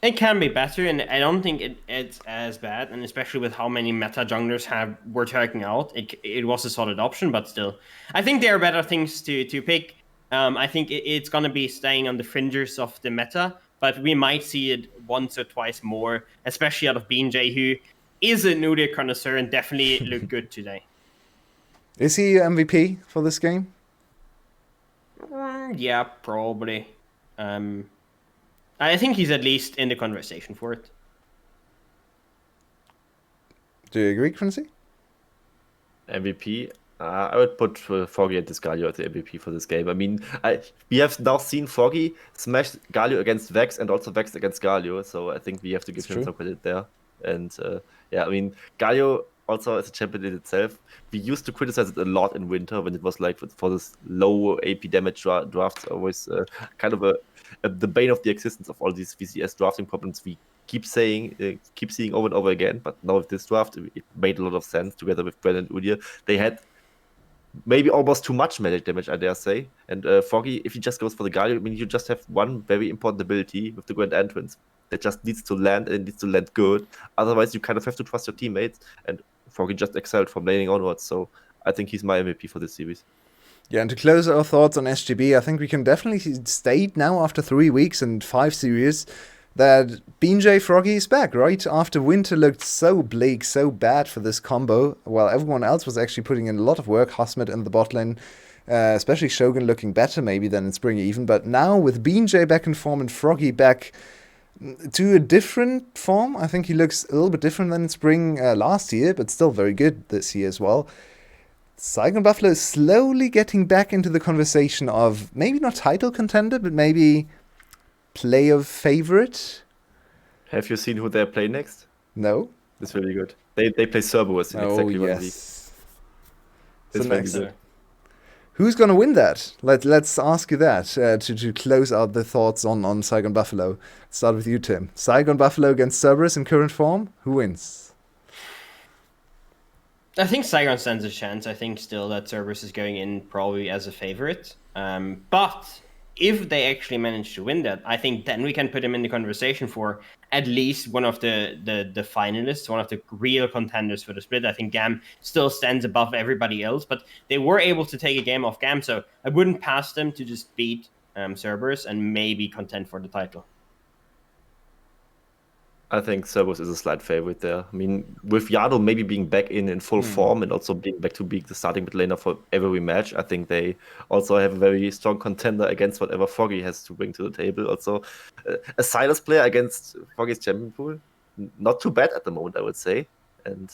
S5: It can be better, and I don't think it's as bad, and especially with how many meta junglers were taking out, it was a solid option, but still. I think there are better things to pick. I think it's going to be staying on the fringes of the meta, but we might see it once or twice more, especially out of BJ, who is a Nude connoisseur and definitely looked good today.
S1: Is he MVP for this game?
S5: Yeah, probably. I think he's at least in the conversation for it.
S1: Do you agree, Quincy?
S3: MVP. I would put Foggy and Galio as the MVP for this game. I mean, we have now seen Foggy smash Galio against Vex and also Vex against Galio, so I think we have to give him some credit there. And yeah, I mean, Galio also as a champion in itself, we used to criticize it a lot in winter when it was like for this low AP damage drafts, always kind of the bane of the existence of all these VCS drafting problems we keep seeing over and over again. But now with this draft, it made a lot of sense together with Bren and Udir. They had maybe almost too much magic damage, I dare say. And Foggy, if he just goes for the Galio, I mean, you just have one very important ability with the Grand Entrance that just needs to land, and it needs to land good. Otherwise, you kind of have to trust your teammates. And Foggy just excelled from laning onwards. So I think he's my MVP for this series.
S1: Yeah, and to close our thoughts on SGB, I think we can definitely state now after 3 weeks and 5 series that BJ Froggy is back, right? After winter looked so bleak, so bad for this combo, while everyone else was actually putting in a lot of work, Hosmet in the bot lane, especially Shogun looking better maybe than in spring even, but now with BJ back in form and Froggy back to a different form, I think he looks a little bit different than in spring last year, but still very good this year as well. Saigon Buffalo is slowly getting back into the conversation of maybe not title contender, but maybe playoff favorite.
S3: Have you seen who they play next?
S1: No.
S3: It's really good. They play Cerberus in exactly 1 week.
S1: It's
S3: really good.
S1: Who's going to win that? Let's ask you that to close out the thoughts on Saigon Buffalo. Start with you, Tim. Saigon Buffalo against Cerberus in current form. Who wins?
S5: I think Saigon stands a chance. I think still that Cerberus is going in probably as a favorite. But if they actually manage to win that, I think then we can put him in the conversation for at least one of the finalists, one of the real contenders for the split. I think GAM still stands above everybody else, but they were able to take a game off GAM, so I wouldn't pass them to just beat Cerberus and maybe contend for the title.
S3: I think Cerberus is a slight favorite there. I mean, with Yado maybe being back in full form and also being back to being the starting mid laner for every match, I think they also have a very strong contender against whatever Foggy has to bring to the table. Also, a Silas player against Foggy's champion pool, not too bad at the moment, I would say. And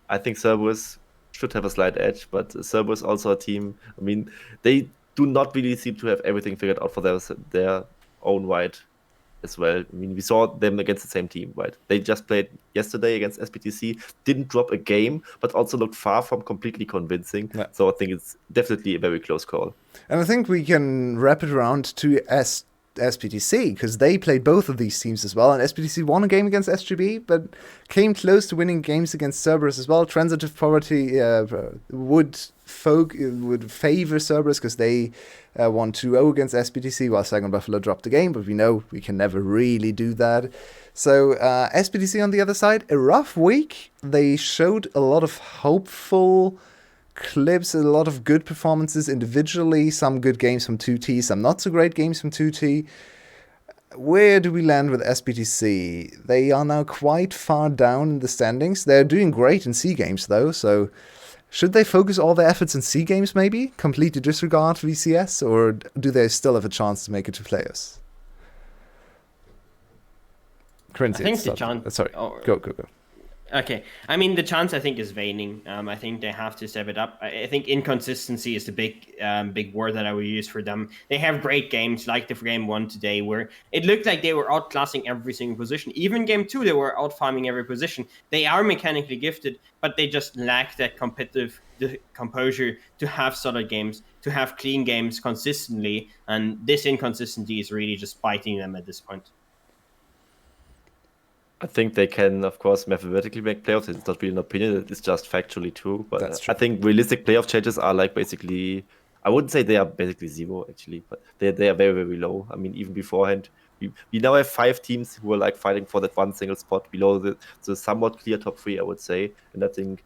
S3: I think Cerberus should have a slight edge, but Cerberus also a team, I mean, they do not really seem to have everything figured out for their own right as well. I mean, we saw them against the same team, right? They just played yesterday against SPTC, didn't drop a game, but also looked far from completely convincing. Yeah. So I think it's definitely a very close call.
S1: And I think we can wrap it around to SPTC, because they played both of these teams as well, and SPTC won a game against SGB, but came close to winning games against Cerberus as well. Transitive Poverty would favor Cerberus because they won 2-0 against SPTC, while Saigon Buffalo dropped the game, but we know we can never really do that. So SPTC on the other side, a rough week. They showed a lot of hopeful clips, a lot of good performances individually, some good games from 2T, some not so great games from 2T. Where do we land with SPTC? They are now quite far down in the standings. They're doing great in C games though, so should they focus all their efforts in C games maybe? Completely disregard VCS, or do they still have a chance to make it to playoffs?
S5: I think the chance...
S1: Go.
S5: Okay, I mean, the chance, I think, is waning. I think they have to step it up. I think inconsistency is the big word that I would use for them. They have great games, like the game 1 today, where it looked like they were outclassing every single position. Even game 2, they were outfarming every position. They are mechanically gifted, but they just lack that competitive composure to have solid games, to have clean games consistently, and this inconsistency is really just biting them at this point.
S3: I think they can, of course, mathematically make playoffs. It's not really an opinion, it's just factually true. But I think realistic playoff chances are like basically, I wouldn't say they are basically zero, actually, but they are very, very low. I mean, even beforehand, we now have 5 teams who are like fighting for that one single spot below the somewhat clear top 3, I would say. And I think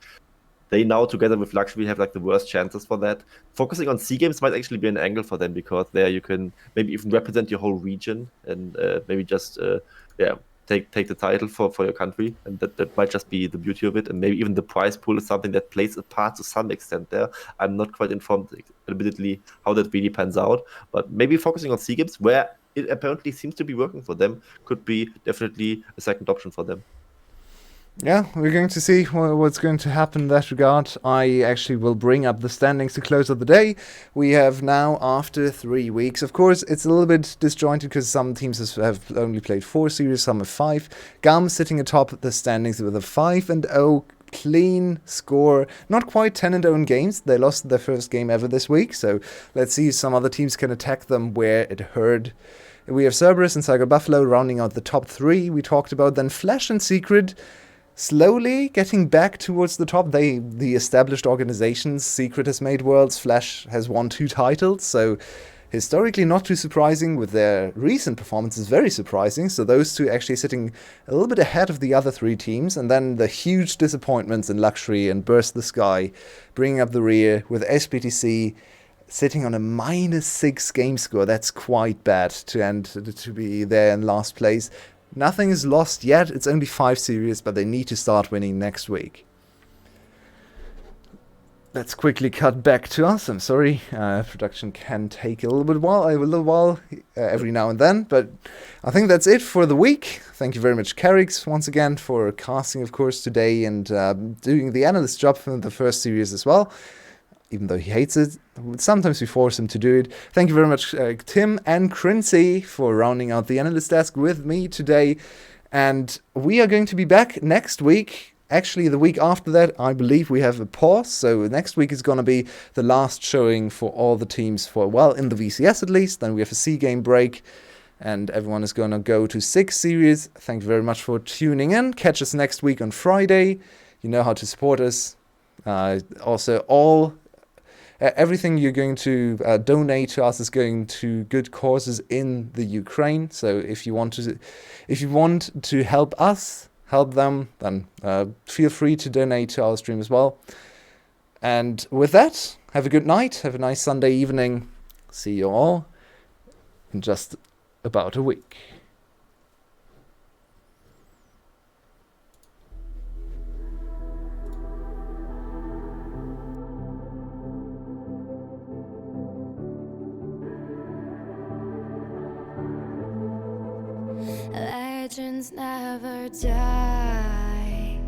S3: they now, together with Luxury, have like the worst chances for that. Focusing on C games might actually be an angle for them, because there you can maybe even represent your whole region and maybe just, take the title for your country, and that might just be the beauty of it. And maybe even the prize pool is something that plays a part to some extent there. I'm not quite informed, admittedly, how that really pans out, but maybe focusing on SEA Games, where it apparently seems to be working for them, could be definitely a second option for them.
S1: Yeah, we're going to see what's going to happen in that regard. I actually will bring up the standings to close of the day. We have now, after 3 weeks, of course, it's a little bit disjointed because some teams have only played 4 series, some have 5. GAM sitting atop the standings with a 5-0 clean score. Not quite 10-0 in games. They lost their first game ever this week, so let's see if some other teams can attack them where it hurt. We have Cerberus and Cyber Buffalo rounding out the top 3 we talked about. Then Flash and Secret slowly getting back towards the top. The established organizations. Secret has made Worlds, Flash has won 2 titles, so historically not too surprising. With their recent performances, very surprising. So those 2 actually sitting a little bit ahead of the other 3 teams. And then the huge disappointments in Luxury and Burst the Sky bringing up the rear, with SPTC sitting on a -6 game score. That's quite bad to be there in last place. Nothing is lost yet. It's only 5 series, but they need to start winning next week. Let's quickly cut back to us. I'm sorry, production can take a little while every now and then, but I think that's it for the week. Thank you very much, Carrix, once again, for casting, of course, today, and doing the analyst job for the first series as well. Even though he hates it, sometimes we force him to do it. Thank you very much, Tim and Crincy, for rounding out the analyst desk with me today. And we are going to be back next week. Actually, the week after that, I believe we have a pause. So next week is going to be the last showing for all the teams for, well, in the VCS at least. Then we have a SEA Game break, and everyone is going to go to 6 series. Thank you very much for tuning in. Catch us next week on Friday. You know how to support us. Also, everything you're going to donate to us is going to good causes in the Ukraine. So if you want to help us, help them, then feel free to donate to our stream as well. And with that, have a good night. Have a nice Sunday evening. See you all in just about a week.
S6: Legends never die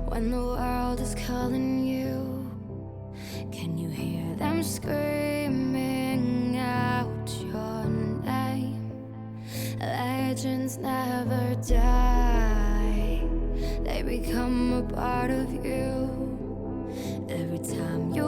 S6: when the world is calling you. Can you hear them screaming out your name? Legends never die, they become a part of you. Every time you